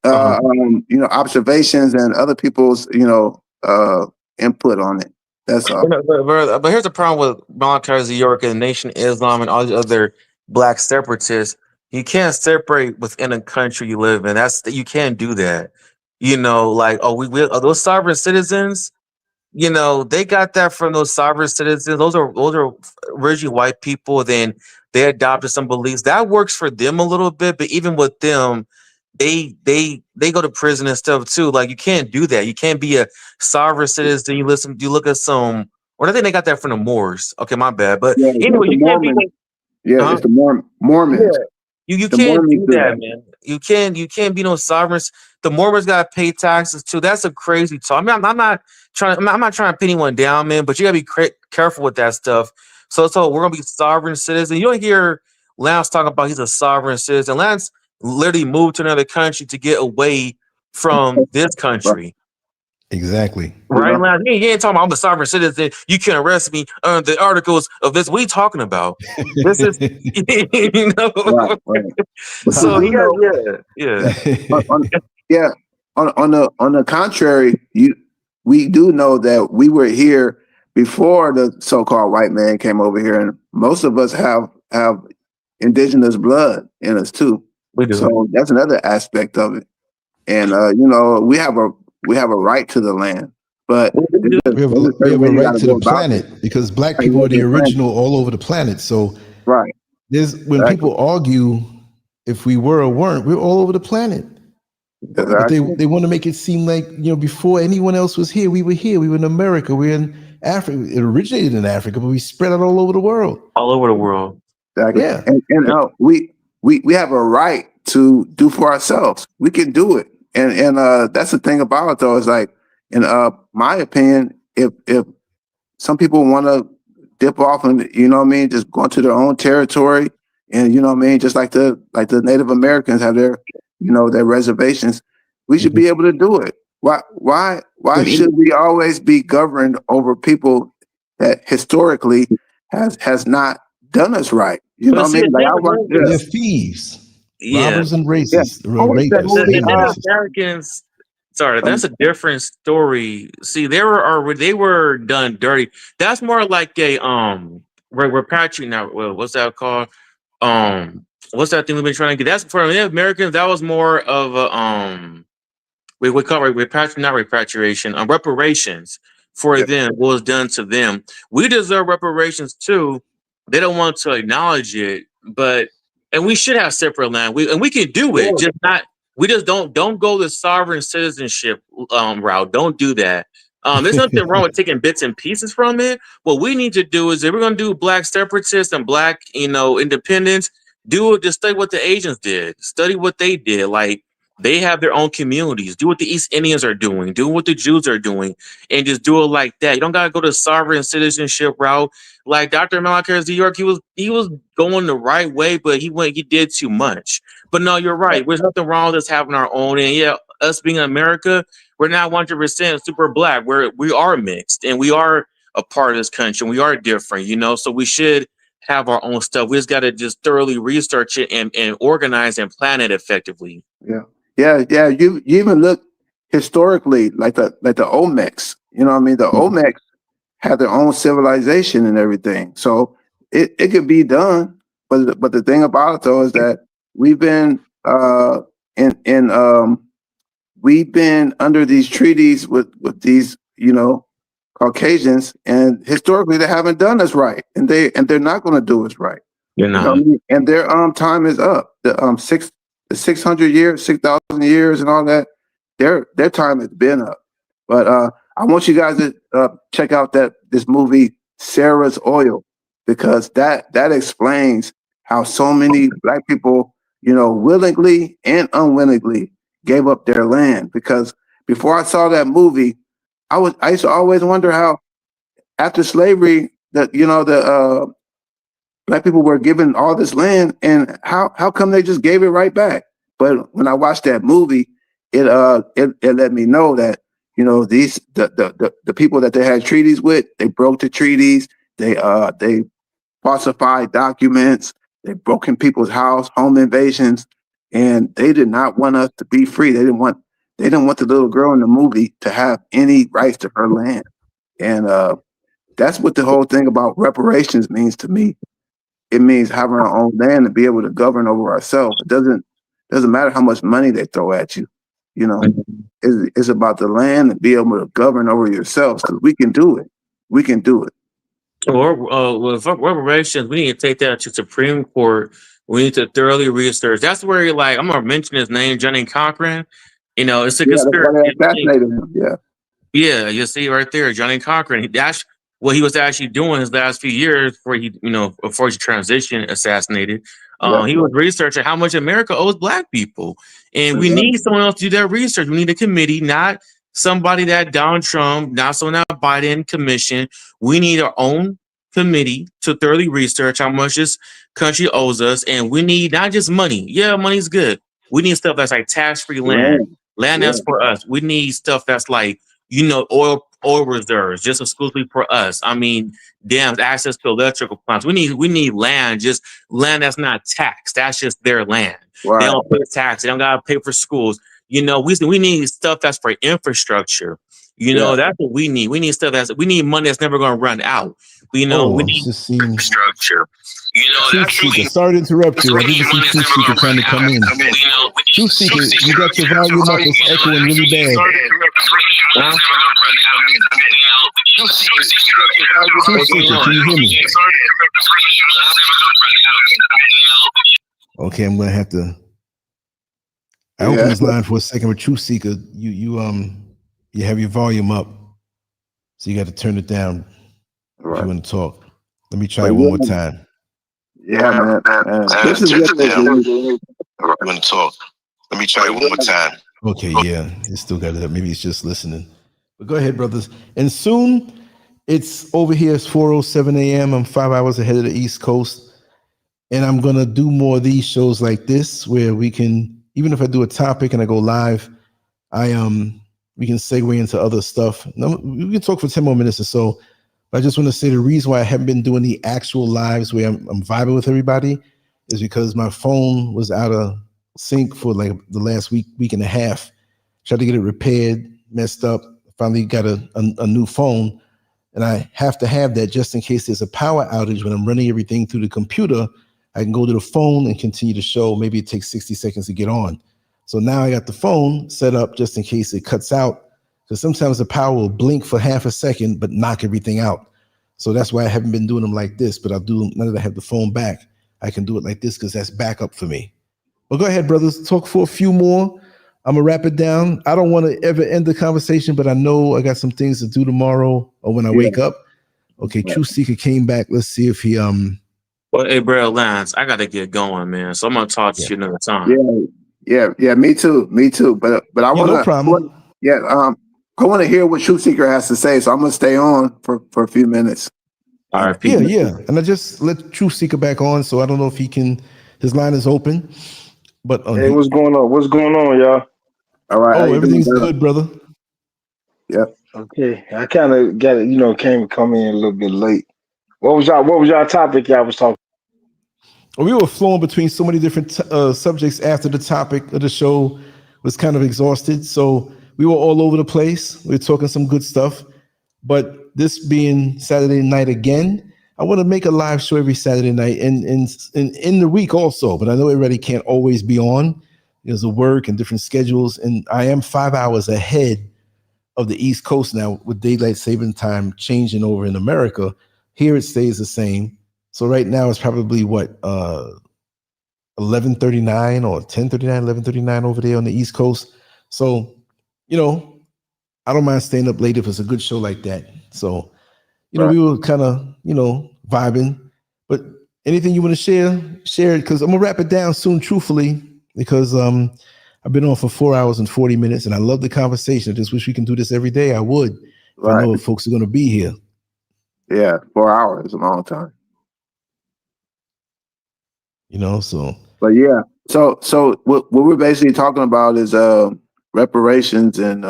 observations and other people's input on it. That's all. But here's the problem with Malachi York and Nation Islam and all the other black separatists. You can't separate within a country you live in. You can't do that. Like those sovereign citizens. They got that from those sovereign citizens. Those are originally white people. Then they adopted some beliefs that works for them a little bit. But even with them, they go to prison and stuff too. Like you can't do that. You can't be a sovereign citizen. You look at some. Or I think they got that from the Moors. Okay, my bad. But Yeah, anyway, you can't be. It's the Mormons. Yeah. You can't do that, man. You can't be no sovereigns. The Mormons gotta pay taxes too. That's a crazy talk. I mean, I'm not trying to pin anyone down, man. But you gotta be careful with that stuff. So we're gonna be sovereign citizens. You don't hear Lance talking about he's a sovereign citizen. Lance literally moved to another country to get away from this country. Exactly. Right, Lance? He ain't talking about I'm a sovereign citizen. You can arrest me under the articles of this. What are you talking about? This is Right. So On the contrary, we do know that we were here before the so-called white man came over here, and most of us have indigenous blood in us too. We do. So that's another aspect of it, and we have a right to the land, but we have a right to the planet, because black people are the original all over the planet. So right, when people argue if we were or weren't, we're all over the planet. Exactly. But they want to make it seem like before anyone else was here, we were here. We were in America. We're in Africa. It originated in Africa, but we spread out all over the world. All over the world. Exactly. Yeah, and we have a right to do for ourselves. We can do it. And that's the thing about it, though, is like, in my opinion, if some people want to dip off and just go into their own territory, and just like the Native Americans have their their reservations, we should be able to do it. Why should we always be governed over people that historically has not done us right? You know what I mean? Like they're thieves. Robbers and racists. The Native Americans. Sorry, that's a different story. See, they were done dirty. That's more like a repatriation. Now, what's that called? What's that thing we've been trying to get? That's for Native Americans. That was more of a we call it repatriation, reparations for them. What was done to them? We deserve reparations too. They don't want to acknowledge it, and we should have separate land. We can do it, just not. We just don't go the sovereign citizenship route. Don't do that. There's nothing wrong with taking bits and pieces from it. What we need to do is, if we're going to do black separatists and black, independence, Just study what the Asians did. Study what they did. Like, they have their own communities. Do what the East Indians are doing. Do what the Jews are doing, and just do it like that. You don't gotta go the sovereign citizenship route. Like Dr. Malachi New York, he was going the right way, but he did too much. But no, you're right. There's nothing wrong with us having our own. And yeah, us being in America, we're not 100% super black. We are mixed, and we are a part of this country. And we are different, you know. So we should have our own stuff. We just got to just thoroughly research it and organize and plan it effectively. Yeah. You even look historically, like the Olmecs. You know what I mean? The Olmecs had their own civilization and everything. So it could be done. But the thing about it though is that we've been we've been under these treaties with these, you know, Caucasians, and historically they haven't done us right, and they're not going to do us right. You know what I mean? And their time is up. The 600 years, 6,000 years, and all that. Their time has been up. But I want you guys to check out this movie Sarah's Oil, because that explains how so many black people, you know, willingly and unwillingly gave up their land. Because before I saw that movie, I used to always wonder how, after slavery, that, you know, the black people were given all this land, and how come they just gave it right back? But when I watched that movie, it let me know that, you know, the people that they had treaties with, they broke the treaties. They falsified documents. They broke in people's home invasions, and they did not want us to be free. They didn't want the little girl in the movie to have any rights to her land. And that's what the whole thing about reparations means to me. It means having our own land and be able to govern over ourselves. It doesn't matter how much money they throw at you. You know, it's about the land and be able to govern over yourselves, because we can do it. We can do it. Or with reparations, we need to take that to Supreme Court. We need to thoroughly research. That's where you're like, I'm gonna mention his name, Johnny Cochran. You know, it's a conspiracy. Assassinated him. Yeah, you see right there, Johnny Cochran. That's what he was actually doing his last few years before he transitioned, assassinated. He was researching how much America owes black people, and we need someone else to do that research. We need a committee, not somebody that Donald Trump, not someone that Biden commissioned. We need our own committee to thoroughly research how much this country owes us, and we need not just money. Yeah, money's good. We need stuff that's like tax-free land that's for us. We need stuff that's like, you know, oil reserves just exclusively for us. I mean, dams, access to electrical plants. We need land, just land that's not taxed. That's just their land. Right. They don't pay tax. They don't gotta pay for schools. You know, we need stuff that's for infrastructure. You know, that's what we need. We need stuff we need money that's never gonna run out. You know, we need infrastructure. You know, that's Seeker, sorry to interrupt you. I didn't see Truth Seeker trying to come in. Truth Seeker, you got your volume up. It's echoing really bad. Truth Seeker, can you hear me? Okay, I'm gonna have to. I opened this line for a second, but Truth Seeker, you have your volume up, so you got to turn it down if you want to talk. Let me try it one more time. Yeah, man. This is what they do. I'm going to talk. Let me try it one more time. Okay, yeah. It still got it up. Maybe it's just listening. But go ahead, brothers. And soon, it's over here. It's 4:07 a.m. I'm 5 hours ahead of the East Coast. And I'm going to do more of these shows like this, where we can, even if I do a topic and I go live, we can segue into other stuff. We can talk for 10 more minutes or so. I just want to say the reason why I haven't been doing the actual lives where I'm vibing with everybody is because my phone was out of sync for like the last week and a half. Tried to get it repaired, messed up. Finally got a new phone, and I have to have that just in case there's a power outage when I'm running everything through the computer. I can go to the phone and continue the show. Maybe it takes 60 seconds to get on. So now I got the phone set up just in case it cuts out. Because sometimes the power will blink for half a second, but knock everything out. So that's why I haven't been doing them like this, but I'll do, now that I have the phone back, I can do it like this because that's backup for me. Well, go ahead, brothers. Talk for a few more. I'm going to wrap it down. I don't want to ever end the conversation, but I know I got some things to do tomorrow or when I wake up. Okay, Truth Seeker came back. Let's see if he Well, hey, bro, Lance, I gotta get going, man. So I'm gonna talk to Yeah. you another time. Yeah. Me too. But I Yeah, no wanna, problem. I wanna hear what Truth Seeker has to say. So I'm gonna stay on for a few minutes. All right, Yeah, peace. yeah. And I just let Truth Seeker back on, so I don't know if he can. His line is open, but Hey, what's going on? What's going on, y'all? All right, how oh, you doing, everything's brother? good, brother. Yep. Okay, I kind of got it. Come in a little bit late. What was y'all topic? Y'all was talking. We were flowing between so many different subjects after the topic of the show was kind of exhausted. So we were all over the place. We were talking some good stuff. But this being Saturday night again, I want to make a live show every Saturday night and in the week also. But I know everybody can't always be on. There's a work and different schedules. And I am 5 hours ahead of the East Coast now with daylight saving time changing over in America. Here it stays the same. So right now it's probably what 11:39 or 10:39, 11:39 over there on the East Coast. So, I don't mind staying up late if it's a good show like that. So, Right. we were kind of, vibing. But anything you want to share it because I'm gonna wrap it down soon, truthfully, because I've been on for 4 hours and 40 minutes and I love the conversation. I just wish we can do this every day. I would if I Right. know if folks are gonna be here. Yeah. 4 hours is a long time. So But yeah. So what we're basically talking about is reparations and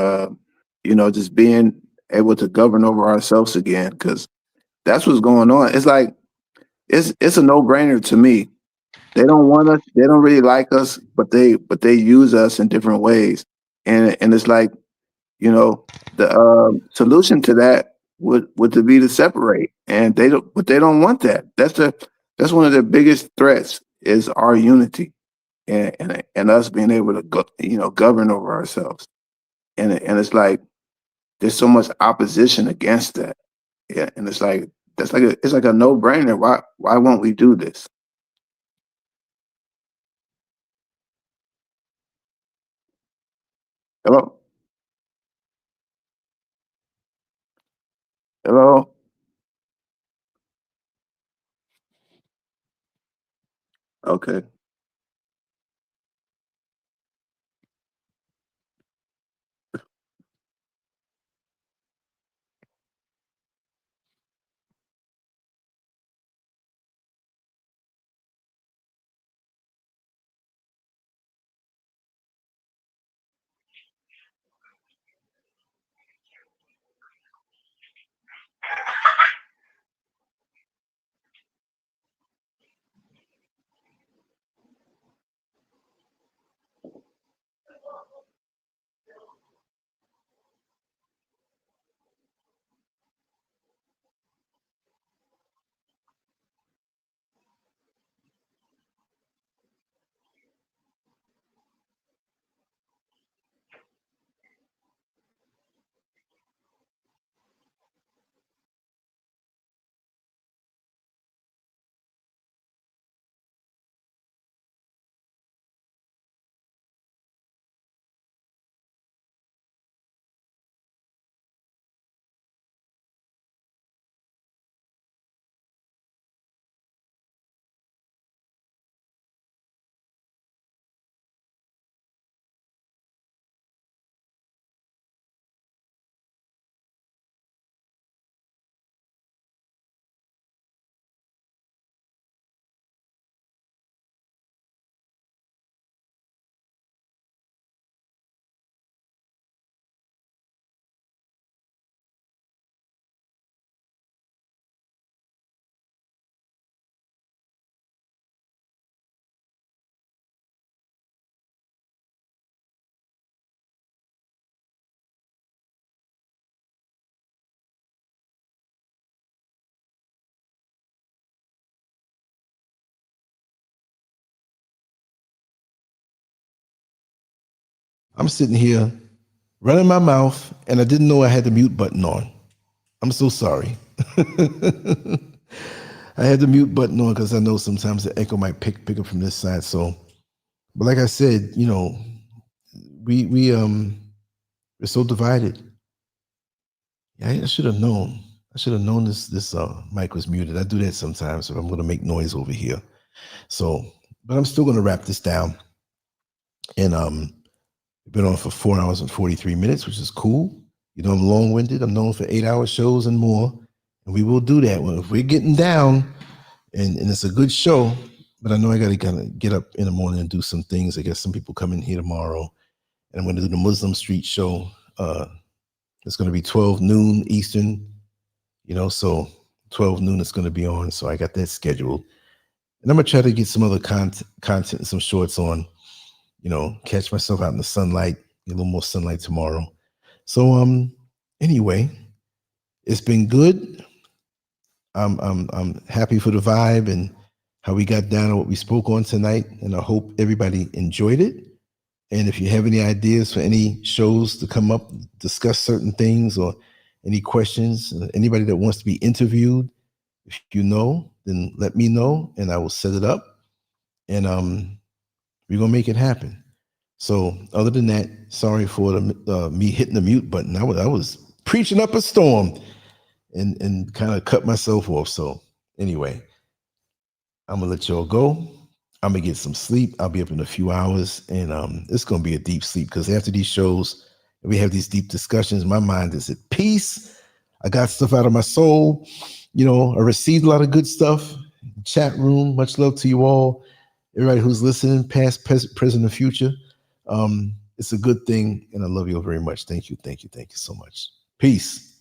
just being able to govern over ourselves again, because that's what's going on. It's like it's a no-brainer to me. They don't want us, they don't really like us, but they use us in different ways. And it's like, the solution to that would to be to separate. And they don't want that. That's one of their biggest threats is our unity and us being able to govern over ourselves. And it's like there's so much opposition against that. Yeah, and it's like it's like a no-brainer. Why won't we do this? Hello? Hello? Okay. I'm sitting here running my mouth and I didn't know I had the mute button on. I'm so sorry. I had the mute button on because I know sometimes the echo might pick up from this side. So, but like I said, we're so divided. Yeah, I should have known. I should have known this mic was muted. I do that sometimes if I'm going to make noise over here. So, but I'm still going to wrap this down. And we've been on for 4 hours and 43 minutes, which is cool. You know, I'm long-winded. I'm known for 8-hour shows and more. And we will do that. Well, if we're getting down and it's a good show, but I know I got to kind of get up in the morning and do some things. I guess some people come in here tomorrow, and I'm going to do the Muslim Street show. It's going to be 12 noon Eastern, you know, so 12 noon it's going to be on. So I got that scheduled. And I'm going to try to get some other content and some shorts on, you know, catch myself out in the sunlight, get a little more sunlight tomorrow. So anyway, it's been good. I'm happy for the vibe and how we got down on what we spoke on tonight, and I hope everybody enjoyed it. And if you have any ideas for any shows to come up, discuss certain things, or any questions, anybody that wants to be interviewed, if you know, then let me know and I will set it up. And we're gonna make it happen. So other than that, sorry for the me hitting the mute button. I was preaching up a storm and kind of cut myself off. So anyway, I'm gonna let y'all go. I'm gonna get some sleep. I'll be up in a few hours, and it's gonna be a deep sleep because after these shows, we have these deep discussions. My mind is at peace. I got stuff out of my soul. You know, I received a lot of good stuff. Chat room. Much love to you all. Everybody who's listening, past, present, and future. It's a good thing, and I love you all very much. Thank you so much. Peace.